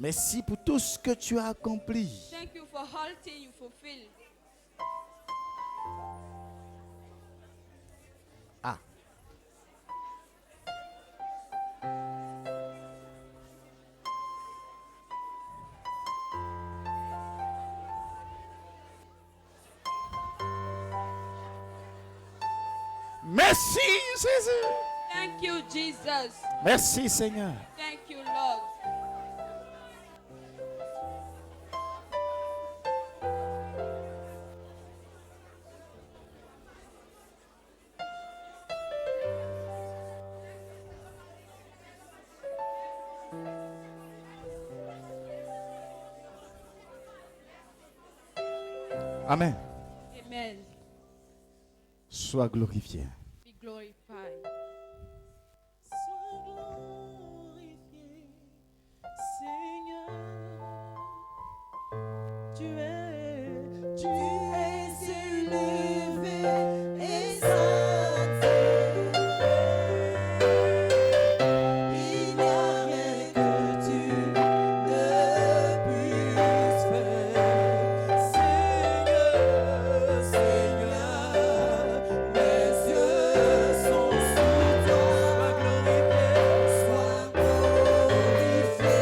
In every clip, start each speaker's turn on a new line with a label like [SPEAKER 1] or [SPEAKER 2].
[SPEAKER 1] Merci pour tout ce que tu as accompli.
[SPEAKER 2] Thank you for all things you fulfill.
[SPEAKER 1] Ah. Merci Jésus.
[SPEAKER 2] Thank you, Jesus.
[SPEAKER 1] Merci Seigneur.
[SPEAKER 2] Thank you, Lord.
[SPEAKER 1] Amen.
[SPEAKER 2] Amen.
[SPEAKER 1] Sois glorifié.
[SPEAKER 2] Be glorified.
[SPEAKER 3] Sois glorifié, Seigneur. Tu es élevé, exalté. Il n'y a rien que tu ne puisses faire. Seigneur, Seigneur, mes yeux sont sur toi. Sois glorifié.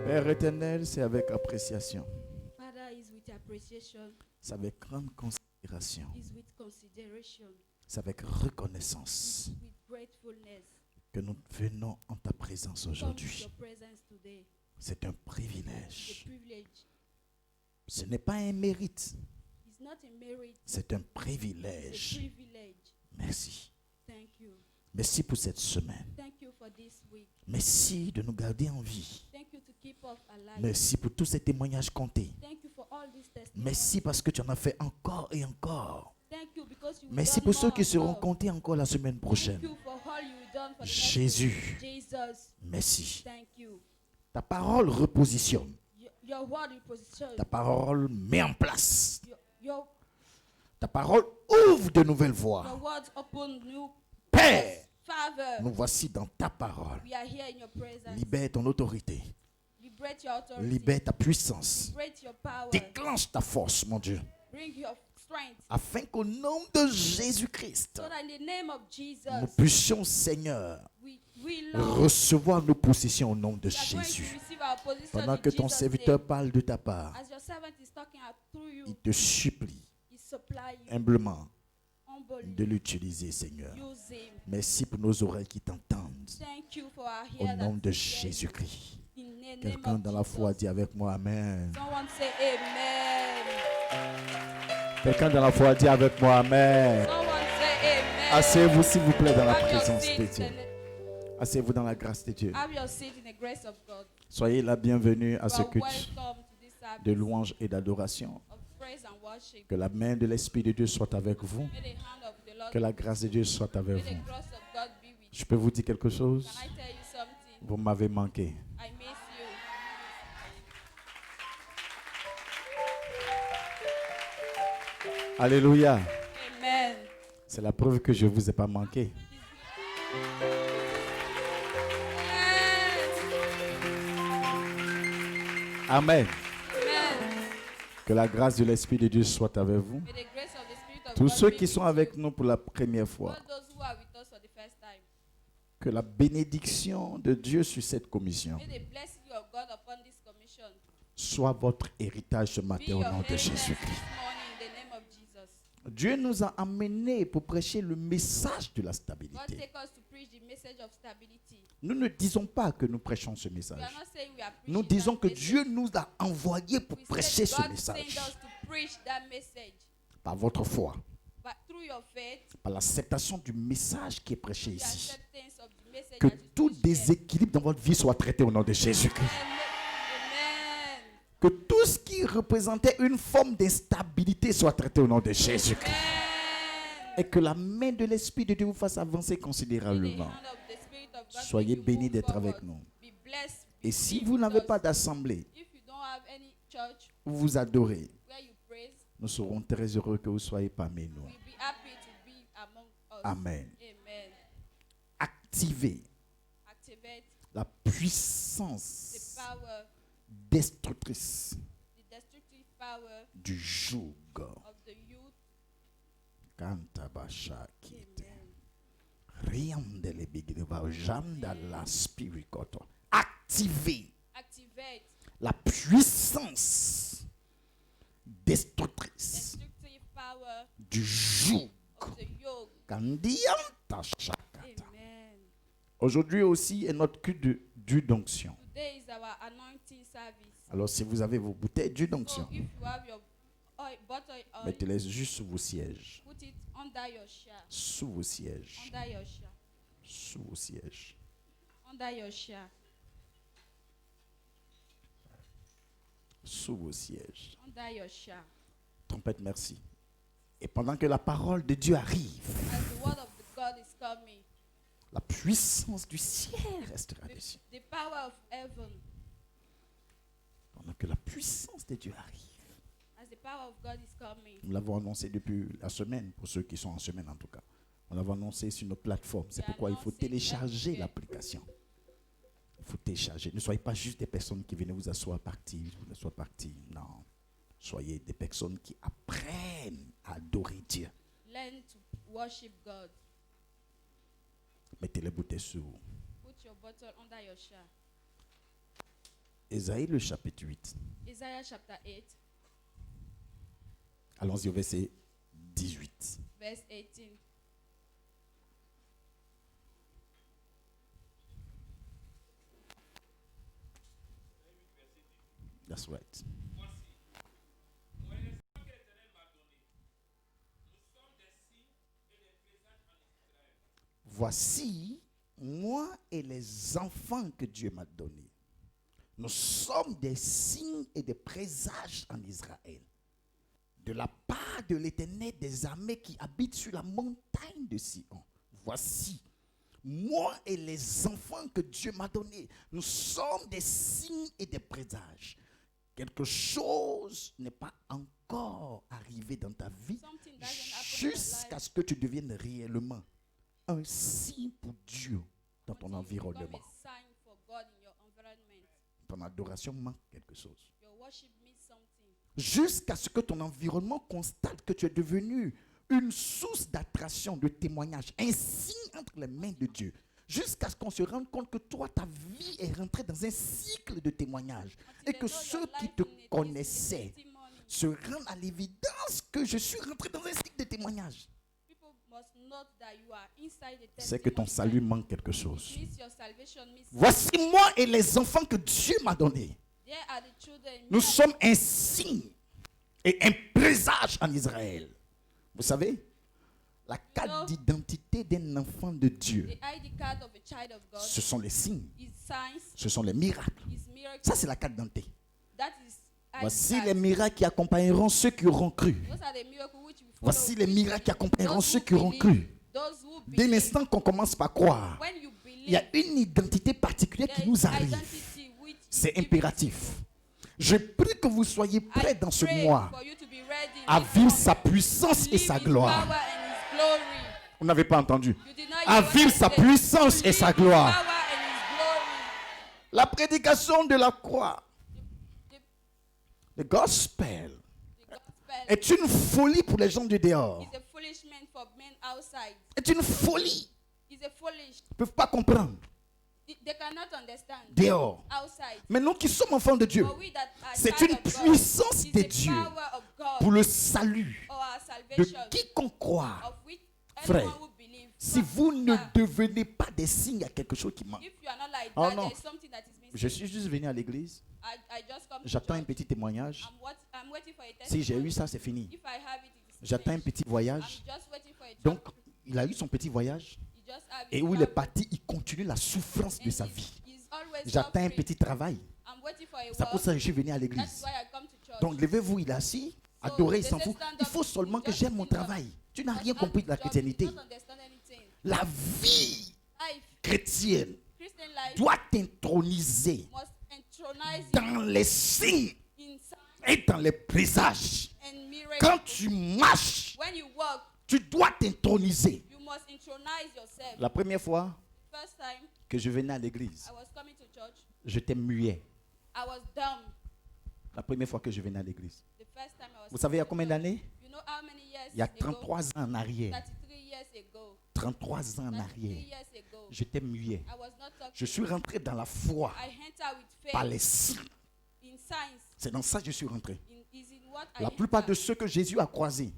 [SPEAKER 1] Père éternel, c'est avec appréciation,
[SPEAKER 2] Father is with appreciation,
[SPEAKER 1] c'est avec grande considération,
[SPEAKER 2] is with consideration,
[SPEAKER 1] c'est avec reconnaissance
[SPEAKER 2] with gratefulness.
[SPEAKER 1] que nous venons en ta présence
[SPEAKER 2] Come to
[SPEAKER 1] aujourd'hui.
[SPEAKER 2] your presence today.
[SPEAKER 1] C'est un
[SPEAKER 2] It's a
[SPEAKER 1] privilège.
[SPEAKER 2] privilege.
[SPEAKER 1] Ce n'est pas un mérite,
[SPEAKER 2] It's not a merit.
[SPEAKER 1] c'est un
[SPEAKER 2] It's a
[SPEAKER 1] privilège.
[SPEAKER 2] privilege.
[SPEAKER 1] Merci.
[SPEAKER 2] Thank you.
[SPEAKER 1] Merci pour cette semaine.
[SPEAKER 2] Thank you for this week.
[SPEAKER 1] Merci de nous garder en vie.
[SPEAKER 2] Thank you to keep us alive.
[SPEAKER 1] Merci pour tous ces témoignages comptés.
[SPEAKER 2] Thank you for all these testimonies.
[SPEAKER 1] Merci parce que tu en as fait encore et encore.
[SPEAKER 2] Thank you because you
[SPEAKER 1] Merci
[SPEAKER 2] done
[SPEAKER 1] pour ceux
[SPEAKER 2] more
[SPEAKER 1] qui
[SPEAKER 2] and
[SPEAKER 1] seront
[SPEAKER 2] more.
[SPEAKER 1] comptés encore la semaine
[SPEAKER 2] Thank
[SPEAKER 1] prochaine.
[SPEAKER 2] you for all you done for the next
[SPEAKER 1] Jésus,
[SPEAKER 2] week. Jesus,
[SPEAKER 1] merci.
[SPEAKER 2] thank you.
[SPEAKER 1] Ta parole repositionne.
[SPEAKER 2] Your word is position.
[SPEAKER 1] Ta parole met en place.
[SPEAKER 2] Your
[SPEAKER 1] Ta parole ouvre de nouvelles voies.
[SPEAKER 2] words open new.
[SPEAKER 1] Père,
[SPEAKER 2] Father,
[SPEAKER 1] nous voici dans ta parole.
[SPEAKER 2] we are here in your presence.
[SPEAKER 1] Libère ton autorité.
[SPEAKER 2] Liberate your authority.
[SPEAKER 1] Libère ta puissance.
[SPEAKER 2] Liberate your power.
[SPEAKER 1] Déclenche ta force, mon Dieu.
[SPEAKER 2] Bring your strength.
[SPEAKER 1] Afin qu'au nom de Jésus-Christ,
[SPEAKER 2] So that in the name of Jesus,
[SPEAKER 1] nous puissions, Seigneur,
[SPEAKER 2] we love.
[SPEAKER 1] recevoir nos possessions au nom de
[SPEAKER 2] We are going to
[SPEAKER 1] Jésus.
[SPEAKER 2] receive our position
[SPEAKER 1] Pendant
[SPEAKER 2] in
[SPEAKER 1] que ton
[SPEAKER 2] Jesus'
[SPEAKER 1] serviteur
[SPEAKER 2] name.
[SPEAKER 1] parle de ta part,
[SPEAKER 2] As your servant is talking out through you,
[SPEAKER 1] il te supplie
[SPEAKER 2] he supply you
[SPEAKER 1] humblement
[SPEAKER 2] humbly.
[SPEAKER 1] de l'utiliser, Seigneur.
[SPEAKER 2] Use him.
[SPEAKER 1] Merci pour nos oreilles qui t'entendent.
[SPEAKER 2] Thank you for our
[SPEAKER 1] Au
[SPEAKER 2] ear
[SPEAKER 1] nom
[SPEAKER 2] that
[SPEAKER 1] de
[SPEAKER 2] hears
[SPEAKER 1] Jésus-Christ.
[SPEAKER 2] in the name
[SPEAKER 1] Quelqu'un
[SPEAKER 2] of
[SPEAKER 1] dans la foi
[SPEAKER 2] Jesus.
[SPEAKER 1] dit avec moi Amen.
[SPEAKER 2] Someone say amen.
[SPEAKER 1] Quelqu'un dans la foi dit avec moi Amen.
[SPEAKER 2] Someone say amen.
[SPEAKER 1] Asseyez-vous s'il vous plaît dans la
[SPEAKER 2] Have your
[SPEAKER 1] présence
[SPEAKER 2] seat
[SPEAKER 1] de Dieu.
[SPEAKER 2] in
[SPEAKER 1] Asseyez-vous dans la grâce de Dieu.
[SPEAKER 2] Have your seat in the grace of God.
[SPEAKER 1] Soyez la bienvenue à
[SPEAKER 2] You
[SPEAKER 1] ce
[SPEAKER 2] are
[SPEAKER 1] culte
[SPEAKER 2] welcome to this service
[SPEAKER 1] de louange et d'adoration.
[SPEAKER 2] of praise and worship.
[SPEAKER 1] Que la main de l'Esprit de Dieu soit avec vous.
[SPEAKER 2] May the hand of the Lord,
[SPEAKER 1] Que la grâce de Dieu soit avec
[SPEAKER 2] may the
[SPEAKER 1] vous.
[SPEAKER 2] grace of God be with you.
[SPEAKER 1] Je peux vous dire quelque chose?
[SPEAKER 2] Can I tell you something?
[SPEAKER 1] Vous m'avez manqué.
[SPEAKER 2] I miss you.
[SPEAKER 1] Alléluia.
[SPEAKER 2] Amen.
[SPEAKER 1] C'est la preuve que je ne vous ai pas manqué. Amen.
[SPEAKER 2] Amen.
[SPEAKER 1] Que la grâce de l'Esprit de Dieu soit avec vous.
[SPEAKER 2] May the grace of the Spirit of
[SPEAKER 1] Tous
[SPEAKER 2] God
[SPEAKER 1] ceux
[SPEAKER 2] be
[SPEAKER 1] qui
[SPEAKER 2] with
[SPEAKER 1] sont
[SPEAKER 2] you.
[SPEAKER 1] avec nous pour la première fois,
[SPEAKER 2] All those who are with us for the first time,
[SPEAKER 1] Que la bénédiction de Dieu sur cette commission
[SPEAKER 2] May the blessing of God upon this commission
[SPEAKER 1] soit votre héritage ce
[SPEAKER 2] be
[SPEAKER 1] matin
[SPEAKER 2] your
[SPEAKER 1] au nom de
[SPEAKER 2] heritage this
[SPEAKER 1] Jésus-Christ.
[SPEAKER 2] morning in the name of Jesus.
[SPEAKER 1] Dieu nous a amenés pour prêcher le message de la
[SPEAKER 2] God
[SPEAKER 1] stabilité.
[SPEAKER 2] take us to preach the message of stability.
[SPEAKER 1] Nous ne disons pas que nous prêchons ce
[SPEAKER 2] We are
[SPEAKER 1] message.
[SPEAKER 2] not saying we are preaching
[SPEAKER 1] Nous disons
[SPEAKER 2] that
[SPEAKER 1] que
[SPEAKER 2] message.
[SPEAKER 1] Dieu nous a envoyés pour
[SPEAKER 2] We
[SPEAKER 1] prêcher
[SPEAKER 2] said
[SPEAKER 1] ce
[SPEAKER 2] God
[SPEAKER 1] message.
[SPEAKER 2] sent us to preach that message.
[SPEAKER 1] Par votre foi,
[SPEAKER 2] But through your faith,
[SPEAKER 1] par l'acceptation du message qui est prêché
[SPEAKER 2] the
[SPEAKER 1] ici.
[SPEAKER 2] acceptance of the message
[SPEAKER 1] Que
[SPEAKER 2] that is
[SPEAKER 1] tout
[SPEAKER 2] preached here.
[SPEAKER 1] déséquilibre dans votre vie soit traité au nom de Jésus-Christ.
[SPEAKER 2] Amen.
[SPEAKER 1] Que tout ce qui représentait une forme d'instabilité soit traité au nom de Jésus-Christ.
[SPEAKER 2] Amen.
[SPEAKER 1] Et que la main de l'Esprit de Dieu vous fasse avancer
[SPEAKER 2] May the
[SPEAKER 1] considérablement.
[SPEAKER 2] hand of the Spirit of God
[SPEAKER 1] Soyez
[SPEAKER 2] make you
[SPEAKER 1] bénis
[SPEAKER 2] move
[SPEAKER 1] d'être
[SPEAKER 2] forward.
[SPEAKER 1] avec nous.
[SPEAKER 2] Be blessed.
[SPEAKER 1] Et si
[SPEAKER 2] Be
[SPEAKER 1] vous
[SPEAKER 2] with
[SPEAKER 1] n'avez
[SPEAKER 2] us.
[SPEAKER 1] pas d'assemblée
[SPEAKER 2] If you don't have any church
[SPEAKER 1] où vous adorez,
[SPEAKER 2] where you praise,
[SPEAKER 1] nous serons très heureux que vous soyez parmi nous.
[SPEAKER 2] we'll be happy to be among us.
[SPEAKER 1] Amen.
[SPEAKER 2] Amen.
[SPEAKER 1] Activez
[SPEAKER 2] Activate
[SPEAKER 1] la
[SPEAKER 2] the
[SPEAKER 1] puissance
[SPEAKER 2] power,
[SPEAKER 1] destructrice
[SPEAKER 2] the destructive power
[SPEAKER 1] du joug.
[SPEAKER 2] of the youth.
[SPEAKER 1] Kantabashakite.
[SPEAKER 2] Amen.
[SPEAKER 1] Riandelebigdeba, jandala spirikoto. Activez
[SPEAKER 2] Activate
[SPEAKER 1] la puissance destructrice
[SPEAKER 2] destructive power
[SPEAKER 1] du joug.
[SPEAKER 2] of the yoke.
[SPEAKER 1] Kandiantashakata.
[SPEAKER 2] Amen.
[SPEAKER 1] Aujourd'hui aussi est notre culte d'huile d'onction.
[SPEAKER 2] Today is our anointing service.
[SPEAKER 1] Alors si vous avez vos bouteilles d'huile
[SPEAKER 2] So
[SPEAKER 1] d'onction,
[SPEAKER 2] if you have your oil, bottle oil,
[SPEAKER 1] mettez-les juste sous vos sièges.
[SPEAKER 2] put it under your chair.
[SPEAKER 1] Sous vos sièges.
[SPEAKER 2] Under your chair.
[SPEAKER 1] Sous vos sièges.
[SPEAKER 2] Under your chair.
[SPEAKER 1] Sous vos sièges.
[SPEAKER 2] Under your chair.
[SPEAKER 1] Trompette, merci. Et pendant que la parole de Dieu arrive,
[SPEAKER 2] As the word of the God is coming,
[SPEAKER 1] la puissance du ciel restera
[SPEAKER 2] the,
[SPEAKER 1] dessus.
[SPEAKER 2] the power of heaven,
[SPEAKER 1] Pendant que la puissance de Dieu arrive.
[SPEAKER 2] as the power of God is coming,
[SPEAKER 1] Nous l'avons annoncé depuis la semaine, pour ceux qui sont en semaine en tout cas. On l'avait annoncé sur nos plateformes. C'est pourquoi il faut télécharger l'application. Il faut télécharger. Ne soyez pas juste des personnes qui viennent vous asseoir partir, vous ne soyez partis. Non. Soyez des personnes qui apprennent à adorer Dieu.
[SPEAKER 2] learn to worship God.
[SPEAKER 1] Mettez les bouteilles sur vous.
[SPEAKER 2] Put your bottle under your chair.
[SPEAKER 1] Ésaïe le chapitre 8.
[SPEAKER 2] Isaiah chapter 8,
[SPEAKER 1] Allons-y au verset 18.
[SPEAKER 2] verse 18.
[SPEAKER 1] That's right. Voici, moi et les enfants que Dieu m'a donnés. Nous sommes des signes et des présages en Israël. De la part de l'Éternel des armées qui habite sur la montagne de Sion. Voici, moi et les enfants que Dieu m'a donnés, nous sommes des signes et des présages. Quelque chose n'est pas encore arrivé dans ta vie
[SPEAKER 2] Something doesn't happen in your
[SPEAKER 1] jusqu'à
[SPEAKER 2] life
[SPEAKER 1] ce que tu deviennes réellement un signe pour Dieu dans ton
[SPEAKER 2] until you become
[SPEAKER 1] environnement.
[SPEAKER 2] a sign for God in your environment.
[SPEAKER 1] Ton adoration manque quelque chose.
[SPEAKER 2] Your worship means something.
[SPEAKER 1] Jusqu'à ce que ton environnement constate que tu es devenu une source d'attraction, de témoignage, un signe entre les mains de Dieu. Jusqu'à ce qu'on se rende compte que toi, ta vie est rentrée dans un cycle de témoignage.
[SPEAKER 2] Until
[SPEAKER 1] Et
[SPEAKER 2] they
[SPEAKER 1] que
[SPEAKER 2] know your
[SPEAKER 1] ceux qui
[SPEAKER 2] life
[SPEAKER 1] te
[SPEAKER 2] in a
[SPEAKER 1] connaissaient
[SPEAKER 2] testimony.
[SPEAKER 1] se rendent à l'évidence que je suis rentré dans un cycle de témoignage.
[SPEAKER 2] People must note that you are inside the
[SPEAKER 1] C'est que ton
[SPEAKER 2] testimony.
[SPEAKER 1] salut manque quelque chose.
[SPEAKER 2] It means your salvation means
[SPEAKER 1] Voici moi et les enfants que Dieu m'a donnés.
[SPEAKER 2] there are the children.
[SPEAKER 1] Nous
[SPEAKER 2] me and
[SPEAKER 1] sommes un signe et un présage en Israël. Vous savez, la carte d'identité d'un enfant de Dieu,
[SPEAKER 2] the ID card of a child of God
[SPEAKER 1] ce sont les signes,
[SPEAKER 2] is signs,
[SPEAKER 1] ce sont les miracles.
[SPEAKER 2] is miracles.
[SPEAKER 1] Ça, c'est la carte d'identité.
[SPEAKER 2] That is ID
[SPEAKER 1] Voici
[SPEAKER 2] card.
[SPEAKER 1] les miracles qui accompagneront ceux qui auront cru.
[SPEAKER 2] Those are the miracles which we follow.
[SPEAKER 1] Voici les miracles qui accompagneront
[SPEAKER 2] Those
[SPEAKER 1] ceux
[SPEAKER 2] who
[SPEAKER 1] qui auront
[SPEAKER 2] believe,
[SPEAKER 1] cru.
[SPEAKER 2] Those who
[SPEAKER 1] Dès
[SPEAKER 2] believe.
[SPEAKER 1] l'instant qu'on commence par croire,
[SPEAKER 2] When you
[SPEAKER 1] il y a
[SPEAKER 2] believe,
[SPEAKER 1] une identité particulière
[SPEAKER 2] there
[SPEAKER 1] qui nous
[SPEAKER 2] is
[SPEAKER 1] arrive.
[SPEAKER 2] identity which
[SPEAKER 1] C'est
[SPEAKER 2] gives
[SPEAKER 1] impératif. Je prie que vous soyez prêts dans ce
[SPEAKER 2] pray
[SPEAKER 1] mois
[SPEAKER 2] for you to be ready
[SPEAKER 1] à
[SPEAKER 2] this
[SPEAKER 1] vivre
[SPEAKER 2] month
[SPEAKER 1] sa puissance
[SPEAKER 2] to
[SPEAKER 1] et
[SPEAKER 2] live
[SPEAKER 1] sa
[SPEAKER 2] his
[SPEAKER 1] gloire.
[SPEAKER 2] power and his glory.
[SPEAKER 1] Vous n'avez pas entendu.
[SPEAKER 2] You did not
[SPEAKER 1] À
[SPEAKER 2] hear what
[SPEAKER 1] vivre
[SPEAKER 2] I
[SPEAKER 1] sa
[SPEAKER 2] said.
[SPEAKER 1] puissance
[SPEAKER 2] To
[SPEAKER 1] et sa
[SPEAKER 2] live his
[SPEAKER 1] gloire.
[SPEAKER 2] power and his glory.
[SPEAKER 1] La prédication de la croix,
[SPEAKER 2] The,
[SPEAKER 1] le gospel,
[SPEAKER 2] the gospel
[SPEAKER 1] est une folie pour les gens du dehors.
[SPEAKER 2] is a foolishment for men outside.
[SPEAKER 1] C'est une folie.
[SPEAKER 2] It's It's a foolish.
[SPEAKER 1] Ils ne peuvent pas comprendre.
[SPEAKER 2] They cannot understand
[SPEAKER 1] Dehors.
[SPEAKER 2] outside.
[SPEAKER 1] Mais nous qui sommes enfants de Dieu,
[SPEAKER 2] But we that are
[SPEAKER 1] c'est
[SPEAKER 2] child
[SPEAKER 1] une
[SPEAKER 2] of God,
[SPEAKER 1] puissance
[SPEAKER 2] is
[SPEAKER 1] de
[SPEAKER 2] the
[SPEAKER 1] Dieu
[SPEAKER 2] power of God
[SPEAKER 1] pour le salut
[SPEAKER 2] or our
[SPEAKER 1] de
[SPEAKER 2] salvation
[SPEAKER 1] quiconque croit.
[SPEAKER 2] of which
[SPEAKER 1] Frère,
[SPEAKER 2] anyone who believes.
[SPEAKER 1] Si vous ne
[SPEAKER 2] Ah,
[SPEAKER 1] devenez pas des signes, il y a quelque chose qui manque.
[SPEAKER 2] if you are not like
[SPEAKER 1] Oh
[SPEAKER 2] that,
[SPEAKER 1] non.
[SPEAKER 2] there is something that is missing.
[SPEAKER 1] Je suis juste venu à l'église,
[SPEAKER 2] I just come to
[SPEAKER 1] j'attends un
[SPEAKER 2] church.
[SPEAKER 1] petit témoignage.
[SPEAKER 2] I'm waiting for a
[SPEAKER 1] Si j'ai
[SPEAKER 2] testimony.
[SPEAKER 1] eu ça, c'est fini.
[SPEAKER 2] If I have it, it is
[SPEAKER 1] J'attends un
[SPEAKER 2] finished.
[SPEAKER 1] petit
[SPEAKER 2] I'm
[SPEAKER 1] voyage.
[SPEAKER 2] just waiting for a job.
[SPEAKER 1] Donc, il a eu son petit voyage.
[SPEAKER 2] He just have
[SPEAKER 1] Et
[SPEAKER 2] his
[SPEAKER 1] où il est
[SPEAKER 2] job,
[SPEAKER 1] parti, il continue la souffrance de
[SPEAKER 2] and
[SPEAKER 1] sa
[SPEAKER 2] he's-
[SPEAKER 1] vie.
[SPEAKER 2] he's always
[SPEAKER 1] J'attends un
[SPEAKER 2] suffering.
[SPEAKER 1] petit travail.
[SPEAKER 2] I'm waiting for a
[SPEAKER 1] C'est pour
[SPEAKER 2] work.
[SPEAKER 1] ça que je suis venu à
[SPEAKER 2] That's
[SPEAKER 1] l'église.
[SPEAKER 2] why I come to church.
[SPEAKER 1] Donc, levez-vous, il est assis.
[SPEAKER 2] So,
[SPEAKER 1] Adorez, il
[SPEAKER 2] they
[SPEAKER 1] s'en
[SPEAKER 2] say
[SPEAKER 1] fout.
[SPEAKER 2] stand
[SPEAKER 1] Il
[SPEAKER 2] up,
[SPEAKER 1] faut seulement que
[SPEAKER 2] just
[SPEAKER 1] j'aime mon
[SPEAKER 2] sit up.
[SPEAKER 1] travail. Tu n'as
[SPEAKER 2] Just
[SPEAKER 1] rien
[SPEAKER 2] have
[SPEAKER 1] compris
[SPEAKER 2] the
[SPEAKER 1] de la
[SPEAKER 2] job, you
[SPEAKER 1] chrétienité.
[SPEAKER 2] don't understand anything.
[SPEAKER 1] La vie
[SPEAKER 2] Life,
[SPEAKER 1] chrétienne
[SPEAKER 2] Christian life
[SPEAKER 1] doit t'introniser
[SPEAKER 2] must entronize you
[SPEAKER 1] dans les signes
[SPEAKER 2] in signs
[SPEAKER 1] et dans les présages.
[SPEAKER 2] and miracles.
[SPEAKER 1] Quand tu marches,
[SPEAKER 2] When you walk,
[SPEAKER 1] tu dois t'introniser.
[SPEAKER 2] you must intronize yourself.
[SPEAKER 1] La première fois
[SPEAKER 2] First time
[SPEAKER 1] que je venais à l'église,
[SPEAKER 2] I was coming to church,
[SPEAKER 1] j'étais muet.
[SPEAKER 2] I was dumb.
[SPEAKER 1] La première fois que je venais à l'église.
[SPEAKER 2] The first time I was
[SPEAKER 1] Vous savez, il y a
[SPEAKER 2] coming
[SPEAKER 1] combien
[SPEAKER 2] to
[SPEAKER 1] d'années?
[SPEAKER 2] church. You know how many years
[SPEAKER 1] Il y a
[SPEAKER 2] ago?
[SPEAKER 1] 33 ans en arrière.
[SPEAKER 2] 33 years ago.
[SPEAKER 1] 33 ans en
[SPEAKER 2] 33
[SPEAKER 1] arrière.
[SPEAKER 2] years ago.
[SPEAKER 1] J'étais muet.
[SPEAKER 2] I was not talking.
[SPEAKER 1] Je suis rentré dans la foi
[SPEAKER 2] I enter with
[SPEAKER 1] par
[SPEAKER 2] faith
[SPEAKER 1] les signes.
[SPEAKER 2] in signs.
[SPEAKER 1] C'est dans ça que je suis rentré.
[SPEAKER 2] Is in what I
[SPEAKER 1] La plupart
[SPEAKER 2] enter.
[SPEAKER 1] de ceux que Jésus a croisés,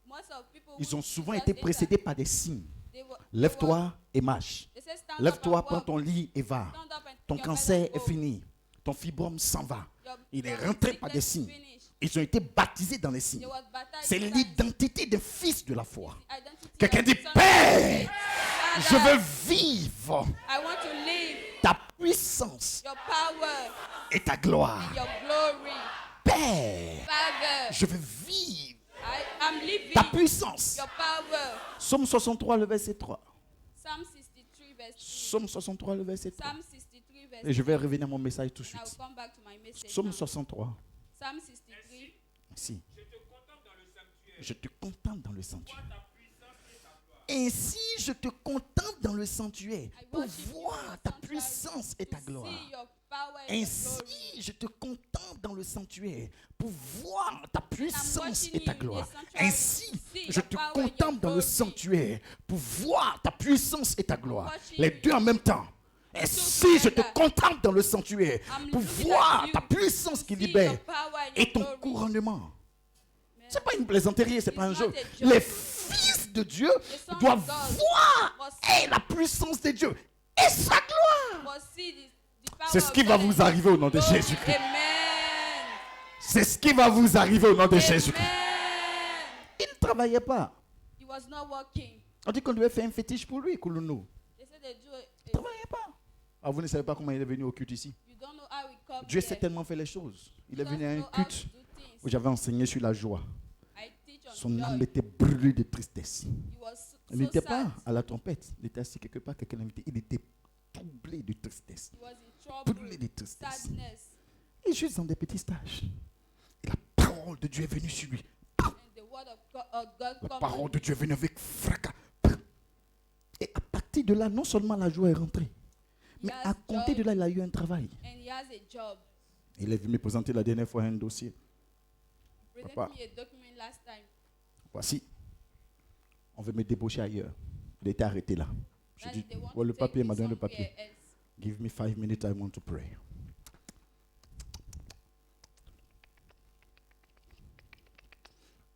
[SPEAKER 2] Most of people
[SPEAKER 1] ils
[SPEAKER 2] who
[SPEAKER 1] ont souvent
[SPEAKER 2] Jesus
[SPEAKER 1] été
[SPEAKER 2] enter,
[SPEAKER 1] précédés par des signes.
[SPEAKER 2] they were-
[SPEAKER 1] Lève-toi et marche.
[SPEAKER 2] they say, stand up
[SPEAKER 1] Lève-toi,
[SPEAKER 2] and
[SPEAKER 1] prends
[SPEAKER 2] walk.
[SPEAKER 1] ton lit et va.
[SPEAKER 2] Stand up and
[SPEAKER 1] Ton
[SPEAKER 2] your
[SPEAKER 1] cancer
[SPEAKER 2] belly
[SPEAKER 1] est
[SPEAKER 2] go.
[SPEAKER 1] fini. Ton fibrome s'en va.
[SPEAKER 2] Your-
[SPEAKER 1] Il est
[SPEAKER 2] your
[SPEAKER 1] rentré par des
[SPEAKER 2] sickness
[SPEAKER 1] signes.
[SPEAKER 2] is finished.
[SPEAKER 1] Ils ont été baptisés dans les signes.
[SPEAKER 2] They was baptized
[SPEAKER 1] C'est
[SPEAKER 2] in signs.
[SPEAKER 1] l'identité des fils de la foi.
[SPEAKER 2] Identity
[SPEAKER 1] Quelqu'un
[SPEAKER 2] of
[SPEAKER 1] dit,
[SPEAKER 2] the son of
[SPEAKER 1] Père,
[SPEAKER 2] faith.
[SPEAKER 1] je
[SPEAKER 2] Father,
[SPEAKER 1] veux vivre
[SPEAKER 2] I want to live
[SPEAKER 1] ta puissance
[SPEAKER 2] your power
[SPEAKER 1] et ta gloire.
[SPEAKER 2] and your glory.
[SPEAKER 1] Père,
[SPEAKER 2] Father,
[SPEAKER 1] je veux vivre
[SPEAKER 2] I'm living
[SPEAKER 1] ta puissance.
[SPEAKER 2] your power.
[SPEAKER 1] Psaume 63, le verset 3.
[SPEAKER 2] Psalm 63 verse 3.
[SPEAKER 1] Psaume 63, le verset 3.
[SPEAKER 2] Psalm 63 verse
[SPEAKER 1] Et je vais revenir à mon message tout de
[SPEAKER 2] I will
[SPEAKER 1] suite.
[SPEAKER 2] come back to my message.
[SPEAKER 1] Psaume
[SPEAKER 2] now.
[SPEAKER 1] 63.
[SPEAKER 2] Psalm 63.
[SPEAKER 1] Si. Je te contemple dans le sanctuaire. Ainsi, je te contemple dans le sanctuaire
[SPEAKER 2] I
[SPEAKER 1] pour
[SPEAKER 2] worship you in
[SPEAKER 1] voir
[SPEAKER 2] the
[SPEAKER 1] ta
[SPEAKER 2] sanctuary
[SPEAKER 1] puissance et ta
[SPEAKER 2] to
[SPEAKER 1] gloire.
[SPEAKER 2] see your power and your glory.
[SPEAKER 1] Ainsi, je te contemple dans le sanctuaire pour voir ta puissance
[SPEAKER 2] watching
[SPEAKER 1] et ta
[SPEAKER 2] you in the
[SPEAKER 1] gloire.
[SPEAKER 2] sanctuary
[SPEAKER 1] Ainsi,
[SPEAKER 2] to see
[SPEAKER 1] je
[SPEAKER 2] your
[SPEAKER 1] te
[SPEAKER 2] power and
[SPEAKER 1] contemple
[SPEAKER 2] your
[SPEAKER 1] dans le
[SPEAKER 2] glory.
[SPEAKER 1] sanctuaire pour voir ta puissance et ta gloire.
[SPEAKER 2] watching
[SPEAKER 1] Les
[SPEAKER 2] you.
[SPEAKER 1] deux en même temps. Ainsi, je te
[SPEAKER 2] together.
[SPEAKER 1] contemple dans le sanctuaire
[SPEAKER 2] I'm
[SPEAKER 1] pour
[SPEAKER 2] looking
[SPEAKER 1] voir
[SPEAKER 2] at you
[SPEAKER 1] ta puissance
[SPEAKER 2] to
[SPEAKER 1] qui
[SPEAKER 2] see
[SPEAKER 1] libère
[SPEAKER 2] your power and
[SPEAKER 1] et
[SPEAKER 2] your
[SPEAKER 1] ton
[SPEAKER 2] glory.
[SPEAKER 1] couronnement.
[SPEAKER 2] Amen.
[SPEAKER 1] C'est pas une plaisanterie, c'est pas un
[SPEAKER 2] It's
[SPEAKER 1] jeu.
[SPEAKER 2] not a joke.
[SPEAKER 1] Les fils de Dieu
[SPEAKER 2] sons
[SPEAKER 1] doivent
[SPEAKER 2] of God
[SPEAKER 1] voir
[SPEAKER 2] must-
[SPEAKER 1] et la puissance de Dieu et sa gloire.
[SPEAKER 2] Must see the power
[SPEAKER 1] C'est ce
[SPEAKER 2] of
[SPEAKER 1] qui va
[SPEAKER 2] God
[SPEAKER 1] vous
[SPEAKER 2] and
[SPEAKER 1] arriver au nom de
[SPEAKER 2] glory.
[SPEAKER 1] Jésus-Christ.
[SPEAKER 2] Amen.
[SPEAKER 1] C'est ce qui va vous arriver au nom de Jésus-Christ.
[SPEAKER 2] Amen.
[SPEAKER 1] Il ne travaillait pas.
[SPEAKER 2] He was not working.
[SPEAKER 1] On dit qu'on devait faire un fétiche pour lui, Koulounou.
[SPEAKER 2] They said they do
[SPEAKER 1] Il ne
[SPEAKER 2] it.
[SPEAKER 1] travaillait pas. Ah, vous ne savez pas comment il est venu au culte ici.
[SPEAKER 2] You don't know how he come
[SPEAKER 1] Dieu
[SPEAKER 2] here.
[SPEAKER 1] sait tellement fait les choses. Il est
[SPEAKER 2] You
[SPEAKER 1] venu
[SPEAKER 2] don't
[SPEAKER 1] à un
[SPEAKER 2] know how
[SPEAKER 1] culte
[SPEAKER 2] to do things.
[SPEAKER 1] où j'avais enseigné sur la joie.
[SPEAKER 2] I teach on
[SPEAKER 1] Son âme
[SPEAKER 2] joy.
[SPEAKER 1] était brûlée de tristesse.
[SPEAKER 2] He was
[SPEAKER 1] Il
[SPEAKER 2] so
[SPEAKER 1] n'était
[SPEAKER 2] sad.
[SPEAKER 1] pas à la trompette. Il était assis quelque part, quelqu'un l'invitait. Il était troublé de tristesse.
[SPEAKER 2] He was in trouble.
[SPEAKER 1] Brûlé de tristesse.
[SPEAKER 2] Sadness.
[SPEAKER 1] Et juste dans des petits stages. Et la parole de Dieu est venue sur lui.
[SPEAKER 2] And the word of God
[SPEAKER 1] La
[SPEAKER 2] come
[SPEAKER 1] parole
[SPEAKER 2] on
[SPEAKER 1] de Dieu est venue avec fracas. Et à partir de là, non seulement la joie est rentrée, mais
[SPEAKER 2] He
[SPEAKER 1] à
[SPEAKER 2] has
[SPEAKER 1] compter de
[SPEAKER 2] joy
[SPEAKER 1] là, il a eu un travail.
[SPEAKER 2] and he has a job.
[SPEAKER 1] Il est venu me présenter la dernière fois un dossier.
[SPEAKER 2] Present
[SPEAKER 1] Papa.
[SPEAKER 2] me a document last time.
[SPEAKER 1] Voici. On veut me débaucher ailleurs. Il était arrêté là. Je
[SPEAKER 2] Daddy,
[SPEAKER 1] dis,
[SPEAKER 2] they want
[SPEAKER 1] ouais, le
[SPEAKER 2] to take
[SPEAKER 1] papier
[SPEAKER 2] me
[SPEAKER 1] m'a donné le
[SPEAKER 2] somewhere
[SPEAKER 1] papier.
[SPEAKER 2] else.
[SPEAKER 1] Give me 5 minutes, I want to pray.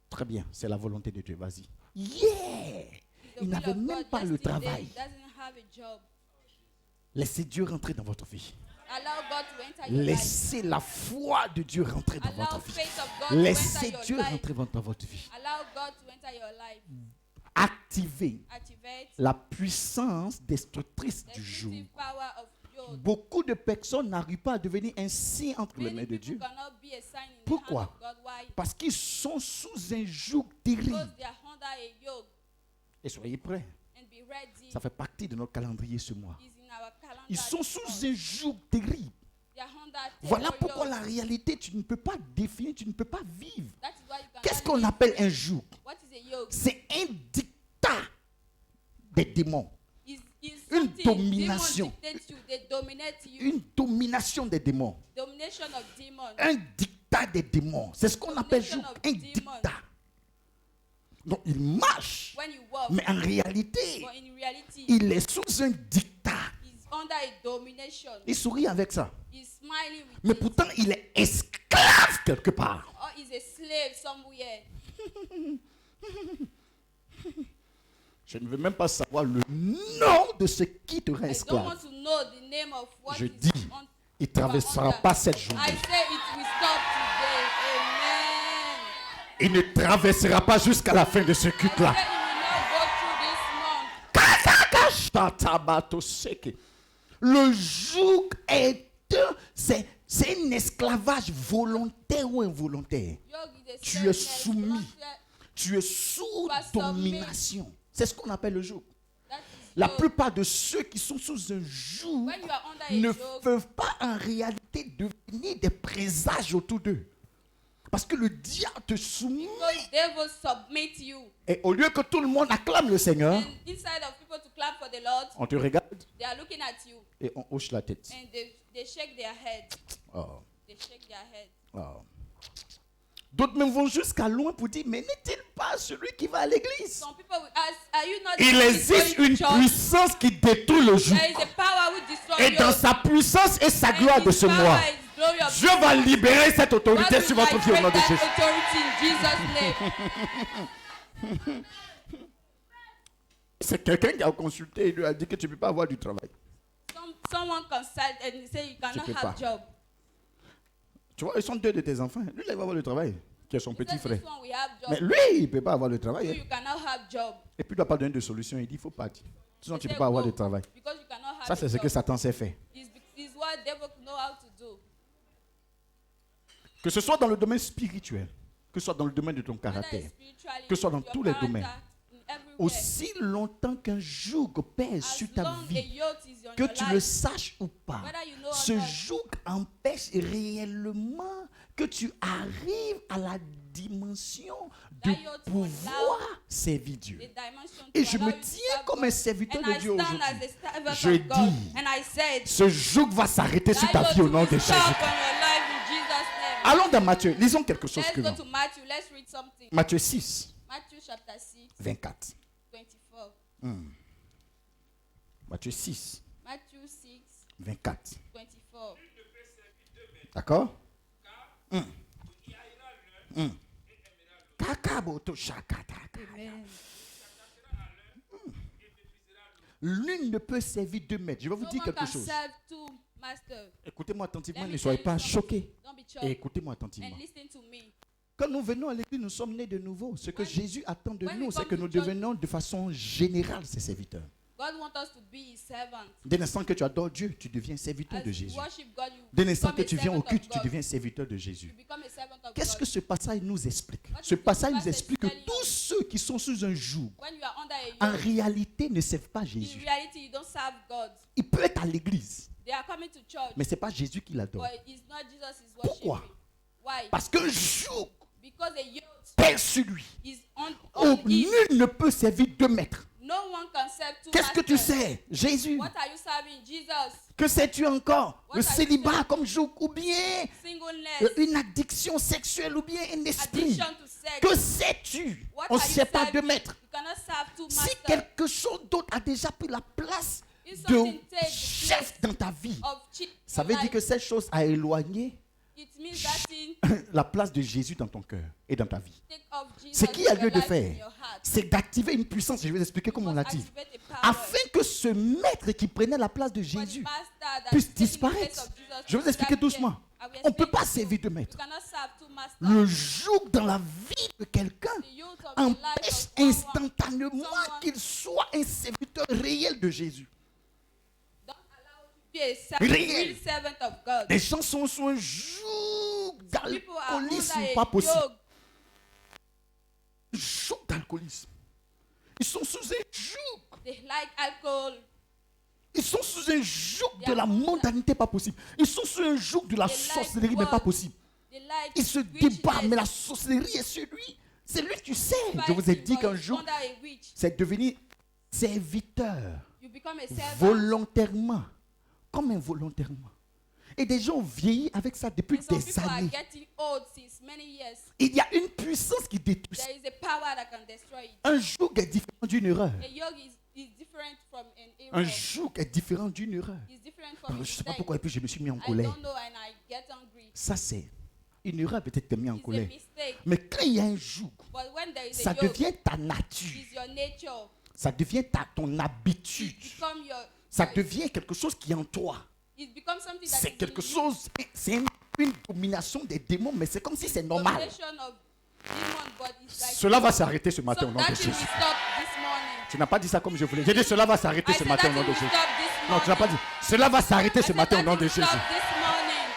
[SPEAKER 1] Très bien, c'est la volonté de Dieu, vas-y. Yeah!
[SPEAKER 2] The
[SPEAKER 1] Il
[SPEAKER 2] will
[SPEAKER 1] n'avait
[SPEAKER 2] of
[SPEAKER 1] même
[SPEAKER 2] God
[SPEAKER 1] pas le
[SPEAKER 2] yesterday
[SPEAKER 1] travail.
[SPEAKER 2] doesn't have a job.
[SPEAKER 1] Laissez Dieu rentrer dans votre vie.
[SPEAKER 2] Allow God to enter your life.
[SPEAKER 1] Laissez la foi de Dieu rentrer dans
[SPEAKER 2] Allow
[SPEAKER 1] votre vie.
[SPEAKER 2] faith of God to
[SPEAKER 1] Laissez
[SPEAKER 2] enter your
[SPEAKER 1] Dieu
[SPEAKER 2] life.
[SPEAKER 1] rentrer dans votre vie.
[SPEAKER 2] Allow God to enter your life.
[SPEAKER 1] Activez
[SPEAKER 2] Activate
[SPEAKER 1] la puissance destructrice
[SPEAKER 2] the
[SPEAKER 1] du jour.
[SPEAKER 2] destructive power of God.
[SPEAKER 1] Beaucoup de personnes n'arrivent pas à devenir un signe entre les
[SPEAKER 2] Many
[SPEAKER 1] mains de
[SPEAKER 2] people
[SPEAKER 1] Dieu
[SPEAKER 2] cannot be a sign in
[SPEAKER 1] Pourquoi?
[SPEAKER 2] the hand of God. Why?
[SPEAKER 1] parce qu'ils sont sous un joug terrible.
[SPEAKER 2] Because they are under a yoke.
[SPEAKER 1] Et soyez prêts,
[SPEAKER 2] And be ready.
[SPEAKER 1] ça fait partie de notre calendrier ce mois.
[SPEAKER 2] Is in our calendar.
[SPEAKER 1] Ils sont
[SPEAKER 2] this
[SPEAKER 1] sous
[SPEAKER 2] month.
[SPEAKER 1] un joug terrible.
[SPEAKER 2] They are under a
[SPEAKER 1] Voilà
[SPEAKER 2] terrible
[SPEAKER 1] pourquoi
[SPEAKER 2] yoke.
[SPEAKER 1] la réalité, tu ne peux pas définir, tu ne peux pas vivre.
[SPEAKER 2] That is why you cannot
[SPEAKER 1] Qu'est-ce qu'on
[SPEAKER 2] live.
[SPEAKER 1] appelle un joug?
[SPEAKER 2] What is a yoke?
[SPEAKER 1] C'est un dictat des démons.
[SPEAKER 2] Is
[SPEAKER 1] Une
[SPEAKER 2] something
[SPEAKER 1] domination.
[SPEAKER 2] demons dictate you, they dominate you.
[SPEAKER 1] Une domination des démons.
[SPEAKER 2] Domination of demons.
[SPEAKER 1] Un dictat des démons. C'est ce qu'on appelle joug.
[SPEAKER 2] Domination of
[SPEAKER 1] Un
[SPEAKER 2] demons.
[SPEAKER 1] dictat. Donc il marche,
[SPEAKER 2] when you walk.
[SPEAKER 1] mais en réalité,
[SPEAKER 2] But in reality,
[SPEAKER 1] il est sous un dictat.
[SPEAKER 2] he's under a domination.
[SPEAKER 1] Il sourit avec ça.
[SPEAKER 2] He's smiling with
[SPEAKER 1] Mais
[SPEAKER 2] it.
[SPEAKER 1] pourtant, il est esclave quelque part.
[SPEAKER 2] Or he's a slave somewhere.
[SPEAKER 1] Je ne veux même pas savoir le nom de ce qui te rend
[SPEAKER 2] I don't
[SPEAKER 1] esclave.
[SPEAKER 2] want to know the name of what
[SPEAKER 1] Je
[SPEAKER 2] is
[SPEAKER 1] dis,
[SPEAKER 2] on.
[SPEAKER 1] il ne traversera pas cette journée.
[SPEAKER 2] I say it will stop today. Amen.
[SPEAKER 1] Il ne traversera pas jusqu'à la fin de ce
[SPEAKER 2] I
[SPEAKER 1] culte-là.
[SPEAKER 2] say it will not go through this month.
[SPEAKER 1] Le joug c'est un esclavage volontaire ou involontaire.
[SPEAKER 2] Yoke is a
[SPEAKER 1] Tu es
[SPEAKER 2] servant,
[SPEAKER 1] soumis.
[SPEAKER 2] volunteer.
[SPEAKER 1] Tu es sous
[SPEAKER 2] Pas
[SPEAKER 1] domination. C'est ce qu'on appelle le joug.
[SPEAKER 2] That is
[SPEAKER 1] La
[SPEAKER 2] yoke.
[SPEAKER 1] plupart de ceux qui sont sous un joug
[SPEAKER 2] When you are under a
[SPEAKER 1] ne
[SPEAKER 2] yoke,
[SPEAKER 1] peuvent pas en réalité devenir des présages autour d'eux. Parce que le diable te soumet.
[SPEAKER 2] those devils submit you.
[SPEAKER 1] Et au lieu que tout le monde acclame le Seigneur,
[SPEAKER 2] And inside of people to clap for the Lord,
[SPEAKER 1] on te regarde
[SPEAKER 2] they are looking at you
[SPEAKER 1] et on hoche la tête.
[SPEAKER 2] and they shake their head.
[SPEAKER 1] Oh,
[SPEAKER 2] They shake their head.
[SPEAKER 1] oh. D'autres même vont jusqu'à loin pour dire, mais n'est-il pas celui qui va à l'église?
[SPEAKER 2] Some people will ask, are you not
[SPEAKER 1] Il
[SPEAKER 2] the one who is
[SPEAKER 1] existe
[SPEAKER 2] going to
[SPEAKER 1] une
[SPEAKER 2] church?
[SPEAKER 1] puissance qui détruit le joug.
[SPEAKER 2] There is a power which destroys
[SPEAKER 1] Et dans
[SPEAKER 2] yoke.
[SPEAKER 1] sa puissance et sa
[SPEAKER 2] And
[SPEAKER 1] gloire de
[SPEAKER 2] his
[SPEAKER 1] ce
[SPEAKER 2] power
[SPEAKER 1] mois,
[SPEAKER 2] is glory of
[SPEAKER 1] Dieu va
[SPEAKER 2] Jesus.
[SPEAKER 1] libérer cette
[SPEAKER 2] God
[SPEAKER 1] autorité
[SPEAKER 2] will
[SPEAKER 1] sur votre vie au nom de
[SPEAKER 2] liberate
[SPEAKER 1] Jésus.
[SPEAKER 2] that authority in Jesus' name.
[SPEAKER 1] C'est quelqu'un qui a consulté et lui a dit que tu ne peux pas avoir du travail.
[SPEAKER 2] Someone consult and he say you cannot
[SPEAKER 1] peux
[SPEAKER 2] have
[SPEAKER 1] pas.
[SPEAKER 2] job.
[SPEAKER 1] Tu vois, ils sont deux de tes enfants. Lui, là, il va avoir le travail, qui est son
[SPEAKER 2] He
[SPEAKER 1] petit
[SPEAKER 2] said,
[SPEAKER 1] frère.
[SPEAKER 2] this one we have job.
[SPEAKER 1] Mais lui, il ne peut pas avoir le travail.
[SPEAKER 2] You,
[SPEAKER 1] hein.
[SPEAKER 2] you cannot have job.
[SPEAKER 1] Et puis, il ne doit pas donner de solution. Il dit, il faut partir. Sinon,
[SPEAKER 2] He
[SPEAKER 1] tu ne peux
[SPEAKER 2] said,
[SPEAKER 1] pas avoir
[SPEAKER 2] "Go,
[SPEAKER 1] de travail.
[SPEAKER 2] Because you cannot have
[SPEAKER 1] Ça,
[SPEAKER 2] a
[SPEAKER 1] c'est ce
[SPEAKER 2] job."
[SPEAKER 1] que Satan sait faire.
[SPEAKER 2] Is what devil know how to do.
[SPEAKER 1] Que ce soit dans le domaine spirituel, que ce soit dans le domaine de ton
[SPEAKER 2] Whether
[SPEAKER 1] caractère,
[SPEAKER 2] it's spiritually,
[SPEAKER 1] que ce soit dans
[SPEAKER 2] your
[SPEAKER 1] tous les
[SPEAKER 2] character,
[SPEAKER 1] domaines.
[SPEAKER 2] in everywhere.
[SPEAKER 1] aussi longtemps qu'un joug pèse
[SPEAKER 2] As
[SPEAKER 1] sur ta
[SPEAKER 2] long a
[SPEAKER 1] vie,
[SPEAKER 2] yoke is on
[SPEAKER 1] que
[SPEAKER 2] your
[SPEAKER 1] tu
[SPEAKER 2] life,
[SPEAKER 1] le saches ou pas,
[SPEAKER 2] whether you know or
[SPEAKER 1] ce
[SPEAKER 2] not,
[SPEAKER 1] joug empêche réellement que tu arrives à la dimension de
[SPEAKER 2] That yoke
[SPEAKER 1] pouvoir servir Dieu.
[SPEAKER 2] the dimension
[SPEAKER 1] Et
[SPEAKER 2] to
[SPEAKER 1] je
[SPEAKER 2] allow
[SPEAKER 1] me
[SPEAKER 2] you to
[SPEAKER 1] tiens
[SPEAKER 2] serve
[SPEAKER 1] comme
[SPEAKER 2] God.
[SPEAKER 1] un serviteur
[SPEAKER 2] And
[SPEAKER 1] de
[SPEAKER 2] I
[SPEAKER 1] Dieu
[SPEAKER 2] stand
[SPEAKER 1] aujourd'hui.
[SPEAKER 2] as a servant
[SPEAKER 1] Je
[SPEAKER 2] of God.
[SPEAKER 1] dis,
[SPEAKER 2] And I said,
[SPEAKER 1] ce joug va s'arrêter sur ta
[SPEAKER 2] that
[SPEAKER 1] vie au
[SPEAKER 2] yoke
[SPEAKER 1] nom
[SPEAKER 2] will
[SPEAKER 1] de
[SPEAKER 2] stop
[SPEAKER 1] Jésus.
[SPEAKER 2] on your life in Jesus' name.
[SPEAKER 1] Allons dans Matthieu, lisons quelque chose
[SPEAKER 2] Let's
[SPEAKER 1] que
[SPEAKER 2] go
[SPEAKER 1] nous.
[SPEAKER 2] to Matthew. Let's read something.
[SPEAKER 1] Matthieu 6,
[SPEAKER 2] Matthew chapter 6,
[SPEAKER 1] 24.
[SPEAKER 2] 24.
[SPEAKER 1] Matthieu 6,
[SPEAKER 2] Matthew 6,
[SPEAKER 1] 24.
[SPEAKER 2] 24.
[SPEAKER 1] D'accord? Kakaboto shakataka.
[SPEAKER 2] Amen.
[SPEAKER 1] L'une ne peut servir deux maîtres. Je vais vous
[SPEAKER 2] No
[SPEAKER 1] dire
[SPEAKER 2] one
[SPEAKER 1] quelque
[SPEAKER 2] can
[SPEAKER 1] chose.
[SPEAKER 2] serve two masters.
[SPEAKER 1] Écoutez-moi attentivement,
[SPEAKER 2] Let me
[SPEAKER 1] ne soyez
[SPEAKER 2] tell you
[SPEAKER 1] pas
[SPEAKER 2] something.
[SPEAKER 1] choqués.
[SPEAKER 2] Don't be shocked.
[SPEAKER 1] Et écoutez-moi attentivement.
[SPEAKER 2] And listen to me.
[SPEAKER 1] Quand nous venons à l'église, nous sommes nés de nouveau. Ce que
[SPEAKER 2] When-
[SPEAKER 1] Jésus attend de
[SPEAKER 2] when
[SPEAKER 1] nous,
[SPEAKER 2] we
[SPEAKER 1] c'est
[SPEAKER 2] come
[SPEAKER 1] que
[SPEAKER 2] to
[SPEAKER 1] nous
[SPEAKER 2] church-
[SPEAKER 1] devenons de façon générale ses serviteurs.
[SPEAKER 2] God wants us to be His servants.
[SPEAKER 1] Dès l'instant que tu adores Dieu, tu deviens serviteur
[SPEAKER 2] As
[SPEAKER 1] de
[SPEAKER 2] you
[SPEAKER 1] Jésus.
[SPEAKER 2] worship God, you
[SPEAKER 1] Dès l'instant
[SPEAKER 2] become
[SPEAKER 1] que
[SPEAKER 2] a
[SPEAKER 1] tu viens au
[SPEAKER 2] servant
[SPEAKER 1] culte,
[SPEAKER 2] of
[SPEAKER 1] tu
[SPEAKER 2] God.
[SPEAKER 1] deviens serviteur de Jésus.
[SPEAKER 2] You become a servant of
[SPEAKER 1] Qu'est-ce
[SPEAKER 2] God.
[SPEAKER 1] que ce passage nous explique?
[SPEAKER 2] What
[SPEAKER 1] Ce
[SPEAKER 2] is this
[SPEAKER 1] passage nous
[SPEAKER 2] passage
[SPEAKER 1] explique que
[SPEAKER 2] telling
[SPEAKER 1] tous
[SPEAKER 2] us?
[SPEAKER 1] ceux qui sont sous un joug,
[SPEAKER 2] When you are under
[SPEAKER 1] en
[SPEAKER 2] a yoke,
[SPEAKER 1] réalité, ne servent pas
[SPEAKER 2] in
[SPEAKER 1] Jésus.
[SPEAKER 2] reality, you don't serve God.
[SPEAKER 1] Il peut être à l'église,
[SPEAKER 2] They are coming to church,
[SPEAKER 1] mais ce n'est pas Jésus qui l'adore.
[SPEAKER 2] but it's not Jesus is
[SPEAKER 1] Pourquoi?
[SPEAKER 2] worshiping. Why?
[SPEAKER 1] Parce qu'un joug
[SPEAKER 2] Because a yoke
[SPEAKER 1] pèse sur lui.
[SPEAKER 2] is on
[SPEAKER 1] Oh,
[SPEAKER 2] him.
[SPEAKER 1] nul ne peut servir deux maîtres.
[SPEAKER 2] No one can serve two
[SPEAKER 1] Qu'est-ce que tu
[SPEAKER 2] masters.
[SPEAKER 1] sais? Jésus.
[SPEAKER 2] What are you serving? Jesus.
[SPEAKER 1] Que sais-tu encore?
[SPEAKER 2] What
[SPEAKER 1] Le
[SPEAKER 2] are you
[SPEAKER 1] célibat
[SPEAKER 2] saying?
[SPEAKER 1] comme joug ou bien
[SPEAKER 2] Singleness.
[SPEAKER 1] une addiction sexuelle ou bien un esprit.
[SPEAKER 2] Addiction to sex.
[SPEAKER 1] Que sais-tu?
[SPEAKER 2] What
[SPEAKER 1] On ne
[SPEAKER 2] are you
[SPEAKER 1] sait pas
[SPEAKER 2] serving?
[SPEAKER 1] deux maîtres.
[SPEAKER 2] You cannot serve two
[SPEAKER 1] Si
[SPEAKER 2] masters.
[SPEAKER 1] quelque chose d'autre a déjà pris la place
[SPEAKER 2] If
[SPEAKER 1] de
[SPEAKER 2] something takes the
[SPEAKER 1] chef
[SPEAKER 2] place
[SPEAKER 1] dans ta vie,
[SPEAKER 2] of cheat
[SPEAKER 1] ça
[SPEAKER 2] your
[SPEAKER 1] veut dire
[SPEAKER 2] life,
[SPEAKER 1] que cette chose a éloigné
[SPEAKER 2] it means that thing
[SPEAKER 1] la place de Jésus dans ton cœur et dans ta vie.
[SPEAKER 2] take off Jesus
[SPEAKER 1] Ce qu'il y a
[SPEAKER 2] in
[SPEAKER 1] lieu
[SPEAKER 2] your
[SPEAKER 1] de
[SPEAKER 2] life, in
[SPEAKER 1] faire,
[SPEAKER 2] your heart.
[SPEAKER 1] c'est d'activer une puissance, et je vais vous expliquer comment on
[SPEAKER 2] Must
[SPEAKER 1] l'active,
[SPEAKER 2] activate a power.
[SPEAKER 1] afin que ce maître qui prenait la place de
[SPEAKER 2] For the
[SPEAKER 1] Jésus
[SPEAKER 2] master that
[SPEAKER 1] puisse
[SPEAKER 2] is taking the
[SPEAKER 1] disparaître.
[SPEAKER 2] place of Jesus
[SPEAKER 1] Je vais vous expliquer
[SPEAKER 2] disappear.
[SPEAKER 1] doucement.
[SPEAKER 2] I will
[SPEAKER 1] On ne peut
[SPEAKER 2] explain
[SPEAKER 1] pas
[SPEAKER 2] to you.
[SPEAKER 1] servir deux
[SPEAKER 2] You
[SPEAKER 1] maîtres.
[SPEAKER 2] cannot serve two masters.
[SPEAKER 1] Le joug dans la vie de quelqu'un
[SPEAKER 2] The youth of the life
[SPEAKER 1] empêche
[SPEAKER 2] of someone
[SPEAKER 1] instantanément
[SPEAKER 2] someone-
[SPEAKER 1] qu'il soit un serviteur réel de Jésus.
[SPEAKER 2] don't allow to be a
[SPEAKER 1] Réel.
[SPEAKER 2] real servant of God.
[SPEAKER 1] Les gens sont sous un joug
[SPEAKER 2] People are
[SPEAKER 1] d'alcoolisme,
[SPEAKER 2] under
[SPEAKER 1] pas
[SPEAKER 2] a
[SPEAKER 1] possible.
[SPEAKER 2] yoke.
[SPEAKER 1] Joug d'alcoolisme. Ils sont sous un joug.
[SPEAKER 2] They like alcohol.
[SPEAKER 1] Ils sont sous un joug de la mondanité, pas possible. Ils sont sous un joug de la
[SPEAKER 2] They like
[SPEAKER 1] sorcellerie, mais pas
[SPEAKER 2] what?
[SPEAKER 1] possible.
[SPEAKER 2] They like
[SPEAKER 1] Ils se
[SPEAKER 2] witchiness.
[SPEAKER 1] débattent, mais la sorcellerie est sur lui. C'est lui, tu sais. Je
[SPEAKER 2] Fighting,
[SPEAKER 1] vous ai dit
[SPEAKER 2] but
[SPEAKER 1] qu'un
[SPEAKER 2] he's
[SPEAKER 1] jour,
[SPEAKER 2] under a witch.
[SPEAKER 1] c'est devenir serviteur
[SPEAKER 2] You become a servant.
[SPEAKER 1] volontairement, comme involontairement. Et des gens ont vieilli avec ça depuis
[SPEAKER 2] And some
[SPEAKER 1] des
[SPEAKER 2] people are
[SPEAKER 1] années.
[SPEAKER 2] getting old since many years.
[SPEAKER 1] Il y a une puissance qui détruit.
[SPEAKER 2] There is a power that can destroy it.
[SPEAKER 1] Un joug est différent d'une erreur.
[SPEAKER 2] A yoke is different from an
[SPEAKER 1] Un
[SPEAKER 2] error.
[SPEAKER 1] joug est différent d'une erreur.
[SPEAKER 2] It's different
[SPEAKER 1] Alors,
[SPEAKER 2] from
[SPEAKER 1] je ne
[SPEAKER 2] a
[SPEAKER 1] sais pas
[SPEAKER 2] mistake.
[SPEAKER 1] pourquoi et puis je me suis mis en
[SPEAKER 2] I
[SPEAKER 1] colère.
[SPEAKER 2] don't know and I get angry.
[SPEAKER 1] Ça, c'est une erreur peut-être mis en
[SPEAKER 2] It's a
[SPEAKER 1] colère.
[SPEAKER 2] mistake.
[SPEAKER 1] Mais quand il y a un joug,
[SPEAKER 2] But when there is
[SPEAKER 1] ça
[SPEAKER 2] a yoke,
[SPEAKER 1] devient ta nature.
[SPEAKER 2] it's your nature.
[SPEAKER 1] Ça devient ton
[SPEAKER 2] It
[SPEAKER 1] habitude.
[SPEAKER 2] become
[SPEAKER 1] Ça devient quelque chose qui est en toi.
[SPEAKER 2] it becomes something that
[SPEAKER 1] C'est
[SPEAKER 2] is
[SPEAKER 1] quelque
[SPEAKER 2] in you.
[SPEAKER 1] chose, c'est une domination des démons, mais c'est comme si c'est normal.
[SPEAKER 2] Domination of demon, but it's like
[SPEAKER 1] Cela va s'arrêter ce matin
[SPEAKER 2] so
[SPEAKER 1] au nom
[SPEAKER 2] that
[SPEAKER 1] de
[SPEAKER 2] thing will
[SPEAKER 1] Jésus.
[SPEAKER 2] stop this morning.
[SPEAKER 1] Tu n'as pas dit ça comme je voulais. J'ai dit cela va s'arrêter
[SPEAKER 2] I
[SPEAKER 1] ce
[SPEAKER 2] said
[SPEAKER 1] matin
[SPEAKER 2] that
[SPEAKER 1] au nom
[SPEAKER 2] thing
[SPEAKER 1] de
[SPEAKER 2] will
[SPEAKER 1] Jésus.
[SPEAKER 2] stop this
[SPEAKER 1] Non, tu n'as pas
[SPEAKER 2] morning.
[SPEAKER 1] dit cela va s'arrêter
[SPEAKER 2] I
[SPEAKER 1] ce
[SPEAKER 2] said
[SPEAKER 1] matin
[SPEAKER 2] that
[SPEAKER 1] au nom
[SPEAKER 2] thing
[SPEAKER 1] de
[SPEAKER 2] will
[SPEAKER 1] Jésus.
[SPEAKER 2] stop this morning.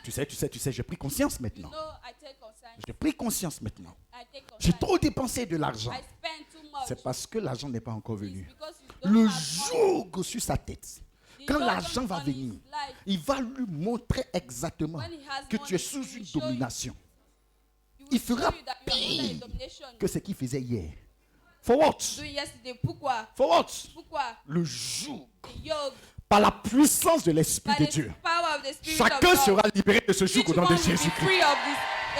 [SPEAKER 1] Tu sais, j'ai pris conscience maintenant.
[SPEAKER 2] No, I take concern.
[SPEAKER 1] J'ai pris conscience maintenant.
[SPEAKER 2] I take
[SPEAKER 1] J'ai
[SPEAKER 2] concern.
[SPEAKER 1] trop dépensé de l'argent.
[SPEAKER 2] I spend too much.
[SPEAKER 1] C'est parce que l'argent n'est pas encore
[SPEAKER 2] It's
[SPEAKER 1] venu.
[SPEAKER 2] because you don't
[SPEAKER 1] Le
[SPEAKER 2] have money.
[SPEAKER 1] joug sur sa tête,
[SPEAKER 2] The
[SPEAKER 1] quand
[SPEAKER 2] yoke
[SPEAKER 1] l'argent va
[SPEAKER 2] on his
[SPEAKER 1] venir,
[SPEAKER 2] life,
[SPEAKER 1] il va lui montrer exactement
[SPEAKER 2] when he has
[SPEAKER 1] que tu
[SPEAKER 2] money,
[SPEAKER 1] es sous
[SPEAKER 2] he will
[SPEAKER 1] une
[SPEAKER 2] show you-
[SPEAKER 1] domination.
[SPEAKER 2] he will
[SPEAKER 1] Il
[SPEAKER 2] show
[SPEAKER 1] fera
[SPEAKER 2] you that you are under
[SPEAKER 1] pire
[SPEAKER 2] domination.
[SPEAKER 1] que ce qu'il faisait hier. For what?
[SPEAKER 2] Doing yesterday. Pourquoi?
[SPEAKER 1] For what?
[SPEAKER 2] Pourquoi?
[SPEAKER 1] Le joug,
[SPEAKER 2] The yoke.
[SPEAKER 1] par la puissance de l'Esprit
[SPEAKER 2] By
[SPEAKER 1] de
[SPEAKER 2] the
[SPEAKER 1] Dieu.
[SPEAKER 2] power of the Spirit
[SPEAKER 1] Chacun
[SPEAKER 2] of God.
[SPEAKER 1] sera libéré de ce joug
[SPEAKER 2] Each
[SPEAKER 1] au nom
[SPEAKER 2] one
[SPEAKER 1] de
[SPEAKER 2] will be
[SPEAKER 1] Jésus-Christ.
[SPEAKER 2] free of this.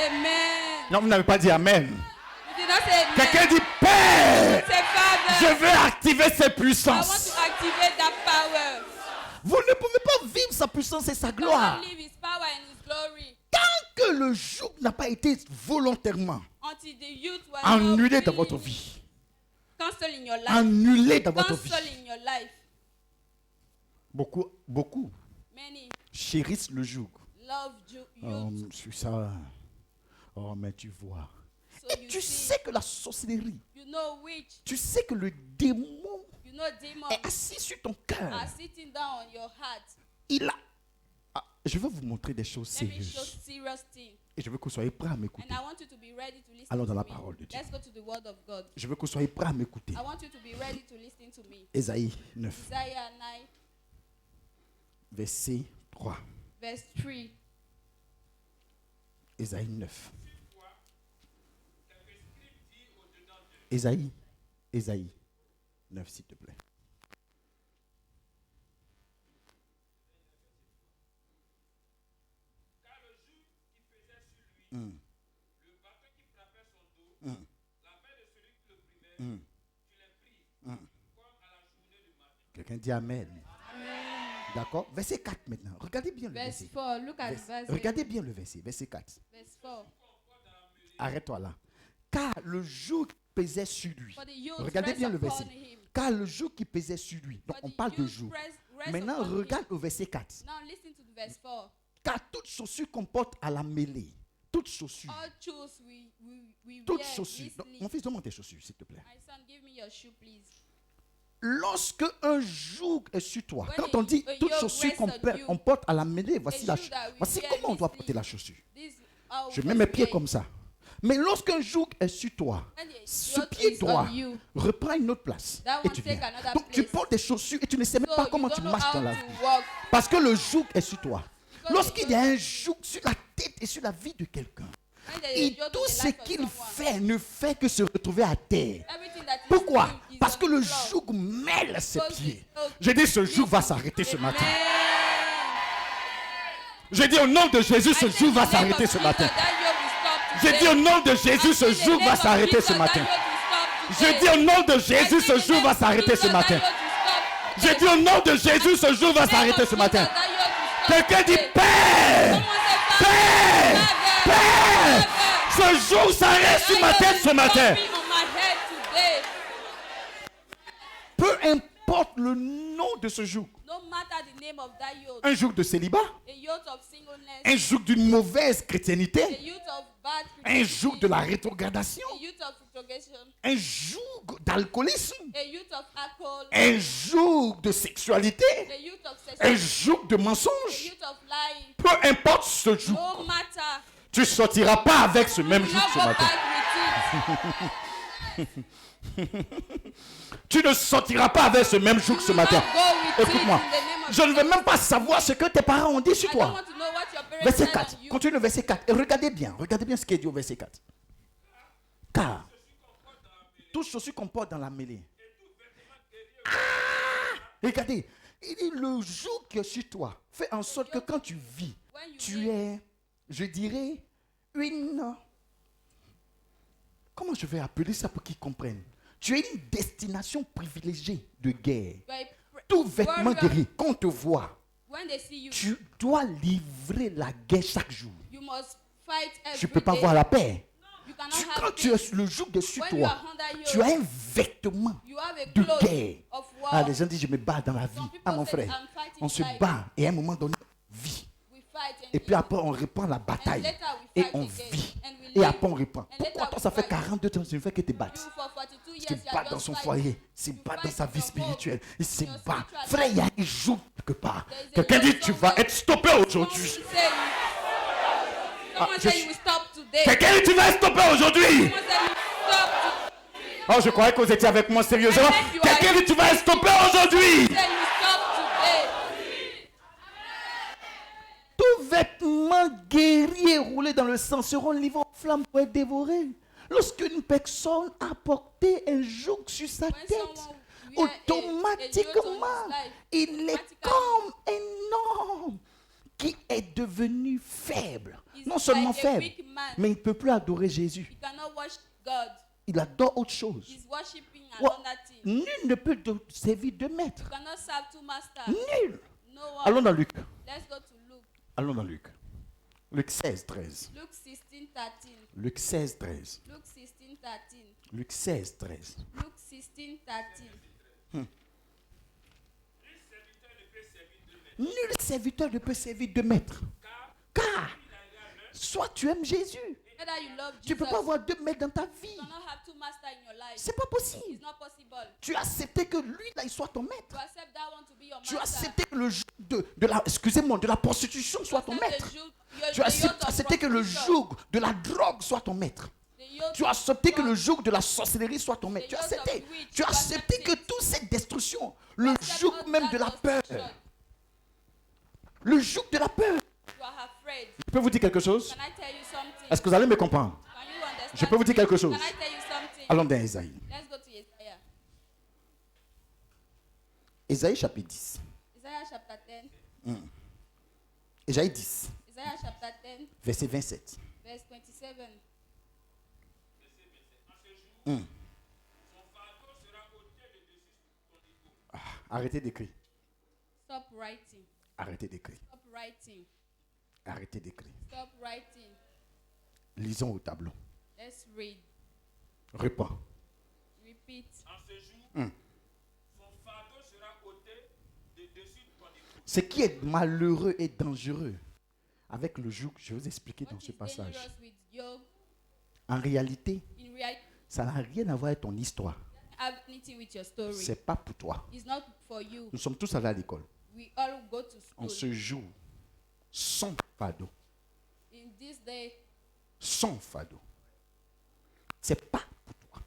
[SPEAKER 2] Amen.
[SPEAKER 1] Non, vous n'avez pas dit Amen.
[SPEAKER 2] You did not say amen.
[SPEAKER 1] Quelqu'un dit Père,
[SPEAKER 2] Say, Father,
[SPEAKER 1] je veux activer ces
[SPEAKER 2] I want
[SPEAKER 1] puissances.
[SPEAKER 2] to activate that power.
[SPEAKER 1] Vous ne pouvez pas vivre sa puissance et sa gloire
[SPEAKER 2] Cannot live His power and His glory
[SPEAKER 1] tant que le joug n'a pas été volontairement
[SPEAKER 2] until the youth were
[SPEAKER 1] annulé
[SPEAKER 2] not
[SPEAKER 1] dans votre
[SPEAKER 2] really
[SPEAKER 1] vie.
[SPEAKER 2] cancelled in your life.
[SPEAKER 1] Annulé dans votre vie.
[SPEAKER 2] Cancelled in your life.
[SPEAKER 1] Beaucoup
[SPEAKER 2] Many
[SPEAKER 1] chérissent le joug.
[SPEAKER 2] love
[SPEAKER 1] Oh,
[SPEAKER 2] youth.
[SPEAKER 1] je suis ça. Oh, mais tu vois.
[SPEAKER 2] So
[SPEAKER 1] Et
[SPEAKER 2] you
[SPEAKER 1] tu
[SPEAKER 2] see,
[SPEAKER 1] sais que la sorcellerie,
[SPEAKER 2] you know which,
[SPEAKER 1] tu sais que le démon
[SPEAKER 2] you know demons
[SPEAKER 1] est assis sur ton cœur.
[SPEAKER 2] are sitting down on your heart.
[SPEAKER 1] Il a. Ah, je vais vous montrer des choses
[SPEAKER 2] Let me show
[SPEAKER 1] sérieuses.
[SPEAKER 2] serious things.
[SPEAKER 1] Et je veux que vous soyez prêts à m'écouter.
[SPEAKER 2] And I want you to be ready to listen
[SPEAKER 1] Allons dans
[SPEAKER 2] to
[SPEAKER 1] la
[SPEAKER 2] me.
[SPEAKER 1] parole de Dieu.
[SPEAKER 2] Let's go to the word of God.
[SPEAKER 1] Je veux que vous soyez prêts à m'écouter.
[SPEAKER 2] I want you to be ready to listen to me.
[SPEAKER 1] Ésaïe 9,
[SPEAKER 2] Isaiah 9,
[SPEAKER 1] verset 3.
[SPEAKER 2] verse 3.
[SPEAKER 1] Ésaïe 9. Ésaïe 9, s'il te plaît. Hum. Hum. Hum. Hum. Quelqu'un dit Amen. D'accord. Verset 4 maintenant. Regardez bien le
[SPEAKER 2] Verse
[SPEAKER 1] verset.
[SPEAKER 2] 4. Look at verse
[SPEAKER 1] Regardez bien le verset. Verset 4.
[SPEAKER 2] Verse 4.
[SPEAKER 1] Arrête-toi là. Car le joug qui pesait sur lui.
[SPEAKER 2] For the youth
[SPEAKER 1] Regardez
[SPEAKER 2] rest
[SPEAKER 1] bien le
[SPEAKER 2] upon
[SPEAKER 1] verset.
[SPEAKER 2] him.
[SPEAKER 1] Car le joug qui pesait sur lui. Donc
[SPEAKER 2] For
[SPEAKER 1] on
[SPEAKER 2] the
[SPEAKER 1] parle de
[SPEAKER 2] youth
[SPEAKER 1] joug.
[SPEAKER 2] rest
[SPEAKER 1] Maintenant,
[SPEAKER 2] upon him.
[SPEAKER 1] regarde au verset 4.
[SPEAKER 2] Now listen to the verse 4.
[SPEAKER 1] Car toute chaussure comporte à la mêlée. Toute chaussure.
[SPEAKER 2] All shoes we
[SPEAKER 1] Toute
[SPEAKER 2] wear
[SPEAKER 1] chaussure. Donc,
[SPEAKER 2] easily.
[SPEAKER 1] mon fils, donne-moi tes chaussures, s'il te plaît.
[SPEAKER 2] My son, give me your shoe, please.
[SPEAKER 1] Lorsque un joug est sur toi,
[SPEAKER 2] When
[SPEAKER 1] quand on dit
[SPEAKER 2] a
[SPEAKER 1] toute
[SPEAKER 2] yoke
[SPEAKER 1] chaussure
[SPEAKER 2] rests on you,
[SPEAKER 1] qu'on porte à la mêlée, voici,
[SPEAKER 2] a shoe that we
[SPEAKER 1] voici
[SPEAKER 2] wear
[SPEAKER 1] comment on doit
[SPEAKER 2] easily.
[SPEAKER 1] porter la chaussure.
[SPEAKER 2] This how
[SPEAKER 1] Je
[SPEAKER 2] we
[SPEAKER 1] mets mes pieds
[SPEAKER 2] wear.
[SPEAKER 1] comme ça. Mais lorsqu'un joug est sur toi,
[SPEAKER 2] When the
[SPEAKER 1] ce
[SPEAKER 2] yoke
[SPEAKER 1] pied
[SPEAKER 2] is on
[SPEAKER 1] droit
[SPEAKER 2] you,
[SPEAKER 1] reprend une autre place.
[SPEAKER 2] that
[SPEAKER 1] Et
[SPEAKER 2] one
[SPEAKER 1] tu
[SPEAKER 2] take
[SPEAKER 1] viens.
[SPEAKER 2] another
[SPEAKER 1] Donc tu
[SPEAKER 2] place.
[SPEAKER 1] portes des chaussures et tu ne sais même
[SPEAKER 2] So
[SPEAKER 1] pas
[SPEAKER 2] you
[SPEAKER 1] comment
[SPEAKER 2] don't
[SPEAKER 1] tu
[SPEAKER 2] know
[SPEAKER 1] marches
[SPEAKER 2] how
[SPEAKER 1] dans la
[SPEAKER 2] to
[SPEAKER 1] vie.
[SPEAKER 2] walk.
[SPEAKER 1] Parce que le joug est sur toi.
[SPEAKER 2] Because
[SPEAKER 1] Lorsqu'il
[SPEAKER 2] the
[SPEAKER 1] y a un joug sur la tête et sur la vie de quelqu'un,
[SPEAKER 2] When there is
[SPEAKER 1] et
[SPEAKER 2] a yoke
[SPEAKER 1] tout
[SPEAKER 2] in the
[SPEAKER 1] ce
[SPEAKER 2] life of
[SPEAKER 1] qu'il
[SPEAKER 2] someone,
[SPEAKER 1] fait ne fait que se retrouver à terre.
[SPEAKER 2] everything that is
[SPEAKER 1] Pourquoi?
[SPEAKER 2] doing is
[SPEAKER 1] Parce
[SPEAKER 2] on
[SPEAKER 1] que le
[SPEAKER 2] the floor.
[SPEAKER 1] joug mêle ses
[SPEAKER 2] Because
[SPEAKER 1] pieds.
[SPEAKER 2] the yoke
[SPEAKER 1] J'ai dit ce joug
[SPEAKER 2] is-
[SPEAKER 1] va s'arrêter ce
[SPEAKER 2] Amen.
[SPEAKER 1] matin. J'ai dit au nom de Jésus, ce
[SPEAKER 2] I say
[SPEAKER 1] joug
[SPEAKER 2] in
[SPEAKER 1] va
[SPEAKER 2] the name
[SPEAKER 1] s'arrêter
[SPEAKER 2] of
[SPEAKER 1] ce
[SPEAKER 2] Jesus,
[SPEAKER 1] matin.
[SPEAKER 2] that yoke will stop
[SPEAKER 1] J'ai
[SPEAKER 2] today.
[SPEAKER 1] dit au nom de
[SPEAKER 2] I
[SPEAKER 1] Jésus,
[SPEAKER 2] say
[SPEAKER 1] ce
[SPEAKER 2] in the
[SPEAKER 1] joug
[SPEAKER 2] name
[SPEAKER 1] va
[SPEAKER 2] of
[SPEAKER 1] s'arrêter
[SPEAKER 2] Jesus,
[SPEAKER 1] ce
[SPEAKER 2] that
[SPEAKER 1] matin.
[SPEAKER 2] yoke will stop
[SPEAKER 1] J'ai
[SPEAKER 2] today.
[SPEAKER 1] dit au nom de
[SPEAKER 2] I
[SPEAKER 1] Jésus,
[SPEAKER 2] say
[SPEAKER 1] ce
[SPEAKER 2] in the
[SPEAKER 1] joug
[SPEAKER 2] name
[SPEAKER 1] va
[SPEAKER 2] of
[SPEAKER 1] s'arrêter ce
[SPEAKER 2] Jesus, that
[SPEAKER 1] matin.
[SPEAKER 2] yoke will stop
[SPEAKER 1] J'ai
[SPEAKER 2] today.
[SPEAKER 1] dit au nom de Jésus, ce joug va
[SPEAKER 2] In the name
[SPEAKER 1] s'arrêter
[SPEAKER 2] of
[SPEAKER 1] ce matin.
[SPEAKER 2] Jesus, that yoke will stop
[SPEAKER 1] Quelqu'un dit
[SPEAKER 2] today.
[SPEAKER 1] Père,
[SPEAKER 2] Someone say,
[SPEAKER 1] Père,
[SPEAKER 2] Father,
[SPEAKER 1] Père,
[SPEAKER 2] Father,
[SPEAKER 1] ce joug s'arrête
[SPEAKER 2] that
[SPEAKER 1] ce
[SPEAKER 2] yoke
[SPEAKER 1] matin,
[SPEAKER 2] will
[SPEAKER 1] ce matin.
[SPEAKER 2] stop on my head today.
[SPEAKER 1] Peu importe le nom de ce joug.
[SPEAKER 2] No matter the name of that yoke,
[SPEAKER 1] Un joug de célibat,
[SPEAKER 2] a yoke of singleness,
[SPEAKER 1] un joug d'une mauvaise
[SPEAKER 2] a
[SPEAKER 1] chrétienité,
[SPEAKER 2] yoke of bad
[SPEAKER 1] un joug de
[SPEAKER 2] Christianity,
[SPEAKER 1] la rétrogradation,
[SPEAKER 2] a yoke of retrogression,
[SPEAKER 1] un joug d'alcoolisme,
[SPEAKER 2] a yoke of alcohol,
[SPEAKER 1] un joug de sexualité,
[SPEAKER 2] a yoke of
[SPEAKER 1] un
[SPEAKER 2] sexuality,
[SPEAKER 1] joug de
[SPEAKER 2] a
[SPEAKER 1] mensonge.
[SPEAKER 2] yoke of lying.
[SPEAKER 1] Peu importe ce joug,
[SPEAKER 2] No matter,
[SPEAKER 1] tu sortiras pas avec ce même joug
[SPEAKER 2] not
[SPEAKER 1] ce
[SPEAKER 2] go
[SPEAKER 1] matin.
[SPEAKER 2] back with it.
[SPEAKER 1] Tu ne sortiras pas avec ce même joug ce
[SPEAKER 2] Do
[SPEAKER 1] matin.
[SPEAKER 2] not go with it
[SPEAKER 1] Écoute-moi,
[SPEAKER 2] in the name of
[SPEAKER 1] je ne veux
[SPEAKER 2] Jesus.
[SPEAKER 1] même pas savoir ce que tes parents ont dit sur
[SPEAKER 2] I don't
[SPEAKER 1] toi.
[SPEAKER 2] want to know what your parents
[SPEAKER 1] Verset
[SPEAKER 2] said
[SPEAKER 1] 4.
[SPEAKER 2] on you.
[SPEAKER 1] Continue le verset 4. Et regardez bien ce qui est dit au verset 4. Car toute chaussure qu'on porte dans la mêlée. Ah, regardez. Il dit, le joug qui est sur toi fait en sorte que quand tu vis,
[SPEAKER 2] when you
[SPEAKER 1] tu
[SPEAKER 2] live,
[SPEAKER 1] es, je dirais, une... Comment je vais appeler ça pour qu'ils comprennent? Tu es une destination privilégiée de guerre.
[SPEAKER 2] you are a
[SPEAKER 1] Tout vêtement
[SPEAKER 2] warrior.
[SPEAKER 1] guéri, qu'on te voit,
[SPEAKER 2] When they see you,
[SPEAKER 1] tu dois livrer la guerre chaque jour.
[SPEAKER 2] you must fight every
[SPEAKER 1] Tu ne peux pas
[SPEAKER 2] day.
[SPEAKER 1] voir la paix.
[SPEAKER 2] You cannot
[SPEAKER 1] Quand
[SPEAKER 2] have
[SPEAKER 1] tu
[SPEAKER 2] peace.
[SPEAKER 1] es le joug dessus
[SPEAKER 2] When you
[SPEAKER 1] toi,
[SPEAKER 2] are under yoke,
[SPEAKER 1] tu as un vêtement
[SPEAKER 2] you have a
[SPEAKER 1] de
[SPEAKER 2] cloth
[SPEAKER 1] guerre.
[SPEAKER 2] of war.
[SPEAKER 1] Ah, les gens disent, je me bats dans la vie.
[SPEAKER 2] Some people
[SPEAKER 1] Ah, mon
[SPEAKER 2] say,
[SPEAKER 1] frère,
[SPEAKER 2] I'm fighting
[SPEAKER 1] on se
[SPEAKER 2] life.
[SPEAKER 1] bat et à un moment donné, on vit.
[SPEAKER 2] We fight and
[SPEAKER 1] Et puis
[SPEAKER 2] live.
[SPEAKER 1] après, on reprend la bataille.
[SPEAKER 2] later we
[SPEAKER 1] Et
[SPEAKER 2] fight
[SPEAKER 1] on
[SPEAKER 2] again.
[SPEAKER 1] vit.
[SPEAKER 2] And we
[SPEAKER 1] Et
[SPEAKER 2] live.
[SPEAKER 1] après, on reprend.
[SPEAKER 2] And later
[SPEAKER 1] Pourquoi toi,
[SPEAKER 2] we
[SPEAKER 1] ça fait
[SPEAKER 2] fight.
[SPEAKER 1] 42 ans, tu ne fais que te battre?
[SPEAKER 2] You for 42
[SPEAKER 1] Il
[SPEAKER 2] years,
[SPEAKER 1] se
[SPEAKER 2] you are
[SPEAKER 1] bat dans
[SPEAKER 2] just
[SPEAKER 1] son
[SPEAKER 2] fighting.
[SPEAKER 1] foyer, il se
[SPEAKER 2] You
[SPEAKER 1] bat dans
[SPEAKER 2] fight
[SPEAKER 1] sa
[SPEAKER 2] in
[SPEAKER 1] vie
[SPEAKER 2] your home.
[SPEAKER 1] spirituelle, il se
[SPEAKER 2] Your
[SPEAKER 1] bat.
[SPEAKER 2] spiritual
[SPEAKER 1] Frère, il y a
[SPEAKER 2] life.
[SPEAKER 1] un jour quelque part.
[SPEAKER 2] There is a
[SPEAKER 1] Quelqu'un dit,
[SPEAKER 2] jour
[SPEAKER 1] tu vas
[SPEAKER 2] somewhere.
[SPEAKER 1] être stoppé aujourd'hui.
[SPEAKER 2] Someone say
[SPEAKER 1] Ah,
[SPEAKER 2] you will stop today.
[SPEAKER 1] Quelqu'un dit, tu vas être stoppé aujourd'hui.
[SPEAKER 2] Someone say you will stop today.
[SPEAKER 1] Oh, je croyais que vous étiez avec moi sérieusement.
[SPEAKER 2] I think you are-
[SPEAKER 1] Quelqu'un dit, tu vas être stoppé aujourd'hui.
[SPEAKER 2] Say you stop today.
[SPEAKER 1] Tout vêtement guéri et roulé dans le sang seront livrés aux flammes pour être dévorés. Lorsqu'une personne a porté un joug sur sa
[SPEAKER 2] When
[SPEAKER 1] tête,
[SPEAKER 2] someone wear a yoke on
[SPEAKER 1] automatiquement,
[SPEAKER 2] his life,
[SPEAKER 1] il est
[SPEAKER 2] automatically,
[SPEAKER 1] comme un homme qui est devenu faible.
[SPEAKER 2] he's
[SPEAKER 1] Non seulement
[SPEAKER 2] like a
[SPEAKER 1] faible,
[SPEAKER 2] weak man.
[SPEAKER 1] mais il ne peut plus adorer Jésus.
[SPEAKER 2] He cannot worship God.
[SPEAKER 1] Il adore autre chose.
[SPEAKER 2] He's worshiping
[SPEAKER 1] Ouais.
[SPEAKER 2] another thing.
[SPEAKER 1] Nul ne peut servir deux maîtres.
[SPEAKER 2] You cannot serve two masters.
[SPEAKER 1] Nul.
[SPEAKER 2] No one.
[SPEAKER 1] Allons dans Luc.
[SPEAKER 2] Let's go to Luke.
[SPEAKER 1] Allons dans Luc. Luc 16, 13.
[SPEAKER 2] Luke 16:13.
[SPEAKER 1] Luc 16, 13.
[SPEAKER 2] Luke 16:13.
[SPEAKER 1] Luc 16, 13.
[SPEAKER 2] Luke 16:13.
[SPEAKER 1] Nul serviteur ne peut servir deux maîtres. Car, soit tu aimes Jésus.
[SPEAKER 2] Either you love
[SPEAKER 1] Tu ne peux
[SPEAKER 2] Jesus,
[SPEAKER 1] pas avoir deux maîtres dans ta vie.
[SPEAKER 2] you cannot have two masters in your life.
[SPEAKER 1] C'est pas possible.
[SPEAKER 2] It's not possible.
[SPEAKER 1] Tu as accepté que lui, là, il soit ton maître.
[SPEAKER 2] To accept that one to be your
[SPEAKER 1] Tu as
[SPEAKER 2] master.
[SPEAKER 1] accepté que le joug de la, excusez-moi, de la prostitution soit ton maître. Tu as accepté que le joug de la drogue soit ton maître. Tu as accepté que le joug de la sorcellerie soit ton maître. Tu as accepté. Tu as accepté que toute cette destruction, le joug même de la peur, le joug de la peur.
[SPEAKER 2] You are afraid.
[SPEAKER 1] Je peux vous dire quelque chose?
[SPEAKER 2] Can I tell you something?
[SPEAKER 1] Est-ce que vous allez me comprendre?
[SPEAKER 2] Can you understand?
[SPEAKER 1] Je peux vous dire quelque chose?
[SPEAKER 2] Can I tell you something?
[SPEAKER 1] Allons dans Ésaïe.
[SPEAKER 2] Let's go to Isaiah.
[SPEAKER 1] Ésaïe chapitre 10.
[SPEAKER 2] Isaiah chapter 10.
[SPEAKER 1] Ésaïe 10,
[SPEAKER 2] Isaiah chapter 10,
[SPEAKER 1] verset 27.
[SPEAKER 2] verse 27.
[SPEAKER 1] Arrêtez d'écrire.
[SPEAKER 2] Stop writing.
[SPEAKER 1] Arrêtez d'écrire.
[SPEAKER 2] Stop writing.
[SPEAKER 1] Arrêtez d'écrire.
[SPEAKER 2] Stop writing.
[SPEAKER 1] Lisons au tableau.
[SPEAKER 2] Let's read.
[SPEAKER 1] Réponds.
[SPEAKER 2] Repeat.
[SPEAKER 1] Ce qui est malheureux et dangereux avec le joug, je vais vous expliquer dans
[SPEAKER 2] What
[SPEAKER 1] ce
[SPEAKER 2] is
[SPEAKER 1] passage.
[SPEAKER 2] dangerous with yoke?
[SPEAKER 1] En réalité,
[SPEAKER 2] In reality,
[SPEAKER 1] ça n'a rien à voir avec ton histoire.
[SPEAKER 2] have anything with your story.
[SPEAKER 1] C'est pas pour toi.
[SPEAKER 2] It's not for you.
[SPEAKER 1] Nous sommes tous allés à l'école.
[SPEAKER 2] We all go to
[SPEAKER 1] On
[SPEAKER 2] school.
[SPEAKER 1] se joue sans fardeau.
[SPEAKER 2] In this day,
[SPEAKER 1] Sans fardeau. C'est pas pour toi.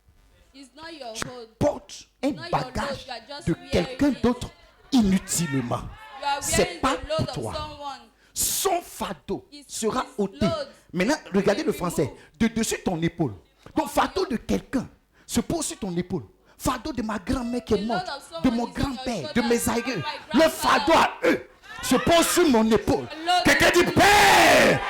[SPEAKER 2] it's not your
[SPEAKER 1] Tu
[SPEAKER 2] hold.
[SPEAKER 1] portes un
[SPEAKER 2] Not your
[SPEAKER 1] bagage
[SPEAKER 2] load, you are just
[SPEAKER 1] de
[SPEAKER 2] wearing
[SPEAKER 1] quelqu'un
[SPEAKER 2] it.
[SPEAKER 1] d'autre inutilement.
[SPEAKER 2] You are
[SPEAKER 1] C'est
[SPEAKER 2] wearing
[SPEAKER 1] pas
[SPEAKER 2] the load
[SPEAKER 1] pour
[SPEAKER 2] of
[SPEAKER 1] toi.
[SPEAKER 2] someone.
[SPEAKER 1] Son fardeau
[SPEAKER 2] His-
[SPEAKER 1] sera
[SPEAKER 2] his
[SPEAKER 1] ôté.
[SPEAKER 2] load
[SPEAKER 1] Maintenant, regardez
[SPEAKER 2] will
[SPEAKER 1] le
[SPEAKER 2] be
[SPEAKER 1] français.
[SPEAKER 2] removed.
[SPEAKER 1] De dessus ton épaule. Donc, fardeau de quelqu'un se pose sur ton épaule. Fardeau de ma grand-mère qui est
[SPEAKER 2] The
[SPEAKER 1] morte,
[SPEAKER 2] load of someone
[SPEAKER 1] de
[SPEAKER 2] is
[SPEAKER 1] mon
[SPEAKER 2] on your
[SPEAKER 1] grand-père, de
[SPEAKER 2] shoulder,
[SPEAKER 1] mes
[SPEAKER 2] of
[SPEAKER 1] aïeux.
[SPEAKER 2] my
[SPEAKER 1] Le fardeau à eux se pose sur mon épaule.
[SPEAKER 2] load-
[SPEAKER 1] Quelqu'un dit, Père,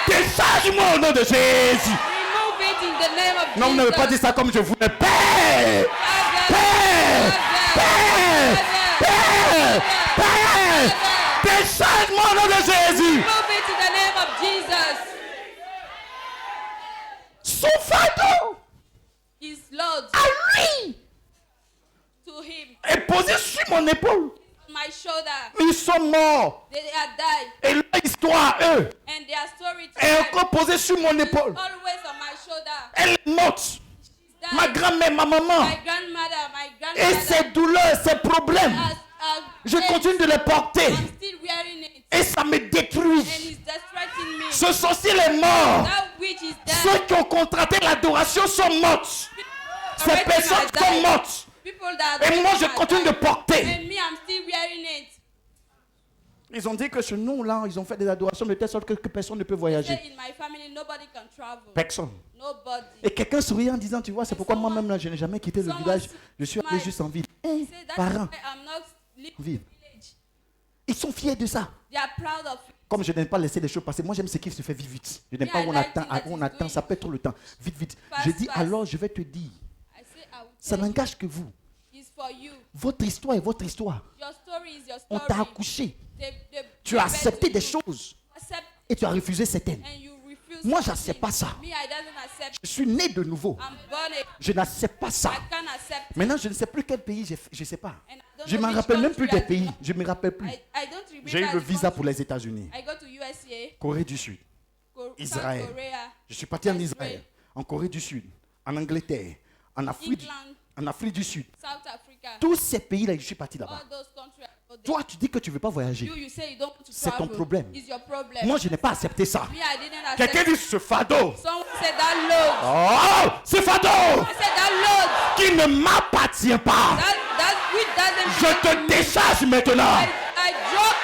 [SPEAKER 1] décharge-moi au nom de Jésus.
[SPEAKER 2] Remove it in the name of
[SPEAKER 1] Non, vous n'avez pas dit
[SPEAKER 2] Jesus.
[SPEAKER 1] ça comme je voulais. Père, Père, Père, Père, Père, décharge-moi au nom de Jésus.
[SPEAKER 2] Remove it in the name of Jesus.
[SPEAKER 1] Son fardeau
[SPEAKER 2] His load
[SPEAKER 1] à lui
[SPEAKER 2] to him,
[SPEAKER 1] est posé sur mon épaule.
[SPEAKER 2] my shoulder.
[SPEAKER 1] Ils sont morts.
[SPEAKER 2] They are died,
[SPEAKER 1] Et leur histoire, eux,
[SPEAKER 2] and their story to
[SPEAKER 1] est
[SPEAKER 2] them
[SPEAKER 1] encore posée sur mon épaule.
[SPEAKER 2] always on my shoulder.
[SPEAKER 1] Elle est morte.
[SPEAKER 2] Died.
[SPEAKER 1] Ma grand-mère, ma maman.
[SPEAKER 2] My grandmother, my
[SPEAKER 1] Et
[SPEAKER 2] grandmother.
[SPEAKER 1] ces douleurs, ces problèmes, je continue de les porter.
[SPEAKER 2] I'm still wearing it,
[SPEAKER 1] Et ça me détruit.
[SPEAKER 2] and it's distracting me.
[SPEAKER 1] Ce sorcier est mort.
[SPEAKER 2] That witch is dead.
[SPEAKER 1] Ceux qui ont contracté l'adoration sont morts. Ces
[SPEAKER 2] Already
[SPEAKER 1] personnes
[SPEAKER 2] I died.
[SPEAKER 1] sont mortes.
[SPEAKER 2] People that
[SPEAKER 1] Et moi, je
[SPEAKER 2] are
[SPEAKER 1] continue de
[SPEAKER 2] died.
[SPEAKER 1] porter.
[SPEAKER 2] And me, I'm still wearing it.
[SPEAKER 1] Ils ont dit que chez nous, là, ils ont fait des adorations de telle sorte que personne ne peut
[SPEAKER 2] Say
[SPEAKER 1] voyager.
[SPEAKER 2] in my family, nobody can travel.
[SPEAKER 1] Personne.
[SPEAKER 2] Nobody.
[SPEAKER 1] Et quelqu'un souriait en disant, tu vois, c'est pourquoi moi-même, là, je n'ai jamais quitté le
[SPEAKER 2] Someone
[SPEAKER 1] village. Je suis allé
[SPEAKER 2] smile.
[SPEAKER 1] juste en ville.
[SPEAKER 2] Say that's
[SPEAKER 1] Parents,
[SPEAKER 2] why I'm not living
[SPEAKER 1] ville.
[SPEAKER 2] village.
[SPEAKER 1] Ils sont fiers de ça.
[SPEAKER 2] They are proud of it.
[SPEAKER 1] Comme je n'aime pas laisser les choses passer, moi j'aime ce qui se fait vite, vite. Je n'aime pas où on attend, ça perd trop le temps. Vite, vite.
[SPEAKER 2] Fast,
[SPEAKER 1] Je dis
[SPEAKER 2] fast.
[SPEAKER 1] alors je vais te dire,
[SPEAKER 2] I say, I will
[SPEAKER 1] ça
[SPEAKER 2] tell you,
[SPEAKER 1] n'engage que vous.
[SPEAKER 2] it's for you.
[SPEAKER 1] Votre histoire est votre histoire.
[SPEAKER 2] Your story is your
[SPEAKER 1] On
[SPEAKER 2] story.
[SPEAKER 1] t'a accouché.
[SPEAKER 2] They
[SPEAKER 1] Tu as
[SPEAKER 2] give birth
[SPEAKER 1] accepté
[SPEAKER 2] to
[SPEAKER 1] des
[SPEAKER 2] you.
[SPEAKER 1] choses
[SPEAKER 2] Accept
[SPEAKER 1] et tu as refusé certaines.
[SPEAKER 2] and you refuse.
[SPEAKER 1] Moi,
[SPEAKER 2] something.
[SPEAKER 1] j'accepte pas ça.
[SPEAKER 2] Me, I doesn't accept.
[SPEAKER 1] Je suis né de nouveau.
[SPEAKER 2] I'm born again.
[SPEAKER 1] Je n'accepte pas ça.
[SPEAKER 2] I can't accept.
[SPEAKER 1] Maintenant, je ne sais plus quel pays, je ne sais pas.
[SPEAKER 2] And I don't
[SPEAKER 1] Je ne
[SPEAKER 2] know
[SPEAKER 1] me
[SPEAKER 2] which
[SPEAKER 1] rappelle même plus
[SPEAKER 2] country
[SPEAKER 1] des
[SPEAKER 2] I
[SPEAKER 1] pays.
[SPEAKER 2] belong.
[SPEAKER 1] Je ne me rappelle plus.
[SPEAKER 2] I don't remember.
[SPEAKER 1] J'ai eu le
[SPEAKER 2] the
[SPEAKER 1] visa
[SPEAKER 2] country.
[SPEAKER 1] pour les États-Unis,
[SPEAKER 2] I go to USA,
[SPEAKER 1] Corée du Sud, Israël.
[SPEAKER 2] South Korea,
[SPEAKER 1] Je suis parti en
[SPEAKER 2] Israel,
[SPEAKER 1] Israël, en Corée du Sud, en Angleterre,
[SPEAKER 2] England,
[SPEAKER 1] en Afrique du Sud.
[SPEAKER 2] South Africa.
[SPEAKER 1] Tous ces pays-là, je suis parti là-bas.
[SPEAKER 2] All those countries. I go there.
[SPEAKER 1] Toi, tu dis que tu ne veux pas voyager.
[SPEAKER 2] You say you don't want to
[SPEAKER 1] C'est ton
[SPEAKER 2] travel.
[SPEAKER 1] problème.
[SPEAKER 2] It's your problem.
[SPEAKER 1] Moi, je n'ai pas accepté ça.
[SPEAKER 2] Me, I didn't accept.
[SPEAKER 1] Quelqu'un dit ce fardeau.
[SPEAKER 2] Someone said that load.
[SPEAKER 1] Oh, ce fardeau
[SPEAKER 2] I said that load.
[SPEAKER 1] qui ne m'appartient pas.
[SPEAKER 2] That which doesn't
[SPEAKER 1] Je
[SPEAKER 2] belong to
[SPEAKER 1] te
[SPEAKER 2] me.
[SPEAKER 1] décharge maintenant.
[SPEAKER 2] I drop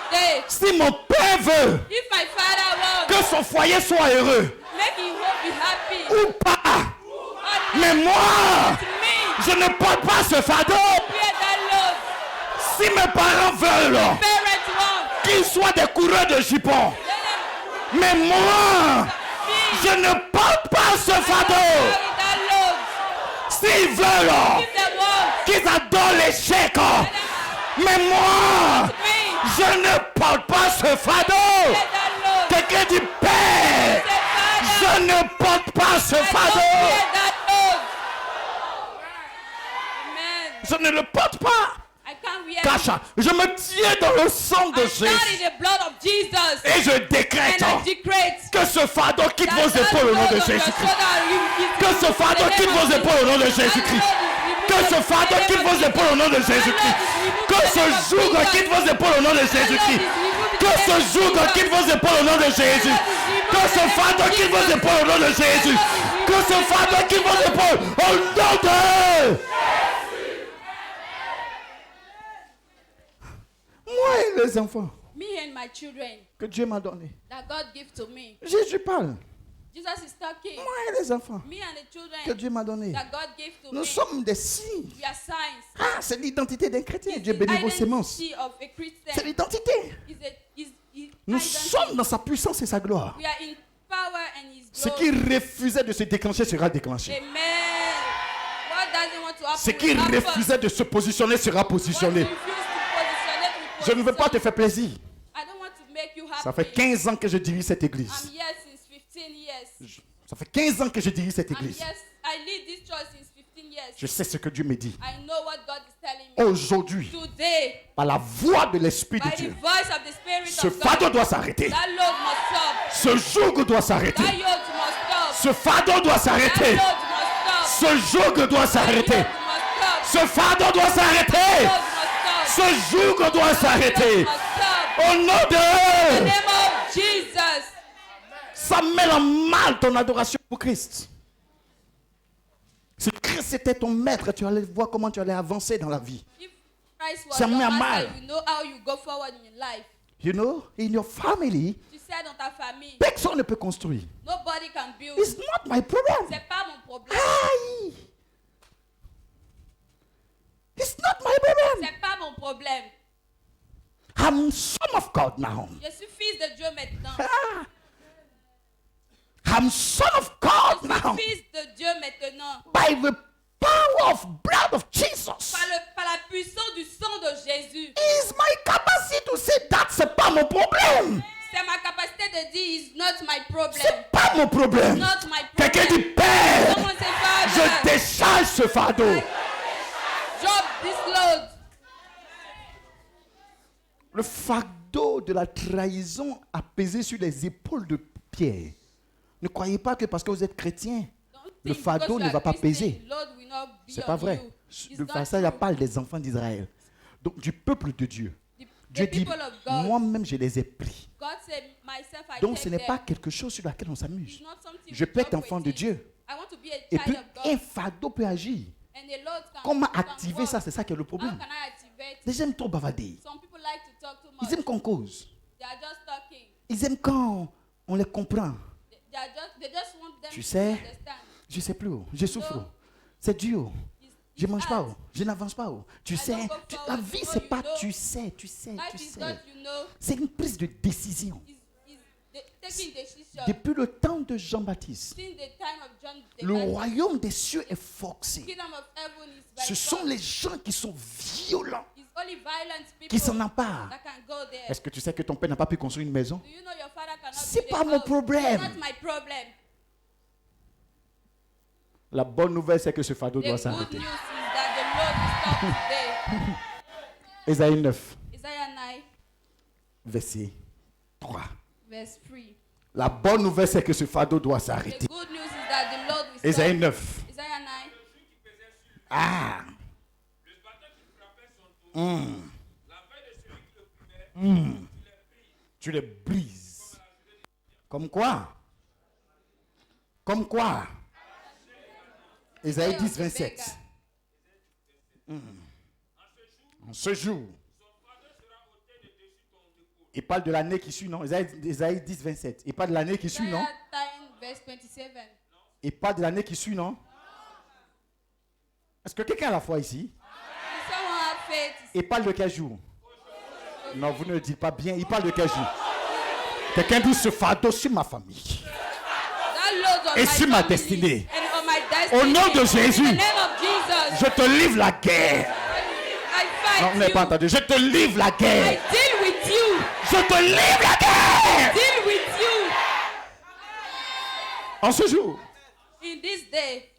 [SPEAKER 2] today.
[SPEAKER 1] Si mon père veut
[SPEAKER 2] If my father wants,
[SPEAKER 1] que son foyer soit heureux
[SPEAKER 2] make him be happy.
[SPEAKER 1] ou pas, mais moi,
[SPEAKER 2] To me,
[SPEAKER 1] je ne porte pas ce fardeau.
[SPEAKER 2] bear that load.
[SPEAKER 1] Si mes parents veulent
[SPEAKER 2] Parents want.
[SPEAKER 1] qu'ils soient des coureurs de jupons,
[SPEAKER 2] Let them
[SPEAKER 1] mais moi,
[SPEAKER 2] be.
[SPEAKER 1] je ne porte pas ce fardeau.
[SPEAKER 2] Carry that load.
[SPEAKER 1] S'ils veulent
[SPEAKER 2] If they want,
[SPEAKER 1] qu'ils adorent l'échec, mais moi,
[SPEAKER 2] me,
[SPEAKER 1] je ne porte pas ce fardeau.
[SPEAKER 2] bear that load.
[SPEAKER 1] Quelqu'un dit Père,
[SPEAKER 2] Say, Father,
[SPEAKER 1] je ne porte pas ce
[SPEAKER 2] I don't
[SPEAKER 1] fardeau.
[SPEAKER 2] bear that load. Amen.
[SPEAKER 1] Je ne le porte pas.
[SPEAKER 2] I can't wear it.
[SPEAKER 1] Cacha, je me tiens dans le sang de
[SPEAKER 2] I'm not in
[SPEAKER 1] Jésus
[SPEAKER 2] the blood of Jesus.
[SPEAKER 1] et je décrète
[SPEAKER 2] And I decree
[SPEAKER 1] que ce fardeau quitte vos épaules au nom de Jésus-Christ. Que ce fardeau quitte vos épaules au nom de Jésus-Christ. Que ce fardeau quitte vos épaules au nom de Jésus-Christ. Que ce joug quitte vos épaules au nom de Jésus-Christ. Que ce joug quitte vos épaules au nom de Jésus. Que ce fardeau quitte vos épaules au nom de Jésus. Que ce fardeau quitte vos épaules au nom de... Moi et les enfants
[SPEAKER 2] Me and my children
[SPEAKER 1] que Dieu m'a donnés.
[SPEAKER 2] that God gave to me.
[SPEAKER 1] Jésus parle.
[SPEAKER 2] Jesus is talking.
[SPEAKER 1] Moi et les enfants
[SPEAKER 2] Me and the
[SPEAKER 1] que
[SPEAKER 2] children
[SPEAKER 1] Dieu m'a donnés.
[SPEAKER 2] that God gave to
[SPEAKER 1] Nous
[SPEAKER 2] me.
[SPEAKER 1] sommes des signes.
[SPEAKER 2] We are signs.
[SPEAKER 1] Ah, c'est l'identité d'un chrétien.
[SPEAKER 2] It's
[SPEAKER 1] Dieu
[SPEAKER 2] the
[SPEAKER 1] bénit vos sémences.
[SPEAKER 2] identity of a
[SPEAKER 1] C'est
[SPEAKER 2] Christian.
[SPEAKER 1] l'identité.
[SPEAKER 2] Is
[SPEAKER 1] Nous
[SPEAKER 2] identity.
[SPEAKER 1] sommes dans sa puissance et sa gloire.
[SPEAKER 2] We are in power and His
[SPEAKER 1] Ce
[SPEAKER 2] glory.
[SPEAKER 1] qui refusait de se déclencher sera déclenché.
[SPEAKER 2] Amen. What doesn't want to happen?
[SPEAKER 1] Ce qui
[SPEAKER 2] will happen.
[SPEAKER 1] refusait de se positionner sera
[SPEAKER 2] What you
[SPEAKER 1] positionné.
[SPEAKER 2] refuse to position it,
[SPEAKER 1] Je ne veux pas te
[SPEAKER 2] position.
[SPEAKER 1] faire plaisir.
[SPEAKER 2] I don't want to make you happy.
[SPEAKER 1] Ça fait 15 ans que je dirige cette
[SPEAKER 2] I'm
[SPEAKER 1] église.
[SPEAKER 2] here since 15 years.
[SPEAKER 1] Ça fait 15 ans que je dirige cette
[SPEAKER 2] I'm
[SPEAKER 1] église.
[SPEAKER 2] yes, I lead this church since 15 years.
[SPEAKER 1] Je sais ce que Dieu me dit.
[SPEAKER 2] I know what God is telling me.
[SPEAKER 1] Aujourd'hui,
[SPEAKER 2] Today,
[SPEAKER 1] par la voix de l'Esprit
[SPEAKER 2] by
[SPEAKER 1] de
[SPEAKER 2] the
[SPEAKER 1] Dieu,
[SPEAKER 2] voice of the Spirit
[SPEAKER 1] ce
[SPEAKER 2] of
[SPEAKER 1] fardeau
[SPEAKER 2] God,
[SPEAKER 1] doit s'arrêter.
[SPEAKER 2] that load must stop.
[SPEAKER 1] Ce joug doit s'arrêter.
[SPEAKER 2] That yoke must stop.
[SPEAKER 1] Ce fardeau doit
[SPEAKER 2] That
[SPEAKER 1] s'arrêter.
[SPEAKER 2] load must stop.
[SPEAKER 1] Ce joug doit
[SPEAKER 2] That
[SPEAKER 1] s'arrêter.
[SPEAKER 2] yoke must stop.
[SPEAKER 1] Ce fardeau doit s'arrêter.
[SPEAKER 2] Load must stop.
[SPEAKER 1] Ce joug doit s'arrêter.
[SPEAKER 2] Must stop.
[SPEAKER 1] Au nom
[SPEAKER 2] In the
[SPEAKER 1] de...
[SPEAKER 2] name of Jesus.
[SPEAKER 1] Ça met en mal ton adoration pour Christ. Si Christ était ton maître, tu allais voir comment tu allais avancer dans la vie.
[SPEAKER 2] If Christ was
[SPEAKER 1] Ça
[SPEAKER 2] your
[SPEAKER 1] met
[SPEAKER 2] master,
[SPEAKER 1] mal.
[SPEAKER 2] you know how you go forward in your life.
[SPEAKER 1] You know, in your family,
[SPEAKER 2] Tu sais, dans ta famille,
[SPEAKER 1] personne ne peut construire.
[SPEAKER 2] nobody can build.
[SPEAKER 1] It's not my problem.
[SPEAKER 2] C'est pas mon problème.
[SPEAKER 1] Aïe. It's not my problem.
[SPEAKER 2] C'est pas mon problème.
[SPEAKER 1] I'm son of God now.
[SPEAKER 2] Je suis fils de Dieu maintenant.
[SPEAKER 1] Ah. I'm son of
[SPEAKER 2] Je
[SPEAKER 1] God
[SPEAKER 2] suis
[SPEAKER 1] now.
[SPEAKER 2] fils de Dieu maintenant.
[SPEAKER 1] By the power of blood of Jesus.
[SPEAKER 2] Par la puissance du sang de Jésus.
[SPEAKER 1] Is my capacity to say that c'est pas mon problème.
[SPEAKER 2] C'est ma capacité de dire, it's not my problem.
[SPEAKER 1] C'est pas mon problème.
[SPEAKER 2] Not my
[SPEAKER 1] Quelqu'un dit
[SPEAKER 2] problem.
[SPEAKER 1] Père,
[SPEAKER 2] Someone say,
[SPEAKER 1] je
[SPEAKER 2] Father,
[SPEAKER 1] décharge ce fardeau.
[SPEAKER 2] drop this load.
[SPEAKER 1] Le fardeau de la trahison a pesé sur les épaules de Pierre. Ne croyez pas que parce que vous êtes chrétien,
[SPEAKER 2] Don't
[SPEAKER 1] le
[SPEAKER 2] think
[SPEAKER 1] fardeau
[SPEAKER 2] because
[SPEAKER 1] ne
[SPEAKER 2] you
[SPEAKER 1] va
[SPEAKER 2] are
[SPEAKER 1] pas
[SPEAKER 2] Christian,
[SPEAKER 1] peser.
[SPEAKER 2] load will not be
[SPEAKER 1] C'est
[SPEAKER 2] on
[SPEAKER 1] pas vrai.
[SPEAKER 2] you. It's
[SPEAKER 1] Le
[SPEAKER 2] not
[SPEAKER 1] passage
[SPEAKER 2] true.
[SPEAKER 1] parle des enfants d'Israël. Donc du peuple de Dieu.
[SPEAKER 2] The
[SPEAKER 1] Dieu dit,
[SPEAKER 2] people of God.
[SPEAKER 1] moi-même je les ai pris.
[SPEAKER 2] God said, myself, I
[SPEAKER 1] Donc
[SPEAKER 2] take
[SPEAKER 1] ce n'est
[SPEAKER 2] them.
[SPEAKER 1] pas quelque chose sur laquelle on
[SPEAKER 2] It's
[SPEAKER 1] s'amuse.
[SPEAKER 2] not something
[SPEAKER 1] Je
[SPEAKER 2] we
[SPEAKER 1] peux être
[SPEAKER 2] joke
[SPEAKER 1] enfant
[SPEAKER 2] with
[SPEAKER 1] de
[SPEAKER 2] it.
[SPEAKER 1] Dieu.
[SPEAKER 2] I want to be a
[SPEAKER 1] Et
[SPEAKER 2] child
[SPEAKER 1] puis
[SPEAKER 2] of God.
[SPEAKER 1] un fardeau peut agir.
[SPEAKER 2] And the load can,
[SPEAKER 1] Comment
[SPEAKER 2] can
[SPEAKER 1] activer
[SPEAKER 2] work.
[SPEAKER 1] ça? C'est ça qui est le
[SPEAKER 2] How
[SPEAKER 1] problème.
[SPEAKER 2] can I activate?
[SPEAKER 1] Les gens aiment trop bavarder.
[SPEAKER 2] Some people like to talk too
[SPEAKER 1] Ils
[SPEAKER 2] much.
[SPEAKER 1] aiment qu'on cause.
[SPEAKER 2] They are just talking.
[SPEAKER 1] Ils aiment quand on les comprend.
[SPEAKER 2] They just want them
[SPEAKER 1] Tu
[SPEAKER 2] to
[SPEAKER 1] sais,
[SPEAKER 2] understand.
[SPEAKER 1] je sais plus, je souffre.
[SPEAKER 2] No.
[SPEAKER 1] C'est dur. Je ne mange pas. Oh. Je n'avance pas. Oh. Tu sais,
[SPEAKER 2] don't go
[SPEAKER 1] la
[SPEAKER 2] forward
[SPEAKER 1] vie,
[SPEAKER 2] before
[SPEAKER 1] c'est
[SPEAKER 2] you
[SPEAKER 1] pas
[SPEAKER 2] know.
[SPEAKER 1] tu sais, tu sais,
[SPEAKER 2] Life
[SPEAKER 1] tu
[SPEAKER 2] is
[SPEAKER 1] sais.
[SPEAKER 2] not, you know,
[SPEAKER 1] C'est une prise de décision.
[SPEAKER 2] taking decision.
[SPEAKER 1] Depuis le temps de Jean-Baptiste,
[SPEAKER 2] Since the time of John the
[SPEAKER 1] le
[SPEAKER 2] Baptist,
[SPEAKER 1] royaume des cieux est forcé.
[SPEAKER 2] kingdom of heaven is by
[SPEAKER 1] Ce sont
[SPEAKER 2] God.
[SPEAKER 1] les gens qui sont violents
[SPEAKER 2] It's only violent
[SPEAKER 1] qui
[SPEAKER 2] people
[SPEAKER 1] s'en emparent.
[SPEAKER 2] that can go there.
[SPEAKER 1] Est-ce que tu sais que ton père n'a pas pu construire une maison?
[SPEAKER 2] Do you know your father cannot
[SPEAKER 1] C'est
[SPEAKER 2] build
[SPEAKER 1] pas
[SPEAKER 2] a
[SPEAKER 1] mon
[SPEAKER 2] house?
[SPEAKER 1] problème.
[SPEAKER 2] It's not my problem.
[SPEAKER 1] La bonne nouvelle, c'est que ce fardeau
[SPEAKER 2] The
[SPEAKER 1] doit
[SPEAKER 2] good
[SPEAKER 1] s'arrêter.
[SPEAKER 2] news is that the Lord will stop today.
[SPEAKER 1] Ésaïe 9,
[SPEAKER 2] Isaiah 9,
[SPEAKER 1] verset 3.
[SPEAKER 2] verse 3.
[SPEAKER 1] La bonne nouvelle, c'est que ce fardeau doit
[SPEAKER 2] The
[SPEAKER 1] s'arrêter.
[SPEAKER 2] good news is that the Lord will
[SPEAKER 1] Ésaïe
[SPEAKER 2] stop.
[SPEAKER 1] 9.
[SPEAKER 2] Isaiah 9.
[SPEAKER 1] Ah. Tu les brises. Comme quoi? Comme quoi? Ésaïe 10, 27. En ce jour. Il parle de l'année qui suit, non? Ésaïe 10, 27. Il parle de l'année qui suit, non?
[SPEAKER 2] Isaiah 10, verse 27.
[SPEAKER 1] Il parle de l'année qui suit, non? Est-ce que quelqu'un a la foi ici?
[SPEAKER 2] If someone have faith,
[SPEAKER 1] Il parle de quel jour? Non, vous ne le dites pas bien. Il parle de quel jour? Quelqu'un dit ce fardeau sur ma famille.
[SPEAKER 2] that load on
[SPEAKER 1] Et
[SPEAKER 2] my
[SPEAKER 1] sur ma
[SPEAKER 2] family
[SPEAKER 1] destinée.
[SPEAKER 2] and on my destiny.
[SPEAKER 1] Au nom de Jésus,
[SPEAKER 2] In the name of Jesus,
[SPEAKER 1] je te livre la guerre.
[SPEAKER 2] I
[SPEAKER 1] Non,
[SPEAKER 2] fight
[SPEAKER 1] vous n'avez pas
[SPEAKER 2] you.
[SPEAKER 1] entendu. Je te livre la
[SPEAKER 2] I
[SPEAKER 1] guerre.
[SPEAKER 2] deal with you.
[SPEAKER 1] Je te livre la guerre.
[SPEAKER 2] Deal with you.
[SPEAKER 1] En ce jour,
[SPEAKER 2] In this day,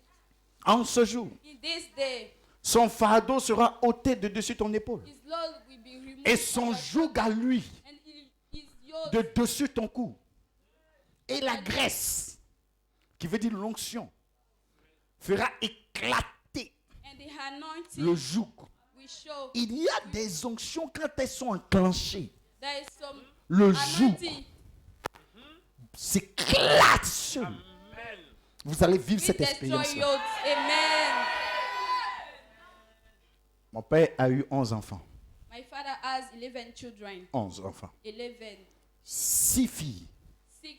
[SPEAKER 1] en ce jour,
[SPEAKER 2] in this day,
[SPEAKER 1] son fardeau sera ôté de dessus ton épaule.
[SPEAKER 2] his load will be removed.
[SPEAKER 1] Et
[SPEAKER 2] from
[SPEAKER 1] son
[SPEAKER 2] your
[SPEAKER 1] joug à lui
[SPEAKER 2] and his yoke
[SPEAKER 1] de dessus ton cou. Et la graisse, qui veut dire l'onction, fera éclater
[SPEAKER 2] and the anointing
[SPEAKER 1] le joug.
[SPEAKER 2] will show.
[SPEAKER 1] Il y a des onctions quand elles sont enclenchées.
[SPEAKER 2] There is some
[SPEAKER 1] Le joug
[SPEAKER 2] anointing.
[SPEAKER 1] s'éclate sur. Vous allez vivre
[SPEAKER 2] We
[SPEAKER 1] cette
[SPEAKER 2] destroy
[SPEAKER 1] expérience.
[SPEAKER 2] yokes. Amen.
[SPEAKER 1] Mon père a eu 11 enfants.
[SPEAKER 2] My father has 11 children.
[SPEAKER 1] 11 enfants.
[SPEAKER 2] 11.
[SPEAKER 1] 6 filles,
[SPEAKER 2] 6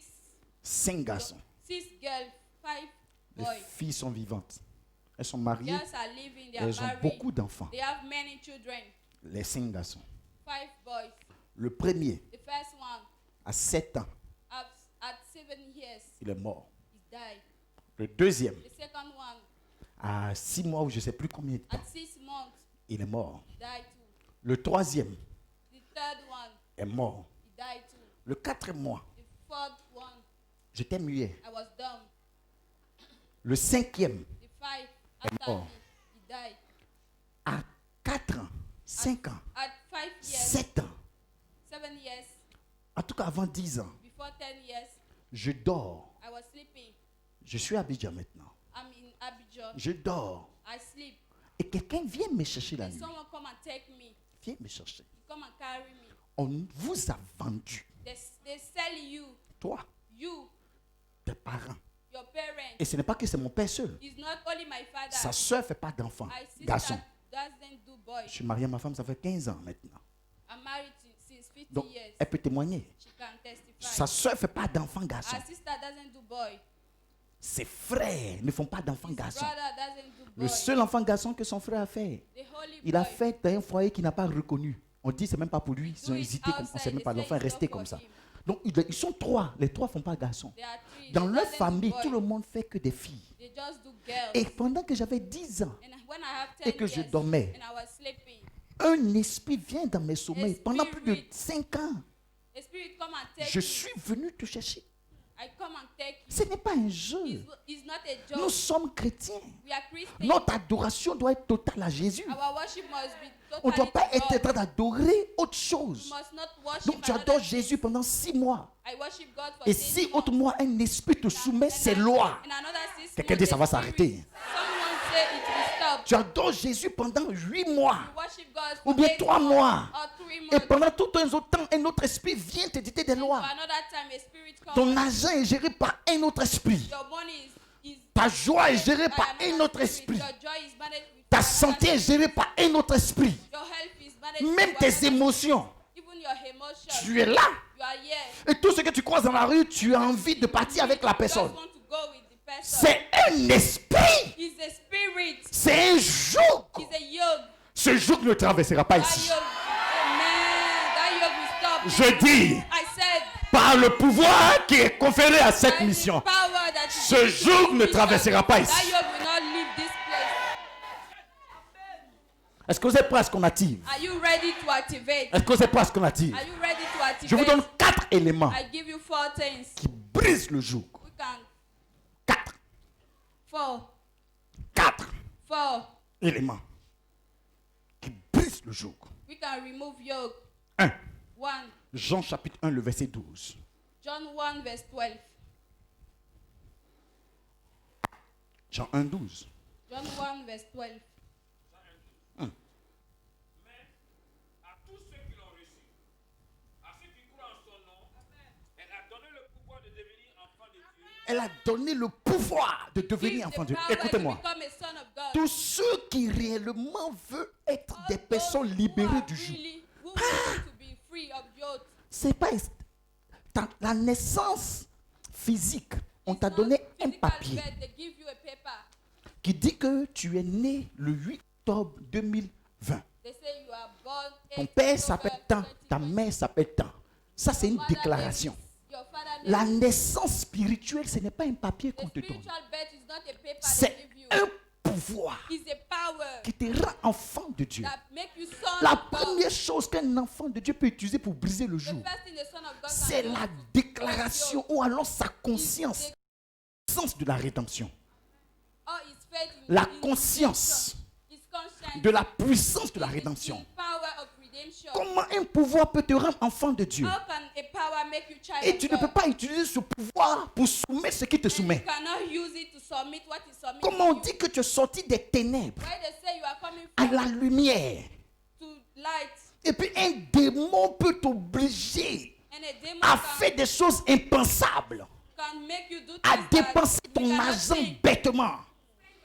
[SPEAKER 1] 5 garçons.
[SPEAKER 2] 6 girls, 5
[SPEAKER 1] Les
[SPEAKER 2] boys.
[SPEAKER 1] filles sont vivantes. Elles sont mariées.
[SPEAKER 2] Girls are living, they are
[SPEAKER 1] Elles ont
[SPEAKER 2] married.
[SPEAKER 1] beaucoup d'enfants.
[SPEAKER 2] They have many children.
[SPEAKER 1] Les 5 garçons.
[SPEAKER 2] 5 boys.
[SPEAKER 1] Le premier,
[SPEAKER 2] The first one,
[SPEAKER 1] à 7 ans,
[SPEAKER 2] at 7 years,
[SPEAKER 1] il est mort.
[SPEAKER 2] he died.
[SPEAKER 1] Le deuxième,
[SPEAKER 2] The second one,
[SPEAKER 1] à 6 mois ou je ne sais plus combien de temps,
[SPEAKER 2] at 6 months,
[SPEAKER 1] il est mort.
[SPEAKER 2] he died too.
[SPEAKER 1] Le troisième
[SPEAKER 2] The third one,
[SPEAKER 1] est mort.
[SPEAKER 2] he died too.
[SPEAKER 1] Le 4e mois,
[SPEAKER 2] The fourth one,
[SPEAKER 1] j'étais muet.
[SPEAKER 2] I was dumb.
[SPEAKER 1] Le 5e,
[SPEAKER 2] The 5, after
[SPEAKER 1] mort.
[SPEAKER 2] me, he died.
[SPEAKER 1] à 4 ans, 5 ans,
[SPEAKER 2] At 5 years,
[SPEAKER 1] 7 ans,
[SPEAKER 2] 7 years,
[SPEAKER 1] en tout cas avant 10 ans,
[SPEAKER 2] before 10 years,
[SPEAKER 1] je dors.
[SPEAKER 2] I was sleeping.
[SPEAKER 1] Je suis à Abidjan maintenant.
[SPEAKER 2] I'm in Abidjan.
[SPEAKER 1] Je dors.
[SPEAKER 2] I sleep.
[SPEAKER 1] Et quelqu'un vient me chercher la
[SPEAKER 2] And
[SPEAKER 1] nuit.
[SPEAKER 2] someone come and take me.
[SPEAKER 1] Viens me chercher.
[SPEAKER 2] You come and carry me.
[SPEAKER 1] On vous a vendu,
[SPEAKER 2] They sell you,
[SPEAKER 1] toi,
[SPEAKER 2] you,
[SPEAKER 1] tes parents.
[SPEAKER 2] your parents.
[SPEAKER 1] Et ce n'est pas que c'est mon père seul.
[SPEAKER 2] It's not only my father.
[SPEAKER 1] Sa soeur ne fait pas d'enfants,
[SPEAKER 2] My sister
[SPEAKER 1] garçons.
[SPEAKER 2] doesn't do boys.
[SPEAKER 1] Je suis marié à ma femme, ça fait 15 ans maintenant.
[SPEAKER 2] I'm married since 50
[SPEAKER 1] Donc,
[SPEAKER 2] years.
[SPEAKER 1] elle peut témoigner.
[SPEAKER 2] She can testify.
[SPEAKER 1] Sa soeur ne fait pas d'enfants, garçons.
[SPEAKER 2] Our sister doesn't do boy.
[SPEAKER 1] Ses frères ne font pas d'enfants,
[SPEAKER 2] His
[SPEAKER 1] garçons.
[SPEAKER 2] brother doesn't do
[SPEAKER 1] Le
[SPEAKER 2] boy.
[SPEAKER 1] seul enfant garçon que son frère a fait,
[SPEAKER 2] The holy
[SPEAKER 1] il a
[SPEAKER 2] boy.
[SPEAKER 1] fait dans un foyer qu'il n'a pas reconnu. On dit c'est même pas pour lui. Ils
[SPEAKER 2] Do
[SPEAKER 1] ont
[SPEAKER 2] it
[SPEAKER 1] hésité, on ne
[SPEAKER 2] outside.
[SPEAKER 1] sait même pas.
[SPEAKER 2] They say
[SPEAKER 1] L'enfant est
[SPEAKER 2] it's
[SPEAKER 1] resté
[SPEAKER 2] not
[SPEAKER 1] comme
[SPEAKER 2] for
[SPEAKER 1] ça.
[SPEAKER 2] him.
[SPEAKER 1] Donc ils sont 3. Les 3 ne font pas garçon.
[SPEAKER 2] There are 3.
[SPEAKER 1] Dans
[SPEAKER 2] They
[SPEAKER 1] leur
[SPEAKER 2] doesn't do
[SPEAKER 1] famille,
[SPEAKER 2] boy.
[SPEAKER 1] tout le monde fait que des filles.
[SPEAKER 2] They just do girls.
[SPEAKER 1] Et pendant que j'avais 10 ans,
[SPEAKER 2] And when I have 10
[SPEAKER 1] et que je
[SPEAKER 2] years,
[SPEAKER 1] dormais,
[SPEAKER 2] and I was sleeping,
[SPEAKER 1] un esprit vient dans mes sommeils pendant plus de
[SPEAKER 2] Spirit.
[SPEAKER 1] 5 ans.
[SPEAKER 2] a spirit come and take
[SPEAKER 1] Je
[SPEAKER 2] me.
[SPEAKER 1] suis venu te chercher.
[SPEAKER 2] I come and take you.
[SPEAKER 1] Ce n'est pas un jeu.
[SPEAKER 2] It's not a
[SPEAKER 1] Nous
[SPEAKER 2] joke.
[SPEAKER 1] sommes chrétiens.
[SPEAKER 2] We are Christians.
[SPEAKER 1] Notre adoration doit être totale à Jésus.
[SPEAKER 2] Our worship must be
[SPEAKER 1] On ne
[SPEAKER 2] totally
[SPEAKER 1] doit pas
[SPEAKER 2] to
[SPEAKER 1] être en
[SPEAKER 2] God.
[SPEAKER 1] train d'adorer autre
[SPEAKER 2] We
[SPEAKER 1] chose.
[SPEAKER 2] must not worship
[SPEAKER 1] Donc tu
[SPEAKER 2] another
[SPEAKER 1] adores
[SPEAKER 2] thing.
[SPEAKER 1] Jésus pendant 6 mois.
[SPEAKER 2] I worship God for
[SPEAKER 1] Et
[SPEAKER 2] 6
[SPEAKER 1] si
[SPEAKER 2] months.
[SPEAKER 1] autre mois un esprit te soumet
[SPEAKER 2] And
[SPEAKER 1] ses
[SPEAKER 2] I-
[SPEAKER 1] lois,
[SPEAKER 2] and another 6
[SPEAKER 1] quelqu'un
[SPEAKER 2] months,
[SPEAKER 1] dit ça
[SPEAKER 2] the
[SPEAKER 1] va
[SPEAKER 2] spirit-
[SPEAKER 1] s'arrêter.
[SPEAKER 2] Someone say it will stop.
[SPEAKER 1] Tu adores Jésus pendant 8 mois
[SPEAKER 2] You worship God
[SPEAKER 1] ou
[SPEAKER 2] for
[SPEAKER 1] bien
[SPEAKER 2] 8
[SPEAKER 1] 3
[SPEAKER 2] months
[SPEAKER 1] mois.
[SPEAKER 2] or 3
[SPEAKER 1] Et
[SPEAKER 2] months.
[SPEAKER 1] pendant tout un autre temps, un autre esprit vient te dicter des
[SPEAKER 2] For
[SPEAKER 1] lois.
[SPEAKER 2] another time, a spirit comes.
[SPEAKER 1] Ton argent est géré par un autre esprit.
[SPEAKER 2] Your money is
[SPEAKER 1] Ta joie est gérée
[SPEAKER 2] by
[SPEAKER 1] par
[SPEAKER 2] another
[SPEAKER 1] un autre
[SPEAKER 2] spirit.
[SPEAKER 1] esprit.
[SPEAKER 2] Your joy is managed with
[SPEAKER 1] Ta
[SPEAKER 2] another
[SPEAKER 1] santé est gérée par un autre esprit.
[SPEAKER 2] Your health is managed
[SPEAKER 1] Même
[SPEAKER 2] with
[SPEAKER 1] tes
[SPEAKER 2] another-
[SPEAKER 1] émotions.
[SPEAKER 2] Even your emotions.
[SPEAKER 1] Tu es là.
[SPEAKER 2] You are here.
[SPEAKER 1] Et tout ce que tu croises dans la rue, tu as envie de partir avec la
[SPEAKER 2] You
[SPEAKER 1] personne.
[SPEAKER 2] just want to go with the person.
[SPEAKER 1] C'est un esprit. esprit.
[SPEAKER 2] Is a spirit.
[SPEAKER 1] C'est un joug.
[SPEAKER 2] Is a yoke.
[SPEAKER 1] Ce joug ne traversera pas
[SPEAKER 2] That
[SPEAKER 1] ici.
[SPEAKER 2] yoke. Amen. That yoke will stop.
[SPEAKER 1] Je dis,
[SPEAKER 2] I said.
[SPEAKER 1] par le pouvoir qui est conféré à cette
[SPEAKER 2] by the
[SPEAKER 1] mission,
[SPEAKER 2] power that is
[SPEAKER 1] ce
[SPEAKER 2] in
[SPEAKER 1] joug ne
[SPEAKER 2] this
[SPEAKER 1] traversera pas
[SPEAKER 2] mission,
[SPEAKER 1] ici.
[SPEAKER 2] That yoke will not leave this place.
[SPEAKER 1] Est-ce que vous êtes prêts à ce qu'on active?
[SPEAKER 2] Are you ready to activate?
[SPEAKER 1] Est-ce que vous êtes prêts à ce qu'on active?
[SPEAKER 2] Are you ready to activate?
[SPEAKER 1] Je vous donne 4 éléments
[SPEAKER 2] I give you 4 things.
[SPEAKER 1] qui brisent le joug.
[SPEAKER 2] We can
[SPEAKER 1] 4.
[SPEAKER 2] 4
[SPEAKER 1] éléments qui brisent le joug.
[SPEAKER 2] we can remove yoke.
[SPEAKER 1] 1.
[SPEAKER 2] 1
[SPEAKER 1] Jean chapitre 1, le verset 12.
[SPEAKER 2] John 1 verse 12.
[SPEAKER 1] Jean 1, 12.
[SPEAKER 2] John 1 verse 12.
[SPEAKER 4] À tous ceux qui l'ont reçu, à ceux qui croient en son nom, elle a donné le pouvoir de devenir enfant de Dieu.
[SPEAKER 1] Elle a donné le pouvoir de devenir
[SPEAKER 2] Give
[SPEAKER 1] enfant
[SPEAKER 2] the
[SPEAKER 1] de Dieu.
[SPEAKER 2] power to
[SPEAKER 1] Écoutez-moi.
[SPEAKER 2] become a son of God.
[SPEAKER 1] Tous ceux qui réellement veulent être
[SPEAKER 2] All
[SPEAKER 1] des
[SPEAKER 2] those
[SPEAKER 1] personnes
[SPEAKER 2] who
[SPEAKER 1] libérées
[SPEAKER 2] are
[SPEAKER 1] du joug.
[SPEAKER 2] really, who want to be free of yoke.
[SPEAKER 1] C'est pas la naissance physique. On
[SPEAKER 2] It's
[SPEAKER 1] t'a
[SPEAKER 2] not
[SPEAKER 1] donné un
[SPEAKER 2] physical
[SPEAKER 1] papier
[SPEAKER 2] birth, they give you a paper.
[SPEAKER 1] qui dit que tu es né le 8 octobre 2020.
[SPEAKER 2] They say you are born
[SPEAKER 1] Ton
[SPEAKER 2] 8
[SPEAKER 1] père
[SPEAKER 2] October
[SPEAKER 1] s'appelle tant, ta
[SPEAKER 2] 2020.
[SPEAKER 1] mère s'appelle tant. Ça, c'est
[SPEAKER 2] Your
[SPEAKER 1] une
[SPEAKER 2] mother
[SPEAKER 1] déclaration.
[SPEAKER 2] names- your father names-
[SPEAKER 1] La naissance spirituelle, ce n'est pas un papier
[SPEAKER 2] The
[SPEAKER 1] qu'on te donne.
[SPEAKER 2] spiritual birth is not a paper they
[SPEAKER 1] C'est
[SPEAKER 2] give you.
[SPEAKER 1] un pouvoir
[SPEAKER 2] It's a power
[SPEAKER 1] qui te rend enfant de Dieu.
[SPEAKER 2] that make you son
[SPEAKER 1] La
[SPEAKER 2] of God.
[SPEAKER 1] première chose qu'un enfant de Dieu peut utiliser pour briser le
[SPEAKER 2] The
[SPEAKER 1] joug,
[SPEAKER 2] first thing the son of God
[SPEAKER 1] c'est
[SPEAKER 2] can do
[SPEAKER 1] la
[SPEAKER 2] is to
[SPEAKER 1] déclaration
[SPEAKER 2] break yoke.
[SPEAKER 1] ou alors sa conscience,
[SPEAKER 2] Is
[SPEAKER 1] le sens de la rédemption,
[SPEAKER 2] or his faith in-
[SPEAKER 1] la
[SPEAKER 2] in
[SPEAKER 1] conscience
[SPEAKER 2] redemption. His conscience
[SPEAKER 1] de la puissance de la
[SPEAKER 2] is
[SPEAKER 1] rédemption.
[SPEAKER 2] the power of redemption.
[SPEAKER 1] Comment un pouvoir peut te rendre enfant de Dieu?
[SPEAKER 2] How can a power make you child
[SPEAKER 1] Et
[SPEAKER 2] of
[SPEAKER 1] tu ne
[SPEAKER 2] God?
[SPEAKER 1] peux pas utiliser ce pouvoir pour soumettre ce qui te
[SPEAKER 2] And you
[SPEAKER 1] soumet.
[SPEAKER 2] cannot use it to submit what is submitted
[SPEAKER 1] Comment on
[SPEAKER 2] to you.
[SPEAKER 1] dit que tu es sorti des ténèbres
[SPEAKER 2] Why they say you are coming
[SPEAKER 1] à
[SPEAKER 2] from
[SPEAKER 1] la lumière?
[SPEAKER 2] to light,
[SPEAKER 1] Et puis un démon peut t'obliger
[SPEAKER 2] and a demon
[SPEAKER 1] à
[SPEAKER 2] can,
[SPEAKER 1] faire des choses impensables,
[SPEAKER 2] can make you do
[SPEAKER 1] à
[SPEAKER 2] things that
[SPEAKER 1] dépenser
[SPEAKER 2] you
[SPEAKER 1] ton
[SPEAKER 2] cannot
[SPEAKER 1] argent
[SPEAKER 2] think.
[SPEAKER 1] bêtement,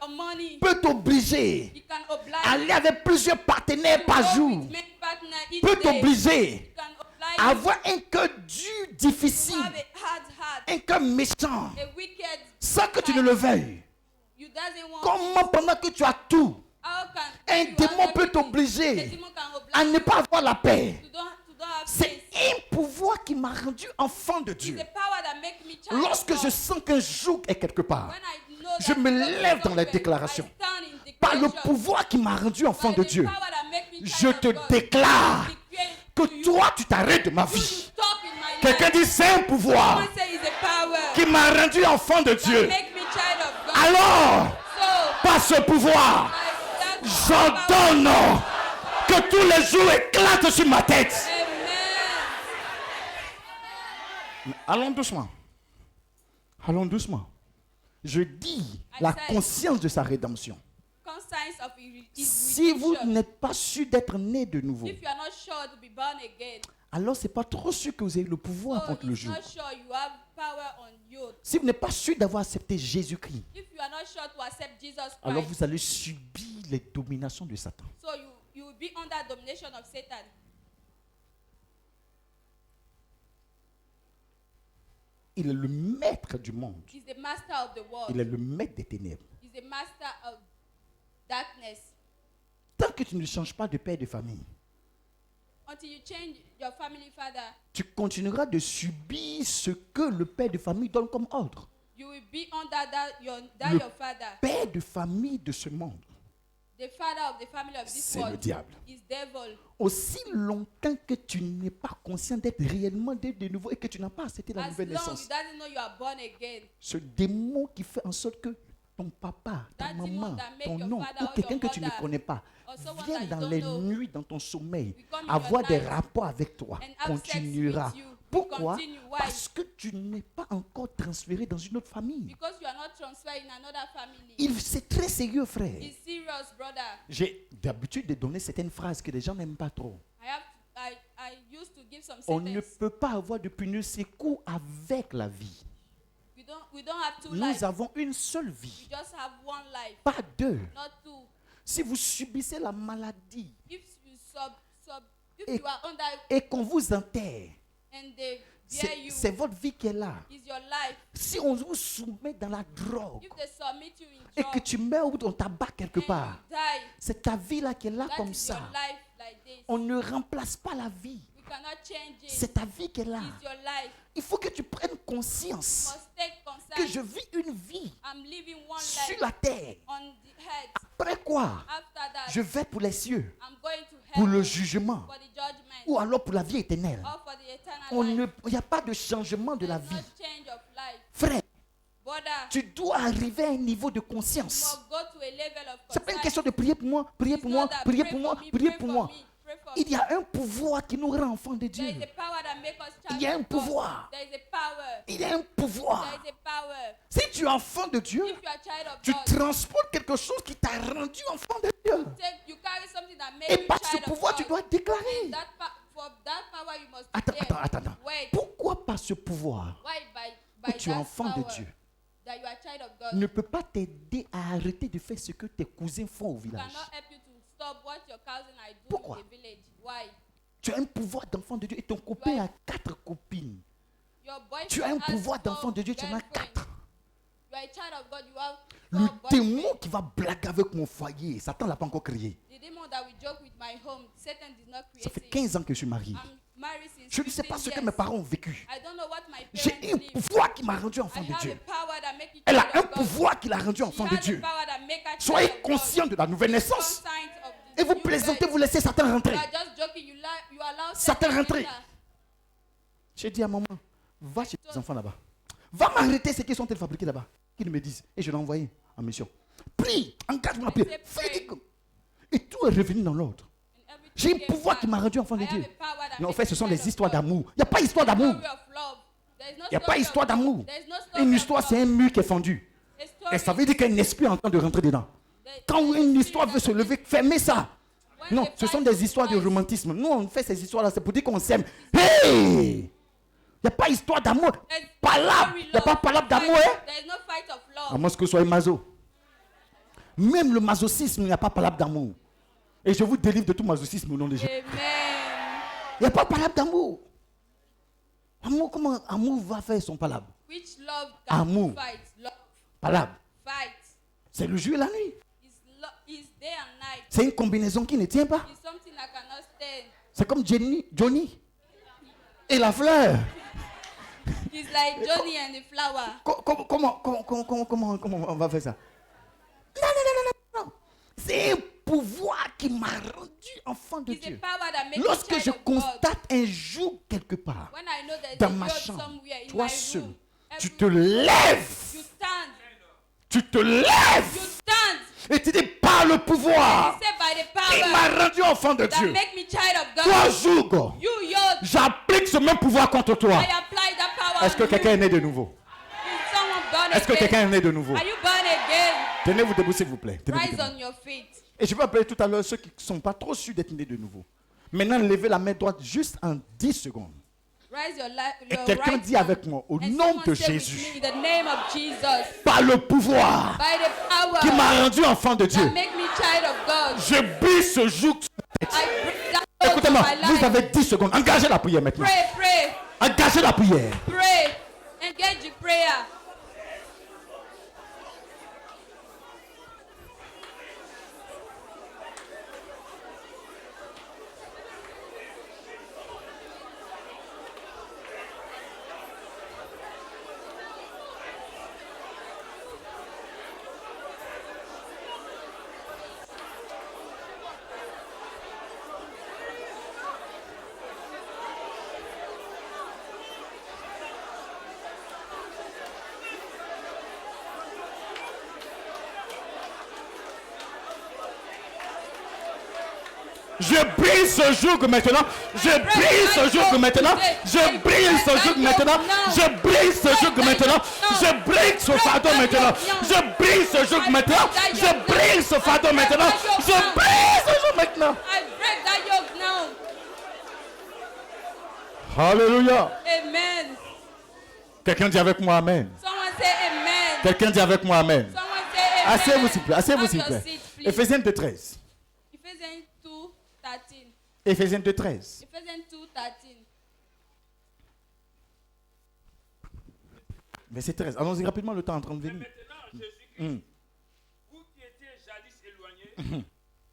[SPEAKER 2] Your money,
[SPEAKER 1] peut t'obliger
[SPEAKER 2] you can oblige
[SPEAKER 1] à aller avec plusieurs partenaires
[SPEAKER 2] to
[SPEAKER 1] par
[SPEAKER 2] go
[SPEAKER 1] jour,
[SPEAKER 2] with many partners each
[SPEAKER 1] peut
[SPEAKER 2] day.
[SPEAKER 1] t'obliger
[SPEAKER 2] You can oblige
[SPEAKER 1] à avoir un cœur dur,
[SPEAKER 2] to
[SPEAKER 1] difficile,
[SPEAKER 2] have a hard heart,
[SPEAKER 1] un cœur méchant,
[SPEAKER 2] a wicked
[SPEAKER 1] sans que tu ne le veuilles.
[SPEAKER 2] You doesn't want
[SPEAKER 1] Comment pendant que tu as tout,
[SPEAKER 2] how can
[SPEAKER 1] un
[SPEAKER 2] you have
[SPEAKER 1] démon peut
[SPEAKER 2] everything, the
[SPEAKER 1] t'obliger
[SPEAKER 2] demon can oblige
[SPEAKER 1] à ne pas avoir la paix?
[SPEAKER 2] to don't have
[SPEAKER 1] C'est
[SPEAKER 2] peace.
[SPEAKER 1] un pouvoir qui m'a rendu enfant de
[SPEAKER 2] It's
[SPEAKER 1] Dieu.
[SPEAKER 2] the power that make me child
[SPEAKER 1] Lorsque
[SPEAKER 2] of
[SPEAKER 1] je
[SPEAKER 2] God.
[SPEAKER 1] sens qu'un joug est quelque part,
[SPEAKER 2] When I know
[SPEAKER 1] je
[SPEAKER 2] that
[SPEAKER 1] me
[SPEAKER 2] God is
[SPEAKER 1] lève dans la
[SPEAKER 2] somewhere,
[SPEAKER 1] déclaration.
[SPEAKER 2] I stand in
[SPEAKER 1] par le
[SPEAKER 2] declaration.
[SPEAKER 1] pouvoir qui m'a rendu enfant
[SPEAKER 2] By
[SPEAKER 1] de
[SPEAKER 2] the
[SPEAKER 1] Dieu,
[SPEAKER 2] power that make me
[SPEAKER 1] je
[SPEAKER 2] child
[SPEAKER 1] te
[SPEAKER 2] of God.
[SPEAKER 1] déclare
[SPEAKER 2] Declare
[SPEAKER 1] que
[SPEAKER 2] to you,
[SPEAKER 1] toi, tu t'arrêtes de ma
[SPEAKER 2] you
[SPEAKER 1] vie.
[SPEAKER 2] stop in my
[SPEAKER 1] Quelqu'un
[SPEAKER 2] life.
[SPEAKER 1] dit, c'est un pouvoir
[SPEAKER 2] Someone say it's a power
[SPEAKER 1] qui m'a rendu enfant de
[SPEAKER 2] that
[SPEAKER 1] Dieu.
[SPEAKER 2] make me child of God.
[SPEAKER 1] Alors,
[SPEAKER 2] So,
[SPEAKER 1] par ce pouvoir,
[SPEAKER 2] by that power,
[SPEAKER 1] j'ordonne que tous les jours éclatent sur ma tête.
[SPEAKER 2] amen.
[SPEAKER 1] Allons doucement. Allons doucement. Je dis la conscience de sa rédemption.
[SPEAKER 2] Conscience of his
[SPEAKER 1] Si vous
[SPEAKER 2] redemption.
[SPEAKER 1] n'êtes pas sûr d'être né de nouveau,
[SPEAKER 2] If you are not sure to be born again,
[SPEAKER 1] alors c'est pas trop sûr que vous avez le pouvoir
[SPEAKER 2] so
[SPEAKER 1] contre le
[SPEAKER 2] it's
[SPEAKER 1] jour.
[SPEAKER 2] not sure you have power on you.
[SPEAKER 1] Si vous n'êtes pas sûr d'avoir accepté Jésus-Christ,
[SPEAKER 2] If you are not sure to accept Jesus
[SPEAKER 1] alors
[SPEAKER 2] Christ,
[SPEAKER 1] vous allez subir les dominations de Satan.
[SPEAKER 2] so you will be under domination of Satan.
[SPEAKER 1] Il est le maître du monde.
[SPEAKER 2] He's the master of the world.
[SPEAKER 1] Il est le maître des ténèbres.
[SPEAKER 2] He's the master of darkness.
[SPEAKER 1] Tant que tu ne changes pas de père et de famille,
[SPEAKER 2] Until you change your family father,
[SPEAKER 1] tu continueras de subir ce que le père de famille donne comme ordre.
[SPEAKER 2] you will be under your
[SPEAKER 1] Le
[SPEAKER 2] your father.
[SPEAKER 1] père de famille de ce monde,
[SPEAKER 2] The father of the family of this
[SPEAKER 1] c'est le
[SPEAKER 2] world
[SPEAKER 1] diable.
[SPEAKER 2] is devil.
[SPEAKER 1] Aussi longtemps que tu n'es pas conscient d'être réellement né de nouveau et que tu n'as pas accepté la
[SPEAKER 2] As
[SPEAKER 1] nouvelle
[SPEAKER 2] long you
[SPEAKER 1] naissance,
[SPEAKER 2] doesn't know you are born again.
[SPEAKER 1] ce démon qui fait en sorte que ton papa, ta
[SPEAKER 2] That
[SPEAKER 1] maman,
[SPEAKER 2] demon that make
[SPEAKER 1] ton
[SPEAKER 2] your
[SPEAKER 1] oncle
[SPEAKER 2] father
[SPEAKER 1] ou
[SPEAKER 2] or
[SPEAKER 1] quelqu'un
[SPEAKER 2] your
[SPEAKER 1] que tu ne
[SPEAKER 2] mother
[SPEAKER 1] connais pas
[SPEAKER 2] or someone
[SPEAKER 1] vienne
[SPEAKER 2] that you
[SPEAKER 1] dans
[SPEAKER 2] don't
[SPEAKER 1] les
[SPEAKER 2] know
[SPEAKER 1] nuits, dans ton sommeil,
[SPEAKER 2] will come in
[SPEAKER 1] avoir
[SPEAKER 2] your
[SPEAKER 1] des
[SPEAKER 2] night
[SPEAKER 1] rapports avec toi,
[SPEAKER 2] and have sex
[SPEAKER 1] continuera.
[SPEAKER 2] with you. Will
[SPEAKER 1] Pourquoi?
[SPEAKER 2] continue. Why?
[SPEAKER 1] Parce que tu n'es pas encore transféré dans une autre famille.
[SPEAKER 2] Because you are not transferred in another family.
[SPEAKER 1] C'est très sérieux, frère.
[SPEAKER 2] It's serious, brother.
[SPEAKER 1] J'ai d'habitude de donner certaines phrases que les gens n'aiment pas trop.
[SPEAKER 2] I used to give some
[SPEAKER 1] On ne
[SPEAKER 2] sentences.
[SPEAKER 1] peut pas avoir de pneus secours avec la vie.
[SPEAKER 2] We don't have two
[SPEAKER 1] Nous
[SPEAKER 2] lives.
[SPEAKER 1] avons une seule vie,
[SPEAKER 2] We just have one life,
[SPEAKER 1] pas deux.
[SPEAKER 2] not two.
[SPEAKER 1] Si vous subissez la maladie
[SPEAKER 2] If if
[SPEAKER 1] Et-
[SPEAKER 2] you are under
[SPEAKER 1] et qu'on vous enterre,
[SPEAKER 2] and they bear you,
[SPEAKER 1] c'est votre vie qui est là.
[SPEAKER 2] is your life.
[SPEAKER 1] si on vous soumet dans la drogue
[SPEAKER 2] if they submit you in
[SPEAKER 1] et que
[SPEAKER 2] drugs
[SPEAKER 1] tu meurs ou on tabac quelque
[SPEAKER 2] and
[SPEAKER 1] part,
[SPEAKER 2] you die,
[SPEAKER 1] c'est ta vie là qui est là
[SPEAKER 2] that
[SPEAKER 1] comme
[SPEAKER 2] is your
[SPEAKER 1] ça.
[SPEAKER 2] life like this.
[SPEAKER 1] On ne remplace pas la vie.
[SPEAKER 2] We cannot change it.
[SPEAKER 1] C'est ta vie qui est là.
[SPEAKER 2] It's your life.
[SPEAKER 1] Il faut que tu prennes conscience
[SPEAKER 2] Must take
[SPEAKER 1] que
[SPEAKER 2] concern.
[SPEAKER 1] je vis une vie
[SPEAKER 2] I'm living one
[SPEAKER 1] sur
[SPEAKER 2] life
[SPEAKER 1] la terre.
[SPEAKER 2] on the head.
[SPEAKER 1] Après quoi,
[SPEAKER 2] After that,
[SPEAKER 1] je vais pour les cieux,
[SPEAKER 2] I'm going to
[SPEAKER 1] pour le
[SPEAKER 2] heaven
[SPEAKER 1] jugement,
[SPEAKER 2] for the judgment
[SPEAKER 1] ou alors pour la vie éternelle.
[SPEAKER 2] or for the eternal
[SPEAKER 1] Il
[SPEAKER 2] life.
[SPEAKER 1] n'y a pas de changement de la
[SPEAKER 2] There's
[SPEAKER 1] vie.
[SPEAKER 2] no change of life.
[SPEAKER 1] Frère,
[SPEAKER 2] Brother,
[SPEAKER 1] tu dois arriver à un niveau de
[SPEAKER 2] you
[SPEAKER 1] conscience.
[SPEAKER 2] must go to a level of
[SPEAKER 1] C'est pas une
[SPEAKER 2] concern.
[SPEAKER 1] question de prier pour moi, prier
[SPEAKER 2] It's
[SPEAKER 1] pour
[SPEAKER 2] not
[SPEAKER 1] moi,
[SPEAKER 2] that
[SPEAKER 1] prier
[SPEAKER 2] pray
[SPEAKER 1] pour
[SPEAKER 2] for
[SPEAKER 1] moi,
[SPEAKER 2] me,
[SPEAKER 1] prier
[SPEAKER 2] pray
[SPEAKER 1] pour
[SPEAKER 2] for
[SPEAKER 1] moi.
[SPEAKER 2] me, pray for
[SPEAKER 1] Il
[SPEAKER 2] me.
[SPEAKER 1] y a un pouvoir qui nous rend enfants de
[SPEAKER 2] There
[SPEAKER 1] Dieu.
[SPEAKER 2] is a power that makes us
[SPEAKER 1] Il y a un
[SPEAKER 2] child of God.
[SPEAKER 1] pouvoir.
[SPEAKER 2] There is a power.
[SPEAKER 1] Il y a un
[SPEAKER 2] There
[SPEAKER 1] pouvoir.
[SPEAKER 2] is a power.
[SPEAKER 1] Si tu es enfant de Dieu,
[SPEAKER 2] If you are a child of
[SPEAKER 1] tu
[SPEAKER 2] God,
[SPEAKER 1] transportes quelque chose qui t'a rendu enfant de Dieu.
[SPEAKER 2] you carry something that makes
[SPEAKER 1] Et
[SPEAKER 2] you
[SPEAKER 1] par ce
[SPEAKER 2] child of
[SPEAKER 1] pouvoir,
[SPEAKER 2] God.
[SPEAKER 1] tu dois déclarer.
[SPEAKER 2] For that power, you must
[SPEAKER 1] Attends,
[SPEAKER 2] declare.
[SPEAKER 1] attends.
[SPEAKER 2] Wait.
[SPEAKER 1] Pourquoi par ce pouvoir
[SPEAKER 2] Why by
[SPEAKER 1] où tu es
[SPEAKER 2] that
[SPEAKER 1] enfant de
[SPEAKER 2] power
[SPEAKER 1] Dieu
[SPEAKER 2] that you are a child of God
[SPEAKER 1] ne peut pas t'aider à arrêter de faire ce que tes cousins font au village?
[SPEAKER 2] cannot help you to stop what your cousin are doing
[SPEAKER 1] Pourquoi?
[SPEAKER 2] in the village? Why?
[SPEAKER 1] Tu as un pouvoir d'enfant de Dieu et ton copain a 4 copines.
[SPEAKER 2] Your boyfriend
[SPEAKER 1] Tu as un
[SPEAKER 2] has
[SPEAKER 1] pouvoir
[SPEAKER 2] 4
[SPEAKER 1] d'enfant de Dieu, tu en as
[SPEAKER 2] girlfriends.
[SPEAKER 1] 4.
[SPEAKER 2] You are a child of God, you have
[SPEAKER 1] Le
[SPEAKER 2] 4 boyfriends.
[SPEAKER 1] démon qui va blaguer avec mon foyer, Satan l'a pas encore créé.
[SPEAKER 2] The demon that will joke with my home, Satan did not create
[SPEAKER 1] Ça fait
[SPEAKER 2] it.
[SPEAKER 1] 15 ans que je suis marié.
[SPEAKER 2] I'm married since
[SPEAKER 1] Je ne sais
[SPEAKER 2] 15
[SPEAKER 1] pas ce que
[SPEAKER 2] years.
[SPEAKER 1] mes parents ont vécu.
[SPEAKER 2] I don't know what my
[SPEAKER 1] J'ai
[SPEAKER 2] parents
[SPEAKER 1] un
[SPEAKER 2] live.
[SPEAKER 1] pouvoir qui m'a rendu
[SPEAKER 2] I
[SPEAKER 1] enfant de
[SPEAKER 2] have
[SPEAKER 1] Dieu.
[SPEAKER 2] a power that make you
[SPEAKER 1] Elle
[SPEAKER 2] child
[SPEAKER 1] a un
[SPEAKER 2] of God.
[SPEAKER 1] pouvoir qui l'a rendu
[SPEAKER 2] She
[SPEAKER 1] enfant
[SPEAKER 2] has
[SPEAKER 1] de
[SPEAKER 2] a
[SPEAKER 1] Dieu.
[SPEAKER 2] power that make her child
[SPEAKER 1] Soyez
[SPEAKER 2] of God.
[SPEAKER 1] conscient de la nouvelle naissance.
[SPEAKER 2] Conscious of the
[SPEAKER 1] Et vous
[SPEAKER 2] new
[SPEAKER 1] plaisantez,
[SPEAKER 2] birth.
[SPEAKER 1] vous laissez Satan rentrer.
[SPEAKER 2] You are just joking. You allow
[SPEAKER 1] Satan
[SPEAKER 2] Satan
[SPEAKER 1] rentrer.
[SPEAKER 2] enter.
[SPEAKER 1] J'ai dit à maman, va chez tes enfants là-bas. Va m'arrêter ce qu'ils sont fabriqués là-bas. Qu'ils me disent. Et je l'ai envoyé en mission. Prie, engage-moi à prier. Fais des- Et tout est revenu dans l'ordre.
[SPEAKER 2] And everything
[SPEAKER 1] J'ai un
[SPEAKER 2] came
[SPEAKER 1] pouvoir
[SPEAKER 2] back.
[SPEAKER 1] qui m'a rendu enfant de
[SPEAKER 2] I have
[SPEAKER 1] Dieu.
[SPEAKER 2] a power that
[SPEAKER 1] Mais en
[SPEAKER 2] makes
[SPEAKER 1] fait,
[SPEAKER 2] you
[SPEAKER 1] ce sont
[SPEAKER 2] child
[SPEAKER 1] des
[SPEAKER 2] of
[SPEAKER 1] histoires
[SPEAKER 2] God.
[SPEAKER 1] d'amour. Il n'y a pas d'histoire
[SPEAKER 2] Story
[SPEAKER 1] d'amour.
[SPEAKER 2] of love. There is no
[SPEAKER 1] Il n'y a pas
[SPEAKER 2] story
[SPEAKER 1] d'histoire
[SPEAKER 2] of love.
[SPEAKER 1] d'amour.
[SPEAKER 2] There is no story
[SPEAKER 1] Une
[SPEAKER 2] of
[SPEAKER 1] histoire,
[SPEAKER 2] love.
[SPEAKER 1] c'est un mur qui est fendu.
[SPEAKER 2] A story
[SPEAKER 1] Et ça veut dire qu'un esprit est en train de rentrer dedans.
[SPEAKER 2] that-
[SPEAKER 1] Quand
[SPEAKER 2] that
[SPEAKER 1] une
[SPEAKER 2] is
[SPEAKER 1] histoire veut se
[SPEAKER 2] spirit
[SPEAKER 1] lever, fermez ça.
[SPEAKER 2] When
[SPEAKER 1] Non,
[SPEAKER 2] the
[SPEAKER 1] ce sont
[SPEAKER 2] Bible
[SPEAKER 1] des histoires de
[SPEAKER 2] says-
[SPEAKER 1] romantisme. Nous, on fait ces histoires-là, c'est pour dire qu'on s'aime. Hey! Il n'y a pas histoire d'amour.
[SPEAKER 2] There's
[SPEAKER 1] Palabre.
[SPEAKER 2] story
[SPEAKER 1] Il n'y a pas
[SPEAKER 2] love.
[SPEAKER 1] palabre d'amour,
[SPEAKER 2] Fight.
[SPEAKER 1] hein?
[SPEAKER 2] There is no fight of
[SPEAKER 1] À
[SPEAKER 2] love.
[SPEAKER 1] moins que vous soyez maso. Même le masochisme, il n'y a pas palabre d'amour. Et je vous délivre de tout masochisme au nom de Jésus.
[SPEAKER 2] Amen.
[SPEAKER 1] Il n'y a pas palabre d'amour. Amour, comment amour va faire son palabre?
[SPEAKER 2] Which love can
[SPEAKER 1] Amour.
[SPEAKER 2] fight? Love.
[SPEAKER 1] Palabre.
[SPEAKER 2] Fight.
[SPEAKER 1] C'est le jour et la nuit.
[SPEAKER 2] Is day and night.
[SPEAKER 1] C'est une combinaison qui ne tient pas.
[SPEAKER 2] It's something that cannot stand.
[SPEAKER 1] C'est comme Johnny et la fleur.
[SPEAKER 2] It's like Johnny and the flower.
[SPEAKER 1] Comment on va faire ça? Non. C'est un pouvoir qui m'a rendu enfant de
[SPEAKER 2] It's a
[SPEAKER 1] Dieu.
[SPEAKER 2] power that makes
[SPEAKER 1] Lorsque
[SPEAKER 2] you
[SPEAKER 1] je
[SPEAKER 2] child of God.
[SPEAKER 1] constate un jour quelque part,
[SPEAKER 2] When I know there's
[SPEAKER 1] dans
[SPEAKER 2] a
[SPEAKER 1] ma
[SPEAKER 2] God
[SPEAKER 1] chambre,
[SPEAKER 2] somewhere in
[SPEAKER 1] toi
[SPEAKER 2] my
[SPEAKER 1] seul,
[SPEAKER 2] room,
[SPEAKER 1] tu
[SPEAKER 2] every-
[SPEAKER 1] te lèves.
[SPEAKER 2] You stand.
[SPEAKER 1] Tu te
[SPEAKER 2] You
[SPEAKER 1] lèves.
[SPEAKER 2] stand.
[SPEAKER 1] Et tu dis par le pouvoir
[SPEAKER 2] Say by the
[SPEAKER 1] qui
[SPEAKER 2] power
[SPEAKER 1] m'a rendu enfant de
[SPEAKER 2] that
[SPEAKER 1] Dieu.
[SPEAKER 2] make me child of God.
[SPEAKER 1] Toi, jour,
[SPEAKER 2] You yours.
[SPEAKER 1] j'applique ce même pouvoir contre toi.
[SPEAKER 2] I apply that power.
[SPEAKER 1] Est-ce que
[SPEAKER 2] on
[SPEAKER 1] quelqu'un
[SPEAKER 2] you.
[SPEAKER 1] est né de nouveau?
[SPEAKER 2] Is someone born
[SPEAKER 1] Est-ce que
[SPEAKER 2] again?
[SPEAKER 1] quelqu'un est né de nouveau?
[SPEAKER 2] Are you born again?
[SPEAKER 1] Tenez-vous debout, s'il vous plaît. Tenez-vous
[SPEAKER 2] Rise
[SPEAKER 1] debout.
[SPEAKER 2] on your feet.
[SPEAKER 1] Et je vais appeler tout à l'heure ceux qui ne sont pas trop sûrs d'être nés de nouveau. Maintenant, levez la main droite juste en 10 secondes.
[SPEAKER 2] Rise your,
[SPEAKER 1] Et
[SPEAKER 2] your
[SPEAKER 1] quelqu'un
[SPEAKER 2] right
[SPEAKER 1] dit
[SPEAKER 2] hand.
[SPEAKER 1] avec moi, au
[SPEAKER 2] And
[SPEAKER 1] nom
[SPEAKER 2] someone
[SPEAKER 1] de
[SPEAKER 2] say with
[SPEAKER 1] Jésus,
[SPEAKER 2] me, in the name of Jesus,
[SPEAKER 1] par le pouvoir
[SPEAKER 2] by the power
[SPEAKER 1] qui m'a rendu enfant de Dieu,
[SPEAKER 2] that make me child of God,
[SPEAKER 1] je brise ce joug.
[SPEAKER 2] I break that yoke of
[SPEAKER 1] Écoutez-moi,
[SPEAKER 2] my
[SPEAKER 1] vous
[SPEAKER 2] life.
[SPEAKER 1] avez 10 secondes. Engagez la prière maintenant.
[SPEAKER 2] Pray,
[SPEAKER 1] Engagez la prière.
[SPEAKER 2] pray. Engage in prayer.
[SPEAKER 1] Je brise ce joug maintenant. Je brise ce joug maintenant. Je brise ce joug maintenant. Je brise ce joug maintenant. Je brise ce fardeau maintenant. Je brise ce joug maintenant. Je brise ce fardeau maintenant. Je brise ce joug maintenant.
[SPEAKER 2] I break that yoke now.
[SPEAKER 1] Alléluia.
[SPEAKER 2] Amen.
[SPEAKER 1] Quelqu'un dit avec moi Amen.
[SPEAKER 2] Someone say amen.
[SPEAKER 1] Quelqu'un dit avec moi Amen.
[SPEAKER 2] Someone say amen.
[SPEAKER 1] Asseyez-vous s'il vous plaît. Asseyez-vous
[SPEAKER 2] Have
[SPEAKER 1] s'il vous
[SPEAKER 2] your
[SPEAKER 1] plaît.
[SPEAKER 2] seat, please.
[SPEAKER 1] Éphésiens 2:13.
[SPEAKER 2] Ephesians 2:13.
[SPEAKER 1] Éphésiens 2:13.
[SPEAKER 2] Ephesians 2:13.
[SPEAKER 1] Verset 13. Allons-y rapidement, le temps est en train de
[SPEAKER 4] Mais
[SPEAKER 1] venir.
[SPEAKER 4] maintenant, Jésus-Christ,
[SPEAKER 1] Mm.
[SPEAKER 4] vous qui étiez jadis éloignés,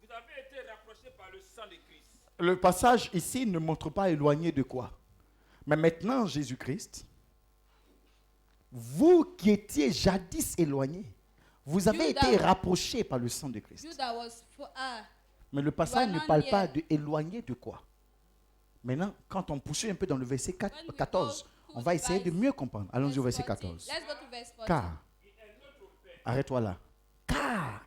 [SPEAKER 4] vous avez été rapprochés par le sang de Christ.
[SPEAKER 1] Le passage ici ne montre pas éloigné de quoi. Mais maintenant, Jésus-Christ, vous qui étiez jadis éloignés, vous avez
[SPEAKER 2] You
[SPEAKER 1] été
[SPEAKER 2] that-
[SPEAKER 1] rapprochés par le sang de Christ.
[SPEAKER 2] You that was far.
[SPEAKER 1] Mais le passage
[SPEAKER 2] You
[SPEAKER 1] ne
[SPEAKER 2] are
[SPEAKER 1] parle
[SPEAKER 2] not
[SPEAKER 1] pas
[SPEAKER 2] here.
[SPEAKER 1] de éloigné de quoi. Maintenant, quand on poursuit un peu dans le verset
[SPEAKER 2] When we
[SPEAKER 1] 14,
[SPEAKER 2] go
[SPEAKER 1] on va essayer de
[SPEAKER 2] verse-
[SPEAKER 1] mieux comprendre. Allons-y au
[SPEAKER 2] verse
[SPEAKER 1] verset
[SPEAKER 2] 14.
[SPEAKER 1] 14.
[SPEAKER 2] Let's go to verse 14.
[SPEAKER 1] Car, arrête-toi là. Car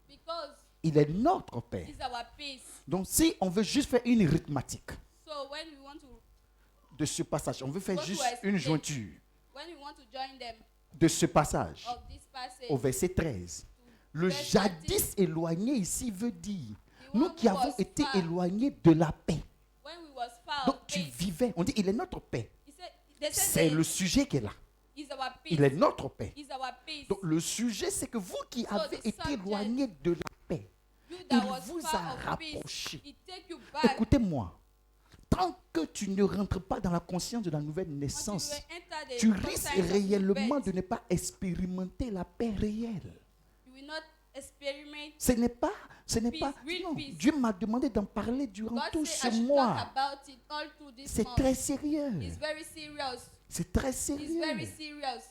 [SPEAKER 2] Because
[SPEAKER 1] il est notre Père.
[SPEAKER 2] he's our peace.
[SPEAKER 1] Donc, si on veut juste faire une arithmétique
[SPEAKER 2] So when we want to
[SPEAKER 1] de ce passage, on veut faire
[SPEAKER 2] Go to
[SPEAKER 1] juste
[SPEAKER 2] explain.
[SPEAKER 1] une jointure
[SPEAKER 2] join them
[SPEAKER 1] de ce passage
[SPEAKER 2] of this passage,
[SPEAKER 1] au verset 13. Le
[SPEAKER 2] Verse
[SPEAKER 1] jadis éloigné ici veut dire,
[SPEAKER 2] the
[SPEAKER 1] nous
[SPEAKER 2] one
[SPEAKER 1] qui
[SPEAKER 2] who
[SPEAKER 1] avons
[SPEAKER 2] was
[SPEAKER 1] été
[SPEAKER 2] far,
[SPEAKER 1] éloignés de la paix.
[SPEAKER 2] when we was far
[SPEAKER 1] Donc
[SPEAKER 2] of
[SPEAKER 1] tu
[SPEAKER 2] peace,
[SPEAKER 1] vivais, on dit, il est notre paix.
[SPEAKER 2] they said
[SPEAKER 1] C'est le sujet qui est là.
[SPEAKER 2] he's our peace.
[SPEAKER 1] Il est notre paix.
[SPEAKER 2] He's our peace.
[SPEAKER 1] Donc le sujet, c'est que vous qui
[SPEAKER 2] So
[SPEAKER 1] avez
[SPEAKER 2] the
[SPEAKER 1] été
[SPEAKER 2] subject,
[SPEAKER 1] éloignés de la paix,
[SPEAKER 2] You
[SPEAKER 1] il
[SPEAKER 2] that was
[SPEAKER 1] vous a
[SPEAKER 2] far of peace,
[SPEAKER 1] rapprochés.
[SPEAKER 2] he take you back.
[SPEAKER 1] Écoutez-moi, tant que tu ne rentres pas dans la conscience de la nouvelle
[SPEAKER 2] Until
[SPEAKER 1] naissance,
[SPEAKER 2] you enter the
[SPEAKER 1] tu
[SPEAKER 2] conscience
[SPEAKER 1] risques
[SPEAKER 2] of
[SPEAKER 1] réellement
[SPEAKER 2] birth.
[SPEAKER 1] de ne pas expérimenter la paix réelle.
[SPEAKER 2] You will not experiment.
[SPEAKER 1] Ce n'est pas,
[SPEAKER 2] Peace, real
[SPEAKER 1] non,
[SPEAKER 2] peace.
[SPEAKER 1] Dieu m'a demandé d'en parler durant
[SPEAKER 2] God
[SPEAKER 1] tout
[SPEAKER 2] said
[SPEAKER 1] ce
[SPEAKER 2] I should
[SPEAKER 1] mois.
[SPEAKER 2] talk about it all through this
[SPEAKER 1] C'est
[SPEAKER 2] month.
[SPEAKER 1] très sérieux.
[SPEAKER 2] It's very serious.
[SPEAKER 1] C'est très
[SPEAKER 2] It's very
[SPEAKER 1] sérieux.
[SPEAKER 2] serious.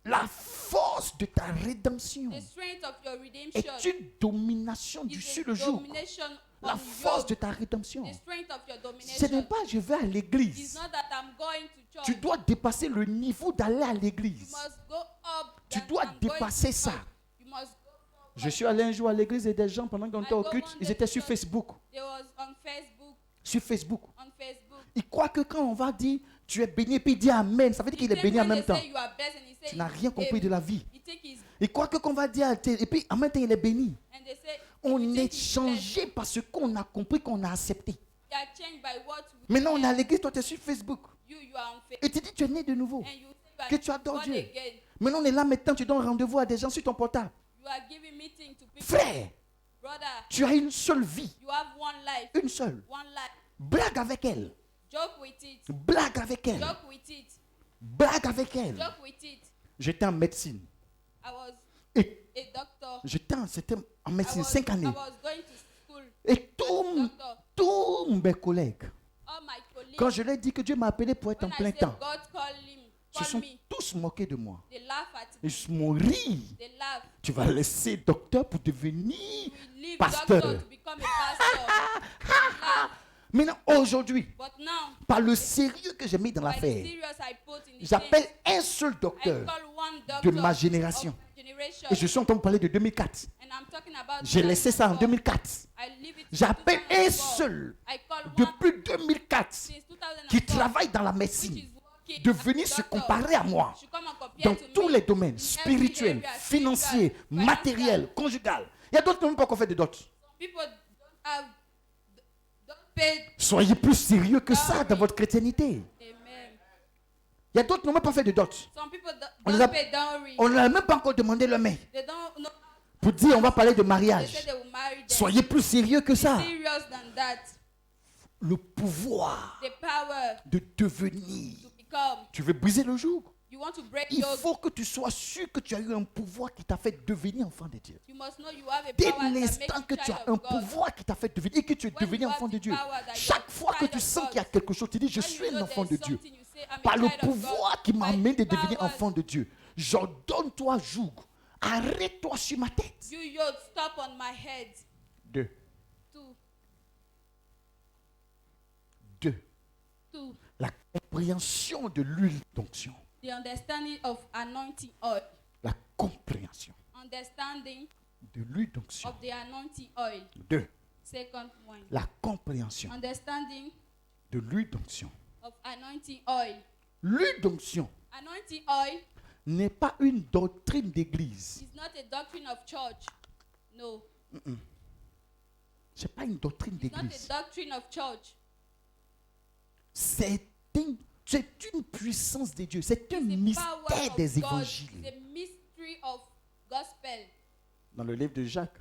[SPEAKER 1] La force de ta rédemption
[SPEAKER 2] The strength of your redemption
[SPEAKER 1] est une domination du
[SPEAKER 2] is
[SPEAKER 1] sur
[SPEAKER 2] a
[SPEAKER 1] le jour.
[SPEAKER 2] domination
[SPEAKER 1] La
[SPEAKER 2] on
[SPEAKER 1] force
[SPEAKER 2] you.
[SPEAKER 1] de ta rédemption.
[SPEAKER 2] The strength of your
[SPEAKER 1] Ce
[SPEAKER 2] domination.
[SPEAKER 1] n'est pas je vais à
[SPEAKER 2] It's
[SPEAKER 1] l'église.
[SPEAKER 2] not that I'm going to church.
[SPEAKER 1] Tu dois dépasser le niveau d'aller à
[SPEAKER 2] You
[SPEAKER 1] l'église.
[SPEAKER 2] must go up.
[SPEAKER 1] Tu
[SPEAKER 2] than
[SPEAKER 1] dois
[SPEAKER 2] I'm going
[SPEAKER 1] dépasser
[SPEAKER 2] to
[SPEAKER 1] ça.
[SPEAKER 2] church. You must go forward.
[SPEAKER 1] Je suis allé un jour à l'église et des gens, pendant qu'on était au
[SPEAKER 2] go
[SPEAKER 1] culte,
[SPEAKER 2] one
[SPEAKER 1] ils
[SPEAKER 2] day
[SPEAKER 1] étaient
[SPEAKER 2] to
[SPEAKER 1] sur
[SPEAKER 2] church.
[SPEAKER 1] Facebook.
[SPEAKER 2] They was on Facebook.
[SPEAKER 1] Sur Facebook.
[SPEAKER 2] On Facebook.
[SPEAKER 1] Ils croient que quand on va dire tu es béni et puis il dit Amen, ça veut dire qu'il est
[SPEAKER 2] He
[SPEAKER 1] béni en
[SPEAKER 2] think
[SPEAKER 1] même
[SPEAKER 2] when
[SPEAKER 1] temps.
[SPEAKER 2] they say you are blessed and he say
[SPEAKER 1] Tu n'as rien compris de la vie.
[SPEAKER 2] He think he's
[SPEAKER 1] Ils croient que qu'on va dire et puis en même temps il est béni.
[SPEAKER 2] and they say
[SPEAKER 1] On
[SPEAKER 2] you
[SPEAKER 1] est
[SPEAKER 2] think he's blessed.
[SPEAKER 1] changé parce qu'on a compris, qu'on a accepté.
[SPEAKER 2] You are changed by what we
[SPEAKER 1] Maintenant on est à
[SPEAKER 2] hear.
[SPEAKER 1] l'église, toi tu es sur Facebook.
[SPEAKER 2] You are on Facebook.
[SPEAKER 1] Et tu dis tu es né de nouveau.
[SPEAKER 2] And you say
[SPEAKER 1] Que
[SPEAKER 2] you
[SPEAKER 1] tu
[SPEAKER 2] are
[SPEAKER 1] adores
[SPEAKER 2] born
[SPEAKER 1] Dieu.
[SPEAKER 2] again.
[SPEAKER 1] Maintenant on est là maintenant, tu donnes rendez-vous à des gens sur ton portable.
[SPEAKER 2] You are giving meeting to people.
[SPEAKER 1] Frère,
[SPEAKER 2] Brother,
[SPEAKER 1] tu as une seule vie.
[SPEAKER 2] you have one life.
[SPEAKER 1] Une seule.
[SPEAKER 2] One life.
[SPEAKER 1] Blague avec elle.
[SPEAKER 2] Joke with it.
[SPEAKER 1] Blague avec elle.
[SPEAKER 2] Joke with it.
[SPEAKER 1] Blague avec elle.
[SPEAKER 2] Joke with it.
[SPEAKER 1] J'étais en médecine.
[SPEAKER 2] I was
[SPEAKER 1] Et
[SPEAKER 2] a doctor.
[SPEAKER 1] c'était en
[SPEAKER 2] I
[SPEAKER 1] médecine
[SPEAKER 2] was,
[SPEAKER 1] 5
[SPEAKER 2] I
[SPEAKER 1] années.
[SPEAKER 2] was going to school.
[SPEAKER 1] Et
[SPEAKER 2] Doctor.
[SPEAKER 1] tous mes collègues,
[SPEAKER 2] All my colleagues.
[SPEAKER 1] quand je leur ai dit que Dieu m'a appelé pour être en
[SPEAKER 2] When I
[SPEAKER 1] plein
[SPEAKER 2] said
[SPEAKER 1] temps,
[SPEAKER 2] God
[SPEAKER 1] se
[SPEAKER 2] call
[SPEAKER 1] sont
[SPEAKER 2] me,
[SPEAKER 1] tous moqués de moi.
[SPEAKER 2] they laugh at me.
[SPEAKER 1] Ils m'ont ri.
[SPEAKER 2] They laugh.
[SPEAKER 1] Tu vas laisser docteur pour devenir
[SPEAKER 2] We leave
[SPEAKER 1] pasteur.
[SPEAKER 2] doctor to become a pastor. They laugh.
[SPEAKER 1] Maintenant, aujourd'hui,
[SPEAKER 2] But now,
[SPEAKER 1] par le sérieux que j'ai mis dans
[SPEAKER 2] by the
[SPEAKER 1] l'affaire,
[SPEAKER 2] serious I put in the
[SPEAKER 1] j'appelle
[SPEAKER 2] things,
[SPEAKER 1] un seul
[SPEAKER 2] I
[SPEAKER 1] docteur
[SPEAKER 2] call one
[SPEAKER 1] de
[SPEAKER 2] doctor
[SPEAKER 1] ma génération.
[SPEAKER 2] of my generation.
[SPEAKER 1] Et je suis en train de parler de 2004.
[SPEAKER 2] And I'm talking about
[SPEAKER 1] J'ai laissé ça en
[SPEAKER 2] 2004.
[SPEAKER 1] 2004.
[SPEAKER 2] I leave it in
[SPEAKER 1] J'appelle un
[SPEAKER 2] 2004.
[SPEAKER 1] seul
[SPEAKER 2] I call one
[SPEAKER 1] depuis 2004
[SPEAKER 2] since 2004
[SPEAKER 1] qui travaille dans la
[SPEAKER 2] which
[SPEAKER 1] médecine
[SPEAKER 2] is working
[SPEAKER 1] de
[SPEAKER 2] as a
[SPEAKER 1] venir se
[SPEAKER 2] doctor.
[SPEAKER 1] comparer à moi
[SPEAKER 2] Should come and compare
[SPEAKER 1] dans
[SPEAKER 2] to
[SPEAKER 1] tous
[SPEAKER 2] me
[SPEAKER 1] les domaines,
[SPEAKER 2] in every
[SPEAKER 1] spirituels,
[SPEAKER 2] area,
[SPEAKER 1] financiers,
[SPEAKER 2] spiritual,
[SPEAKER 1] matériels, conjugal. Il y a d'autres qui n'ont pas encore fait de dot.
[SPEAKER 2] People don't pay.
[SPEAKER 1] Soyez plus sérieux que ça dans votre chrétienté.
[SPEAKER 2] Amen.
[SPEAKER 1] Il y a d'autres qui n'ont même pas fait de dot.
[SPEAKER 2] Some people
[SPEAKER 1] On les
[SPEAKER 2] don't
[SPEAKER 1] a-
[SPEAKER 2] pay dowry.
[SPEAKER 1] On ne leur a même pas encore demandé leur main
[SPEAKER 2] They don't know.
[SPEAKER 1] pour dire on va parler de
[SPEAKER 2] They say
[SPEAKER 1] mariage.
[SPEAKER 2] they will marry them.
[SPEAKER 1] Soyez plus sérieux que ça.
[SPEAKER 2] Serious than that.
[SPEAKER 1] Le pouvoir
[SPEAKER 2] The power
[SPEAKER 1] de devenir.
[SPEAKER 2] to become.
[SPEAKER 1] Tu veux briser le joug?
[SPEAKER 2] You want to break
[SPEAKER 1] Il
[SPEAKER 2] yoke.
[SPEAKER 1] faut que tu sois sûr que tu as eu un pouvoir qui t'a fait devenir enfant de Dieu.
[SPEAKER 2] You must know you have a
[SPEAKER 1] Dès
[SPEAKER 2] power that makes
[SPEAKER 1] l'instant
[SPEAKER 2] you
[SPEAKER 1] que tu
[SPEAKER 2] child
[SPEAKER 1] as un
[SPEAKER 2] of God.
[SPEAKER 1] pouvoir qui t'a fait devenir et que tu es
[SPEAKER 2] When
[SPEAKER 1] devenu
[SPEAKER 2] you
[SPEAKER 1] enfant
[SPEAKER 2] have
[SPEAKER 1] de
[SPEAKER 2] the
[SPEAKER 1] Dieu,
[SPEAKER 2] power that you
[SPEAKER 1] chaque
[SPEAKER 2] are
[SPEAKER 1] fois que
[SPEAKER 2] child
[SPEAKER 1] tu
[SPEAKER 2] of
[SPEAKER 1] sens
[SPEAKER 2] God,
[SPEAKER 1] qu'il y a quelque chose, tu dis je
[SPEAKER 2] when
[SPEAKER 1] suis
[SPEAKER 2] you
[SPEAKER 1] un
[SPEAKER 2] know
[SPEAKER 1] enfant de
[SPEAKER 2] there's
[SPEAKER 1] Dieu.
[SPEAKER 2] something, you say, I'm a
[SPEAKER 1] Par le
[SPEAKER 2] child of God.
[SPEAKER 1] pouvoir qui m'a
[SPEAKER 2] By
[SPEAKER 1] amené de
[SPEAKER 2] the
[SPEAKER 1] devenir
[SPEAKER 2] power,
[SPEAKER 1] enfant de Dieu, j'ordonne-toi, joug, arrête-toi sur ma tête.
[SPEAKER 2] You yoke, stop on my head.
[SPEAKER 1] 2.
[SPEAKER 2] 2.
[SPEAKER 1] 2.
[SPEAKER 2] 2.
[SPEAKER 1] La compréhension de l'huile d'onction.
[SPEAKER 2] The understanding of anointing oil.
[SPEAKER 1] La compréhension
[SPEAKER 2] Understanding
[SPEAKER 1] de l'huile d'onction.
[SPEAKER 2] of the anointing oil.
[SPEAKER 1] 2.
[SPEAKER 2] Second one.
[SPEAKER 1] La compréhension
[SPEAKER 2] Understanding
[SPEAKER 1] de l'huile d'onction.
[SPEAKER 2] of anointing oil.
[SPEAKER 1] L'huile d'onction
[SPEAKER 2] Anointing oil
[SPEAKER 1] n'est pas une doctrine d'église.
[SPEAKER 2] is not a doctrine of church. No.
[SPEAKER 1] Ce n'est pas une doctrine
[SPEAKER 2] It's not
[SPEAKER 1] d'église.
[SPEAKER 2] a doctrine of church.
[SPEAKER 1] C'est une puissance de Dieu. C'est un
[SPEAKER 2] It's the
[SPEAKER 1] mystère
[SPEAKER 2] power of
[SPEAKER 1] des
[SPEAKER 2] God. It's
[SPEAKER 1] évangiles.
[SPEAKER 2] the mystery of gospel.
[SPEAKER 1] Dans le livre de Jacques.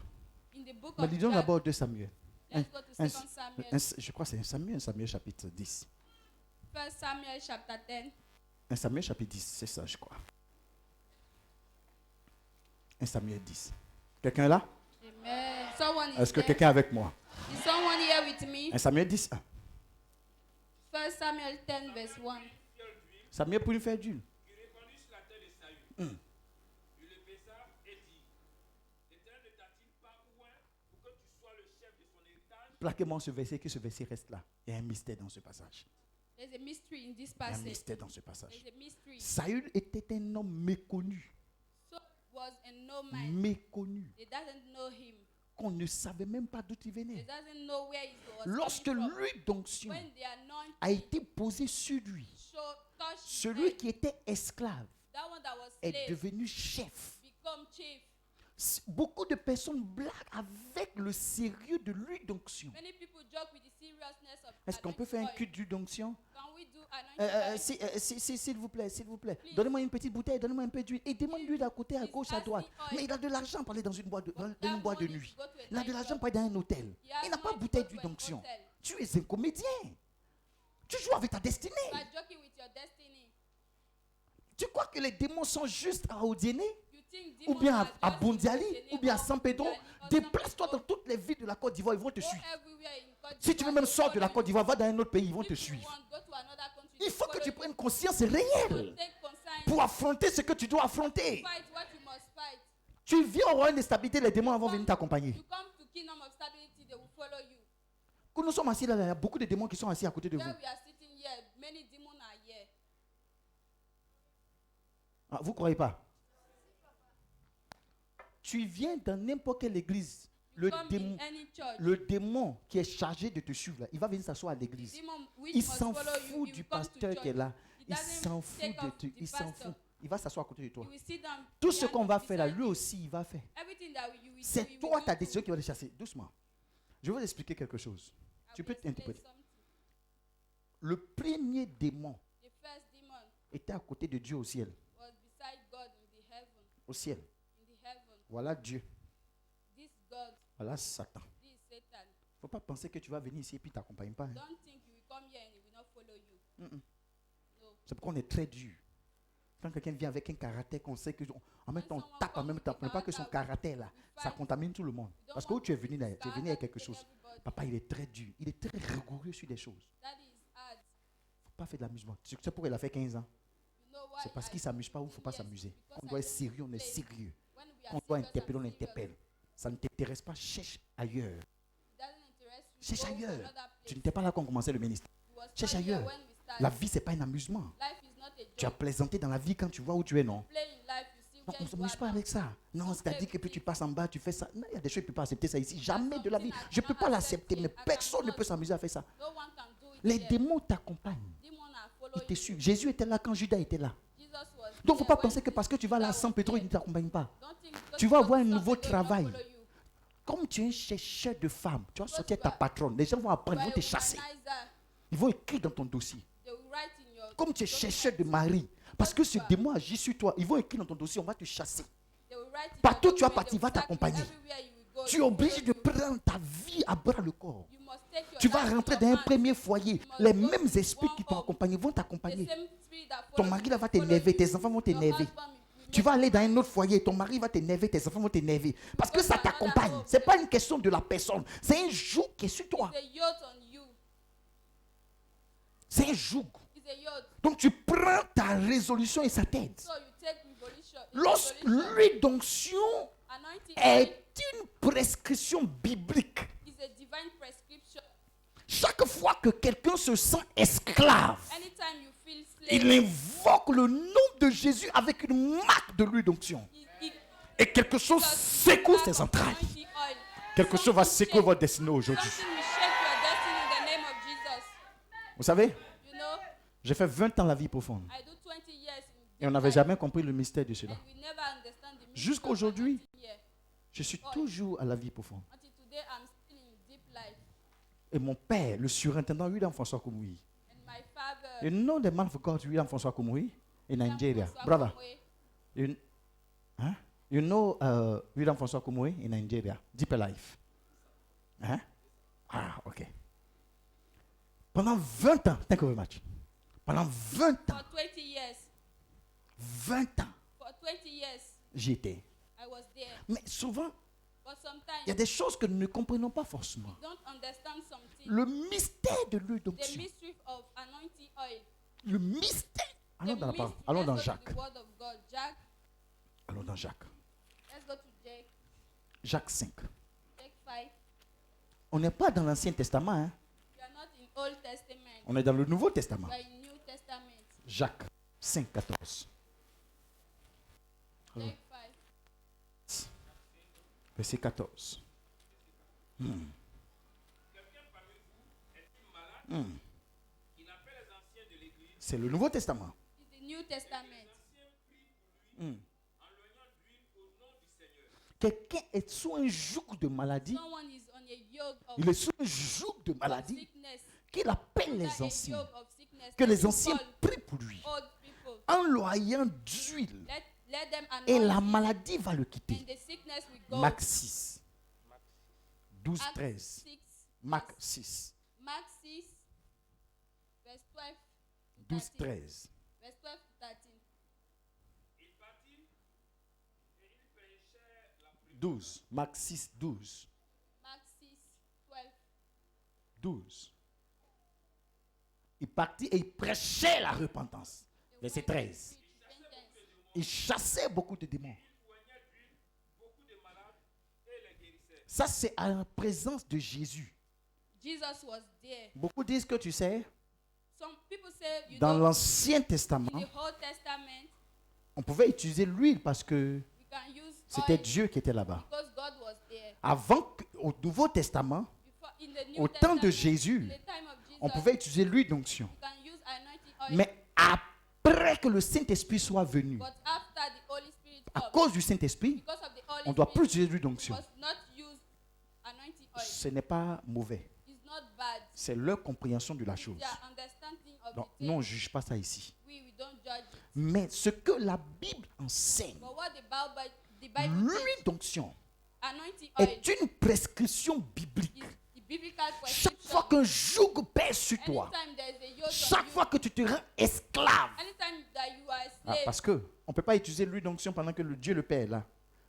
[SPEAKER 2] In the book
[SPEAKER 1] Mais
[SPEAKER 2] of
[SPEAKER 1] lisons
[SPEAKER 2] Jack,
[SPEAKER 1] d'abord 2 Samuel.
[SPEAKER 2] let's go to
[SPEAKER 1] Un-
[SPEAKER 2] 2 Samuel.
[SPEAKER 1] Je crois que c'est un Samuel chapitre 10.
[SPEAKER 2] 1 Samuel chapter 10.
[SPEAKER 1] 1 Samuel chapitre 10, c'est ça, je crois. 1 Samuel 10. Quelqu'un est là?
[SPEAKER 2] Amen. Someone is
[SPEAKER 1] Est-ce que
[SPEAKER 2] there?
[SPEAKER 1] quelqu'un est avec moi?
[SPEAKER 2] Is someone here with me?
[SPEAKER 1] 1 Samuel 10.
[SPEAKER 2] 1 Samuel 10 verse 1.
[SPEAKER 1] Samuel pour lui faire d'huile.
[SPEAKER 4] Il répandit sur la terre de Saül. Il le baisa et dit, l'Éternel ne t'a-t-il pas oint pour que tu sois le chef de son héritage?
[SPEAKER 1] Plaquez-moi ce verset, que ce verset reste là. Il y a un mystère dans ce passage.
[SPEAKER 2] There's a mystery in this
[SPEAKER 1] Il y a un
[SPEAKER 2] passage.
[SPEAKER 1] mystère dans ce passage.
[SPEAKER 2] There's a mystery.
[SPEAKER 1] Saül était un homme méconnu.
[SPEAKER 2] Saul was a no man.
[SPEAKER 1] Méconnu.
[SPEAKER 2] They doesn't know him.
[SPEAKER 1] Qu'on ne savait même pas d'où il
[SPEAKER 2] They
[SPEAKER 1] venait.
[SPEAKER 2] doesn't know where he was
[SPEAKER 1] Lorsque
[SPEAKER 2] coming from.
[SPEAKER 1] l'huile d'onction
[SPEAKER 2] When the anointing
[SPEAKER 1] a été posée sur lui,
[SPEAKER 2] touched
[SPEAKER 1] celui
[SPEAKER 2] his head,
[SPEAKER 1] qui était esclave
[SPEAKER 2] that one that was
[SPEAKER 1] est
[SPEAKER 2] slave
[SPEAKER 1] devenu chef.
[SPEAKER 2] become chief.
[SPEAKER 1] Beaucoup de personnes blaguent avec le sérieux de l'huile d'onction.
[SPEAKER 2] Many people joke with the seriousness of
[SPEAKER 1] Est-ce qu'on peut faire un
[SPEAKER 2] anointing
[SPEAKER 1] culte d'huile d'onction?
[SPEAKER 2] oil. Can we do anointing oil?
[SPEAKER 1] S'il vous plaît, s'il vous plaît.
[SPEAKER 2] Please.
[SPEAKER 1] Donnez-moi une petite bouteille, donnez-moi un peu d'huile. Et demande l'huile à côté, à
[SPEAKER 2] Please
[SPEAKER 1] gauche, à
[SPEAKER 2] pass
[SPEAKER 1] droite.
[SPEAKER 2] the oil.
[SPEAKER 1] Mais il a de l'argent pour aller dans une boîte de,
[SPEAKER 2] But
[SPEAKER 1] dans
[SPEAKER 2] that
[SPEAKER 1] une boîte de
[SPEAKER 2] money
[SPEAKER 1] nuit.
[SPEAKER 2] to go to a
[SPEAKER 1] Il a de
[SPEAKER 2] night
[SPEAKER 1] l'argent
[SPEAKER 2] club.
[SPEAKER 1] pour aller dans un hôtel.
[SPEAKER 2] He has
[SPEAKER 1] Il n'a pas
[SPEAKER 2] money to
[SPEAKER 1] bouteille
[SPEAKER 2] go to
[SPEAKER 1] d'huile
[SPEAKER 2] an
[SPEAKER 1] d'onction.
[SPEAKER 2] hotel.
[SPEAKER 1] Tu es un comédien. Tu joues avec ta destinée.
[SPEAKER 2] You are joking with your destiny.
[SPEAKER 1] Tu crois que les démons sont juste à Odiéné?
[SPEAKER 2] You think
[SPEAKER 1] Ou
[SPEAKER 2] demons
[SPEAKER 1] bien
[SPEAKER 2] are
[SPEAKER 1] à
[SPEAKER 2] just
[SPEAKER 1] Bondiali?
[SPEAKER 2] in the
[SPEAKER 1] Ou bien à
[SPEAKER 2] name of
[SPEAKER 1] San Pedro?
[SPEAKER 2] Bondiali or San
[SPEAKER 1] Déplace-toi
[SPEAKER 2] Pedro.
[SPEAKER 1] dans toutes les villes de la Côte d'Ivoire, ils vont te
[SPEAKER 2] Go
[SPEAKER 1] suivre.
[SPEAKER 2] everywhere in Côte
[SPEAKER 1] Si tu veux
[SPEAKER 2] d'Ivoire,
[SPEAKER 1] même
[SPEAKER 2] they
[SPEAKER 1] sortir de la
[SPEAKER 2] follow
[SPEAKER 1] Côte
[SPEAKER 2] you.
[SPEAKER 1] d'Ivoire, va dans un autre pays, ils vont
[SPEAKER 2] If
[SPEAKER 1] te
[SPEAKER 2] you
[SPEAKER 1] suivre.
[SPEAKER 2] want, go to another country,
[SPEAKER 1] Il
[SPEAKER 2] they
[SPEAKER 1] faut que
[SPEAKER 2] follow
[SPEAKER 1] tu
[SPEAKER 2] you.
[SPEAKER 1] prennes conscience réelle
[SPEAKER 2] Take conscience.
[SPEAKER 1] pour affronter ce que tu dois affronter.
[SPEAKER 2] Fight what you must fight.
[SPEAKER 1] Tu viens au royaume de stabilité, les démons vont venir t'accompagner.
[SPEAKER 2] You come to kingdom of stability, they will follow you.
[SPEAKER 1] Quand nous sommes assis là, il y a beaucoup de démons qui sont assis à côté de vous.
[SPEAKER 2] Where we are sitting here, many demons are here.
[SPEAKER 1] Ah, vous ne croyez pas? Tu viens dans n'importe quelle église.
[SPEAKER 2] You come in any church.
[SPEAKER 1] Le démon qui est chargé de te suivre, là, il va venir s'asseoir à l'église.
[SPEAKER 2] Demon which
[SPEAKER 1] Il
[SPEAKER 2] must
[SPEAKER 1] s'en
[SPEAKER 2] follow you,
[SPEAKER 1] fout
[SPEAKER 2] he
[SPEAKER 1] du
[SPEAKER 2] will come to
[SPEAKER 1] pasteur
[SPEAKER 2] church.
[SPEAKER 1] qui est là.
[SPEAKER 2] He
[SPEAKER 1] Il
[SPEAKER 2] doesn't
[SPEAKER 1] s'en fout
[SPEAKER 2] take
[SPEAKER 1] de
[SPEAKER 2] off
[SPEAKER 1] toi.
[SPEAKER 2] the
[SPEAKER 1] Il s'en
[SPEAKER 2] pastor.
[SPEAKER 1] fout. Il va s'asseoir à côté de toi.
[SPEAKER 2] You will sit down
[SPEAKER 1] Tout ce
[SPEAKER 2] behind
[SPEAKER 1] qu'on va faire là,
[SPEAKER 2] beside
[SPEAKER 1] lui
[SPEAKER 2] you.
[SPEAKER 1] aussi, il va faire.
[SPEAKER 2] Everything that you will do,
[SPEAKER 1] C'est
[SPEAKER 2] you
[SPEAKER 1] toi
[SPEAKER 2] will
[SPEAKER 1] ta
[SPEAKER 2] do
[SPEAKER 1] décision
[SPEAKER 2] too.
[SPEAKER 1] qui va le chasser. Doucement. Je vais vous expliquer quelque chose.
[SPEAKER 2] I
[SPEAKER 1] Tu
[SPEAKER 2] will
[SPEAKER 1] peux
[SPEAKER 2] explain
[SPEAKER 1] t'interpréter.
[SPEAKER 2] something.
[SPEAKER 1] Le premier démon
[SPEAKER 2] The first demon
[SPEAKER 1] était à côté de Dieu au ciel.
[SPEAKER 2] was beside God in the heaven.
[SPEAKER 1] Au ciel.
[SPEAKER 2] In the heaven.
[SPEAKER 1] Voilà Dieu.
[SPEAKER 2] This God,
[SPEAKER 1] Voilà Satan.
[SPEAKER 2] this Satan.
[SPEAKER 1] Il ne faut pas penser que tu vas venir ici et puis tu t'accompagnes pas. Hein.
[SPEAKER 2] Don't think you will come here and he will not follow you.
[SPEAKER 1] Mm-mm.
[SPEAKER 2] No.
[SPEAKER 1] C'est pourquoi on est très dur. Quand quelqu'un vient avec un caractère qu'on sait que en même temps on
[SPEAKER 2] someone
[SPEAKER 1] tape en
[SPEAKER 2] comes
[SPEAKER 1] même
[SPEAKER 2] with
[SPEAKER 1] temps,
[SPEAKER 2] a
[SPEAKER 1] on ne pas que son
[SPEAKER 2] character,
[SPEAKER 1] caractère là,
[SPEAKER 2] we
[SPEAKER 1] ça
[SPEAKER 2] fight.
[SPEAKER 1] contamine tout le monde.
[SPEAKER 2] We don't
[SPEAKER 1] Parce que où
[SPEAKER 2] want
[SPEAKER 1] tu es venu là, tu es venu avec
[SPEAKER 2] character
[SPEAKER 1] quelque
[SPEAKER 2] to
[SPEAKER 1] chose.
[SPEAKER 2] everybody.
[SPEAKER 1] Papa, il est très dur, il est très rigoureux sur des choses.
[SPEAKER 2] That is hard.
[SPEAKER 1] Il ne faut pas faire de l'amusement. Tu sais pourquoi il a fait 15 ans?
[SPEAKER 2] You know why
[SPEAKER 1] C'est parce
[SPEAKER 2] I
[SPEAKER 1] qu'il ne s'amuse pas ou il ne faut pas
[SPEAKER 2] yes,
[SPEAKER 1] s'amuser.
[SPEAKER 2] because
[SPEAKER 1] On
[SPEAKER 2] I
[SPEAKER 1] doit être
[SPEAKER 2] don't
[SPEAKER 1] sérieux, on est
[SPEAKER 2] play.
[SPEAKER 1] sérieux.
[SPEAKER 2] When we are
[SPEAKER 1] Quand on doit
[SPEAKER 2] serious,
[SPEAKER 1] interpeller, on
[SPEAKER 2] I'm serious.
[SPEAKER 1] interpelle. Ça ne t'intéresse pas, cherche ailleurs.
[SPEAKER 2] It doesn't interest you.
[SPEAKER 1] Cherche
[SPEAKER 2] Go to
[SPEAKER 1] ailleurs.
[SPEAKER 2] another place.
[SPEAKER 1] Tu n'étais pas là quand on commençait le ministère.
[SPEAKER 2] It was
[SPEAKER 1] Cherche
[SPEAKER 2] not here
[SPEAKER 1] ailleurs.
[SPEAKER 2] when we started.
[SPEAKER 1] La vie, ce n'est pas un amusement.
[SPEAKER 2] Life is not a
[SPEAKER 1] Tu as
[SPEAKER 2] joke.
[SPEAKER 1] plaisanté dans la vie quand tu vois où tu es, non?
[SPEAKER 2] Play in life, you see
[SPEAKER 1] Non,
[SPEAKER 2] where
[SPEAKER 1] on ne
[SPEAKER 2] you
[SPEAKER 1] s'amuse
[SPEAKER 2] are
[SPEAKER 1] pas
[SPEAKER 2] now.
[SPEAKER 1] avec ça. Non,
[SPEAKER 2] Don't
[SPEAKER 1] c'est-à-dire
[SPEAKER 2] play
[SPEAKER 1] que puis
[SPEAKER 2] with
[SPEAKER 1] tu
[SPEAKER 2] it.
[SPEAKER 1] passes en bas, tu fais ça. Non, il y a des choses, je ne peux pas accepter ça ici. Jamais de la vie.
[SPEAKER 2] something I
[SPEAKER 1] Je ne peux
[SPEAKER 2] cannot
[SPEAKER 1] pas l'accepter,
[SPEAKER 2] accept
[SPEAKER 1] mais
[SPEAKER 2] it. I
[SPEAKER 1] personne ne
[SPEAKER 2] cannot.
[SPEAKER 1] peut s'amuser à faire ça.
[SPEAKER 2] No one can do it
[SPEAKER 1] Les
[SPEAKER 2] here.
[SPEAKER 1] démons t'accompagnent.
[SPEAKER 2] Demons are
[SPEAKER 1] Ils
[SPEAKER 2] following
[SPEAKER 1] te
[SPEAKER 2] suivent.
[SPEAKER 1] suivent. Jésus était là quand Judas était là.
[SPEAKER 2] Jesus was
[SPEAKER 1] Donc, il ne faut
[SPEAKER 2] here
[SPEAKER 1] pas
[SPEAKER 2] when
[SPEAKER 1] penser que parce que tu vas là à
[SPEAKER 2] Judas
[SPEAKER 1] San
[SPEAKER 2] was
[SPEAKER 1] Pedro,
[SPEAKER 2] here.
[SPEAKER 1] il ne t'accompagne pas.
[SPEAKER 2] Don't think because
[SPEAKER 1] Tu
[SPEAKER 2] you
[SPEAKER 1] vas
[SPEAKER 2] go
[SPEAKER 1] avoir
[SPEAKER 2] to
[SPEAKER 1] un
[SPEAKER 2] San
[SPEAKER 1] nouveau
[SPEAKER 2] Pedro, he will not
[SPEAKER 1] travail.
[SPEAKER 2] follow you.
[SPEAKER 1] Comme tu es un chercheur de femmes, tu vas
[SPEAKER 2] Because
[SPEAKER 1] sortir
[SPEAKER 2] you
[SPEAKER 1] ta
[SPEAKER 2] are-
[SPEAKER 1] patronne. Les gens vont apprendre, ils
[SPEAKER 2] You
[SPEAKER 1] vont
[SPEAKER 2] are
[SPEAKER 1] te
[SPEAKER 2] a
[SPEAKER 1] chasser.
[SPEAKER 2] womanizer.
[SPEAKER 1] Ils vont écrire dans ton dossier.
[SPEAKER 2] They will write in your
[SPEAKER 1] Comme tu es
[SPEAKER 2] document.
[SPEAKER 1] chercheur de mari, parce que ce démon agit sur toi, ils vont écrire dans ton dossier, on va te chasser.
[SPEAKER 2] They will write in
[SPEAKER 1] Partout
[SPEAKER 2] your
[SPEAKER 1] où tu vas
[SPEAKER 2] document,
[SPEAKER 1] partir,
[SPEAKER 2] they
[SPEAKER 1] il va
[SPEAKER 2] will track you
[SPEAKER 1] t'accompagner.
[SPEAKER 2] everywhere you will go.
[SPEAKER 1] Tu es
[SPEAKER 2] They will
[SPEAKER 1] obligé de
[SPEAKER 2] follow you.
[SPEAKER 1] prendre ta vie à bras le corps.
[SPEAKER 2] You must take your
[SPEAKER 1] Tu vas
[SPEAKER 2] life in
[SPEAKER 1] rentrer
[SPEAKER 2] your
[SPEAKER 1] dans un
[SPEAKER 2] hands.
[SPEAKER 1] premier foyer.
[SPEAKER 2] You must
[SPEAKER 1] Les
[SPEAKER 2] go
[SPEAKER 1] mêmes
[SPEAKER 2] to
[SPEAKER 1] esprits
[SPEAKER 2] one
[SPEAKER 1] qui t'ont
[SPEAKER 2] home.
[SPEAKER 1] accompagné vont
[SPEAKER 2] The
[SPEAKER 1] t'accompagner.
[SPEAKER 2] same spirit that
[SPEAKER 1] Ton
[SPEAKER 2] follows
[SPEAKER 1] mari
[SPEAKER 2] you
[SPEAKER 1] là va
[SPEAKER 2] will follow
[SPEAKER 1] t'énerver,
[SPEAKER 2] you.
[SPEAKER 1] tes enfants vont
[SPEAKER 2] Your
[SPEAKER 1] t'énerver.
[SPEAKER 2] husband will
[SPEAKER 1] Tu
[SPEAKER 2] make
[SPEAKER 1] vas
[SPEAKER 2] you
[SPEAKER 1] aller dans
[SPEAKER 2] mad.
[SPEAKER 1] un autre foyer, ton mari va t'énerver, tes enfants vont t'énerver. Parce que
[SPEAKER 2] Go
[SPEAKER 1] ça
[SPEAKER 2] to another
[SPEAKER 1] t'accompagne.
[SPEAKER 2] home.
[SPEAKER 1] Ce n'est pas une question de la personne. C'est un joug qui est sur toi.
[SPEAKER 2] It's a yoke on you.
[SPEAKER 1] C'est un joug.
[SPEAKER 2] It's a yoke.
[SPEAKER 1] Donc tu prends ta résolution et ça t'aide.
[SPEAKER 2] So you take revolution.
[SPEAKER 1] Lorsque
[SPEAKER 2] revolution.
[SPEAKER 1] l'huile d'onction
[SPEAKER 2] Anointing
[SPEAKER 1] est une prescription biblique,
[SPEAKER 2] is a divine prescription.
[SPEAKER 1] chaque fois que quelqu'un se sent esclave,
[SPEAKER 2] Anytime you feel
[SPEAKER 1] il
[SPEAKER 2] slave,
[SPEAKER 1] invoque le nom de Jésus avec une marque de l'huile d'onction.
[SPEAKER 2] it
[SPEAKER 1] Et quelque chose secoue ses entrailles. Quelque chose va secouer votre destinée aujourd'hui.
[SPEAKER 2] Something will shake your destiny in the name of Jesus.
[SPEAKER 1] Vous savez,
[SPEAKER 2] You know,
[SPEAKER 1] j'ai fait 20 ans la vie profonde.
[SPEAKER 2] I do 20 years in
[SPEAKER 1] Et on n'avait jamais compris le mystère de cela.
[SPEAKER 2] and we never understand the meaning
[SPEAKER 1] Jusqu'à
[SPEAKER 2] of
[SPEAKER 1] aujourd'hui,
[SPEAKER 2] anointing here.
[SPEAKER 1] je suis toujours à la vie profonde.
[SPEAKER 2] Until today, I'm still in deep life.
[SPEAKER 1] Et mon père, le surintendant William François Koumoui.
[SPEAKER 2] And my father,
[SPEAKER 1] You know the man of God, William François Koumoui, in Nigeria.
[SPEAKER 2] François
[SPEAKER 1] Brother,
[SPEAKER 2] Komwe,
[SPEAKER 1] you know William François Koumoui in Nigeria. Deeper Life. Hein? Ah, ok. Pendant 20 ans, thank you very much. Pendant 20 ans,
[SPEAKER 2] For 20 years.
[SPEAKER 1] 20 ans,
[SPEAKER 2] For 20 years,
[SPEAKER 1] j'y étais.
[SPEAKER 2] I was there.
[SPEAKER 1] Mais souvent,
[SPEAKER 2] But
[SPEAKER 1] il y a
[SPEAKER 2] sometimes,
[SPEAKER 1] des choses que nous ne comprenons pas forcément.
[SPEAKER 2] don't understand something.
[SPEAKER 1] Le mystère de l'huile
[SPEAKER 2] The
[SPEAKER 1] d'onction.
[SPEAKER 2] mystery of anointing oil.
[SPEAKER 1] Le mystère. Allons
[SPEAKER 2] The
[SPEAKER 1] dans la parole.
[SPEAKER 2] mystery.
[SPEAKER 1] Allons
[SPEAKER 2] Let's
[SPEAKER 1] dans
[SPEAKER 2] go to
[SPEAKER 1] Jacques.
[SPEAKER 2] the word of God.
[SPEAKER 1] Allons dans Jacques.
[SPEAKER 2] Let's go to Jake.
[SPEAKER 1] Jacques 5.
[SPEAKER 2] Jake 5.
[SPEAKER 1] On n'est pas dans l'Ancien Testament, hein.
[SPEAKER 2] You are not in Old Testament.
[SPEAKER 1] On est dans le Nouveau Testament.
[SPEAKER 2] You are in New Testament.
[SPEAKER 1] Jacques 5, 14.
[SPEAKER 2] Jake 5.
[SPEAKER 1] Verset 14.
[SPEAKER 4] Quelqu'un parmi vous est-il malade? Il appelle les anciens de l'église.
[SPEAKER 1] C'est le Nouveau Testament.
[SPEAKER 2] It's the New Testament.
[SPEAKER 4] Les anciens prient pour lui en l'oignant d'huile au nom du Seigneur.
[SPEAKER 1] Quelqu'un est sous un joug de maladie.
[SPEAKER 2] Someone is on a yoke of
[SPEAKER 1] Il est sous un joug de maladie
[SPEAKER 2] sickness.
[SPEAKER 1] qu'il appelle
[SPEAKER 2] Under
[SPEAKER 1] les
[SPEAKER 2] a
[SPEAKER 1] anciens.
[SPEAKER 2] yoke of sickness.
[SPEAKER 1] Que
[SPEAKER 2] Let
[SPEAKER 1] les
[SPEAKER 2] him
[SPEAKER 1] anciens
[SPEAKER 2] call
[SPEAKER 1] prient pour lui.
[SPEAKER 2] old people.
[SPEAKER 1] En l'oignant d'huile.
[SPEAKER 2] Let them
[SPEAKER 1] Et
[SPEAKER 2] anoint
[SPEAKER 1] la
[SPEAKER 2] him,
[SPEAKER 1] maladie va le
[SPEAKER 2] and
[SPEAKER 1] quitter.
[SPEAKER 2] the sickness will go.
[SPEAKER 1] Marc 6. 12,
[SPEAKER 2] Acts
[SPEAKER 1] 13.
[SPEAKER 2] 6.
[SPEAKER 1] Marc 6.
[SPEAKER 2] Mark 6, verse 12 to
[SPEAKER 1] 12,
[SPEAKER 2] 13.
[SPEAKER 1] 13.
[SPEAKER 2] Verse 12 to 13.
[SPEAKER 4] Il partit et il prêchait la prière.
[SPEAKER 1] 12. Marc 6, 12.
[SPEAKER 2] Mark 6, 12.
[SPEAKER 1] 12. Il partit et il prêchait la repentance.
[SPEAKER 2] The
[SPEAKER 1] Verset
[SPEAKER 2] word to
[SPEAKER 1] 13.
[SPEAKER 2] preach repentance.
[SPEAKER 1] Il chassait beaucoup de démons.
[SPEAKER 4] Il oignait d'huile beaucoup de malades et les guérissait.
[SPEAKER 1] Ça, c'est à la présence de Jésus.
[SPEAKER 2] Jesus was there.
[SPEAKER 1] Beaucoup disent que tu sais,
[SPEAKER 2] Some people say you
[SPEAKER 1] dans
[SPEAKER 2] know
[SPEAKER 1] l'Ancien
[SPEAKER 2] in
[SPEAKER 1] Testament,
[SPEAKER 2] the Old Testament
[SPEAKER 1] on pouvait utiliser l'huile parce que
[SPEAKER 2] we can use
[SPEAKER 1] c'était
[SPEAKER 2] oil
[SPEAKER 1] Dieu qui était là-bas.
[SPEAKER 2] because God was there.
[SPEAKER 1] Au Nouveau Testament,
[SPEAKER 2] Before, in the New
[SPEAKER 1] au temps de
[SPEAKER 2] Testament,
[SPEAKER 1] Jésus,
[SPEAKER 2] in the time of Jesus,
[SPEAKER 1] on pouvait utiliser l'huile d'onction.
[SPEAKER 2] you can use anointing oil.
[SPEAKER 1] Mais après que le Saint-Esprit soit venu,
[SPEAKER 2] But after the Holy Spirit
[SPEAKER 1] à
[SPEAKER 2] comes,
[SPEAKER 1] cause du Saint-Esprit,
[SPEAKER 2] because of the Holy
[SPEAKER 1] on ne doit plus
[SPEAKER 2] Spirit,
[SPEAKER 1] utiliser l'huile
[SPEAKER 2] you
[SPEAKER 1] d'onction.
[SPEAKER 2] must not use anointing oil.
[SPEAKER 1] Ce n'est pas mauvais.
[SPEAKER 2] It's not bad.
[SPEAKER 1] C'est leur compréhension de la
[SPEAKER 2] It's
[SPEAKER 1] chose.
[SPEAKER 2] their understanding of
[SPEAKER 1] Donc,
[SPEAKER 2] the thing.
[SPEAKER 1] nous, on ne juge pas ça ici.
[SPEAKER 2] We don't judge it.
[SPEAKER 1] Mais ce que la Bible enseigne,
[SPEAKER 2] But what the Bible teaches,
[SPEAKER 1] l'huile d'onction
[SPEAKER 2] anointing oil,
[SPEAKER 1] est une prescription biblique.
[SPEAKER 2] is the biblical
[SPEAKER 1] Chaque
[SPEAKER 2] prescription.
[SPEAKER 1] fois qu'un joug pèse sur toi,
[SPEAKER 2] Anytime there is a yoke
[SPEAKER 1] chaque
[SPEAKER 2] on
[SPEAKER 1] fois que tu te rends esclave,
[SPEAKER 2] you, anytime that you are a slave,
[SPEAKER 1] parce que on ne peut pas utiliser l'huile d'onction pendant que le Dieu le Père est là.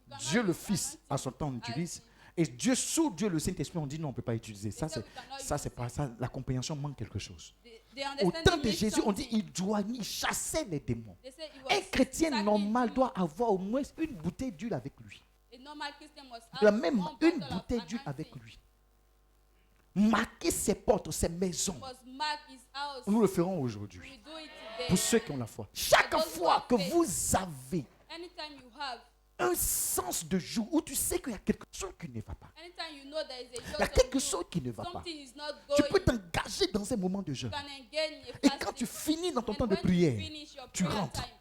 [SPEAKER 2] you cannot
[SPEAKER 1] Dieu le
[SPEAKER 2] use
[SPEAKER 1] Fils,
[SPEAKER 2] anointing
[SPEAKER 1] à son temps, on
[SPEAKER 2] as
[SPEAKER 1] utilise.
[SPEAKER 2] the-
[SPEAKER 1] Et Dieu, sous Dieu, le Saint-Esprit, on dit non, on ne peut pas utiliser. Ça,
[SPEAKER 2] They say
[SPEAKER 1] c'est,
[SPEAKER 2] we cannot
[SPEAKER 1] ça,
[SPEAKER 2] use
[SPEAKER 1] c'est pas ça. La compréhension manque quelque chose.
[SPEAKER 2] they
[SPEAKER 1] Au
[SPEAKER 2] understand
[SPEAKER 1] temps
[SPEAKER 2] they
[SPEAKER 1] de
[SPEAKER 2] need
[SPEAKER 1] Jésus, on dit
[SPEAKER 2] something.
[SPEAKER 1] il chassait les démons.
[SPEAKER 2] They say it was
[SPEAKER 1] Un chrétien
[SPEAKER 2] sacking
[SPEAKER 1] normal
[SPEAKER 2] demons.
[SPEAKER 1] doit avoir au moins une bouteille d'huile avec lui.
[SPEAKER 2] A normal Christian must have
[SPEAKER 1] La même,
[SPEAKER 2] one
[SPEAKER 1] une
[SPEAKER 2] bottle of
[SPEAKER 1] bouteille d'huile avec
[SPEAKER 2] anointing.
[SPEAKER 1] lui. Marquer ses portes, ses maisons.
[SPEAKER 2] Must mark his house.
[SPEAKER 1] Nous le ferons aujourd'hui.
[SPEAKER 2] We do it today.
[SPEAKER 1] Pour ceux qui ont la foi. Chaque
[SPEAKER 2] those who
[SPEAKER 1] fois
[SPEAKER 2] have
[SPEAKER 1] que
[SPEAKER 2] faith.
[SPEAKER 1] vous avez
[SPEAKER 2] Anytime you have,
[SPEAKER 1] un sens de jour où tu sais qu'il y a quelque chose qui ne va pas,
[SPEAKER 2] anytime you know there is a
[SPEAKER 1] il y a
[SPEAKER 2] yoke
[SPEAKER 1] quelque
[SPEAKER 2] on
[SPEAKER 1] chose qui ne va
[SPEAKER 2] you,
[SPEAKER 1] pas,
[SPEAKER 2] something is not
[SPEAKER 1] tu
[SPEAKER 2] going.
[SPEAKER 1] peux t'engager dans un moment de
[SPEAKER 2] You
[SPEAKER 1] jeûne.
[SPEAKER 2] can engage in a
[SPEAKER 1] Et
[SPEAKER 2] fasting.
[SPEAKER 1] quand tu finis dans ton
[SPEAKER 2] And
[SPEAKER 1] temps de
[SPEAKER 2] when you
[SPEAKER 1] prière,
[SPEAKER 2] finish your
[SPEAKER 1] tu
[SPEAKER 2] prayer
[SPEAKER 1] rentres.
[SPEAKER 2] time,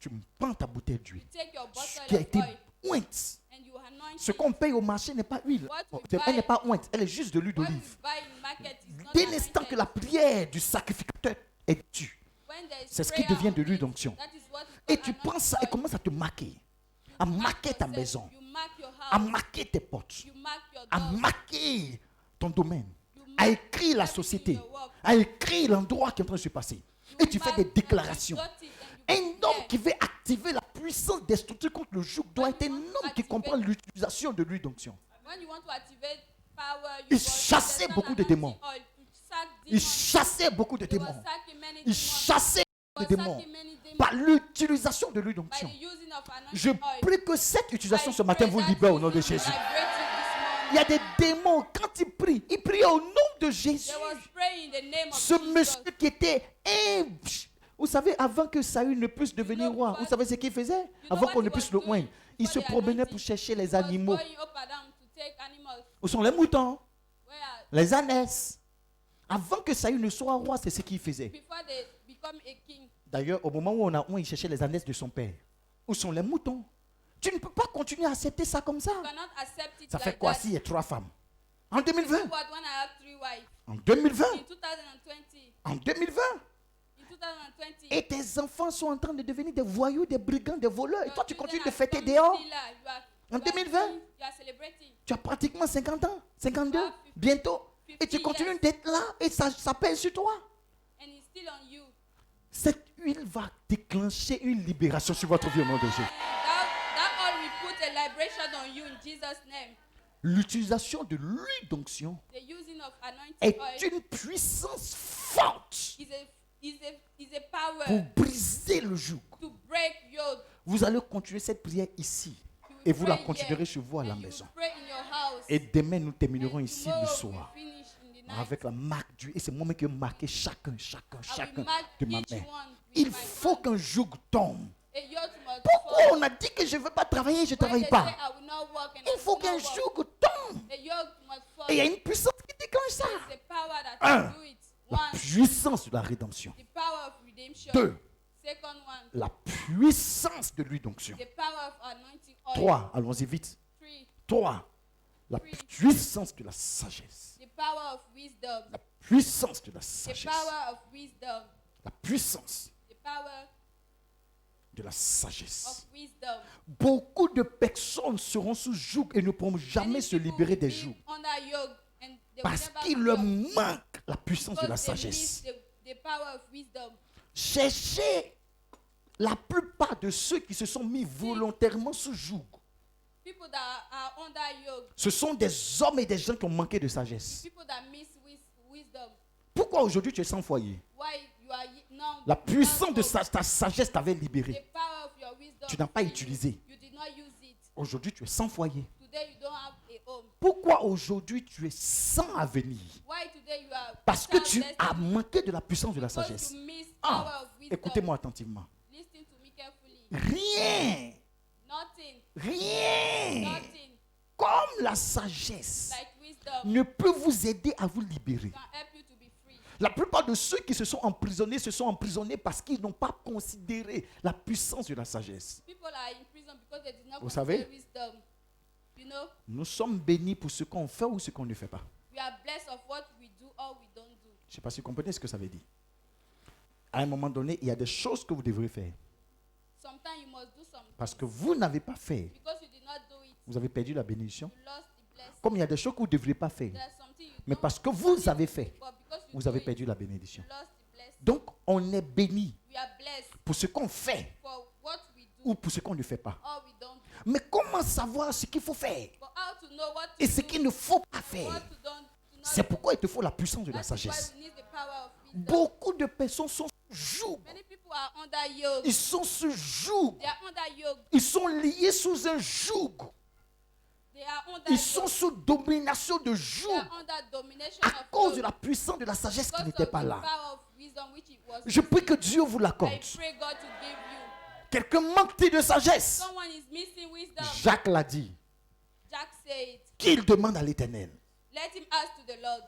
[SPEAKER 1] tu prends ta bouteille d'huile
[SPEAKER 2] you take your bottle
[SPEAKER 1] qui a
[SPEAKER 2] of
[SPEAKER 1] été
[SPEAKER 2] oil
[SPEAKER 1] ointe.
[SPEAKER 2] and you anoint
[SPEAKER 1] Ce
[SPEAKER 2] it.
[SPEAKER 1] qu'on paye au marché n'est pas huile.
[SPEAKER 2] What we
[SPEAKER 1] Elle
[SPEAKER 2] buy-
[SPEAKER 1] n'est pas ointe, elle est juste de l'huile
[SPEAKER 2] What we
[SPEAKER 1] d'olive.
[SPEAKER 2] buy in market is not
[SPEAKER 1] Dès l'instant
[SPEAKER 2] anointed.
[SPEAKER 1] que la prière du sacrificateur est tue,
[SPEAKER 2] When there is
[SPEAKER 1] c'est ce qui
[SPEAKER 2] prayer
[SPEAKER 1] devient
[SPEAKER 2] on
[SPEAKER 1] de l'huile
[SPEAKER 2] it,
[SPEAKER 1] d'onction.
[SPEAKER 2] that is what we
[SPEAKER 1] Et
[SPEAKER 2] call
[SPEAKER 1] tu prends
[SPEAKER 2] anointing
[SPEAKER 1] ça et
[SPEAKER 2] oil.
[SPEAKER 1] commence à te marquer. À marquer ta
[SPEAKER 2] yourself,
[SPEAKER 1] maison.
[SPEAKER 2] You mark your
[SPEAKER 1] À
[SPEAKER 2] house.
[SPEAKER 1] marquer tes portes.
[SPEAKER 2] You mark your
[SPEAKER 1] À
[SPEAKER 2] doors.
[SPEAKER 1] marquer ton domaine.
[SPEAKER 2] You
[SPEAKER 1] À
[SPEAKER 2] mark
[SPEAKER 1] écrire la
[SPEAKER 2] everything
[SPEAKER 1] société.
[SPEAKER 2] in your work.
[SPEAKER 1] À écrire l'endroit qui est en train de se passer.
[SPEAKER 2] You
[SPEAKER 1] Et tu fais
[SPEAKER 2] mark
[SPEAKER 1] des
[SPEAKER 2] and you
[SPEAKER 1] déclarations.
[SPEAKER 2] jot it and you
[SPEAKER 1] Un
[SPEAKER 2] put
[SPEAKER 1] homme
[SPEAKER 2] there.
[SPEAKER 1] qui veut activer la puissance des structures contre le joug doit être un homme qui comprend l'utilisation de l'huile d'onction.
[SPEAKER 2] When you want to activate power, you
[SPEAKER 1] Il
[SPEAKER 2] must
[SPEAKER 1] chassait
[SPEAKER 2] understand
[SPEAKER 1] beaucoup de
[SPEAKER 2] anointing
[SPEAKER 1] démons.
[SPEAKER 2] oil to sack
[SPEAKER 1] Il
[SPEAKER 2] demons.
[SPEAKER 1] chassait beaucoup de
[SPEAKER 2] They were
[SPEAKER 1] démons.
[SPEAKER 2] sacking many
[SPEAKER 1] Il
[SPEAKER 2] demons.
[SPEAKER 1] chassait
[SPEAKER 2] They
[SPEAKER 1] des
[SPEAKER 2] were
[SPEAKER 1] démons
[SPEAKER 2] sacking many demons
[SPEAKER 1] par l'utilisation de l'huile
[SPEAKER 2] by
[SPEAKER 1] d'onction.
[SPEAKER 2] the using of
[SPEAKER 1] Je
[SPEAKER 2] anointing oil.
[SPEAKER 1] prie que cette utilisation
[SPEAKER 2] I
[SPEAKER 1] ce matin
[SPEAKER 2] pray
[SPEAKER 1] vous
[SPEAKER 2] that
[SPEAKER 1] libère au nom de
[SPEAKER 2] using
[SPEAKER 1] Jésus.
[SPEAKER 2] liberate you this
[SPEAKER 1] Il y a
[SPEAKER 2] morning.
[SPEAKER 1] des démons, quand ils prient au nom de Jésus.
[SPEAKER 2] They was praying in the name of
[SPEAKER 1] Ce
[SPEAKER 2] Jesus.
[SPEAKER 1] monsieur qui était vous savez, avant que Saül ne puisse devenir roi, vous savez ce qu'il faisait? Avant qu'on ne puisse le oindre, il se promenait pour chercher les
[SPEAKER 2] He was
[SPEAKER 1] animaux.
[SPEAKER 2] going up and down to take animals.
[SPEAKER 1] Où sont les moutons?
[SPEAKER 2] Where are-
[SPEAKER 1] Les ânesses. Avant que Saül ne soit roi, c'est ce qu'il faisait.
[SPEAKER 2] before they become a king.
[SPEAKER 1] D'ailleurs, au moment où on a oint, il cherchait les ânesses de son père. Où sont les moutons? Tu ne peux pas continuer à accepter ça comme ça.
[SPEAKER 2] You cannot accept it
[SPEAKER 1] Ça fait
[SPEAKER 2] like
[SPEAKER 1] quoi
[SPEAKER 2] that.
[SPEAKER 1] s'il y a 3 femmes? En 2020?
[SPEAKER 2] What when I have 3 wives?
[SPEAKER 1] En 2020?
[SPEAKER 2] In 2020.
[SPEAKER 1] En 2020?
[SPEAKER 2] In 2020.
[SPEAKER 1] Et tes enfants sont en train de devenir des voyous, des brigands, des voleurs. Et
[SPEAKER 2] your
[SPEAKER 1] toi, tu
[SPEAKER 2] children
[SPEAKER 1] continues de
[SPEAKER 2] are
[SPEAKER 1] fêter
[SPEAKER 2] becoming
[SPEAKER 1] dehors.
[SPEAKER 2] stealer.
[SPEAKER 1] En
[SPEAKER 2] You are
[SPEAKER 1] 2020?
[SPEAKER 2] doing- You are celebrating.
[SPEAKER 1] Tu as pratiquement 50 ans, 52,
[SPEAKER 2] You have 50
[SPEAKER 1] bientôt. Et tu
[SPEAKER 2] 50
[SPEAKER 1] continues
[SPEAKER 2] years.
[SPEAKER 1] d'être là et ça pèse sur toi.
[SPEAKER 2] And it's still on you.
[SPEAKER 1] Cette huile va déclencher une libération sur votre vie au nom de Jésus.
[SPEAKER 2] That oil will put a liberation on you in Jesus' name.
[SPEAKER 1] L'utilisation de l'huile d'onction
[SPEAKER 2] The using of anointing
[SPEAKER 1] est
[SPEAKER 2] oil
[SPEAKER 1] une puissance forte
[SPEAKER 2] is a power
[SPEAKER 1] pour briser le joug.
[SPEAKER 2] to break yoke.
[SPEAKER 1] Vous allez continuer cette prière ici
[SPEAKER 2] You will
[SPEAKER 1] et vous la
[SPEAKER 2] pray
[SPEAKER 1] continuerez
[SPEAKER 2] here,
[SPEAKER 1] chez vous à la
[SPEAKER 2] and you
[SPEAKER 1] maison.
[SPEAKER 2] will pray in your house.
[SPEAKER 1] Et demain, nous terminerons
[SPEAKER 2] And
[SPEAKER 1] ici le
[SPEAKER 2] tomorrow
[SPEAKER 1] soir
[SPEAKER 2] we finish in the night.
[SPEAKER 1] avec la marque du... Et c'est moi qui vais marquer chacun
[SPEAKER 2] I
[SPEAKER 1] de
[SPEAKER 2] will mark
[SPEAKER 1] ma
[SPEAKER 2] each
[SPEAKER 1] main.
[SPEAKER 2] one with
[SPEAKER 1] Il
[SPEAKER 2] my
[SPEAKER 1] faut
[SPEAKER 2] hand.
[SPEAKER 1] qu'un joug tombe.
[SPEAKER 2] A yoke must
[SPEAKER 1] Pourquoi
[SPEAKER 2] fall.
[SPEAKER 1] on a dit que je ne veux pas travailler, je ne
[SPEAKER 2] When
[SPEAKER 1] travaille
[SPEAKER 2] they
[SPEAKER 1] pas?
[SPEAKER 2] say, I will not work and I
[SPEAKER 1] Il
[SPEAKER 2] will
[SPEAKER 1] faut
[SPEAKER 2] not
[SPEAKER 1] qu'un
[SPEAKER 2] work,
[SPEAKER 1] joug tombe.
[SPEAKER 2] a yoke must fall.
[SPEAKER 1] Et il y a une puissance qui déclenche ça.
[SPEAKER 2] There's a power that
[SPEAKER 1] Un,
[SPEAKER 2] can do it.
[SPEAKER 1] La
[SPEAKER 2] One,
[SPEAKER 1] puissance de la rédemption.
[SPEAKER 2] the power of redemption.
[SPEAKER 1] 2.
[SPEAKER 2] Second one,
[SPEAKER 1] La puissance de l'huile d'onction.
[SPEAKER 2] the power of anointing oil.
[SPEAKER 1] 3. Allons-y vite.
[SPEAKER 2] 3,
[SPEAKER 1] 3. La puissance de la sagesse.
[SPEAKER 2] the power of wisdom.
[SPEAKER 1] La puissance de la
[SPEAKER 2] The
[SPEAKER 1] sagesse.
[SPEAKER 2] power of wisdom.
[SPEAKER 1] La puissance
[SPEAKER 2] The power
[SPEAKER 1] de la sagesse.
[SPEAKER 2] of wisdom.
[SPEAKER 1] Beaucoup de personnes seront sous joug et ne pourront jamais
[SPEAKER 2] Many
[SPEAKER 1] se
[SPEAKER 2] people
[SPEAKER 1] libérer
[SPEAKER 2] will
[SPEAKER 1] des
[SPEAKER 2] be
[SPEAKER 1] jougs
[SPEAKER 2] under yoke and they will
[SPEAKER 1] parce
[SPEAKER 2] never
[SPEAKER 1] qu'il
[SPEAKER 2] be
[SPEAKER 1] leur
[SPEAKER 2] yoked
[SPEAKER 1] manque la puissance de la
[SPEAKER 2] because they
[SPEAKER 1] sagesse.
[SPEAKER 2] miss the power of wisdom.
[SPEAKER 1] Cherchez la plupart de ceux qui se sont mis volontairement sous joug.
[SPEAKER 2] People that are under yoke,
[SPEAKER 1] Ce sont des hommes et des gens qui ont manqué de sagesse.
[SPEAKER 2] people that miss wisdom.
[SPEAKER 1] Pourquoi aujourd'hui tu es sans foyer?
[SPEAKER 2] Why you are now
[SPEAKER 1] La puissance de
[SPEAKER 2] without
[SPEAKER 1] ta sagesse t'avait
[SPEAKER 2] hope.
[SPEAKER 1] libéré.
[SPEAKER 2] The power of your wisdom.
[SPEAKER 1] Tu n'as pas utilisé.
[SPEAKER 2] You did not use it.
[SPEAKER 1] Aujourd'hui tu es sans foyer.
[SPEAKER 2] Today you don't have a home.
[SPEAKER 1] Pourquoi aujourd'hui tu es sans avenir?
[SPEAKER 2] Why today you are
[SPEAKER 1] Parce que
[SPEAKER 2] without
[SPEAKER 1] tu
[SPEAKER 2] destiny?
[SPEAKER 1] as manqué de la puissance de la
[SPEAKER 2] Because
[SPEAKER 1] sagesse.
[SPEAKER 2] you miss
[SPEAKER 1] Ah,
[SPEAKER 2] power of wisdom.
[SPEAKER 1] écoutez-moi attentivement.
[SPEAKER 2] Listen to me carefully.
[SPEAKER 1] Rien,
[SPEAKER 2] Nothing,
[SPEAKER 1] rien
[SPEAKER 2] nothing
[SPEAKER 1] comme la sagesse
[SPEAKER 2] like wisdom
[SPEAKER 1] ne peut vous aider à vous libérer.
[SPEAKER 2] can help you to be free.
[SPEAKER 1] La plupart de ceux qui se sont emprisonnés parce qu'ils n'ont pas considéré la puissance de la sagesse.
[SPEAKER 2] People are in prison because they did not
[SPEAKER 1] Vous
[SPEAKER 2] consider
[SPEAKER 1] savez?
[SPEAKER 2] wisdom. You know,
[SPEAKER 1] Nous sommes bénis pour ce qu'on fait ou ce qu'on ne fait pas.
[SPEAKER 2] we are blessed of what we do or we don't do.
[SPEAKER 1] Je ne sais pas si vous comprenez ce que ça veut dire. À un moment donné, il y a des choses que vous devrez faire.
[SPEAKER 2] Sometimes you must do something
[SPEAKER 1] Parce que vous n'avez pas fait.
[SPEAKER 2] because you did not do it.
[SPEAKER 1] Vous avez perdu la bénédiction.
[SPEAKER 2] You lost the blessing.
[SPEAKER 1] Comme il y a des choses que vous ne devriez pas faire.
[SPEAKER 2] There's something you
[SPEAKER 1] Mais
[SPEAKER 2] don't
[SPEAKER 1] parce que vous avez fait,
[SPEAKER 2] but because you
[SPEAKER 1] vous
[SPEAKER 2] do
[SPEAKER 1] avez
[SPEAKER 2] it,
[SPEAKER 1] perdu la bénédiction.
[SPEAKER 2] you lost the blessing.
[SPEAKER 1] Donc, on est béni
[SPEAKER 2] We are blessed
[SPEAKER 1] pour ce qu'on fait
[SPEAKER 2] for what we do
[SPEAKER 1] ou pour ce qu'on ne fait pas.
[SPEAKER 2] or we don't do.
[SPEAKER 1] Mais comment savoir ce qu'il faut faire
[SPEAKER 2] But how to know what to
[SPEAKER 1] et ce
[SPEAKER 2] do,
[SPEAKER 1] qu'il ne faut pas
[SPEAKER 2] what
[SPEAKER 1] faire?
[SPEAKER 2] to don't to not
[SPEAKER 1] C'est
[SPEAKER 2] do.
[SPEAKER 1] pourquoi il te faut la puissance de la
[SPEAKER 2] That is why
[SPEAKER 1] sagesse.
[SPEAKER 2] we need the power of wisdom.
[SPEAKER 1] Beaucoup de personnes sont sous joug.
[SPEAKER 2] Many people are under yoke.
[SPEAKER 1] Ils sont sous joug.
[SPEAKER 2] They are under yoke.
[SPEAKER 1] Ils sont liés sous un joug.
[SPEAKER 2] They are under
[SPEAKER 1] Ils sont
[SPEAKER 2] yoke.
[SPEAKER 1] sous domination de
[SPEAKER 2] They
[SPEAKER 1] joug
[SPEAKER 2] are under domination
[SPEAKER 1] à
[SPEAKER 2] of
[SPEAKER 1] cause de
[SPEAKER 2] yoke.
[SPEAKER 1] la puissance de la sagesse qui
[SPEAKER 2] Because
[SPEAKER 1] n'était
[SPEAKER 2] of
[SPEAKER 1] pas
[SPEAKER 2] the
[SPEAKER 1] là.
[SPEAKER 2] power of wisdom which it was.
[SPEAKER 1] Je prie que Dieu vous l'accorde.
[SPEAKER 2] I pray God to give you.
[SPEAKER 1] Quelqu'un manque-t-il de sagesse?
[SPEAKER 2] Someone is missing wisdom.
[SPEAKER 1] Jacques l'a dit.
[SPEAKER 2] Jack said,
[SPEAKER 1] Qu'il demande à l'Éternel.
[SPEAKER 2] let him ask to the Lord.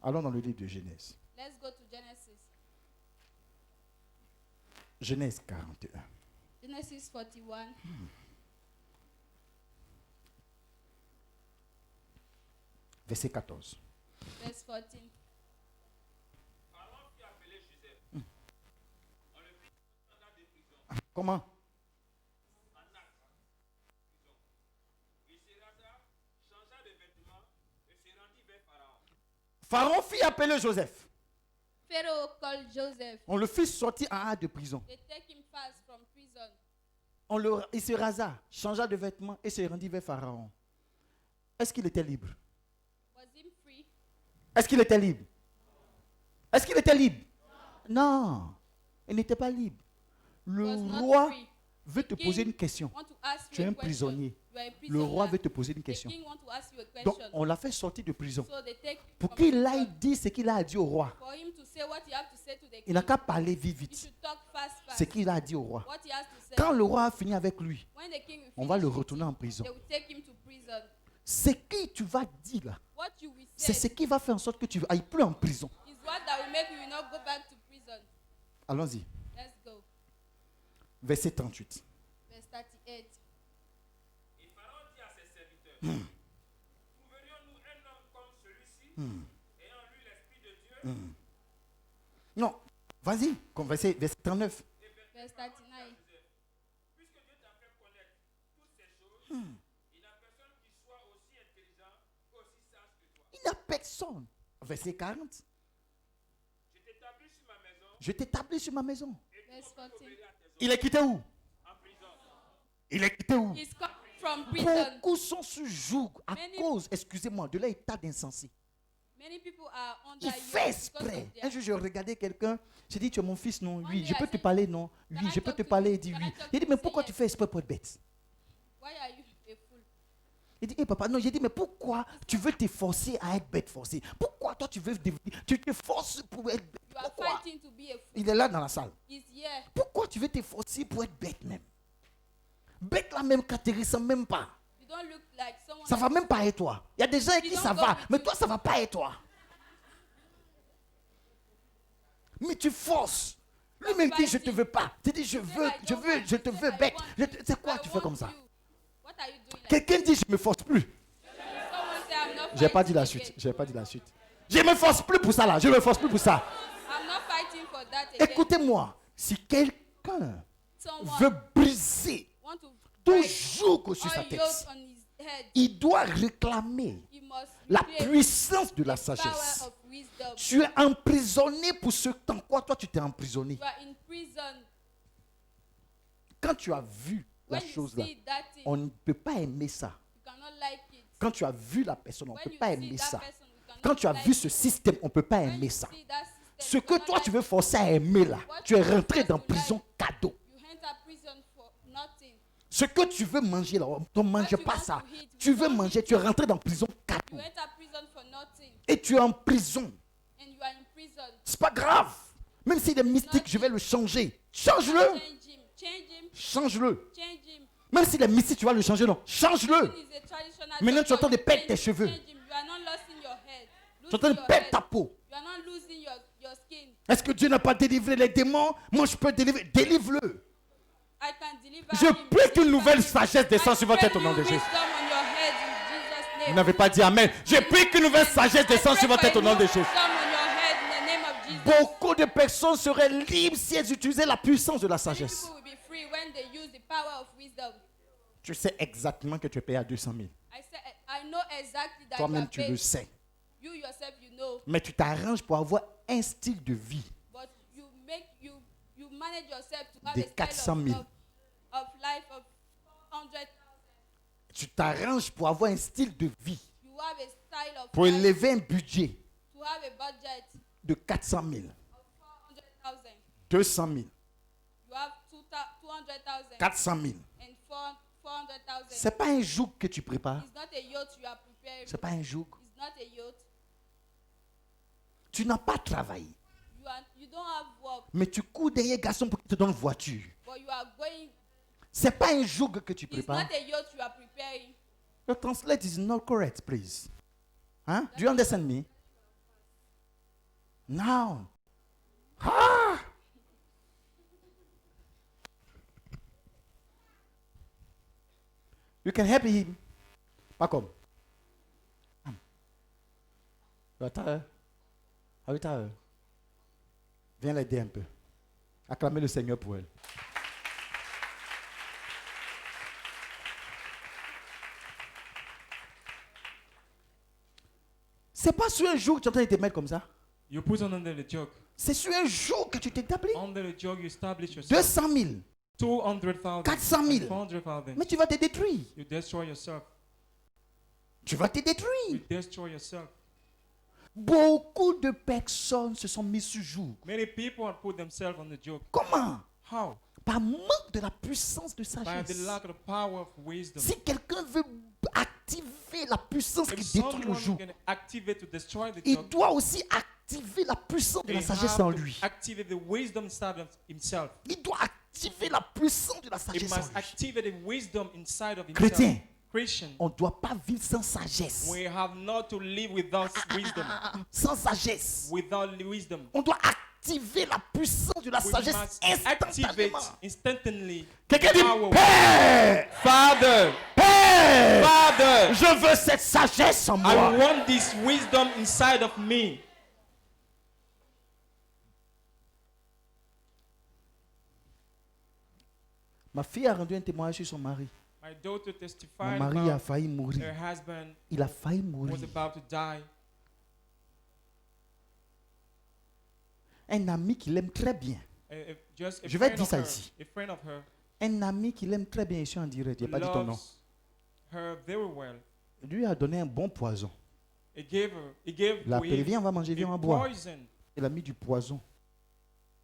[SPEAKER 1] Allons dans le livre de Genèse.
[SPEAKER 2] Let's go to Genesis.
[SPEAKER 1] Genèse 41.
[SPEAKER 2] Genesis 41.
[SPEAKER 1] Verset 14.
[SPEAKER 2] Verse 14.
[SPEAKER 4] Pharaon fit appeler Joseph. On le fit dans des prisons,
[SPEAKER 1] Comment?
[SPEAKER 4] en acte, prison. Il se rasa, changea de vêtements et se rendit vers Pharaon.
[SPEAKER 1] Pharaon fit appeler Joseph.
[SPEAKER 2] Pharaoh called Joseph.
[SPEAKER 1] On le fit sortir en hâte de prison.
[SPEAKER 2] They take him fast from prison.
[SPEAKER 1] Il se rasa, changea de vêtements et se rendit vers Pharaon. Est-ce qu'il était libre?
[SPEAKER 2] Was him free?
[SPEAKER 1] Est-ce qu'il était libre? Est-ce qu'il était libre? Non, il n'était pas libre. Le
[SPEAKER 2] Was not
[SPEAKER 1] roi
[SPEAKER 2] free.
[SPEAKER 1] veut te poser une question.
[SPEAKER 2] Want to ask
[SPEAKER 1] Tu es
[SPEAKER 2] you a
[SPEAKER 1] un
[SPEAKER 2] question.
[SPEAKER 1] prisonnier.
[SPEAKER 2] You are a
[SPEAKER 1] Le
[SPEAKER 2] prisoner.
[SPEAKER 1] roi veut te poser une
[SPEAKER 2] The
[SPEAKER 1] question.
[SPEAKER 2] king want to ask you a
[SPEAKER 1] Donc,
[SPEAKER 2] question.
[SPEAKER 1] on l'a fait sortir de prison
[SPEAKER 2] So they take
[SPEAKER 1] pour
[SPEAKER 2] from
[SPEAKER 1] qu'il
[SPEAKER 2] prison
[SPEAKER 1] aille dire ce qu'il a dit au roi.
[SPEAKER 2] for him to say what he have to say to the
[SPEAKER 1] Il
[SPEAKER 2] king.
[SPEAKER 1] n'a qu'à parler vite,
[SPEAKER 2] You
[SPEAKER 1] vite.
[SPEAKER 2] should talk fast,
[SPEAKER 1] Ce
[SPEAKER 2] fast.
[SPEAKER 1] qu'il a dit au roi.
[SPEAKER 2] What he has to say.
[SPEAKER 1] Quand le roi a fini avec lui,
[SPEAKER 2] When the king will
[SPEAKER 1] on va le
[SPEAKER 2] finish with
[SPEAKER 1] retourner
[SPEAKER 2] him,
[SPEAKER 1] en prison.
[SPEAKER 2] they will take him to prison.
[SPEAKER 1] Ce que tu vas dire là,
[SPEAKER 2] What you will
[SPEAKER 1] c'est
[SPEAKER 2] say
[SPEAKER 1] ce qui va faire en sorte que tu ailles plus en prison.
[SPEAKER 2] is what that will make you will not go back to prison.
[SPEAKER 1] Allons-y.
[SPEAKER 2] Let's go.
[SPEAKER 1] Verset 38.
[SPEAKER 2] Verse 38.
[SPEAKER 4] Et Pharaon dit à ses serviteurs, trouverions-nous un homme comme celui-ci, ayant lu l'Esprit de Dieu,
[SPEAKER 1] Non, vas-y, verset 39.
[SPEAKER 2] Verse 39.
[SPEAKER 4] puisque Dieu t'a fait connaître toutes ces choses, il n'y a personne qui soit aussi intelligent, aussi sage que toi.
[SPEAKER 1] Il n'y a personne. Verset 40. Je t'établis sur ma maison.
[SPEAKER 2] Verse 14.
[SPEAKER 1] Il est quitté où? Il est quitté où?
[SPEAKER 2] He's come from prison.
[SPEAKER 1] Beaucoup sont sous joug à
[SPEAKER 2] Many-
[SPEAKER 1] cause, excusez-moi, de leur état d'insensé.
[SPEAKER 2] Many people are under
[SPEAKER 1] Il
[SPEAKER 2] yoke
[SPEAKER 1] fait
[SPEAKER 2] because
[SPEAKER 1] exprès.
[SPEAKER 2] of their-
[SPEAKER 1] Un jour, je regardais quelqu'un. J'ai dit, tu es mon fils, non?
[SPEAKER 2] One
[SPEAKER 1] Oui.
[SPEAKER 2] day
[SPEAKER 1] Je
[SPEAKER 2] I
[SPEAKER 1] peux te
[SPEAKER 2] said,
[SPEAKER 1] parler, non?
[SPEAKER 2] "Can
[SPEAKER 1] Oui.
[SPEAKER 2] I
[SPEAKER 1] Je peux
[SPEAKER 2] talk
[SPEAKER 1] te
[SPEAKER 2] to
[SPEAKER 1] parler.
[SPEAKER 2] you?
[SPEAKER 1] Il dit
[SPEAKER 2] Can I
[SPEAKER 1] oui.
[SPEAKER 2] talk
[SPEAKER 1] Il dit,
[SPEAKER 2] to
[SPEAKER 1] mais
[SPEAKER 2] you?
[SPEAKER 1] pourquoi
[SPEAKER 2] Say
[SPEAKER 1] tu
[SPEAKER 2] yes.
[SPEAKER 1] fais exprès pour être bête?
[SPEAKER 2] Why are you a fool?
[SPEAKER 1] Il dit, papa, non. J'ai dit, mais pourquoi tu veux t'efforcer à être bête forcé? Pourquoi toi, tu veux devenir. Tu t'efforces pour être bête?
[SPEAKER 2] You are
[SPEAKER 1] Pourquoi?
[SPEAKER 2] fighting to be a fool.
[SPEAKER 1] Il est là dans la salle.
[SPEAKER 2] He's here.
[SPEAKER 1] Pourquoi tu veux t'efforcer pour être bête même? Bête là même, quand tu ne ressembles même pas.
[SPEAKER 2] You don't look like someone.
[SPEAKER 1] Ça ne va même pas être toi. Il y a des gens avec qui
[SPEAKER 2] don't
[SPEAKER 1] ça
[SPEAKER 2] go
[SPEAKER 1] va,
[SPEAKER 2] with
[SPEAKER 1] mais
[SPEAKER 2] you.
[SPEAKER 1] toi, ça ne va pas être toi. Mais tu forces. Lui-même dit, je ne te veux pas. Tu dis, je veux, je te veux bête. C'est quoi tu fais comme ça?
[SPEAKER 2] What are you doing? Like
[SPEAKER 1] Quelqu'un dit, je ne me force plus.
[SPEAKER 2] someone say, I'm not
[SPEAKER 1] J'ai pas dit
[SPEAKER 2] fighting
[SPEAKER 1] la
[SPEAKER 2] again.
[SPEAKER 1] suite. J'ai pas dit la suite. Je ne me force plus pour ça là. Je ne me force plus pour ça.
[SPEAKER 2] I'm not fighting for that again.
[SPEAKER 1] Écoutez-moi. Si quelqu'un
[SPEAKER 2] Someone
[SPEAKER 1] veut briser
[SPEAKER 2] want to
[SPEAKER 1] tout
[SPEAKER 2] break
[SPEAKER 1] joug sur sa
[SPEAKER 2] all
[SPEAKER 1] tête,
[SPEAKER 2] yoke on his head.
[SPEAKER 1] il doit réclamer
[SPEAKER 2] He must
[SPEAKER 1] la
[SPEAKER 2] reclaim
[SPEAKER 1] puissance de la
[SPEAKER 2] the power
[SPEAKER 1] sagesse.
[SPEAKER 2] of wisdom.
[SPEAKER 1] Tu es emprisonné pour ce temps. Quoi, toi, tu t'es emprisonné.
[SPEAKER 2] You are in prison.
[SPEAKER 1] Quand tu as vu la
[SPEAKER 2] When you
[SPEAKER 1] chose là,
[SPEAKER 2] see that thing,
[SPEAKER 1] on ne peut pas aimer ça.
[SPEAKER 2] you cannot like it.
[SPEAKER 1] Quand tu as vu la personne, on ne
[SPEAKER 2] When
[SPEAKER 1] peut
[SPEAKER 2] you
[SPEAKER 1] pas
[SPEAKER 2] see
[SPEAKER 1] aimer
[SPEAKER 2] that
[SPEAKER 1] ça.
[SPEAKER 2] person, you cannot
[SPEAKER 1] Quand tu as
[SPEAKER 2] like
[SPEAKER 1] vu
[SPEAKER 2] it.
[SPEAKER 1] ce système, on ne peut pas
[SPEAKER 2] When
[SPEAKER 1] aimer
[SPEAKER 2] you
[SPEAKER 1] ça.
[SPEAKER 2] see that system,
[SPEAKER 1] Ce
[SPEAKER 2] you
[SPEAKER 1] que
[SPEAKER 2] cannot
[SPEAKER 1] toi,
[SPEAKER 2] like
[SPEAKER 1] tu veux forcer à aimer là,
[SPEAKER 2] What
[SPEAKER 1] tu es
[SPEAKER 2] you are
[SPEAKER 1] rentré
[SPEAKER 2] supposed
[SPEAKER 1] dans
[SPEAKER 2] to
[SPEAKER 1] prison
[SPEAKER 2] like,
[SPEAKER 1] cadeau.
[SPEAKER 2] You enter prison for nothing.
[SPEAKER 1] Ce que tu veux manger là, on ne mange
[SPEAKER 2] you
[SPEAKER 1] pas
[SPEAKER 2] want
[SPEAKER 1] ça.
[SPEAKER 2] to eat,
[SPEAKER 1] Tu
[SPEAKER 2] you
[SPEAKER 1] veux
[SPEAKER 2] don't
[SPEAKER 1] manger,
[SPEAKER 2] eat
[SPEAKER 1] tu es rentré dans prison
[SPEAKER 2] You
[SPEAKER 1] cadeau.
[SPEAKER 2] enter prison for nothing.
[SPEAKER 1] Et tu es en prison.
[SPEAKER 2] And you are in prison.
[SPEAKER 1] C'est pas grave. Même s'il est mystique, je vais le changer. Change-le.
[SPEAKER 2] Change him. Change him.
[SPEAKER 1] Change-le.
[SPEAKER 2] Change him.
[SPEAKER 1] Même s'il est mystique, tu vas le changer, non. Change-le.
[SPEAKER 2] Even he's a traditional
[SPEAKER 1] Maintenant, tu es en train de
[SPEAKER 2] doctor,
[SPEAKER 1] perdre tes
[SPEAKER 2] change-
[SPEAKER 1] cheveux.
[SPEAKER 2] change him. You are not losing your head.
[SPEAKER 1] Tu es en train de
[SPEAKER 2] Losing your
[SPEAKER 1] perdre
[SPEAKER 2] head.
[SPEAKER 1] ta peau.
[SPEAKER 2] You are not losing your skin.
[SPEAKER 1] Est-ce que Dieu n'a pas délivré les démons? Moi, je peux délivrer. Délivre-le.
[SPEAKER 2] I can deliver
[SPEAKER 1] Je
[SPEAKER 2] him.
[SPEAKER 1] prie qu'une
[SPEAKER 2] Deliver
[SPEAKER 1] nouvelle
[SPEAKER 2] him.
[SPEAKER 1] sagesse descende
[SPEAKER 2] I
[SPEAKER 1] sur votre
[SPEAKER 2] pray
[SPEAKER 1] tête au nom de
[SPEAKER 2] new
[SPEAKER 1] Jésus.
[SPEAKER 2] wisdom on your head in Jesus' name.
[SPEAKER 1] Vous n'avez pas dit Amen. Je prie qu'une nouvelle sagesse descende sur votre tête au nom de Jésus.
[SPEAKER 2] Wisdom on your head in the name of Jesus.
[SPEAKER 1] Beaucoup de personnes seraient libres si elles utilisaient la puissance de la
[SPEAKER 2] Many
[SPEAKER 1] sagesse.
[SPEAKER 2] people will be free when they use the power of wisdom.
[SPEAKER 1] Tu sais exactement que tu es payé à 200 000.
[SPEAKER 2] I know exactly that
[SPEAKER 1] Toi-même,
[SPEAKER 2] you are
[SPEAKER 1] tu le
[SPEAKER 2] paid.
[SPEAKER 1] sais.
[SPEAKER 2] You yourself, you know.
[SPEAKER 1] Mais tu t'arranges pour avoir un style de vie.
[SPEAKER 2] But you manage yourself to have
[SPEAKER 1] De
[SPEAKER 2] a style
[SPEAKER 1] 400 000.
[SPEAKER 2] of life of 100,000.
[SPEAKER 1] Tu t'arranges pour avoir un style de vie.
[SPEAKER 2] You have a style of
[SPEAKER 1] Pour
[SPEAKER 2] life
[SPEAKER 1] élever un budget
[SPEAKER 2] to have a budget
[SPEAKER 1] de 400 000,
[SPEAKER 2] of 400,000.
[SPEAKER 1] 200 000,
[SPEAKER 2] You have 200,000
[SPEAKER 1] 400 000.
[SPEAKER 2] and 400,000.
[SPEAKER 1] Ce n'est pas un joug que tu prépares.
[SPEAKER 2] It's not a yacht you are preparing.
[SPEAKER 1] Ce n'est pas un joug.
[SPEAKER 2] It's not a yacht.
[SPEAKER 1] Tu n'as pas travaillé.
[SPEAKER 2] You don't have work,
[SPEAKER 1] Mais tu cours derrière garçon pour qu'il te donne voiture.
[SPEAKER 2] but you are going.
[SPEAKER 1] Ce n'est pas un joug que tu
[SPEAKER 2] It's
[SPEAKER 1] prépares.
[SPEAKER 2] not a yacht you are preparing.
[SPEAKER 1] Your translate is not correct, please. Huh? Do you understand me? Now. Ah! You can help him. Pas comme. Attends. Viens l'aider un peu. Acclamez le Seigneur pour elle. C'est pas sur un jour que tu es en train de te mettre comme ça.
[SPEAKER 4] You put on under the yoke.
[SPEAKER 1] C'est sur un jour que tu t'établis.
[SPEAKER 4] Under the yoke, you establish yourself.
[SPEAKER 1] 200 000.
[SPEAKER 4] 200,000.
[SPEAKER 1] 400 000.
[SPEAKER 4] 400,000.
[SPEAKER 1] Mais tu vas te détruire.
[SPEAKER 4] You destroy yourself.
[SPEAKER 1] Tu vas te
[SPEAKER 4] You
[SPEAKER 1] détruire.
[SPEAKER 4] destroy yourself.
[SPEAKER 1] Beaucoup de personnes se sont mises sur jour.
[SPEAKER 4] Many people have put themselves on the yoke.
[SPEAKER 1] Comment?
[SPEAKER 4] How?
[SPEAKER 1] Par manque de la puissance de
[SPEAKER 4] By the
[SPEAKER 1] sagesse.
[SPEAKER 4] lack of the power of wisdom.
[SPEAKER 1] Si quelqu'un veut activer la puissance qui
[SPEAKER 4] If
[SPEAKER 1] détruit le
[SPEAKER 4] someone
[SPEAKER 1] joug,
[SPEAKER 4] can activate to destroy the
[SPEAKER 1] il
[SPEAKER 4] yoke,
[SPEAKER 1] doit aussi activer la puissance de
[SPEAKER 4] they
[SPEAKER 1] la sagesse
[SPEAKER 4] have
[SPEAKER 1] en
[SPEAKER 4] to
[SPEAKER 1] lui.
[SPEAKER 4] activate the wisdom inside of himself.
[SPEAKER 1] Il doit activer la puissance de la
[SPEAKER 4] He
[SPEAKER 1] sagesse en
[SPEAKER 4] must
[SPEAKER 1] lui.
[SPEAKER 4] activate the wisdom inside of himself.
[SPEAKER 1] Chrétien,
[SPEAKER 4] Christian,
[SPEAKER 1] on ne doit pas vivre sans sagesse.
[SPEAKER 4] we have not to live without wisdom.
[SPEAKER 1] Sans sagesse.
[SPEAKER 4] Without wisdom.
[SPEAKER 1] On doit activer la puissance de la
[SPEAKER 4] We
[SPEAKER 1] sagesse
[SPEAKER 4] must activate
[SPEAKER 1] instantanément.
[SPEAKER 4] instantly.
[SPEAKER 1] Quelqu'un dit,
[SPEAKER 4] Power.
[SPEAKER 1] Père,
[SPEAKER 4] Father,
[SPEAKER 1] Père,
[SPEAKER 4] Father,
[SPEAKER 1] je veux cette sagesse en
[SPEAKER 4] I
[SPEAKER 1] moi.
[SPEAKER 4] want this wisdom inside of me.
[SPEAKER 1] Ma fille a rendu un témoignage sur son mari.
[SPEAKER 4] My daughter
[SPEAKER 1] Mon
[SPEAKER 4] testified
[SPEAKER 1] mari a
[SPEAKER 4] about
[SPEAKER 1] failli mourir.
[SPEAKER 4] her husband
[SPEAKER 1] Il a failli mourir.
[SPEAKER 4] was about to die.
[SPEAKER 1] Un ami qui l'aime très bien.
[SPEAKER 5] Just a
[SPEAKER 1] Je vais
[SPEAKER 5] friend
[SPEAKER 1] dire
[SPEAKER 5] of
[SPEAKER 1] ça
[SPEAKER 5] her,
[SPEAKER 1] ici.
[SPEAKER 5] a friend of her,
[SPEAKER 1] Un ami qui l'aime très bien, je suis en direct. Il n'a pas dit ton nom.
[SPEAKER 5] loves her very well.
[SPEAKER 1] Lui a donné un bon poison.
[SPEAKER 5] He gave
[SPEAKER 1] Il a
[SPEAKER 5] to
[SPEAKER 1] appelé,
[SPEAKER 5] him
[SPEAKER 1] viens, on va manger, viens, on va boire.
[SPEAKER 5] poison,
[SPEAKER 1] Il a mis du poison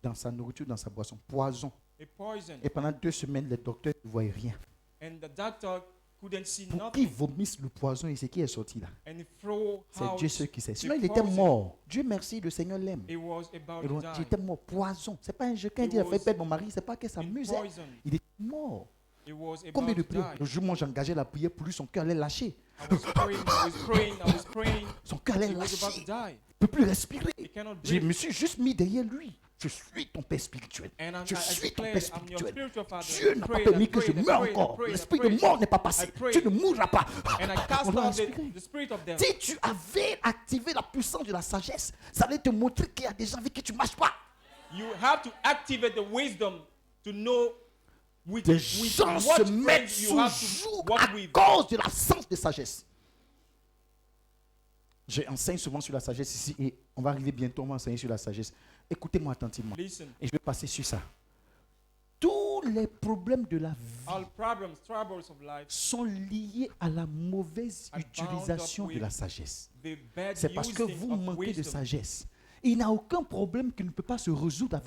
[SPEAKER 1] dans sa nourriture, dans sa boisson. Poison.
[SPEAKER 5] a poison,
[SPEAKER 1] Et pendant 2 semaines, les docteurs ne voyaient rien.
[SPEAKER 5] and the doctor couldn't see
[SPEAKER 1] Pour qu'ils
[SPEAKER 5] nothing,
[SPEAKER 1] vomissent le poison et c'est qui est sorti là.
[SPEAKER 5] and he threw
[SPEAKER 1] C'est
[SPEAKER 5] out.
[SPEAKER 1] Dieu seul qui sait.
[SPEAKER 5] the
[SPEAKER 1] Sinon, il était
[SPEAKER 5] poison.
[SPEAKER 1] mort. Dieu merci, le Seigneur l'aime.
[SPEAKER 5] He was about
[SPEAKER 1] Et
[SPEAKER 5] to
[SPEAKER 1] donc,
[SPEAKER 5] die.
[SPEAKER 1] j'étais mort. Poison. C'est pas un jeu. Quand il
[SPEAKER 5] He
[SPEAKER 1] dit, il a fait
[SPEAKER 5] was
[SPEAKER 1] perdre mon mari, c'est pas que ça
[SPEAKER 5] in
[SPEAKER 1] m'amusait.
[SPEAKER 5] poison.
[SPEAKER 1] Il est mort.
[SPEAKER 5] He was about
[SPEAKER 1] Combien de
[SPEAKER 5] to
[SPEAKER 1] prières?
[SPEAKER 5] die.
[SPEAKER 1] Le jour où moi j'engageais la prière pour lui, son cœur allait lâcher.
[SPEAKER 5] I was praying.
[SPEAKER 1] Son cœur allait
[SPEAKER 5] He was about
[SPEAKER 1] lâcher.
[SPEAKER 5] to die.
[SPEAKER 1] Il ne peut plus respirer.
[SPEAKER 5] He cannot
[SPEAKER 1] Je
[SPEAKER 5] breathe.
[SPEAKER 1] me suis juste mis derrière lui. Je suis ton Père spirituel.
[SPEAKER 5] And
[SPEAKER 1] Je
[SPEAKER 5] I
[SPEAKER 1] suis ton
[SPEAKER 5] declared,
[SPEAKER 1] Père
[SPEAKER 5] I'm your
[SPEAKER 1] spirituel.
[SPEAKER 5] spiritual father.
[SPEAKER 1] Dieu n'a pas permis que je meure encore. L'esprit de mort n'est pas passé. Tu ne mourras pas.
[SPEAKER 5] And I cast
[SPEAKER 1] On doit
[SPEAKER 5] out
[SPEAKER 1] respirer.
[SPEAKER 5] the spirit of death.
[SPEAKER 1] Si tu avais activé la puissance de la sagesse, ça allait te montrer qu'il y a des gens avec qui tu ne marches pas.
[SPEAKER 5] You have to activate the wisdom to know with
[SPEAKER 1] Des
[SPEAKER 5] what
[SPEAKER 1] gens se mettent
[SPEAKER 5] friends you
[SPEAKER 1] sous
[SPEAKER 5] have to
[SPEAKER 1] joug
[SPEAKER 5] walk
[SPEAKER 1] à
[SPEAKER 5] with.
[SPEAKER 1] cause de l'absence de sagesse. J'enseigne souvent sur la sagesse ici et on va arriver bientôt, on va enseigner sur la sagesse. Écoutez-moi attentivement
[SPEAKER 5] Listen,
[SPEAKER 1] et je vais passer sur ça. Tous les problèmes de la vie
[SPEAKER 5] all problems, troubles of life,
[SPEAKER 1] sont liés à la mauvaise
[SPEAKER 5] are bound
[SPEAKER 1] utilisation
[SPEAKER 5] up
[SPEAKER 1] de
[SPEAKER 5] with
[SPEAKER 1] la sagesse.
[SPEAKER 5] the bad
[SPEAKER 1] C'est parce que
[SPEAKER 5] using
[SPEAKER 1] vous
[SPEAKER 5] of
[SPEAKER 1] manquez de
[SPEAKER 5] wisdom.
[SPEAKER 1] sagesse. Il n'y a aucun problème qui ne peut pas se résoudre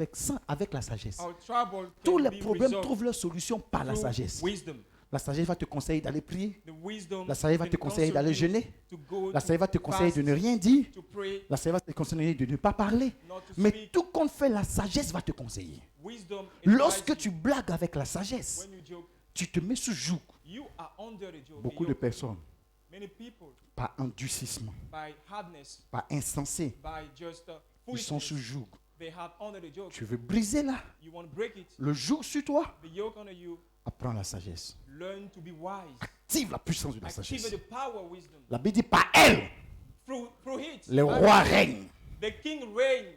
[SPEAKER 1] avec la sagesse.
[SPEAKER 5] Our trouble
[SPEAKER 1] Tous
[SPEAKER 5] can
[SPEAKER 1] les
[SPEAKER 5] be
[SPEAKER 1] problèmes
[SPEAKER 5] resolved
[SPEAKER 1] trouvent leur solution par la
[SPEAKER 5] through
[SPEAKER 1] sagesse.
[SPEAKER 5] wisdom.
[SPEAKER 1] La sagesse va te conseiller d'aller prier.
[SPEAKER 5] The wisdom
[SPEAKER 1] La sagesse va
[SPEAKER 5] can
[SPEAKER 1] te conseiller d'aller
[SPEAKER 5] counsel you
[SPEAKER 1] jeûner.
[SPEAKER 5] to go
[SPEAKER 1] La
[SPEAKER 5] to
[SPEAKER 1] sagesse va te conseiller de ne
[SPEAKER 5] fast,
[SPEAKER 1] rien dire.
[SPEAKER 5] to pray,
[SPEAKER 1] La sagesse va te conseiller de ne pas parler.
[SPEAKER 5] not to
[SPEAKER 1] Mais
[SPEAKER 5] speak.
[SPEAKER 1] tout compte fait, la sagesse va te conseiller.
[SPEAKER 5] Wisdom
[SPEAKER 1] Lorsque
[SPEAKER 5] advises
[SPEAKER 1] tu blagues avec la sagesse,
[SPEAKER 5] you. When you joke,
[SPEAKER 1] tu te mets sous joug.
[SPEAKER 5] you are under the joke.
[SPEAKER 1] Beaucoup de personnes,
[SPEAKER 5] Many people,
[SPEAKER 1] par endurcissement,
[SPEAKER 5] by hardness,
[SPEAKER 1] par insensé,
[SPEAKER 5] by just
[SPEAKER 1] ils sont
[SPEAKER 5] foolishness,
[SPEAKER 1] sous joug.
[SPEAKER 5] they have under the joke.
[SPEAKER 1] Tu veux briser là,
[SPEAKER 5] You want to break it.
[SPEAKER 1] le joug sur toi,
[SPEAKER 5] The yoke under you.
[SPEAKER 1] apprends la sagesse.
[SPEAKER 5] Learn to be wise.
[SPEAKER 1] Active la puissance de la
[SPEAKER 5] Activate
[SPEAKER 1] sagesse.
[SPEAKER 5] the power of wisdom.
[SPEAKER 1] La Bible dit par elle,
[SPEAKER 5] Through it.
[SPEAKER 1] les rois règnent.
[SPEAKER 5] The king reigned.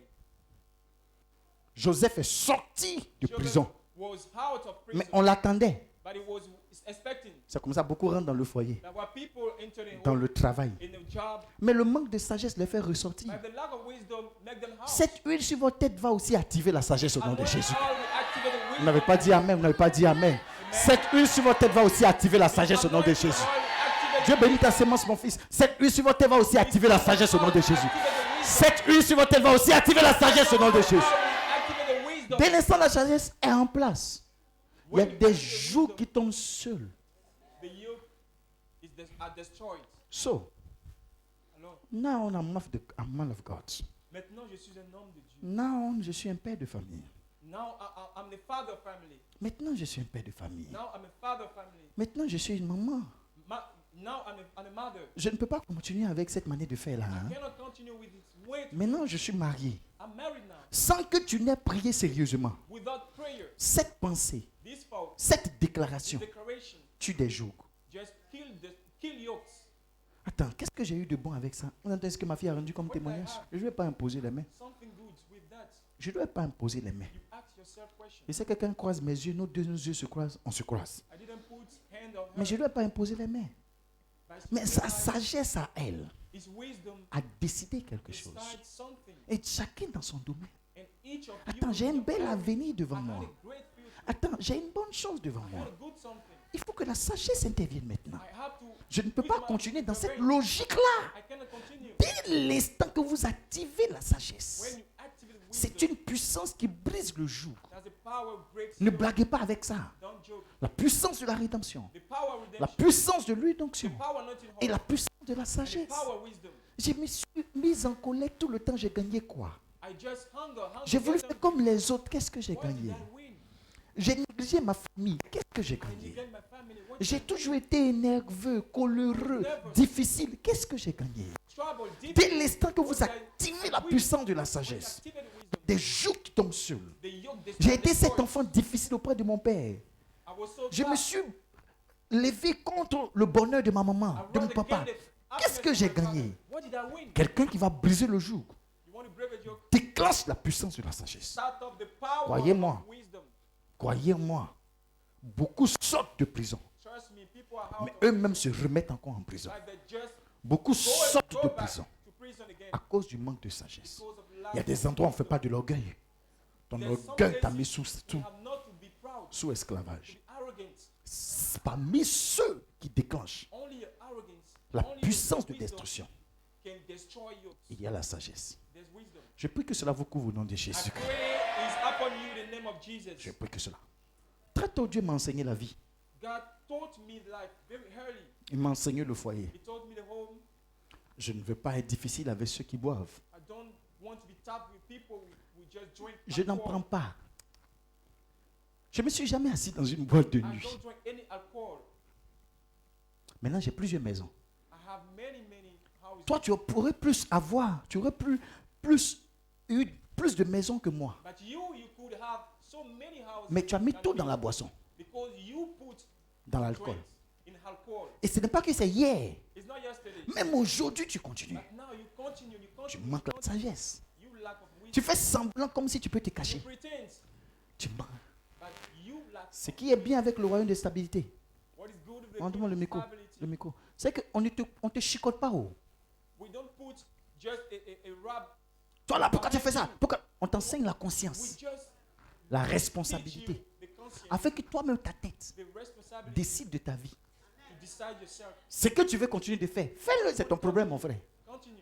[SPEAKER 1] Joseph est sorti de
[SPEAKER 5] Joseph
[SPEAKER 1] prison,
[SPEAKER 5] was out of prison,
[SPEAKER 1] mais on l'attendait.
[SPEAKER 5] but he was expecting.
[SPEAKER 1] C'est comme ça, beaucoup rentrent dans le foyer,
[SPEAKER 5] There were people entering
[SPEAKER 1] dans
[SPEAKER 5] home,
[SPEAKER 1] le travail.
[SPEAKER 5] in the job,
[SPEAKER 1] Mais le manque de sagesse les fait ressortir.
[SPEAKER 5] but the lack of wisdom make them out.
[SPEAKER 1] Cette huile sur votre tête va aussi activer la sagesse au nom
[SPEAKER 5] And
[SPEAKER 1] de
[SPEAKER 5] when
[SPEAKER 1] Jésus.
[SPEAKER 5] all will activate the
[SPEAKER 1] Vous
[SPEAKER 5] wisdom,
[SPEAKER 1] n'avez pas dit Amen, vous n'avez pas dit Amen. Cette huile sur votre tête va aussi activer la sagesse au nom de
[SPEAKER 5] and
[SPEAKER 1] Jésus.
[SPEAKER 5] all will activate
[SPEAKER 1] Dieu bénit ta sémence, mon fils. Cette huile sur votre tête va aussi activer la sagesse au nom de Jésus. Cette huile sur votre tête va aussi activer la sagesse au nom de Jésus.
[SPEAKER 5] activate the wisdom.
[SPEAKER 1] Dès l'instant la sagesse est en place, il y a des jougs qui tombent seuls.
[SPEAKER 5] The yoke are destroyed.
[SPEAKER 1] So,
[SPEAKER 5] Alors,
[SPEAKER 1] now I'm a man of God.
[SPEAKER 5] maintenant je suis un homme de Dieu.
[SPEAKER 1] Now, je suis un père de famille.
[SPEAKER 5] Now I'm the father of family.
[SPEAKER 1] Maintenant, je suis un père de famille.
[SPEAKER 5] Now I'm a father of family.
[SPEAKER 1] Maintenant, je suis une maman.
[SPEAKER 5] Now I'm a mother.
[SPEAKER 1] Je ne peux pas continuer avec cette manière de faire là.
[SPEAKER 5] I
[SPEAKER 1] hein.
[SPEAKER 5] cannot continue with this way.
[SPEAKER 1] Maintenant, je suis marié.
[SPEAKER 5] I'm married now.
[SPEAKER 1] Sans que tu n'aies prié sérieusement,
[SPEAKER 5] Without prayer,
[SPEAKER 1] cette pensée,
[SPEAKER 5] this fault,
[SPEAKER 1] cette
[SPEAKER 5] this
[SPEAKER 1] déclaration
[SPEAKER 5] declaration,
[SPEAKER 1] tue des jougs.
[SPEAKER 5] just kill yokes.
[SPEAKER 1] Attends, qu'est-ce que j'ai eu de bon avec ça? On entend ce que ma fille a rendu comme témoignage. Je ne vais pas imposer les mains.
[SPEAKER 5] Something good with that.
[SPEAKER 1] Je ne vais pas imposer les mains.
[SPEAKER 5] You ask yourself question.
[SPEAKER 1] Et si quelqu'un croise mes yeux, nos yeux se croisent, on se croise.
[SPEAKER 5] I didn't put hand on
[SPEAKER 1] Mais
[SPEAKER 5] her.
[SPEAKER 1] je ne vais pas imposer les mains.
[SPEAKER 5] But
[SPEAKER 1] Mais sa sagesse à elle
[SPEAKER 5] his wisdom
[SPEAKER 1] a décidé quelque chose.
[SPEAKER 5] decides something.
[SPEAKER 1] Et chacun dans son domaine.
[SPEAKER 5] And each of you
[SPEAKER 1] Attends, j'ai un
[SPEAKER 5] in your
[SPEAKER 1] bel
[SPEAKER 5] life,
[SPEAKER 1] avenir devant
[SPEAKER 5] I had
[SPEAKER 1] moi.
[SPEAKER 5] a great future.
[SPEAKER 1] Attends, j'ai une bonne chose devant
[SPEAKER 5] I
[SPEAKER 1] moi.
[SPEAKER 5] had a good something.
[SPEAKER 1] Il faut que la sagesse intervienne maintenant.
[SPEAKER 5] I have to.
[SPEAKER 1] Je ne peux pas
[SPEAKER 5] use my
[SPEAKER 1] continuer dans cette
[SPEAKER 5] intervene.
[SPEAKER 1] logique-là.
[SPEAKER 5] I cannot continue.
[SPEAKER 1] Dès l'instant que vous activez la
[SPEAKER 5] When
[SPEAKER 1] sagesse,
[SPEAKER 5] you activate wisdom,
[SPEAKER 1] c'est une puissance qui brise le joug.
[SPEAKER 5] there's a power breaks.
[SPEAKER 1] Ne
[SPEAKER 5] yoke.
[SPEAKER 1] blaguez pas avec ça.
[SPEAKER 5] Don't joke.
[SPEAKER 1] La puissance de la rédemption,
[SPEAKER 5] The power of
[SPEAKER 1] la
[SPEAKER 5] redemption.
[SPEAKER 1] puissance de
[SPEAKER 5] The
[SPEAKER 1] l'onction
[SPEAKER 5] power not in
[SPEAKER 1] et
[SPEAKER 5] hope.
[SPEAKER 1] la puissance de la
[SPEAKER 5] And the
[SPEAKER 1] sagesse.
[SPEAKER 5] power of wisdom.
[SPEAKER 1] Je me suis mise en colère tout le temps, j'ai gagné quoi?
[SPEAKER 5] I just hunger.
[SPEAKER 1] J'ai voulu
[SPEAKER 5] get
[SPEAKER 1] faire
[SPEAKER 5] them.
[SPEAKER 1] comme les autres, qu'est-ce que j'ai
[SPEAKER 5] What did
[SPEAKER 1] gagné?
[SPEAKER 5] I win?
[SPEAKER 1] J'ai négligé ma famille, qu'est-ce que j'ai
[SPEAKER 5] I
[SPEAKER 1] gagné?
[SPEAKER 5] neglect my family. What did
[SPEAKER 1] J'ai
[SPEAKER 5] I win?
[SPEAKER 1] toujours été nerveux, coléreux, difficile, qu'est-ce que j'ai gagné?
[SPEAKER 5] Trouble, deep.
[SPEAKER 1] Dès l'instant que vous
[SPEAKER 5] What did I-
[SPEAKER 1] activez la
[SPEAKER 5] win?
[SPEAKER 1] puissance de la
[SPEAKER 5] When you
[SPEAKER 1] sagesse,
[SPEAKER 5] activate wisdom,
[SPEAKER 1] des jours qui tombent seuls.
[SPEAKER 5] the yoke
[SPEAKER 1] J'ai été cet
[SPEAKER 5] destroyed.
[SPEAKER 1] enfant difficile auprès de mon père.
[SPEAKER 5] I was so
[SPEAKER 1] Je me
[SPEAKER 5] tough.
[SPEAKER 1] suis levé contre le bonheur de ma maman,
[SPEAKER 5] I
[SPEAKER 1] de mon
[SPEAKER 5] rose
[SPEAKER 1] papa.
[SPEAKER 5] against the
[SPEAKER 1] Qu'est-ce que
[SPEAKER 5] happiness
[SPEAKER 1] j'ai
[SPEAKER 5] of my
[SPEAKER 1] gagné?
[SPEAKER 5] father. What did I win?
[SPEAKER 1] Quelqu'un qui va briser le joug,
[SPEAKER 5] You want to break a yoke?
[SPEAKER 1] déclenche la puissance de la sagesse.
[SPEAKER 5] Start off the power
[SPEAKER 1] Croyez-moi.
[SPEAKER 5] of wisdom.
[SPEAKER 1] Croyez-moi, beaucoup sortent de prison,
[SPEAKER 5] Trust me, people are out
[SPEAKER 1] mais
[SPEAKER 5] of
[SPEAKER 1] eux-mêmes se remettent encore en prison.
[SPEAKER 5] life. They just
[SPEAKER 1] Beaucoup
[SPEAKER 5] go
[SPEAKER 1] sortent de
[SPEAKER 5] back
[SPEAKER 1] prison
[SPEAKER 5] to prison again
[SPEAKER 1] à cause du manque de sagesse.
[SPEAKER 5] because of
[SPEAKER 1] Il y a des endroits où on ne fait pas de l'orgueil. Ton
[SPEAKER 5] There's some
[SPEAKER 1] orgueil t'a mis
[SPEAKER 5] places
[SPEAKER 1] sous,
[SPEAKER 5] we have not to be proud,
[SPEAKER 1] sous
[SPEAKER 5] to
[SPEAKER 1] esclavage.
[SPEAKER 5] be arrogant.
[SPEAKER 1] C'est parmi ceux qui déclenchent
[SPEAKER 5] Only your arrogance,
[SPEAKER 1] la
[SPEAKER 5] only your
[SPEAKER 1] puissance de
[SPEAKER 5] wisdom
[SPEAKER 1] destruction.
[SPEAKER 5] can destroy you.
[SPEAKER 1] Il y a la sagesse.
[SPEAKER 5] There's wisdom.
[SPEAKER 1] Je prie que cela vous couvre au nom de
[SPEAKER 5] I
[SPEAKER 1] Jésus.
[SPEAKER 5] pray is upon you in the name of Jesus.
[SPEAKER 1] Je prie que cela. Très tôt, Dieu m'a enseigné la vie.
[SPEAKER 5] God taught me life very early.
[SPEAKER 1] Il m'a enseigné le foyer.
[SPEAKER 5] He taught me the home.
[SPEAKER 1] Je ne veux pas être difficile avec ceux qui boivent.
[SPEAKER 5] I don't want to be tough with people who just drink.
[SPEAKER 1] Je n'en
[SPEAKER 5] alcohol.
[SPEAKER 1] prends pas. Je ne me suis jamais assis dans une boîte de
[SPEAKER 5] I
[SPEAKER 1] nuit.
[SPEAKER 5] don't drink any alcohol.
[SPEAKER 1] Maintenant, j'ai plusieurs maisons.
[SPEAKER 5] I have many houses.
[SPEAKER 1] Toi, tu pourrais plus avoir, tu aurais eu plus de maisons que moi.
[SPEAKER 5] But you could have so many houses.
[SPEAKER 1] Mais tu as mis
[SPEAKER 5] than
[SPEAKER 1] tout
[SPEAKER 5] me
[SPEAKER 1] dans la boisson,
[SPEAKER 5] because you put
[SPEAKER 1] dans l'alcool.
[SPEAKER 5] drinks in alcohol.
[SPEAKER 1] Et ce n'est pas que c'est hier.
[SPEAKER 5] It's not yesterday.
[SPEAKER 1] Même aujourd'hui, tu continues.
[SPEAKER 5] But now you continue.
[SPEAKER 1] Tu manques la sagesse.
[SPEAKER 5] You lack of wisdom.
[SPEAKER 1] Tu fais semblant comme si tu peux te
[SPEAKER 5] You
[SPEAKER 1] cacher.
[SPEAKER 5] pretend,
[SPEAKER 1] Tu mens.
[SPEAKER 5] but you lack.
[SPEAKER 1] Ce qui est bien avec le royaume de stabilité,
[SPEAKER 5] What is good with the
[SPEAKER 1] rends-moi le
[SPEAKER 5] kingdom
[SPEAKER 1] micro,
[SPEAKER 5] of stability?
[SPEAKER 1] le micro. C'est qu'on ne te chicote pas. Oh.
[SPEAKER 5] We don't put just a rap.
[SPEAKER 1] Toi là, pourquoi tu fais ça? Pourquoi? On t'enseigne la
[SPEAKER 5] We
[SPEAKER 1] conscience,
[SPEAKER 5] just
[SPEAKER 1] la
[SPEAKER 5] teach you
[SPEAKER 1] responsabilité,
[SPEAKER 5] the conscience,
[SPEAKER 1] afin que toi-même, ta tête,
[SPEAKER 5] the responsibility
[SPEAKER 1] décide de ta vie.
[SPEAKER 5] to decide yourself.
[SPEAKER 1] Ce que tu veux continuer de faire, fais-le, c'est ton problème, mon frère.
[SPEAKER 5] Continue.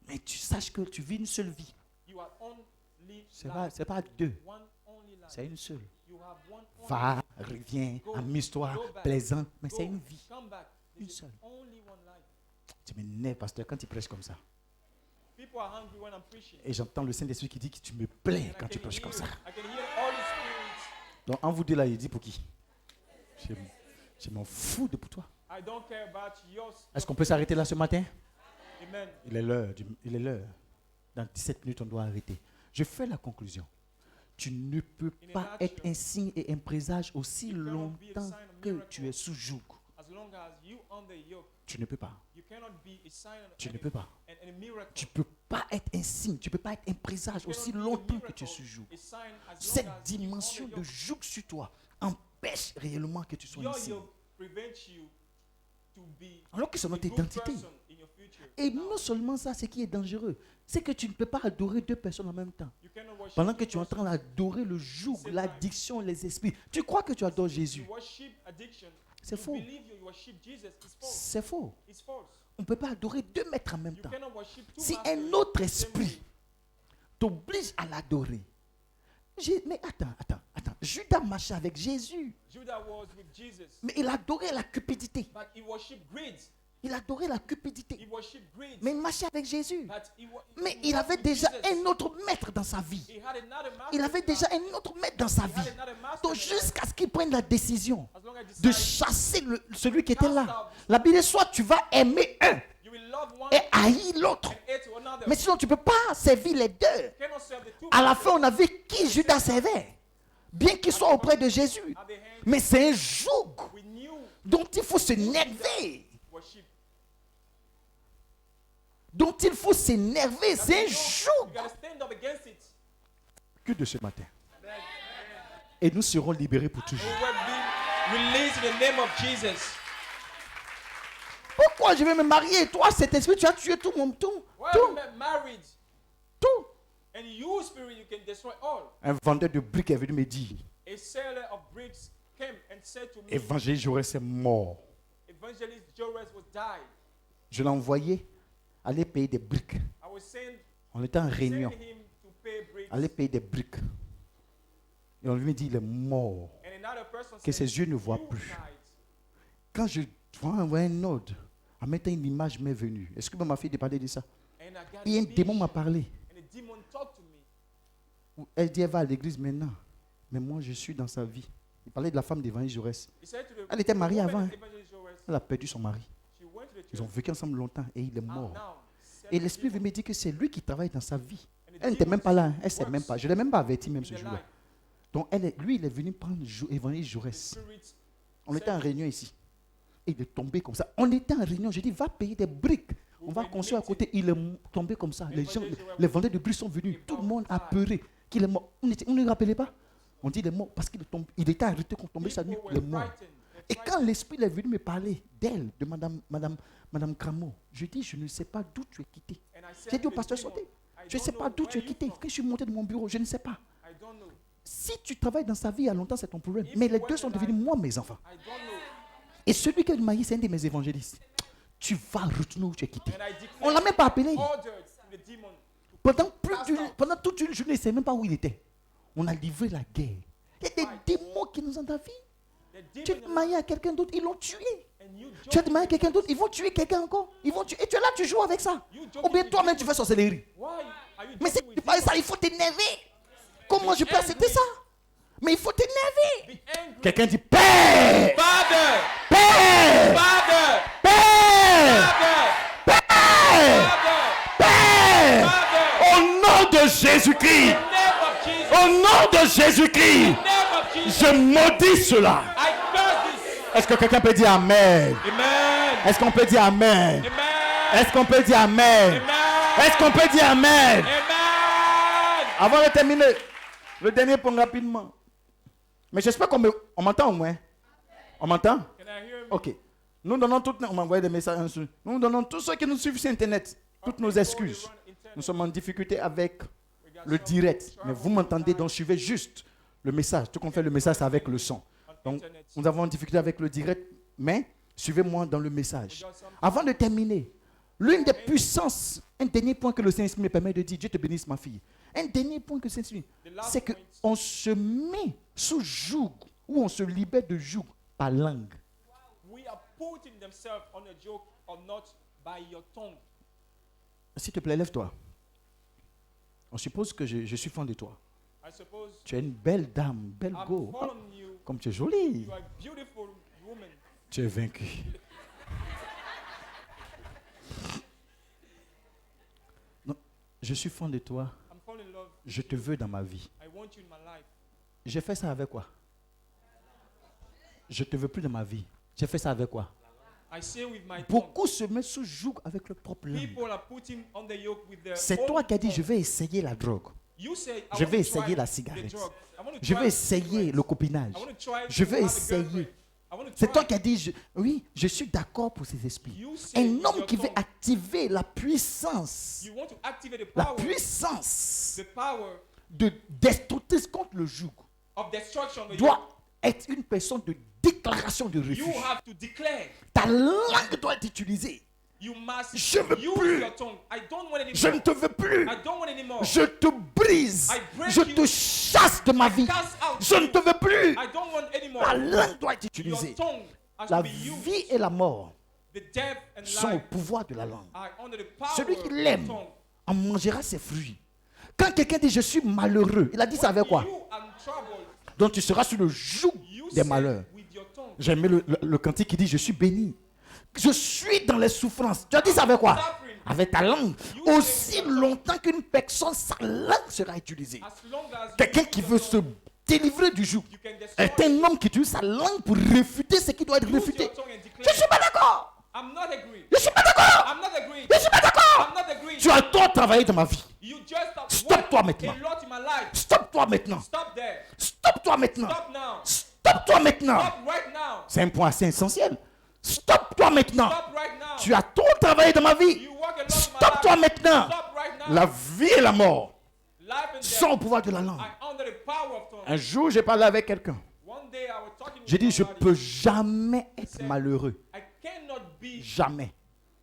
[SPEAKER 1] Mais tu saches que tu vis une seule vie.
[SPEAKER 5] You are only
[SPEAKER 1] C'est pas deux,
[SPEAKER 5] one only life.
[SPEAKER 1] c'est une seule.
[SPEAKER 5] You have one only.
[SPEAKER 1] Va, reviens, amuse-toi, plaisant, mais c'est une vie.
[SPEAKER 5] Come back.
[SPEAKER 1] Une
[SPEAKER 5] This is
[SPEAKER 1] seule.
[SPEAKER 5] only one life.
[SPEAKER 1] Tu m'énerves, pasteur, quand tu prêches comme ça.
[SPEAKER 5] People are hungry when I'm preaching.
[SPEAKER 1] Et j'entends le Saint-Esprit qui dit que tu me plais
[SPEAKER 5] And
[SPEAKER 1] quand tu prêches comme ça.
[SPEAKER 5] I can hear all the spirits.
[SPEAKER 1] Donc, en vous deux là, il dit pour qui? Je m'en fous de pour toi.
[SPEAKER 5] I don't care about yours.
[SPEAKER 1] Est-ce qu'on peut s'arrêter là ce matin?
[SPEAKER 5] Amen.
[SPEAKER 1] Il est l'heure. Il est l'heure. Dans 17 minutes, on doit arrêter. Je fais la conclusion. Tu ne peux pas être un signe et un présage aussi longtemps que tu es sous joug.
[SPEAKER 5] As long as you on the yoke,
[SPEAKER 1] Tu ne peux pas.
[SPEAKER 5] you cannot be a sign
[SPEAKER 1] Tu ne peux pas.
[SPEAKER 5] and a miracle.
[SPEAKER 1] Tu ne peux pas être un signe. Tu ne peux pas être un présage
[SPEAKER 5] You
[SPEAKER 1] aussi
[SPEAKER 5] cannot be a
[SPEAKER 1] longtemps que tu es
[SPEAKER 5] miracle,
[SPEAKER 1] sous joug.
[SPEAKER 5] a sign as long
[SPEAKER 1] Cette
[SPEAKER 5] as you on the
[SPEAKER 1] dimension de
[SPEAKER 5] yoke.
[SPEAKER 1] joug sur toi empêche réellement que tu sois un
[SPEAKER 5] Your
[SPEAKER 1] signe.
[SPEAKER 5] yoke prevents you to be
[SPEAKER 1] Alors que c'est
[SPEAKER 5] a
[SPEAKER 1] notre
[SPEAKER 5] good
[SPEAKER 1] identité.
[SPEAKER 5] person in your future.
[SPEAKER 1] Et
[SPEAKER 5] Now,
[SPEAKER 1] non seulement ça, ce qui est dangereux, c'est que tu ne peux pas adorer deux personnes en même temps.
[SPEAKER 5] you cannot worship
[SPEAKER 1] Pendant
[SPEAKER 5] two
[SPEAKER 1] que tu es en
[SPEAKER 5] persons.
[SPEAKER 1] train d'adorer le joug, l'addiction, les esprits. Tu crois que tu adores Jésus.
[SPEAKER 5] You worship addiction.
[SPEAKER 1] C'est
[SPEAKER 5] You
[SPEAKER 1] faux.
[SPEAKER 5] believe you worship Jesus. It's false.
[SPEAKER 1] C'est faux.
[SPEAKER 5] It's false.
[SPEAKER 1] On ne peut pas adorer deux maîtres en même
[SPEAKER 5] You
[SPEAKER 1] temps.
[SPEAKER 5] cannot worship two
[SPEAKER 1] Si
[SPEAKER 5] masters
[SPEAKER 1] un autre
[SPEAKER 5] the same way.
[SPEAKER 1] esprit t'oblige à l'adorer. Mais attends. Judas marchait avec Jésus.
[SPEAKER 5] Judah was with Jesus,
[SPEAKER 1] Mais il adorait la cupidité.
[SPEAKER 5] but he worshipped greed.
[SPEAKER 1] Il adorait la cupidité.
[SPEAKER 5] He worshipped greed.
[SPEAKER 1] Mais il marchait avec Jésus.
[SPEAKER 5] But he
[SPEAKER 1] Mais
[SPEAKER 5] he
[SPEAKER 1] il
[SPEAKER 5] walked
[SPEAKER 1] avait
[SPEAKER 5] with
[SPEAKER 1] déjà
[SPEAKER 5] Jesus.
[SPEAKER 1] un autre maître dans sa vie.
[SPEAKER 5] He had another master
[SPEAKER 1] Il avait
[SPEAKER 5] in
[SPEAKER 1] déjà
[SPEAKER 5] life.
[SPEAKER 1] un autre maître dans sa
[SPEAKER 5] He had
[SPEAKER 1] vie.
[SPEAKER 5] another master
[SPEAKER 1] Donc
[SPEAKER 5] in life.
[SPEAKER 1] jusqu'à ce qu'il prenne la décision
[SPEAKER 5] As long as he
[SPEAKER 1] de
[SPEAKER 5] decides,
[SPEAKER 1] chasser celui qui était là. La Bible dit soit tu vas aimer un
[SPEAKER 5] you will love one
[SPEAKER 1] et haïr l'autre.
[SPEAKER 5] and hate another.
[SPEAKER 1] Mais sinon tu ne peux pas servir les deux.
[SPEAKER 5] You cannot serve the two
[SPEAKER 1] À la
[SPEAKER 5] masters
[SPEAKER 1] fin, on a vu qui Judas servait. Bien qu'il soit auprès de Jésus.
[SPEAKER 5] at the hand.
[SPEAKER 1] Mais c'est un joug
[SPEAKER 5] We knew
[SPEAKER 1] dont il faut s'énerver.
[SPEAKER 5] worship.
[SPEAKER 1] Dont il faut s'énerver. C'est un
[SPEAKER 5] You
[SPEAKER 1] joug.
[SPEAKER 5] gotta stand up against it.
[SPEAKER 1] Que de ce matin. Et nous serons libérés pour
[SPEAKER 5] We
[SPEAKER 1] toujours.
[SPEAKER 5] will be released in the name of Jesus.
[SPEAKER 1] Pourquoi je vais me marier? Et toi, cet esprit, tu as tué tout mon tout.
[SPEAKER 5] Why are
[SPEAKER 1] Tout.
[SPEAKER 5] you married?
[SPEAKER 1] Tout.
[SPEAKER 5] And you spirit, you can destroy all.
[SPEAKER 1] Un vendeur de briques est venu me dire,
[SPEAKER 5] A seller of bricks came and said to me,
[SPEAKER 1] Évangile Jaurès est mort.
[SPEAKER 5] Evangelist Joris was died.
[SPEAKER 1] Je l'ai envoyé aller payer des briques.
[SPEAKER 5] I was saying,
[SPEAKER 1] On était en réunion.
[SPEAKER 5] sending him to pay bricks.
[SPEAKER 1] Aller payer des briques. Et on lui dit, il est mort.
[SPEAKER 5] And another person
[SPEAKER 1] Que
[SPEAKER 5] said,
[SPEAKER 1] ses yeux ne voient
[SPEAKER 5] you
[SPEAKER 1] plus.
[SPEAKER 5] died.
[SPEAKER 1] Quand je vois envoyer un ordre, en mettant une image m'est venue. Est-ce que ma fille a parlé de ça?
[SPEAKER 5] And I got
[SPEAKER 1] Et un
[SPEAKER 5] a
[SPEAKER 1] démon m'a
[SPEAKER 5] vision.
[SPEAKER 1] parlé.
[SPEAKER 5] And a demon talked to me.
[SPEAKER 1] Elle dit, elle va à l'église maintenant. Mais moi, je suis dans sa vie. Il parlait de la femme d'Évangile Jaurès.
[SPEAKER 5] He said to the
[SPEAKER 1] Elle était mariée
[SPEAKER 5] woman,
[SPEAKER 1] avant, hein.
[SPEAKER 5] Evangelist Joris,
[SPEAKER 1] Elle a perdu son mari.
[SPEAKER 5] she went to the
[SPEAKER 1] Ils ont
[SPEAKER 5] church.
[SPEAKER 1] vécu ensemble longtemps et il est
[SPEAKER 5] And
[SPEAKER 1] mort.
[SPEAKER 5] now,
[SPEAKER 1] Et l'esprit veut me dire que c'est lui qui travaille dans sa vie.
[SPEAKER 5] and the
[SPEAKER 1] Elle n'était même
[SPEAKER 5] demons
[SPEAKER 1] pas là. Elle ne sait
[SPEAKER 5] works
[SPEAKER 1] même pas. Je ne l'ai même pas averti même
[SPEAKER 5] in
[SPEAKER 1] ce
[SPEAKER 5] their
[SPEAKER 1] jour-là.
[SPEAKER 5] life.
[SPEAKER 1] Donc lui, il est venu prendre Évangile
[SPEAKER 5] The
[SPEAKER 1] Jaurès.
[SPEAKER 5] spirits
[SPEAKER 1] On était en réunion ici. Et il est tombé comme ça. On était en réunion. J'ai dit, va payer des briques. On va construire à côté. Il est tombé comme ça. Les gens, les vendeurs de briques sont venus. Tout le monde a peuré qu'il est mort. On ne le rappelait pas. On dit, il est mort parce qu'il est tombé. Il était arrêté quand tombé sa nuit.
[SPEAKER 5] people
[SPEAKER 1] Il est
[SPEAKER 5] were
[SPEAKER 1] mort.
[SPEAKER 5] frightened.
[SPEAKER 1] Et quand l'esprit est venu me parler d'elle, de Madame Cramo, je dis, je ne sais pas d'où tu es quitté.
[SPEAKER 5] And I said
[SPEAKER 1] J'ai dit
[SPEAKER 5] to
[SPEAKER 1] au
[SPEAKER 5] the
[SPEAKER 1] pasteur,
[SPEAKER 5] demon,
[SPEAKER 1] sautez.
[SPEAKER 5] I
[SPEAKER 1] Je ne sais pas d'où tu es quitté. Quand je suis monté de mon bureau, je ne sais pas.
[SPEAKER 5] I don't know.
[SPEAKER 1] Si tu travailles dans sa vie il y a longtemps, c'est ton problème.
[SPEAKER 5] If
[SPEAKER 1] Mais
[SPEAKER 5] you
[SPEAKER 1] les
[SPEAKER 5] work
[SPEAKER 1] deux sont
[SPEAKER 5] in
[SPEAKER 1] devenus
[SPEAKER 5] life-
[SPEAKER 1] moi mes enfants.
[SPEAKER 5] I don't know.
[SPEAKER 1] Et celui qui est marié, c'est un de mes évangélistes. Tu vas retourner où tu es quitté.
[SPEAKER 5] And I declare
[SPEAKER 1] On ne l'a même pas appelé.
[SPEAKER 5] ordered the demon.
[SPEAKER 1] Pendant toute une journée, il ne sait même pas où il était. On a livré la guerre. Il y a des démons qui nous ont dans la vie.
[SPEAKER 5] The
[SPEAKER 1] Tu es
[SPEAKER 5] demon
[SPEAKER 1] marié à quelqu'un d'autre, ils l'ont tué.
[SPEAKER 5] and you
[SPEAKER 1] Tu es
[SPEAKER 5] joke.
[SPEAKER 1] marié à quelqu'un d'autre, ils vont tuer quelqu'un encore. Ils vont tuer. Et tu es là, tu joues avec ça. Ou bien toi-même, tu fais sorcellerie.
[SPEAKER 5] Why are you
[SPEAKER 1] Mais
[SPEAKER 5] joking
[SPEAKER 1] c'est
[SPEAKER 5] with
[SPEAKER 1] pas ça,
[SPEAKER 5] demons?
[SPEAKER 1] il faut t'énerver. Comment je peux accepter ça? Mais il faut t'énerver.
[SPEAKER 5] Be angry.
[SPEAKER 1] Quelqu'un dit Père,
[SPEAKER 5] Father,
[SPEAKER 1] Père,
[SPEAKER 5] Father,
[SPEAKER 1] Père,
[SPEAKER 5] Father,
[SPEAKER 1] Père,
[SPEAKER 5] Father,
[SPEAKER 1] Père.
[SPEAKER 5] Father.
[SPEAKER 1] Au nom de Jésus-Christ,
[SPEAKER 5] In the name of Jesus.
[SPEAKER 1] au nom de Jésus-Christ,
[SPEAKER 5] In the name of Jesus.
[SPEAKER 1] je maudis cela.
[SPEAKER 5] I curse this.
[SPEAKER 1] Est-ce que quelqu'un peut dire Amen?
[SPEAKER 5] Amen.
[SPEAKER 1] Est-ce qu'on peut dire Amen?
[SPEAKER 5] Amen.
[SPEAKER 1] Est-ce qu'on peut dire Amen?
[SPEAKER 5] Amen.
[SPEAKER 1] Est-ce qu'on peut dire Amen?
[SPEAKER 5] Amen.
[SPEAKER 1] Avant de terminer, le dernier point rapidement. Mais j'espère on m'entend au moins. On m'entend?
[SPEAKER 5] Can I hear me?
[SPEAKER 1] Ok. Nous donnons toutes, on m'envoie des messages ensuite. Nous donnons tous ceux qui nous suivent sur Internet toutes nos excuses. Nous sommes en difficulté avec le direct. Mais vous m'entendez, donc suivez juste le message. Tout qu'on fait le message, c'est avec le son. Donc, nous avons en difficulté avec le direct, mais suivez-moi dans le message. Avant de terminer, l'une des puissances, un dernier point que le Saint-Esprit me permet de dire, Dieu te bénisse ma fille. Un dernier point que le Saint-Esprit, c'est qu'on se met sous joug, ou on se libère de joug par langue.
[SPEAKER 5] We are putting themselves on a joke or not by your tongue.
[SPEAKER 1] S'il te plaît, lève-toi. On suppose que je suis fan de toi.
[SPEAKER 5] I suppose
[SPEAKER 1] Tu es une belle dame, belle
[SPEAKER 5] I'm
[SPEAKER 1] go. Ah,
[SPEAKER 5] following you.
[SPEAKER 1] comme tu es jolie.
[SPEAKER 5] You are a beautiful woman.
[SPEAKER 1] Tu es vaincu. Non, je suis fan de toi.
[SPEAKER 5] I'm falling in love.
[SPEAKER 1] Je te veux dans ma vie.
[SPEAKER 5] I want you in my life.
[SPEAKER 1] J'ai fait ça avec quoi? Je te veux plus dans ma vie. J'ai fait ça avec quoi?
[SPEAKER 5] I say with my tongue.
[SPEAKER 1] Beaucoup se mettent sous joug avec leur propre langue.
[SPEAKER 5] People are putting on the yoke with their
[SPEAKER 1] C'est
[SPEAKER 5] own
[SPEAKER 1] toi qui as dit,
[SPEAKER 5] tongue.
[SPEAKER 1] je vais essayer la drogue.
[SPEAKER 5] You say, I
[SPEAKER 1] Je
[SPEAKER 5] want
[SPEAKER 1] vais
[SPEAKER 5] to try
[SPEAKER 1] essayer la
[SPEAKER 5] the
[SPEAKER 1] cigarette.
[SPEAKER 5] drug. I want to
[SPEAKER 1] Je
[SPEAKER 5] try
[SPEAKER 1] vais
[SPEAKER 5] the
[SPEAKER 1] essayer
[SPEAKER 5] cigarette.
[SPEAKER 1] le copinage.
[SPEAKER 5] I want to try
[SPEAKER 1] Je
[SPEAKER 5] to
[SPEAKER 1] vais
[SPEAKER 5] have a
[SPEAKER 1] essayer.
[SPEAKER 5] girlfriend. I want to
[SPEAKER 1] C'est
[SPEAKER 5] try.
[SPEAKER 1] toi qui as dit, oui, je suis d'accord pour ces esprits.
[SPEAKER 5] You say
[SPEAKER 1] Un
[SPEAKER 5] with
[SPEAKER 1] homme
[SPEAKER 5] your
[SPEAKER 1] qui veut
[SPEAKER 5] tongue.
[SPEAKER 1] activer la puissance,
[SPEAKER 5] You want to activate the
[SPEAKER 1] la
[SPEAKER 5] power,
[SPEAKER 1] puissance
[SPEAKER 5] the power
[SPEAKER 1] de destructrice contre le joug,
[SPEAKER 5] of destruction. of the yoke.
[SPEAKER 1] doit être une personne de déclaration de
[SPEAKER 5] You
[SPEAKER 1] refuge.
[SPEAKER 5] have to declare.
[SPEAKER 1] Ta langue doit être utilisée.
[SPEAKER 5] You must
[SPEAKER 1] Je veux
[SPEAKER 5] use
[SPEAKER 1] plus.
[SPEAKER 5] your tongue. I don't want anymore.
[SPEAKER 1] Je ne te veux plus.
[SPEAKER 5] I don't want anymore.
[SPEAKER 1] Je te brise.
[SPEAKER 5] I break
[SPEAKER 1] Je
[SPEAKER 5] you.
[SPEAKER 1] te chasse de ma vie.
[SPEAKER 5] Cast out
[SPEAKER 1] Je ne te veux plus.
[SPEAKER 5] I don't want anymore.
[SPEAKER 1] La langue doit être
[SPEAKER 5] Your
[SPEAKER 1] utilisée.
[SPEAKER 5] tongue has
[SPEAKER 1] La
[SPEAKER 5] to be used.
[SPEAKER 1] vie et la mort
[SPEAKER 5] The death and
[SPEAKER 1] sont au
[SPEAKER 5] life
[SPEAKER 1] pouvoir de la langue.
[SPEAKER 5] are under the power
[SPEAKER 1] Celui qui
[SPEAKER 5] of
[SPEAKER 1] l'aime
[SPEAKER 5] the tongue.
[SPEAKER 1] en mangera ses fruits. Quand quelqu'un dit je suis malheureux, il a dit ça avec quoi?
[SPEAKER 5] You are in trouble.
[SPEAKER 1] Donc tu seras sur le joug
[SPEAKER 5] You
[SPEAKER 1] des
[SPEAKER 5] say
[SPEAKER 1] malheurs.
[SPEAKER 5] with your tongue.
[SPEAKER 1] J'ai aimé le cantique qui dit je suis béni. Je suis dans les souffrances. Tu as dit ça avec quoi? Avec ta langue. Aussi longtemps qu'une personne, sa langue sera utilisée.
[SPEAKER 5] As long as
[SPEAKER 1] Quelqu'un
[SPEAKER 5] you
[SPEAKER 1] qui
[SPEAKER 5] use
[SPEAKER 1] veut
[SPEAKER 5] your
[SPEAKER 1] se
[SPEAKER 5] tongue,
[SPEAKER 1] délivrer du joug
[SPEAKER 5] you can
[SPEAKER 1] est
[SPEAKER 5] destroy.
[SPEAKER 1] un homme qui utilise sa langue pour réfuter ce qui doit être
[SPEAKER 5] Use
[SPEAKER 1] réfuté.
[SPEAKER 5] your tongue and
[SPEAKER 1] Je ne
[SPEAKER 5] declare.
[SPEAKER 1] suis pas d'accord.
[SPEAKER 5] I'm not agreeing.
[SPEAKER 1] Je ne suis pas d'accord.
[SPEAKER 5] I'm not agreeing.
[SPEAKER 1] Je ne suis pas d'accord.
[SPEAKER 5] I'm not agreeing.
[SPEAKER 1] Tu as tort travaillé dans ma vie.
[SPEAKER 5] You just have
[SPEAKER 1] Stop-toi
[SPEAKER 5] worked
[SPEAKER 1] maintenant.
[SPEAKER 5] a lot in my life.
[SPEAKER 1] Stop-toi maintenant.
[SPEAKER 5] Stop there.
[SPEAKER 1] Stop-toi maintenant.
[SPEAKER 5] Stop now.
[SPEAKER 1] Stop-toi maintenant.
[SPEAKER 5] Stop right now.
[SPEAKER 1] C'est un point assez essentiel. Stop-toi maintenant.
[SPEAKER 5] Stop right now.
[SPEAKER 1] Tu as trop travaillé dans ma vie.
[SPEAKER 5] You work a lot in my
[SPEAKER 1] Stop-toi
[SPEAKER 5] life.
[SPEAKER 1] maintenant.
[SPEAKER 5] Stop right now.
[SPEAKER 1] La vie et la mort
[SPEAKER 5] Life and
[SPEAKER 1] sont au
[SPEAKER 5] death
[SPEAKER 1] pouvoir de la langue.
[SPEAKER 5] are under the power of tongue.
[SPEAKER 1] Un jour, j'ai parlé avec quelqu'un.
[SPEAKER 5] One day I was talking
[SPEAKER 1] J'ai dit,
[SPEAKER 5] with
[SPEAKER 1] je ne
[SPEAKER 5] somebody.
[SPEAKER 1] peux jamais être malheureux.
[SPEAKER 5] I cannot be
[SPEAKER 1] Jamais.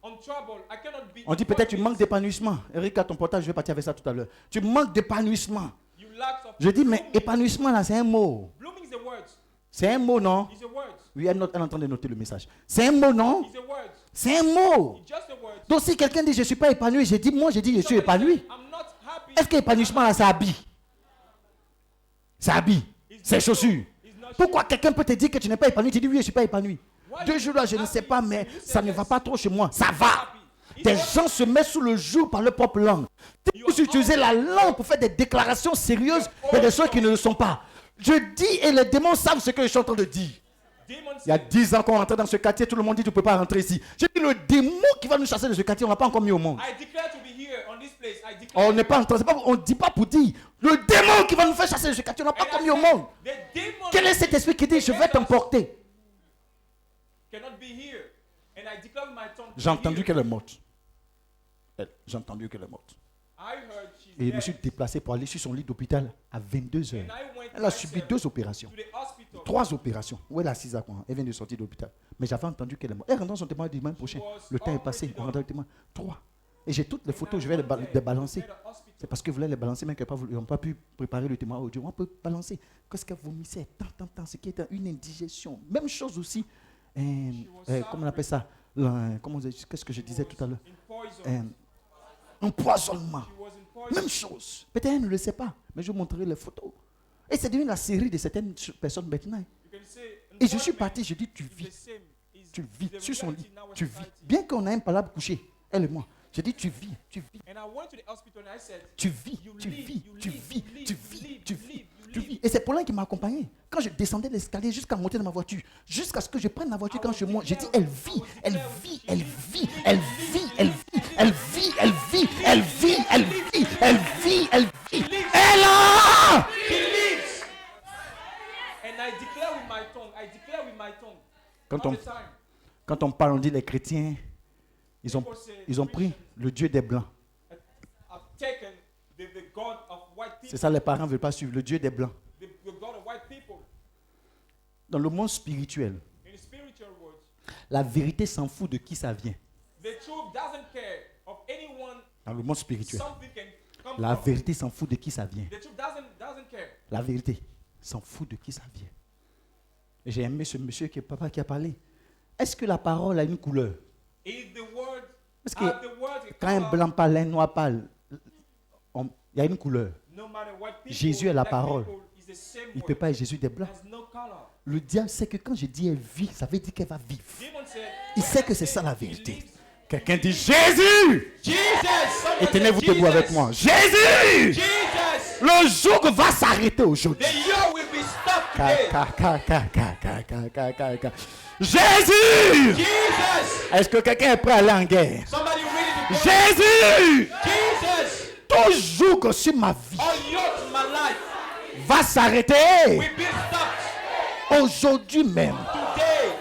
[SPEAKER 5] on trouble. I cannot be.
[SPEAKER 1] On dit peut-être tu manques d'épanouissement. Eric, à ton portage, je vais partir avec ça tout à l'heure. Tu manques d'épanouissement.
[SPEAKER 5] You lack of.
[SPEAKER 1] Je dis, mais
[SPEAKER 5] blooming.
[SPEAKER 1] épanouissement, là, c'est un mot.
[SPEAKER 5] Blooming is a word.
[SPEAKER 1] C'est un mot, non?
[SPEAKER 5] It's a word.
[SPEAKER 1] Oui, elle est en train de noter le message. C'est un mot, non?
[SPEAKER 5] It's a word.
[SPEAKER 1] C'est un mot.
[SPEAKER 5] It's just a word.
[SPEAKER 1] Donc si quelqu'un dit, je ne suis pas épanoui, j'ai dit, moi, j'ai dit, je suis
[SPEAKER 5] Somebody
[SPEAKER 1] épanoui.
[SPEAKER 5] said, I'm not happy.
[SPEAKER 1] Est-ce que l'épanouissement, là, ça habille? Ça habille. C'est chaussures.
[SPEAKER 5] It's not
[SPEAKER 1] Pourquoi quelqu'un peut te dire que tu n'es pas épanoui? Tu dis, oui, je ne suis pas épanoui.
[SPEAKER 5] Why
[SPEAKER 1] 2
[SPEAKER 5] you
[SPEAKER 1] jours là, je ne
[SPEAKER 5] happy?
[SPEAKER 1] sais pas, mais
[SPEAKER 5] You say
[SPEAKER 1] ça ne
[SPEAKER 5] yes.
[SPEAKER 1] va pas trop chez moi. Ça va.
[SPEAKER 5] happy. It's
[SPEAKER 1] Des
[SPEAKER 5] not-
[SPEAKER 1] gens se mettent sous le joug par leur propre langue.
[SPEAKER 5] You
[SPEAKER 1] Vous
[SPEAKER 5] are
[SPEAKER 1] utilisez la langue pour faire des déclarations sérieuses, mais des choses qui ne le sont pas. Je dis et les démons savent ce que je suis en train de dire.
[SPEAKER 5] Demons
[SPEAKER 1] Il y a
[SPEAKER 5] say,
[SPEAKER 1] 10 ans qu'on rentrait dans ce quartier, tout le monde dit tu ne peux pas rentrer ici. Je dis le démon qui va nous chasser de ce quartier, on ne l'a pas encore mis au monde.
[SPEAKER 5] I declare to be here on this place. I declare.
[SPEAKER 1] On n'est pas en train, on ne dit pas pour dire. Le démon qui va nous faire chasser de ce quartier, on n'a pas
[SPEAKER 5] And
[SPEAKER 1] encore
[SPEAKER 5] I
[SPEAKER 1] mis au
[SPEAKER 5] said,
[SPEAKER 1] monde.
[SPEAKER 5] the demon
[SPEAKER 1] Quel est cet esprit qui dit je vais t'emporter?
[SPEAKER 5] cannot be here. And I declare with my tongue.
[SPEAKER 1] J'ai entendu
[SPEAKER 5] here.
[SPEAKER 1] qu'elle est morte. J'ai entendu qu'elle est morte.
[SPEAKER 5] I heard
[SPEAKER 1] Et je me suis déplacé pour aller sur son lit d'hôpital à 22 heures.
[SPEAKER 5] And I went
[SPEAKER 1] Elle a subi
[SPEAKER 5] myself
[SPEAKER 1] 2 opérations.
[SPEAKER 5] to the hospital.
[SPEAKER 1] 3 opérations. Où elle est assise à quoi? Elle vient de sortir de l'hôpital. Mais j'avais entendu qu'elle est morte. Elle rentre dans son témoin dimanche prochain. Le temps est passé. On rentre dans le témoin. 3. Et j'ai toutes les photos. Je vais les balancer. C'est parce que vous voulez les balancer, mais qu'ils n'ont pas pu préparer le témoin audio. On peut balancer. Qu'est-ce qu'elle vomissait? Tant. Ce qui est une indigestion. Même chose aussi. Comment on appelle ça? Qu'est-ce que je disais tout à l'heure? Empoisonnement. Même chose. Peut-être elle ne le sait pas, mais je vous montrerai les photos. Et c'est devenu la série de certaines personnes maintenant. Et je suis parti, je dis, tu vis sur son lit, tu vis. Bien qu'on ait un palabre couché, elle et moi. Je dis, tu vis. Tu vis. Et c'est Paulin qui m'a accompagné. Quand je descendais l'escalier jusqu'à monter dans ma voiture, jusqu'à ce que je prenne la voiture quand je monte, j'ai dit, elle vit. Elle a!
[SPEAKER 5] She lives. And I declare with my tongue.
[SPEAKER 1] Quand
[SPEAKER 5] all
[SPEAKER 1] on,
[SPEAKER 5] the time.
[SPEAKER 1] quand on parle, on dit les chrétiens, ils ont pris le Dieu des Blancs.
[SPEAKER 5] I've taken the God of white people.
[SPEAKER 1] C'est ça, les parents ne veulent pas suivre, le Dieu des Blancs.
[SPEAKER 5] The God of white people.
[SPEAKER 1] Dans le monde spirituel,
[SPEAKER 5] In the spiritual world,
[SPEAKER 1] la vérité s'en fout de qui ça vient.
[SPEAKER 5] the truth doesn't care of anyone.
[SPEAKER 1] Dans le monde spirituel,
[SPEAKER 5] Something can come
[SPEAKER 1] la
[SPEAKER 5] from.
[SPEAKER 1] vérité s'en fout de qui ça vient.
[SPEAKER 5] The truth doesn't care.
[SPEAKER 1] La vérité s'en fout de qui ça vient. Et j'ai aimé ce monsieur qui est papa qui a parlé. Est-ce que la parole a une couleur?
[SPEAKER 5] Is the word
[SPEAKER 1] Parce que
[SPEAKER 5] have the word a
[SPEAKER 1] quand un
[SPEAKER 5] color?
[SPEAKER 1] blanc parle, un noir parle, il y a une couleur.
[SPEAKER 5] No matter what people,
[SPEAKER 1] Jésus est la
[SPEAKER 5] black
[SPEAKER 1] parole.
[SPEAKER 5] people, is the same
[SPEAKER 1] Il ne
[SPEAKER 5] word.
[SPEAKER 1] peut pas être Jésus des Blancs.
[SPEAKER 5] Has no color.
[SPEAKER 1] Le diable sait que quand je dis elle vit, ça veut dire qu'elle va vivre.
[SPEAKER 5] Demon said,
[SPEAKER 1] Il sait que c'est ça la vérité.
[SPEAKER 5] lives.
[SPEAKER 1] Quelqu'un dit Jésus!
[SPEAKER 5] Jesus! Someone
[SPEAKER 1] Et tenez-vous
[SPEAKER 5] said,
[SPEAKER 1] debout avec
[SPEAKER 5] Jesus!
[SPEAKER 1] moi. Jésus!
[SPEAKER 5] Jesus!
[SPEAKER 1] Le jour va s'arrêter aujourd'hui.
[SPEAKER 5] The year will be stopped today.
[SPEAKER 1] Jésus!
[SPEAKER 5] Jesus!
[SPEAKER 1] Est-ce que quelqu'un est prêt à aller en guerre?
[SPEAKER 5] Somebody ready to go?
[SPEAKER 1] Jésus!
[SPEAKER 5] Jesus!
[SPEAKER 1] Toujours que sur ma vie
[SPEAKER 5] All yours in my life
[SPEAKER 1] va s'arrêter
[SPEAKER 5] will be stopped
[SPEAKER 1] aujourd'hui même.
[SPEAKER 5] today.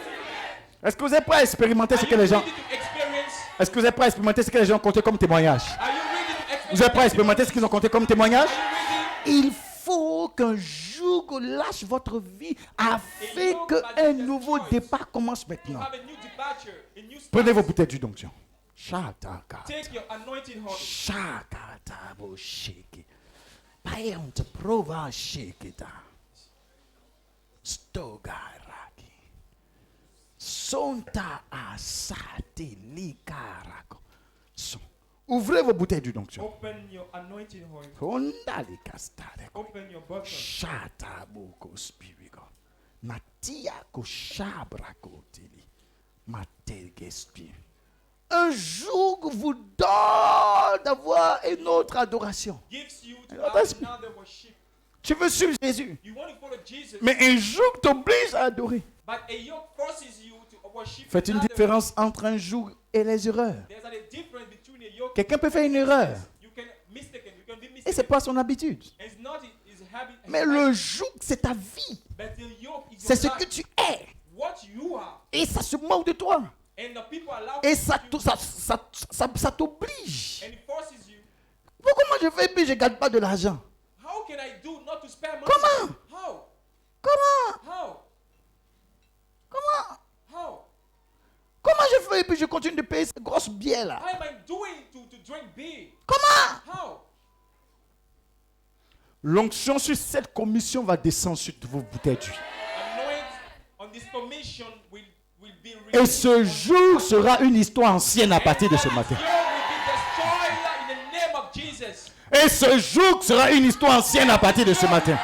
[SPEAKER 1] Est-ce que vous êtes prêts à expérimenter ce
[SPEAKER 5] Are
[SPEAKER 1] que
[SPEAKER 5] you
[SPEAKER 1] les gens...
[SPEAKER 5] ready to experience?
[SPEAKER 1] Est-ce que vous êtes prêts à expérimenter ce que les gens ont compté comme témoignage?
[SPEAKER 5] Are you ready to experience?
[SPEAKER 1] Vous êtes prêts à expérimenter ce qu'ils ont compté comme témoignage?
[SPEAKER 5] Are you ready?
[SPEAKER 1] Il faut qu'un jour lâche votre vie afin qu'un nouveau départ commence
[SPEAKER 5] To
[SPEAKER 1] maintenant.
[SPEAKER 5] have a new departure, a new start.
[SPEAKER 1] Prenez vos bouteilles d'onction. Shataka.
[SPEAKER 5] Take your anointing horn.
[SPEAKER 1] Shakata boshiki. Payant prova shikita. Stogaraki. Sonta asati likarako. Ouvrez vos bouteilles d'onction.
[SPEAKER 5] Open your anointing horn.
[SPEAKER 1] Ondali kastare.
[SPEAKER 5] Open your bottle.
[SPEAKER 1] Shata boko spirigo. Natia ko shabra kotili. Mategespi. Un jour vous donne d'avoir une autre adoration.
[SPEAKER 5] Gives you to
[SPEAKER 1] Alors,
[SPEAKER 5] have
[SPEAKER 1] that's-
[SPEAKER 5] another worship.
[SPEAKER 1] Tu veux suivre Jésus,
[SPEAKER 5] You want to follow Jesus,
[SPEAKER 1] mais un jour t'oblige à adorer.
[SPEAKER 5] but a yoke forces you to worship.
[SPEAKER 1] Faites une
[SPEAKER 5] another.
[SPEAKER 1] différence entre un jour et les erreurs.
[SPEAKER 5] There's a difference between a yoke.
[SPEAKER 1] Quelqu'un peut faire une erreur
[SPEAKER 5] You can mistaken. You can be
[SPEAKER 1] et
[SPEAKER 5] mistaken.
[SPEAKER 1] c'est pas son habitude.
[SPEAKER 5] It's not his habit.
[SPEAKER 1] Mais le joug, c'est ta vie.
[SPEAKER 5] But the yoke is
[SPEAKER 1] C'est
[SPEAKER 5] your
[SPEAKER 1] ce
[SPEAKER 5] life.
[SPEAKER 1] que tu es.
[SPEAKER 5] What you are.
[SPEAKER 1] Et ça se moque de toi.
[SPEAKER 5] And the people allow
[SPEAKER 1] Et
[SPEAKER 5] you
[SPEAKER 1] ça,
[SPEAKER 5] to-
[SPEAKER 1] ça t'oblige.
[SPEAKER 5] and it forces you.
[SPEAKER 1] Pourquoi moi je fais et puis je ne garde pas de l'argent?
[SPEAKER 5] How can I do not to spend money?
[SPEAKER 1] Comment?
[SPEAKER 5] How?
[SPEAKER 1] Comment? Comment je fais et puis je continue de payer cette grosse bière là?
[SPEAKER 5] How am I doing to drink beer?
[SPEAKER 1] Comment?
[SPEAKER 5] How?
[SPEAKER 1] L'onction sur cette commission va descendre sur vos bouteilles d'huile.
[SPEAKER 5] Anoint on this commission will be
[SPEAKER 1] Et
[SPEAKER 5] released.
[SPEAKER 1] ce jour sera une histoire ancienne à partir de ce matin.
[SPEAKER 5] Your will be destroyed in the name of Jesus.
[SPEAKER 1] Et ce jour sera une histoire ancienne à partir de ce matin.
[SPEAKER 5] Be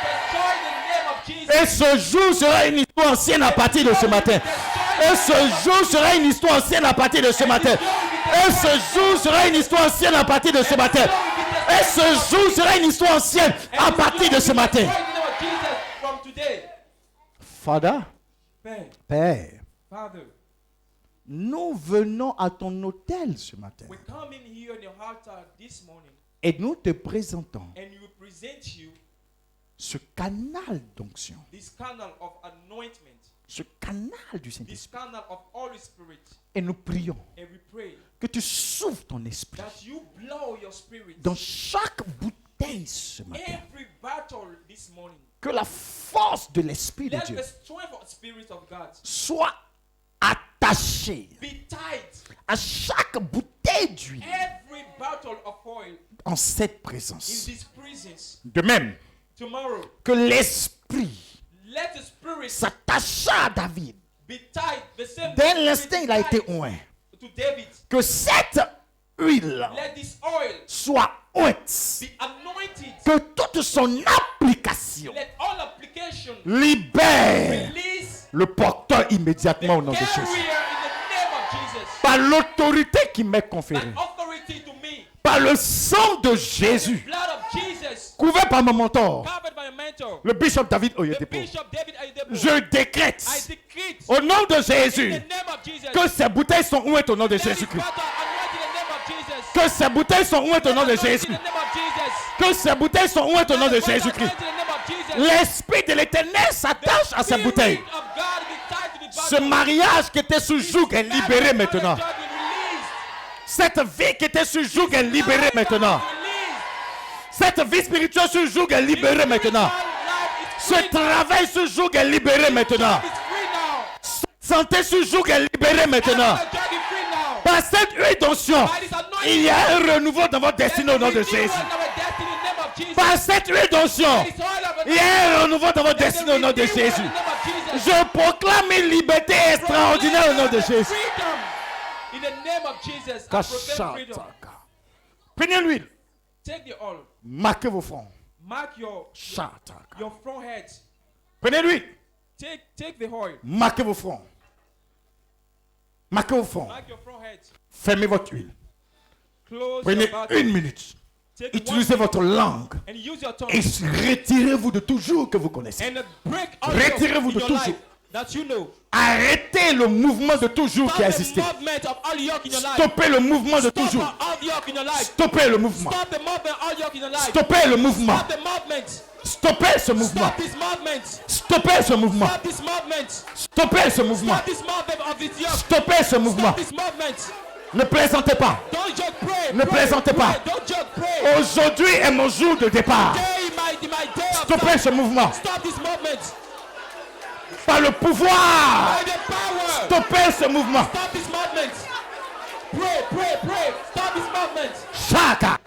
[SPEAKER 5] destroyed in the name of Jesus.
[SPEAKER 1] Et ce jour sera une histoire ancienne à partir de ce matin. Et ce jour sera une histoire ancienne à partir de ce matin. Et ce jour sera une histoire ancienne à partir de ce matin. Et ce jour sera une histoire ancienne à partir de ce matin.
[SPEAKER 5] Destroyed in the name of Jesus from today.
[SPEAKER 1] Father,
[SPEAKER 5] Père,
[SPEAKER 1] Père,
[SPEAKER 5] Father,
[SPEAKER 1] nous venons à ton autel ce matin
[SPEAKER 5] we come in here on your altar this morning
[SPEAKER 1] et nous te présentons
[SPEAKER 5] and we present you
[SPEAKER 1] ce canal d'onction,
[SPEAKER 5] this canal of anointment,
[SPEAKER 1] ce canal du
[SPEAKER 5] this
[SPEAKER 1] Saint-Esprit.
[SPEAKER 5] canal of Holy Spirit.
[SPEAKER 1] Et nous prions
[SPEAKER 5] And we pray
[SPEAKER 1] que tu souffles ton esprit
[SPEAKER 5] that you blow your spirit
[SPEAKER 1] dans chaque bouteille ce matin.
[SPEAKER 5] every battle this morning.
[SPEAKER 1] Que la force de l'Esprit de
[SPEAKER 5] Let
[SPEAKER 1] Dieu
[SPEAKER 5] the strength of Spirit of God
[SPEAKER 1] soit attachée
[SPEAKER 5] be tight.
[SPEAKER 1] à chaque bouteille d'huile
[SPEAKER 5] Every bottle of oil
[SPEAKER 1] en cette
[SPEAKER 5] in
[SPEAKER 1] présence.
[SPEAKER 5] this presence.
[SPEAKER 1] De même
[SPEAKER 5] Tomorrow,
[SPEAKER 1] que l'Esprit
[SPEAKER 5] let the Spirit
[SPEAKER 1] s'attacha à David.
[SPEAKER 5] be tight. The same
[SPEAKER 1] Dès
[SPEAKER 5] way
[SPEAKER 1] l'instant,
[SPEAKER 5] Spirit
[SPEAKER 1] il a été
[SPEAKER 5] tied
[SPEAKER 1] oint.
[SPEAKER 5] to David.
[SPEAKER 1] Que cette huile
[SPEAKER 5] Let this oil
[SPEAKER 1] soit ointe.
[SPEAKER 5] be anointed.
[SPEAKER 1] Que toute son application
[SPEAKER 5] Let all application
[SPEAKER 1] libère
[SPEAKER 5] release
[SPEAKER 1] le porteur
[SPEAKER 5] the
[SPEAKER 1] immédiatement au nom de
[SPEAKER 5] carrier
[SPEAKER 1] Jésus.
[SPEAKER 5] in the name of Jesus.
[SPEAKER 1] Par l'autorité qui m'est conférée.
[SPEAKER 5] That authority to me.
[SPEAKER 1] Par le sang de
[SPEAKER 5] The
[SPEAKER 1] Jésus.
[SPEAKER 5] blood of Jesus.
[SPEAKER 1] Couvert par mon mentor.
[SPEAKER 5] Covered by a mentor.
[SPEAKER 1] Le bishop David
[SPEAKER 5] The
[SPEAKER 1] Oyedepo.
[SPEAKER 5] Bishop David Oyedepo.
[SPEAKER 1] Je décrète
[SPEAKER 5] I decree
[SPEAKER 1] au nom de
[SPEAKER 5] in
[SPEAKER 1] Jésus
[SPEAKER 5] the name of Jesus.
[SPEAKER 1] que ces bouteilles sont ouvertes au nom de
[SPEAKER 5] Let this
[SPEAKER 1] Jésus-Christ.
[SPEAKER 5] bottle anointed in the name of Jesus.
[SPEAKER 1] Que ces bouteilles sont ouvertes au nom de
[SPEAKER 5] Anointed in
[SPEAKER 1] Jésus.
[SPEAKER 5] the name of Jesus.
[SPEAKER 1] Que ces bouteilles sont ouvertes au nom de
[SPEAKER 5] Let the bottle
[SPEAKER 1] Jésus-Christ.
[SPEAKER 5] anointed in the name of Jesus.
[SPEAKER 1] L'Esprit de l'Éternel s'attache à ces
[SPEAKER 5] Spirit
[SPEAKER 1] bouteilles.
[SPEAKER 5] of God be tied to the
[SPEAKER 1] Ce
[SPEAKER 5] bottle.
[SPEAKER 1] mariage qui était sous joug est libéré maintenant.
[SPEAKER 5] God be released.
[SPEAKER 1] Cette vie qui était sous joug est libérée maintenant. Cette vie spirituelle sous joug est libérée maintenant. Ce travail sous joug est libéré maintenant. Santé sous joug est libérée maintenant. Par cette huile d'onction, il y a un renouveau dans votre destinée au nom de Jésus. Par cette huile d'onction, il y a un renouveau dans votre destinée au nom de Jésus. Je proclame une liberté extraordinaire au nom de Jésus.
[SPEAKER 5] In the name of Jesus, I proclaim freedom.
[SPEAKER 1] Prenez l'huile.
[SPEAKER 5] Take the oil.
[SPEAKER 1] Marquez vos fronts.
[SPEAKER 5] Mark your front head.
[SPEAKER 1] Prenez l'huile.
[SPEAKER 5] Take the oil.
[SPEAKER 1] Marquez vos fronts. Marquez vos fronts.
[SPEAKER 5] Mark your front head.
[SPEAKER 1] Fermez votre huile.
[SPEAKER 5] Close
[SPEAKER 1] Prenez
[SPEAKER 5] your bottle.
[SPEAKER 1] une minute.
[SPEAKER 5] Take
[SPEAKER 1] Utilisez
[SPEAKER 5] one
[SPEAKER 1] votre langue.
[SPEAKER 5] and use your tongue.
[SPEAKER 1] Et retirez-vous de toujours que vous connaissez.
[SPEAKER 5] And break all
[SPEAKER 1] Retirez-vous
[SPEAKER 5] yoke
[SPEAKER 1] de
[SPEAKER 5] in your
[SPEAKER 1] toujours.
[SPEAKER 5] life that you know.
[SPEAKER 1] Arrêtez le mouvement de toujours qui a
[SPEAKER 5] Stop the
[SPEAKER 1] existé.
[SPEAKER 5] movement of all yoke in your life.
[SPEAKER 1] Stoppez le mouvement de
[SPEAKER 5] Stop
[SPEAKER 1] toujours.
[SPEAKER 5] all yoke in your life.
[SPEAKER 1] Stoppez le mouvement.
[SPEAKER 5] Stop the movement all yoke in your life.
[SPEAKER 1] Stoppez le mouvement.
[SPEAKER 5] Stop the movement.
[SPEAKER 1] Stoppez ce mouvement.
[SPEAKER 5] Stop this movement.
[SPEAKER 1] Stoppez ce mouvement.
[SPEAKER 5] Stop this movement.
[SPEAKER 1] Stoppez ce mouvement.
[SPEAKER 5] Stop this movement of this yoke.
[SPEAKER 1] Stoppez ce mouvement.
[SPEAKER 5] Stop this movement.
[SPEAKER 1] Ne plaisantez pas.
[SPEAKER 5] Don't joke, pray.
[SPEAKER 1] Ne
[SPEAKER 5] pray,
[SPEAKER 1] plaisantez pas.
[SPEAKER 5] pray. Don't joke, pray.
[SPEAKER 1] Aujourd'hui est mon jour de départ.
[SPEAKER 5] Day, my day of
[SPEAKER 1] Stoppez ce mouvement.
[SPEAKER 5] Stop this movement.
[SPEAKER 1] Par le pouvoir.
[SPEAKER 5] By the power.
[SPEAKER 1] Stoppez ce mouvement.
[SPEAKER 5] Stop this movement. Pray, pray, pray. Stop this movement.
[SPEAKER 1] Chaka.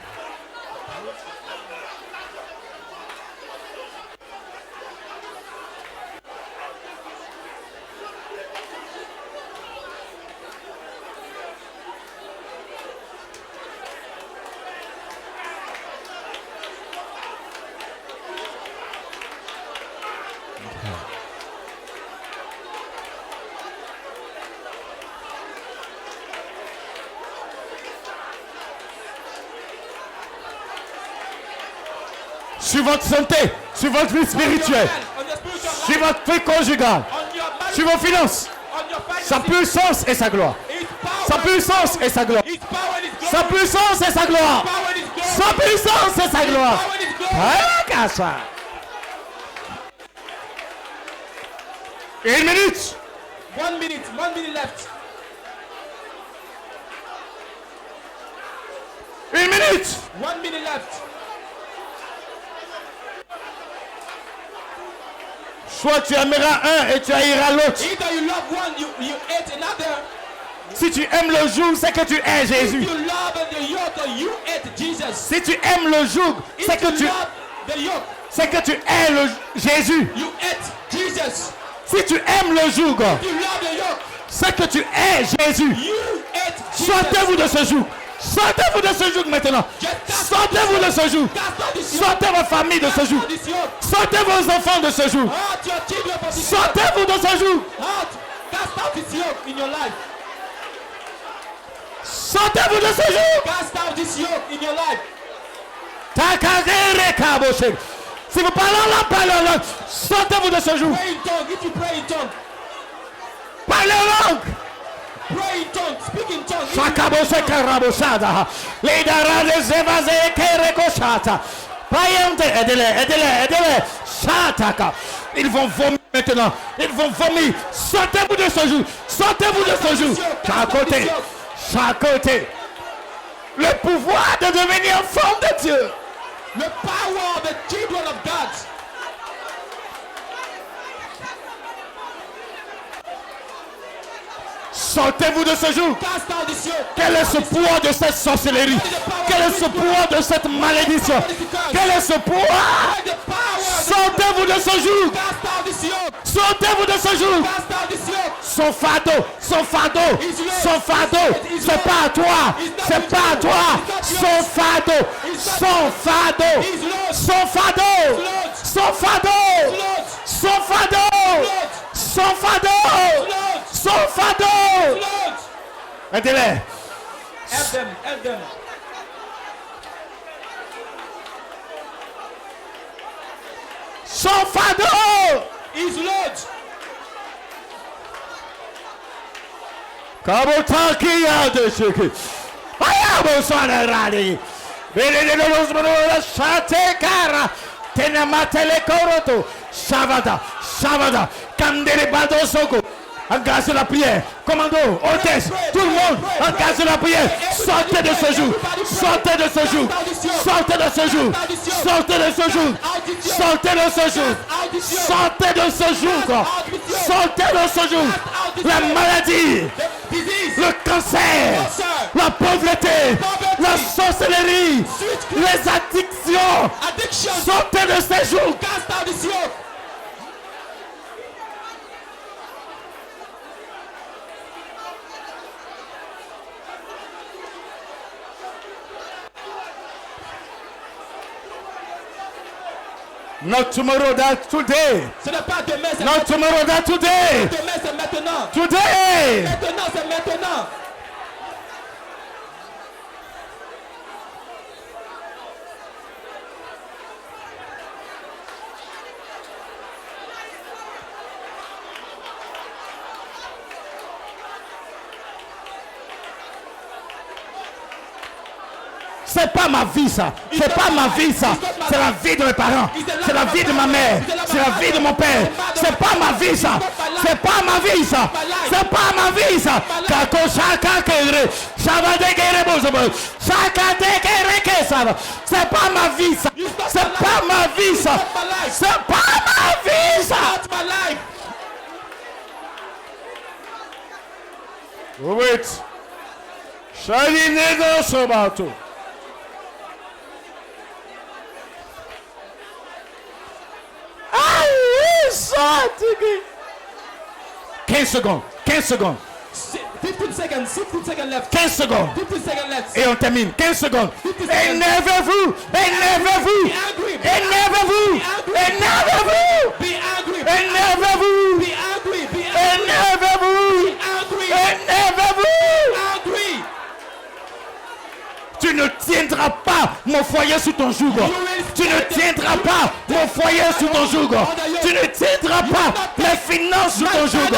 [SPEAKER 1] Sur votre santé, sur votre vie spirituelle,
[SPEAKER 5] On your spiritual
[SPEAKER 1] sur
[SPEAKER 5] life.
[SPEAKER 1] votre vie conjugale,
[SPEAKER 5] On your marriage.
[SPEAKER 1] sur vos finances,
[SPEAKER 5] On your
[SPEAKER 1] sa
[SPEAKER 5] finances.
[SPEAKER 1] puissance et sa gloire.
[SPEAKER 5] His power.
[SPEAKER 1] Sa puissance et sa gloire.
[SPEAKER 5] His power and his glory.
[SPEAKER 1] Sa puissance et sa gloire.
[SPEAKER 5] Power and his glory.
[SPEAKER 1] Sa puissance et sa gloire.
[SPEAKER 5] Power and his glory.
[SPEAKER 1] Ah, Kassa. Une minute.
[SPEAKER 5] 1 minute. 1 minute left.
[SPEAKER 1] Une minute.
[SPEAKER 5] 1 minute left.
[SPEAKER 1] Soit tu aimeras un et tu haïras l'autre.
[SPEAKER 5] Either you love one, you hate another.
[SPEAKER 1] Si tu aimes le joug, c'est que tu hais
[SPEAKER 5] If
[SPEAKER 1] Jésus.
[SPEAKER 5] you love the yoke, you hate Jesus.
[SPEAKER 1] Si tu aimes le joug,
[SPEAKER 5] If
[SPEAKER 1] c'est que
[SPEAKER 5] you
[SPEAKER 1] tu
[SPEAKER 5] love the yoke,
[SPEAKER 1] hais le Jésus.
[SPEAKER 5] you hate Jesus.
[SPEAKER 1] Si tu aimes le joug,
[SPEAKER 5] If you love the yoke,
[SPEAKER 1] c'est que tu hais Jésus.
[SPEAKER 5] you hate Jesus.
[SPEAKER 1] Sortez-vous de ce joug. Sortez-vous de ce joug maintenant. Sortez-vous de ce joug.
[SPEAKER 5] Cast out this yoke.
[SPEAKER 1] Sortez vos familles de ce
[SPEAKER 5] Cast
[SPEAKER 1] joug.
[SPEAKER 5] out this yoke.
[SPEAKER 1] Sortez vos enfants de ce joug.
[SPEAKER 5] Out your children from this yoke.
[SPEAKER 1] Sortez-vous de ce joug.
[SPEAKER 5] Out. Cast out this yoke in your life.
[SPEAKER 1] Sortez-vous de ce joug.
[SPEAKER 5] Cast out this yoke in your life.
[SPEAKER 1] Takagere kaboshe. Si vous parlez en langue, parlez en langue. Sortez-vous de ce joug.
[SPEAKER 5] Pray in tongue. If you pray in tongue,
[SPEAKER 1] Parlez en langue.
[SPEAKER 5] pray in tongue. Speak in tongue. If you
[SPEAKER 1] Sakabose karabosada. Lidara de zevaze kerekoshata. Payante, aidez-les, aidez-les, aidez-les. Shataka. Ils vont vomir maintenant. Ils vont vomir. Sortez-vous de ce jour. Sortez-vous de ce jour. Chaque côté. Chaque côté. Le pouvoir de devenir enfant de Dieu.
[SPEAKER 5] The power of the children of God.
[SPEAKER 1] Sortez-vous de ce jour.
[SPEAKER 5] Cast out this yoke.
[SPEAKER 1] Quel est ce pouvoir de cette sorcellerie? Quel est ce pouvoir de cette malédiction? Quel est ce pouvoir?
[SPEAKER 5] The power of
[SPEAKER 1] Sortez-vous de ce jour.
[SPEAKER 5] cast out this yoke.
[SPEAKER 1] Sortez-vous de ce jour.
[SPEAKER 5] Cast out this yoke.
[SPEAKER 1] Son fardeau, son fardeau, son fardeau, c'est pas à toi, c'est pas à toi. Son fardeau, son fardeau, son fardeau, son fardeau, son fardeau, son fardeau, son fardeau. Aidez-les.
[SPEAKER 5] Help them. Help them.
[SPEAKER 1] Son fardeau.
[SPEAKER 5] His load.
[SPEAKER 1] Kabotaki ya de shiki. Ayabo sana radi. Bele de los monola shate kara. Tenamatele koroto. Shavada. Shavada. Kandere bado soko. Engagez la prière. Commando, hôtesse, tout le monde, engagez la prière. Sortez de ce jour. Sortez de ce jour. Sortez de ce jour. Sortez de ce jour. Sortez de ce jour. Sortez de ce jour. Sortez de ce jour. La maladie, le cancer, la pauvreté, la sorcellerie, les addictions.
[SPEAKER 5] Addiction.
[SPEAKER 1] Sortez de ces jours.
[SPEAKER 5] Cast out this yoke.
[SPEAKER 1] Not tomorrow, that today.
[SPEAKER 5] Ce n'est pas demain, c'est
[SPEAKER 1] Not tomorrow, that today.
[SPEAKER 5] demain, c'est maintenant.
[SPEAKER 1] Today.
[SPEAKER 5] Maintenant, c'est maintenant.
[SPEAKER 1] C'est pas ma vie ça. C'est pas ma vie ça. C'est la vie de mes parents. C'est la vie de ma mère. C'est la vie de mon père. C'est pas ma vie ça. C'est pas ma vie ça. C'est pas ma vie ça. Kako shaka kere. Shabade kere bozobo. Shaka te kere kesaba. C'est pas ma vie ça. C'est pas ma vie ça. C'est pas ma vie ça.
[SPEAKER 5] Not my life.
[SPEAKER 1] Wait. Shaline no sobato. Ah oui, ça, 15 secondes, 15 secondes,
[SPEAKER 5] 15 seconds. 15 seconds left.
[SPEAKER 1] 15 secondes.
[SPEAKER 5] 15 seconds left.
[SPEAKER 1] Et on termine, 15 secondes. Énervez-vous, énervez-vous,
[SPEAKER 5] Be angry.
[SPEAKER 1] énervez-vous, énervez-vous,
[SPEAKER 5] Be angry.
[SPEAKER 1] énervez-vous,
[SPEAKER 5] Be angry. Be angry.
[SPEAKER 1] énervez-vous,
[SPEAKER 5] Angry.
[SPEAKER 1] énervez-vous.
[SPEAKER 5] Angry.
[SPEAKER 1] Tu ne tiendras pas mon foyer sous ton joug. Tu ne tiendras pas mon foyer sous ton joug. Tu ne tiendras pas mes finances sous ton joug.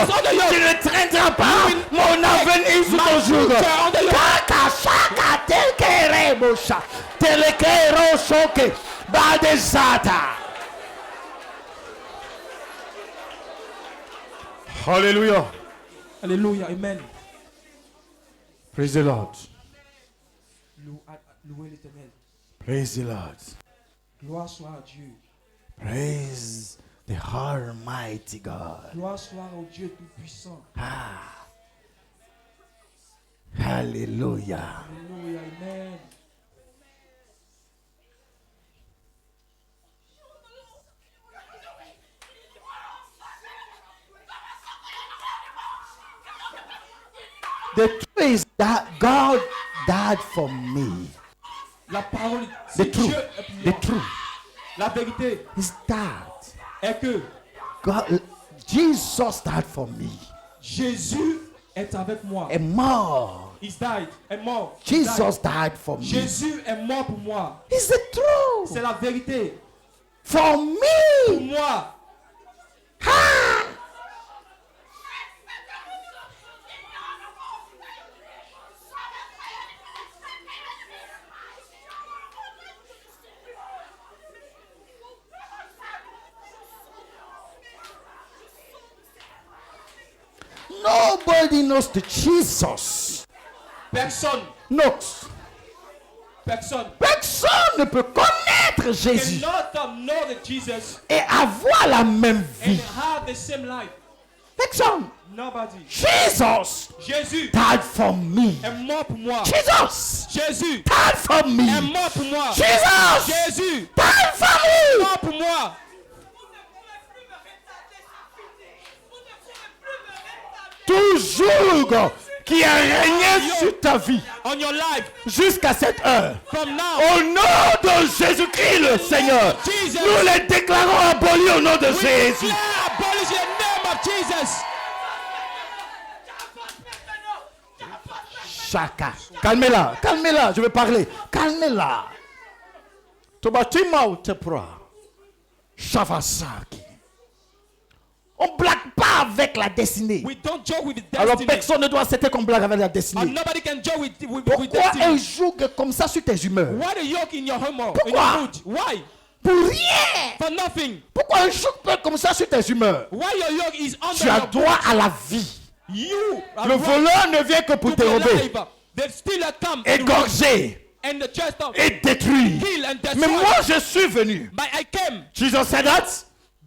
[SPEAKER 1] Tu ne tiendras pas mon avenir sous ton joug. Kaka shaka telekere bosha. Telekero shoke. Badezata. Hallelujah.
[SPEAKER 5] Alléluia. Amen.
[SPEAKER 1] Praise the Lord.
[SPEAKER 5] Louez l'Éternel.
[SPEAKER 1] Praise the Lord.
[SPEAKER 5] Gloire soit à Dieu.
[SPEAKER 1] Praise the Almighty God.
[SPEAKER 5] Gloire soit au Dieu Tout-Puissant.
[SPEAKER 1] Hallelujah.
[SPEAKER 5] Alléluia. Amen.
[SPEAKER 1] The truth is that God died for me.
[SPEAKER 5] La parole,
[SPEAKER 1] The
[SPEAKER 5] si
[SPEAKER 1] truth.
[SPEAKER 5] Dieu est pour
[SPEAKER 1] The
[SPEAKER 5] moi,
[SPEAKER 1] truth
[SPEAKER 5] la vérité
[SPEAKER 1] is that
[SPEAKER 5] est que
[SPEAKER 1] God, Jesus died for me.
[SPEAKER 5] Jésus est avec moi.
[SPEAKER 1] And more,
[SPEAKER 5] He's died. Est mort. He
[SPEAKER 1] Jesus
[SPEAKER 5] died.
[SPEAKER 1] died for me.
[SPEAKER 5] Jésus est mort pour moi.
[SPEAKER 1] It's the truth.
[SPEAKER 5] C'est la vérité.
[SPEAKER 1] For
[SPEAKER 5] Pour
[SPEAKER 1] me.
[SPEAKER 5] moi.
[SPEAKER 1] Ha! Nobody knows the Jesus.
[SPEAKER 5] Personne.
[SPEAKER 1] Knows.
[SPEAKER 5] Personne.
[SPEAKER 1] Personne ne peut connaître Jésus
[SPEAKER 5] Cannot know the Jesus
[SPEAKER 1] et avoir la même
[SPEAKER 5] and
[SPEAKER 1] vie.
[SPEAKER 5] have the same life.
[SPEAKER 1] Personne.
[SPEAKER 5] Nobody.
[SPEAKER 1] Jesus
[SPEAKER 5] Jésus
[SPEAKER 1] died for me.
[SPEAKER 5] est mort pour moi.
[SPEAKER 1] Jesus
[SPEAKER 5] Jésus
[SPEAKER 1] died for
[SPEAKER 5] est
[SPEAKER 1] me.
[SPEAKER 5] mort pour moi.
[SPEAKER 1] Jesus
[SPEAKER 5] Jésus
[SPEAKER 1] died for
[SPEAKER 5] est
[SPEAKER 1] me.
[SPEAKER 5] mort pour moi.
[SPEAKER 1] Tout joug qui a régné sur ta vie
[SPEAKER 5] On your life
[SPEAKER 1] jusqu'à cette heure.
[SPEAKER 5] from now.
[SPEAKER 1] Au nom de Jésus-Christ le Seigneur,
[SPEAKER 5] Jesus.
[SPEAKER 1] nous les déclarons abolis au nom de
[SPEAKER 5] We
[SPEAKER 1] Jésus.
[SPEAKER 5] declare abolish in the name of Jesus.
[SPEAKER 1] Chaka. Calmez-la, calmez-la, je vais parler. Calmez-la. Tobatima ou tepra. Shavasaki. On blague pas avec la destinée.
[SPEAKER 5] We don't joke with the
[SPEAKER 1] Alors
[SPEAKER 5] destiny.
[SPEAKER 1] personne ne doit accepter qu'on blague avec la
[SPEAKER 5] And
[SPEAKER 1] destinée.
[SPEAKER 5] nobody can joke with
[SPEAKER 1] Pourquoi un
[SPEAKER 5] destiny.
[SPEAKER 1] joug comme ça sur tes humeurs?
[SPEAKER 5] Why the yoke in your humor? In
[SPEAKER 1] Pourquoi?
[SPEAKER 5] your mood? Why?
[SPEAKER 1] Pour rien.
[SPEAKER 5] For nothing.
[SPEAKER 1] Pourquoi un joug peut comme ça sur tes humeurs?
[SPEAKER 5] Why your yoke is under
[SPEAKER 1] Tu as
[SPEAKER 5] your
[SPEAKER 1] droit à la vie.
[SPEAKER 5] You are
[SPEAKER 1] Le
[SPEAKER 5] right
[SPEAKER 1] voleur ne vient que pour
[SPEAKER 5] to be
[SPEAKER 1] dérober,
[SPEAKER 5] alive. They still come and
[SPEAKER 1] égorger
[SPEAKER 5] and the chest of
[SPEAKER 1] et détruire.
[SPEAKER 5] kill and
[SPEAKER 1] Mais
[SPEAKER 5] destroy.
[SPEAKER 1] moi je suis venu.
[SPEAKER 5] But I came.
[SPEAKER 1] Jesus said that.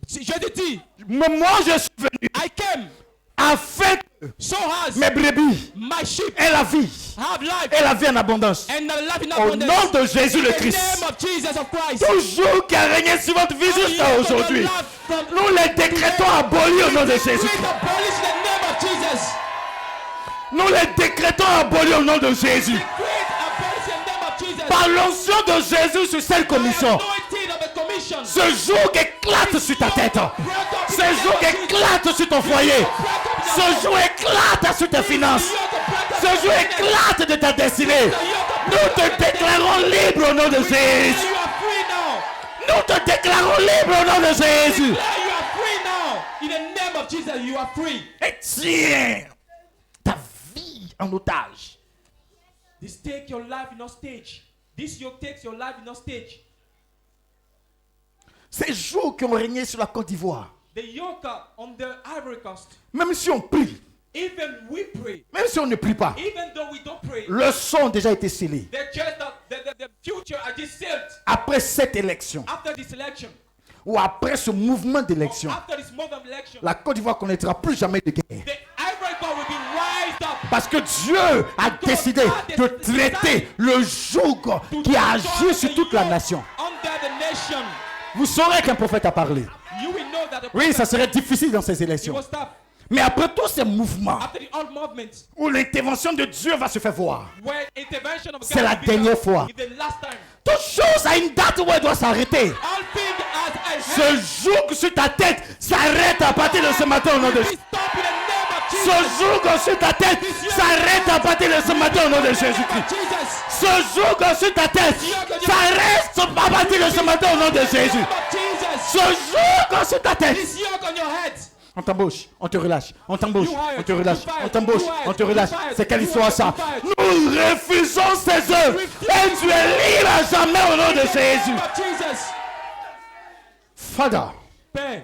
[SPEAKER 5] Je te dis,
[SPEAKER 1] Mais moi je suis venu
[SPEAKER 5] I came
[SPEAKER 1] afin que
[SPEAKER 5] so as
[SPEAKER 1] mes brebis
[SPEAKER 5] my sheep
[SPEAKER 1] aient la vie
[SPEAKER 5] have life
[SPEAKER 1] et la vie en abondance.
[SPEAKER 5] and the life in
[SPEAKER 1] Au
[SPEAKER 5] abundance.
[SPEAKER 1] nom de Jésus le
[SPEAKER 5] In the
[SPEAKER 1] Christ.
[SPEAKER 5] name of Jesus of Christ.
[SPEAKER 1] Toujours qui a régné sur votre vie jusqu'à aujourd'hui. Nous les décrétons abolis au nom de Jésus.
[SPEAKER 5] We abolish the name of Jesus.
[SPEAKER 1] Nous les décrétons abolis au nom de Jésus.
[SPEAKER 5] Great abolish the name of Jesus.
[SPEAKER 1] Par l'onction de Jésus sur cette commission.
[SPEAKER 5] Anointing of the commission.
[SPEAKER 1] Ce jour éclate sur ta tête. Ce jour éclate sur ton foyer. Ce jour éclate sur tes finances. Ce jour éclate de ta destinée. Nous te déclarons libre au nom de Jésus.
[SPEAKER 5] You are free now.
[SPEAKER 1] Nous te déclarons libre au nom de Jésus.
[SPEAKER 5] You are free now. In the name of Jesus, you are free.
[SPEAKER 1] Et tiens ta vie en otage.
[SPEAKER 5] This take your life in stage. This yoke takes your life in stage.
[SPEAKER 1] Ces jours qui ont régné sur la Côte d'Ivoire,
[SPEAKER 5] The yoke on the Ivory Coast.
[SPEAKER 1] même si on prie,
[SPEAKER 5] Even we pray.
[SPEAKER 1] même si on ne prie pas,
[SPEAKER 5] Even though we don't pray.
[SPEAKER 1] le son a déjà été scellé.
[SPEAKER 5] The church, the future are just sealed
[SPEAKER 1] Après cette élection,
[SPEAKER 5] after this election.
[SPEAKER 1] ou après ce mouvement d'élection,
[SPEAKER 5] After this move of election.
[SPEAKER 1] la Côte d'Ivoire ne connaîtra plus jamais de guerre.
[SPEAKER 5] The Ivory Coast will be raised up.
[SPEAKER 1] Parce que Dieu a décidé de traiter le joug qui a agi sur toute la nation.
[SPEAKER 5] Under the nation.
[SPEAKER 1] Vous saurez qu'un prophète a parlé.
[SPEAKER 5] You will know that the
[SPEAKER 1] Oui, ça
[SPEAKER 5] prophet
[SPEAKER 1] serait difficile dans ces
[SPEAKER 5] it
[SPEAKER 1] élections.
[SPEAKER 5] will stop.
[SPEAKER 1] Mais après tous ces mouvements
[SPEAKER 5] After the old movement,
[SPEAKER 1] où l'intervention de Dieu va se faire voir,
[SPEAKER 5] where intervention of God
[SPEAKER 1] C'est la
[SPEAKER 5] will be
[SPEAKER 1] dernière
[SPEAKER 5] done,
[SPEAKER 1] fois.
[SPEAKER 5] is the last time.
[SPEAKER 1] toute chose a une date où elle doit s'arrêter.
[SPEAKER 5] All things as I
[SPEAKER 1] Ce joug sur ta tête s'arrête à partir de ce matin au nom de
[SPEAKER 5] Be
[SPEAKER 1] Jésus.
[SPEAKER 5] stop in the name of Jesus.
[SPEAKER 1] Ce joug sur ta tête s'arrête à partir de ce matin au nom de Jésus-Christ.
[SPEAKER 5] Jesus.
[SPEAKER 1] Ce joug sur ta tête s'arrête à partir de ce matin au nom de Jésus.
[SPEAKER 5] Name of Jesus.
[SPEAKER 1] Ce joug sur ta tête.
[SPEAKER 5] This yoke on your head.
[SPEAKER 1] On t'embauche, on te relâche, on t'embauche, on te relâche, on t'embauche, on te relâche. C'est quelle histoire ça? Nous refusons ces œuvres et tu es libre à jamais au nom de Jésus.
[SPEAKER 5] Name of Jesus.
[SPEAKER 1] Father,
[SPEAKER 5] Père,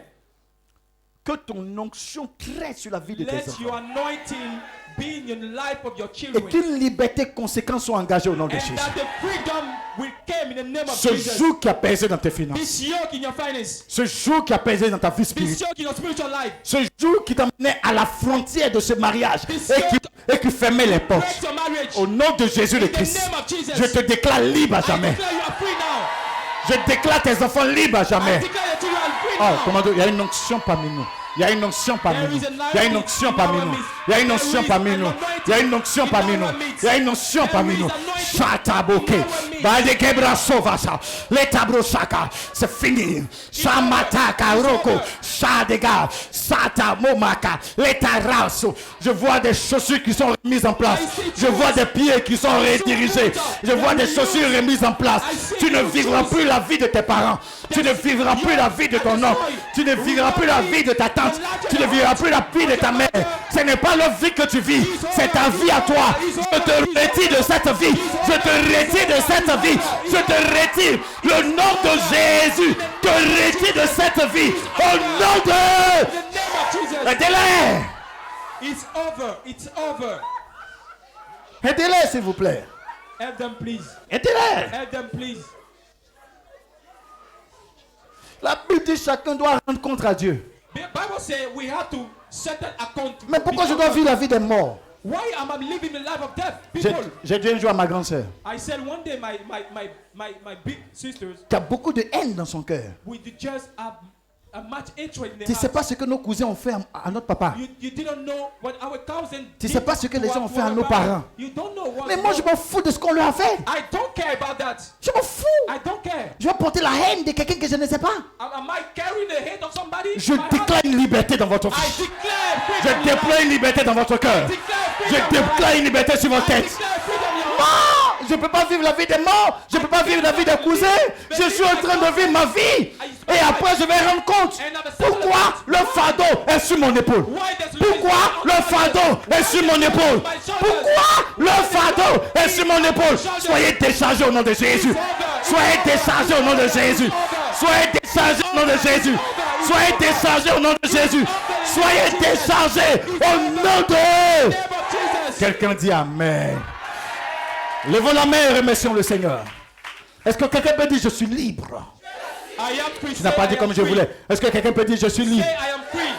[SPEAKER 1] que ton onction traite sur la vie de tes
[SPEAKER 5] let your
[SPEAKER 1] enfants
[SPEAKER 5] anointing be in the life of your
[SPEAKER 1] et
[SPEAKER 5] children.
[SPEAKER 1] qu'une liberté conséquente soit engagée au nom de
[SPEAKER 5] And
[SPEAKER 1] Jésus.
[SPEAKER 5] that the freedom will come in the name of
[SPEAKER 1] Ce
[SPEAKER 5] Jesus.
[SPEAKER 1] jour qui a pesé dans tes finances,
[SPEAKER 5] This yoke in your finance.
[SPEAKER 1] ce jour qui a pesé dans ta vie
[SPEAKER 5] This
[SPEAKER 1] spirituelle,
[SPEAKER 5] yoke in your spiritual life.
[SPEAKER 1] ce jour qui t'amenait à la frontière de ce mariage et qui fermait les portes.
[SPEAKER 5] Break your marriage.
[SPEAKER 1] Au nom de Jésus le
[SPEAKER 5] In the
[SPEAKER 1] Christ,
[SPEAKER 5] name of Jesus.
[SPEAKER 1] je te déclare libre à
[SPEAKER 5] I
[SPEAKER 1] jamais.
[SPEAKER 5] declare you are free now.
[SPEAKER 1] Je déclare tes enfants libres à
[SPEAKER 5] I
[SPEAKER 1] jamais.
[SPEAKER 5] declare that you are free
[SPEAKER 1] Oh,
[SPEAKER 5] now.
[SPEAKER 1] commando, il y a une onction parmi nous. Il y a une onction parmi nous. Il y a une onction parmi nous. Il y a une onction parmi nous. Il y a une onction parmi nous. Il y a une onction parmi nous. Chataboke. Badekebra sovasa. Letabrosaka. C'est fini. Shamataka roko. Shadega. Sata momaka. Letaraso. Je vois des chaussures qui sont remises en place. Je vois des pieds qui sont redirigés. Je vois des chaussures remises en place. Tu ne vivras plus la vie de tes parents. Tu ne vivras plus la vie de ton oncle. Tu ne vivras plus la vie de ta tante. Tu ne vivras plus la vie de ta mère. Ce n'est pas leur vie que tu vis. C'est ta vie à toi. Je te retire de cette vie. Je te retire de cette vie. Je te retire. Le nom de Jésus te retire de cette vie. Au nom de...
[SPEAKER 5] In the name of Jesus.
[SPEAKER 1] Aidez-les.
[SPEAKER 5] It's over. It's over.
[SPEAKER 1] Aidez-les, s'il vous plaît.
[SPEAKER 5] Help them, please.
[SPEAKER 1] Aidez-les.
[SPEAKER 5] Help them, please.
[SPEAKER 1] La Bible dit chacun doit rendre compte à Dieu.
[SPEAKER 5] The Bible says we have to settle account.
[SPEAKER 1] Mais pourquoi je dois vivre la vie des morts?
[SPEAKER 5] Why am I living the life of death?
[SPEAKER 1] J'ai
[SPEAKER 5] People.
[SPEAKER 1] j'ai dit un jour à ma grande sœur
[SPEAKER 5] I said one day my big sisters
[SPEAKER 1] qui a beaucoup de haine dans son cœur.
[SPEAKER 5] we did just have a much hatred in
[SPEAKER 1] Tu
[SPEAKER 5] the
[SPEAKER 1] ne sais
[SPEAKER 5] heart.
[SPEAKER 1] pas ce que nos cousins ont fait à notre papa.
[SPEAKER 5] You didn't know what our cousin
[SPEAKER 1] Tu
[SPEAKER 5] did
[SPEAKER 1] sais pas ce que les
[SPEAKER 5] to
[SPEAKER 1] gens ont
[SPEAKER 5] our-
[SPEAKER 1] fait à
[SPEAKER 5] to
[SPEAKER 1] nos
[SPEAKER 5] our
[SPEAKER 1] parents.
[SPEAKER 5] You don't know what.
[SPEAKER 1] Mais moi, je m'en fous de ce qu'on leur a fait.
[SPEAKER 5] I don't care about that.
[SPEAKER 1] Je m'en fous.
[SPEAKER 5] I don't care.
[SPEAKER 1] Je vais porter la haine de quelqu'un que je ne sais pas.
[SPEAKER 5] Am I carrying the hate of somebody?
[SPEAKER 1] Je
[SPEAKER 5] in my heart?
[SPEAKER 1] déclare une liberté dans votre
[SPEAKER 5] I
[SPEAKER 1] vie.
[SPEAKER 5] declare
[SPEAKER 1] Je
[SPEAKER 5] freedom in your
[SPEAKER 1] déploie une liberté dans votre cœur.
[SPEAKER 5] life. Declare
[SPEAKER 1] Je
[SPEAKER 5] freedom in your
[SPEAKER 1] déploie
[SPEAKER 5] life.
[SPEAKER 1] une liberté sur votre
[SPEAKER 5] I
[SPEAKER 1] tête.
[SPEAKER 5] declare freedom in your life.
[SPEAKER 1] Non, je ne peux pas vivre la vie des morts. Je ne peux pas vivre la vie des cousins. Je suis en train de vivre ma vie. Et après, je vais rendre compte. Pourquoi le fardeau est sur mon épaule?
[SPEAKER 5] Why does
[SPEAKER 1] Pourquoi le fardeau est sur mon épaule? Pourquoi le fardeau est sur mon épaule? Soyez déchargés au nom de Jésus. Soyez déchargés au nom de Jésus. Soyez déchargés au nom de Jésus. Soyez déchargés au nom de Jésus. Soyez déchargés au nom de...
[SPEAKER 5] name of Jesus?
[SPEAKER 1] Quelqu'un dit Amen. Levons la main et remercions le Seigneur. Est-ce que quelqu'un peut dire je suis libre?
[SPEAKER 5] I am free.
[SPEAKER 1] Tu n'as pas dit comme je voulais. Est-ce que quelqu'un peut dire je suis libre?
[SPEAKER 5] Say I am free.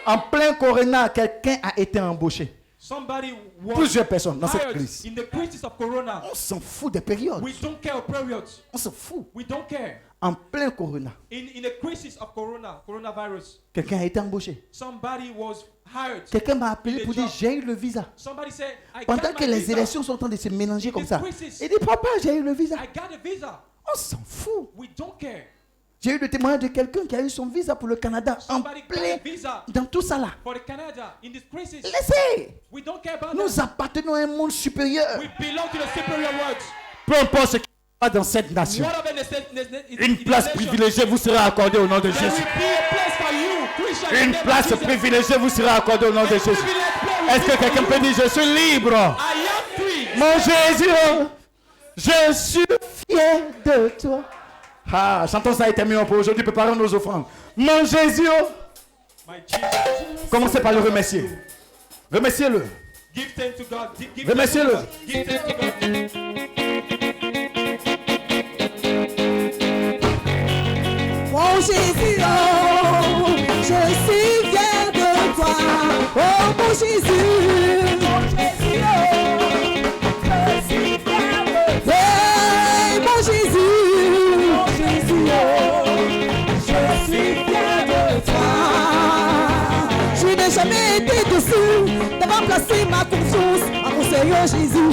[SPEAKER 1] En plein corona, quelqu'un a été embauché.
[SPEAKER 5] Somebody was
[SPEAKER 1] Plusieurs personnes dans cette
[SPEAKER 5] hired
[SPEAKER 1] crise.
[SPEAKER 5] in the crisis of Corona.
[SPEAKER 1] On s'en fout des périodes.
[SPEAKER 5] We don't care of periods.
[SPEAKER 1] On s'en fout.
[SPEAKER 5] We don't care.
[SPEAKER 1] En plein corona,
[SPEAKER 5] In the crisis of coronavirus,
[SPEAKER 1] quelqu'un a été embauché.
[SPEAKER 5] somebody was hired.
[SPEAKER 1] Quelqu'un m'a appelé pour dire j'ai eu le visa.
[SPEAKER 5] Somebody said, I
[SPEAKER 1] Pendant
[SPEAKER 5] got
[SPEAKER 1] que
[SPEAKER 5] my
[SPEAKER 1] les
[SPEAKER 5] visa.
[SPEAKER 1] élections sont en train de se mélanger comme ça.
[SPEAKER 5] crisis.
[SPEAKER 1] Il dit papa j'ai eu le visa.
[SPEAKER 5] I got a visa.
[SPEAKER 1] On s'en fout.
[SPEAKER 5] We don't care.
[SPEAKER 1] J'ai eu le témoignage de quelqu'un qui a eu son visa pour le Canada en
[SPEAKER 5] Somebody got
[SPEAKER 1] plein
[SPEAKER 5] a visa
[SPEAKER 1] dans tout ça là.
[SPEAKER 5] for the Canada in this crisis.
[SPEAKER 1] Laissez.
[SPEAKER 5] We don't care about
[SPEAKER 1] Nous
[SPEAKER 5] that.
[SPEAKER 1] appartenons à un monde supérieur.
[SPEAKER 5] We belong to the superior world.
[SPEAKER 1] Peu importe ce qui va dans cette nation.
[SPEAKER 5] Whatever
[SPEAKER 1] Une place privilégiée vous sera accordée au nom de
[SPEAKER 5] There
[SPEAKER 1] Jésus.
[SPEAKER 5] will be a place for you, Christian. in the
[SPEAKER 1] Une
[SPEAKER 5] name of
[SPEAKER 1] place
[SPEAKER 5] Jesus.
[SPEAKER 1] privilégiée vous sera accordée au nom de Jésus.
[SPEAKER 5] Privileged place
[SPEAKER 1] Est-ce que
[SPEAKER 5] will be
[SPEAKER 1] quelqu'un
[SPEAKER 5] for
[SPEAKER 1] peut
[SPEAKER 5] you.
[SPEAKER 1] dire je suis libre?
[SPEAKER 5] I am free.
[SPEAKER 1] Mon Jésus, je suis fier de toi. Ah, chantons ça et terminons pour aujourd'hui. Préparons nos offrandes. Mon Jésus,
[SPEAKER 5] My Jesus.
[SPEAKER 1] commencez par le remercier. Remerciez-le.
[SPEAKER 5] Give thanks to God. Give
[SPEAKER 1] Remerciez-le.
[SPEAKER 5] thanks to God. Give thanks to God.
[SPEAKER 3] Mon Jésus, oh, je suis fier de toi. Oh mon Jésus, oh, je suis fier de toi. Hey, mon Jésus, oh, je suis fier de toi. Je n'ai jamais été déçu d'avoir placé ma confiance en mon Seigneur Jésus.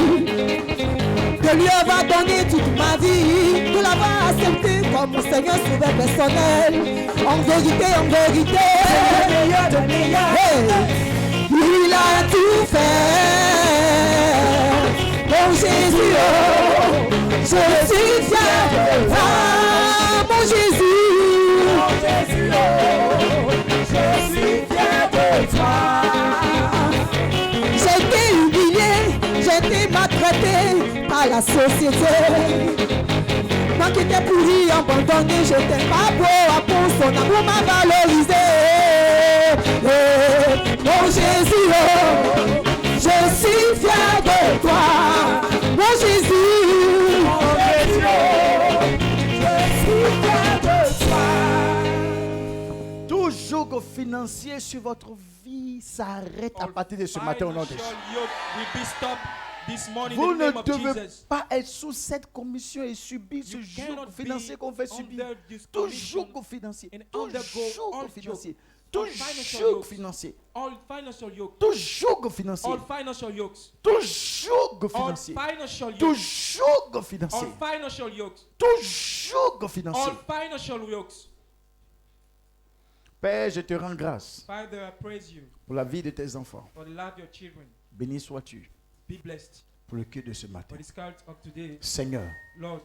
[SPEAKER 3] De lui avoir donné toute ma vie, de l'avoir accepté comme mon Seigneur sauveur personnel. En vérité, c'est le meilleur de meilleur. Hey, il a tout fait. Mon Jésus, oh, je suis fier de toi. Mon Jésus, oh, je suis fier de toi. J'ai été humilié, j'ai été maltraité par la société. Moi qui étais pourri, abandonné, j'étais pas beau à peau, son amour m'a valorisé. Mon Jésus, oh, je suis fier de toi. Mon Jésus, oh, je suis fier de toi.
[SPEAKER 1] Tout joug financier sur votre vie s'arrête à partir de ce matin au nom de Jésus.
[SPEAKER 5] Financial yoke will be stopped this morning
[SPEAKER 1] Vous
[SPEAKER 5] in the
[SPEAKER 1] ne
[SPEAKER 5] name of
[SPEAKER 1] devez
[SPEAKER 5] Jesus.
[SPEAKER 1] pas être sous cette commission et subir ce
[SPEAKER 5] You
[SPEAKER 1] joug
[SPEAKER 5] cannot
[SPEAKER 1] financier
[SPEAKER 5] be
[SPEAKER 1] qu'on fait subir.
[SPEAKER 5] under this
[SPEAKER 1] Tout
[SPEAKER 5] commission
[SPEAKER 1] joug financier.
[SPEAKER 5] and
[SPEAKER 1] Tout
[SPEAKER 5] undergo
[SPEAKER 1] joug
[SPEAKER 5] all
[SPEAKER 1] financier.
[SPEAKER 5] yoke,
[SPEAKER 1] Tout
[SPEAKER 5] all financial
[SPEAKER 1] joug
[SPEAKER 5] yokes.
[SPEAKER 1] financier.
[SPEAKER 5] All financial yoke,
[SPEAKER 1] Tout joug financier.
[SPEAKER 5] all financial yokes,
[SPEAKER 1] Tout joug
[SPEAKER 5] all
[SPEAKER 1] financier.
[SPEAKER 5] financial
[SPEAKER 1] Tout
[SPEAKER 5] yokes,
[SPEAKER 1] joug
[SPEAKER 5] all
[SPEAKER 1] financier.
[SPEAKER 5] financial yokes,
[SPEAKER 1] Tout joug financier.
[SPEAKER 5] all financial yokes.
[SPEAKER 1] Père, je te rends grâce
[SPEAKER 5] Father, I praise you
[SPEAKER 1] pour la vie de tes enfants.
[SPEAKER 5] for the life of your children.
[SPEAKER 1] Béni sois-tu
[SPEAKER 5] Be blessed
[SPEAKER 1] pour le culte de ce matin.
[SPEAKER 5] for this cult of today,
[SPEAKER 1] Seigneur,
[SPEAKER 5] Lord.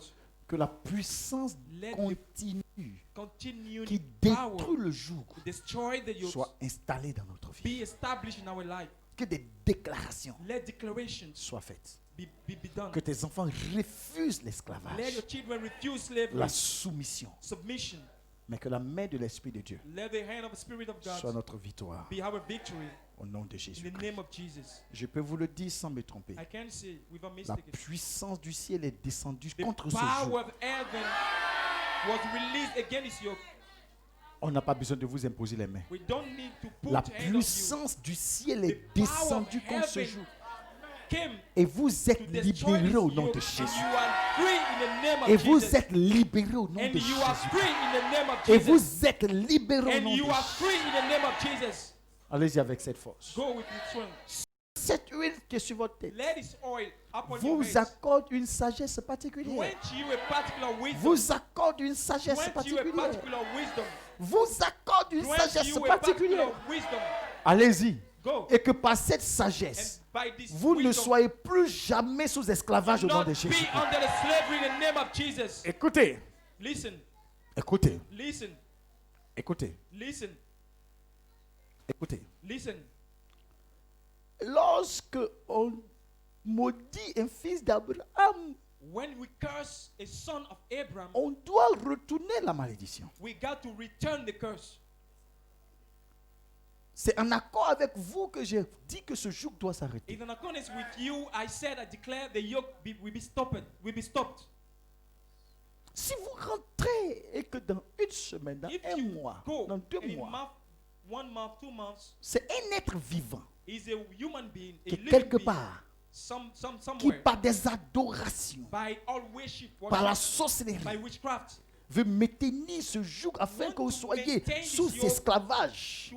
[SPEAKER 1] que la puissance
[SPEAKER 5] Let the
[SPEAKER 1] continue
[SPEAKER 5] continuing
[SPEAKER 1] qui
[SPEAKER 5] power
[SPEAKER 1] détruit le joug
[SPEAKER 5] to destroy the yokes
[SPEAKER 1] soit installée dans notre vie.
[SPEAKER 5] be established in our life.
[SPEAKER 1] Que des déclarations
[SPEAKER 5] Let declarations
[SPEAKER 1] soient faites.
[SPEAKER 5] be done.
[SPEAKER 1] Que tes enfants refusent
[SPEAKER 5] Let
[SPEAKER 1] l'esclavage,
[SPEAKER 5] your children refuse slavery,
[SPEAKER 1] la soumission.
[SPEAKER 5] submission.
[SPEAKER 1] Mais que la main de l'Esprit de Dieu
[SPEAKER 5] Let the hand of the Spirit of
[SPEAKER 1] soit
[SPEAKER 5] God
[SPEAKER 1] notre victoire
[SPEAKER 5] be our victory
[SPEAKER 1] au nom de
[SPEAKER 5] in
[SPEAKER 1] Jésus.
[SPEAKER 5] the name of Jesus.
[SPEAKER 1] Je peux vous le dire sans me tromper.
[SPEAKER 5] I can say without
[SPEAKER 1] La
[SPEAKER 5] mistake.
[SPEAKER 1] puissance du ciel est descendue
[SPEAKER 5] The
[SPEAKER 1] contre ce
[SPEAKER 5] power
[SPEAKER 1] joug.
[SPEAKER 5] of heaven was released against you.
[SPEAKER 1] On n'a pas besoin de vous imposer les mains.
[SPEAKER 5] We don't need to put
[SPEAKER 1] La
[SPEAKER 5] hand on you.
[SPEAKER 1] puissance du ciel est
[SPEAKER 5] The power of
[SPEAKER 1] descendue contre ce
[SPEAKER 5] heaven
[SPEAKER 1] joug.
[SPEAKER 5] Came
[SPEAKER 1] Et vous
[SPEAKER 5] to
[SPEAKER 1] êtes
[SPEAKER 5] destroy
[SPEAKER 1] libérés au
[SPEAKER 5] this
[SPEAKER 1] nom
[SPEAKER 5] yoke,
[SPEAKER 1] de
[SPEAKER 5] and
[SPEAKER 1] Jésus.
[SPEAKER 5] you are free in the name of
[SPEAKER 1] Et vous
[SPEAKER 5] Jesus.
[SPEAKER 1] êtes libérés au nom
[SPEAKER 5] And
[SPEAKER 1] de
[SPEAKER 5] you are
[SPEAKER 1] Jésus.
[SPEAKER 5] free in the name of
[SPEAKER 1] Et
[SPEAKER 5] Jesus.
[SPEAKER 1] vous êtes libérés au
[SPEAKER 5] And
[SPEAKER 1] nom de
[SPEAKER 5] you are
[SPEAKER 1] Jésus.
[SPEAKER 5] free in the name of Jesus.
[SPEAKER 1] Allez-y avec cette force.
[SPEAKER 5] Go with your strength.
[SPEAKER 1] Cette huile qui est sur votre tête
[SPEAKER 5] Let His oil upon your
[SPEAKER 1] vous
[SPEAKER 5] head.
[SPEAKER 1] accorde une sagesse particulière.
[SPEAKER 5] Grant you a particular wisdom.
[SPEAKER 1] Vous accorde une sagesse
[SPEAKER 5] Grant you a
[SPEAKER 1] particulière.
[SPEAKER 5] particular wisdom.
[SPEAKER 1] Vous accorde une
[SPEAKER 5] Grant
[SPEAKER 1] sagesse
[SPEAKER 5] you a
[SPEAKER 1] particulière.
[SPEAKER 5] particular wisdom.
[SPEAKER 1] Allez-y.
[SPEAKER 5] Go.
[SPEAKER 1] Et que par cette
[SPEAKER 5] And
[SPEAKER 1] sagesse,
[SPEAKER 5] by this
[SPEAKER 1] vous ne
[SPEAKER 5] wisdom,
[SPEAKER 1] soyez plus jamais sous esclavage au nom
[SPEAKER 5] not
[SPEAKER 1] de
[SPEAKER 5] be
[SPEAKER 1] Jésus.
[SPEAKER 5] under the slavery in the name of Jesus.
[SPEAKER 1] Écoutez,
[SPEAKER 5] Listen,
[SPEAKER 1] écoutez,
[SPEAKER 5] listen,
[SPEAKER 1] écoutez,
[SPEAKER 5] listen,
[SPEAKER 1] écoutez.
[SPEAKER 5] listen.
[SPEAKER 1] Lorsque on maudit un fils d'Abraham,
[SPEAKER 5] When we curse a son of Abraham,
[SPEAKER 1] on doit retourner la malédiction.
[SPEAKER 5] we got to return the curse.
[SPEAKER 1] C'est en accord avec vous que j'ai dit que ce joug doit s'arrêter.
[SPEAKER 5] In accordance with you, I said, I declare the yoke will be stopped. Will be stopped.
[SPEAKER 1] Si vous rentrez et que dans une semaine, dans
[SPEAKER 5] If
[SPEAKER 1] un
[SPEAKER 5] you
[SPEAKER 1] mois,
[SPEAKER 5] go
[SPEAKER 1] dans 2
[SPEAKER 5] in
[SPEAKER 1] mois,
[SPEAKER 5] 1 month, 2 months,
[SPEAKER 1] c'est un être vivant
[SPEAKER 5] is a human being, a
[SPEAKER 1] qui
[SPEAKER 5] living
[SPEAKER 1] quelque
[SPEAKER 5] being,
[SPEAKER 1] part, qui
[SPEAKER 5] somewhere,
[SPEAKER 1] par des adorations,
[SPEAKER 5] by all worship,
[SPEAKER 1] par la
[SPEAKER 5] by
[SPEAKER 1] sorcellerie,
[SPEAKER 5] witchcraft,
[SPEAKER 1] veut maintenir ce joug afin
[SPEAKER 5] Want
[SPEAKER 1] que vous
[SPEAKER 5] to
[SPEAKER 1] soyez
[SPEAKER 5] maintain
[SPEAKER 1] sous
[SPEAKER 5] this yoke
[SPEAKER 1] esclavage.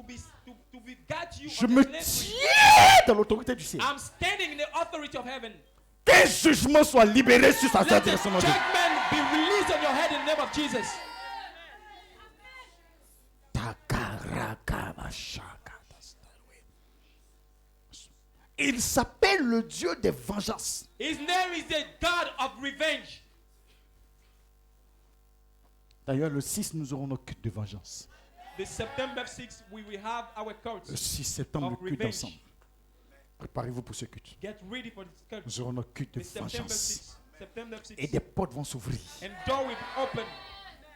[SPEAKER 5] to be got you
[SPEAKER 1] Je
[SPEAKER 5] under
[SPEAKER 1] me
[SPEAKER 5] slavery.
[SPEAKER 1] tiens dans l'autorité du ciel.
[SPEAKER 5] I'm standing in the authority of heaven.
[SPEAKER 1] Qu'un jugement soit libéré sur sa
[SPEAKER 5] Let
[SPEAKER 1] tête
[SPEAKER 5] the
[SPEAKER 1] et sur notre vie.
[SPEAKER 5] judgment be released on your head in the name of Jesus.
[SPEAKER 1] Il s'appelle le Dieu des vengeances.
[SPEAKER 5] His name is the God of revenge.
[SPEAKER 1] D'ailleurs, le 6, nous aurons nos cultes de vengeance.
[SPEAKER 5] The September 6th, we will have our
[SPEAKER 1] Le
[SPEAKER 5] cults
[SPEAKER 1] 6 septembre,
[SPEAKER 5] of
[SPEAKER 1] le culte
[SPEAKER 5] revenge.
[SPEAKER 1] ensemble. Préparez-vous pour ce culte.
[SPEAKER 5] Get ready for this cult.
[SPEAKER 1] Nous aurons nos cultes de
[SPEAKER 5] The September
[SPEAKER 1] vengeance.
[SPEAKER 5] 6th. September 6th.
[SPEAKER 1] Et des portes vont s'ouvrir.
[SPEAKER 5] And door will be open.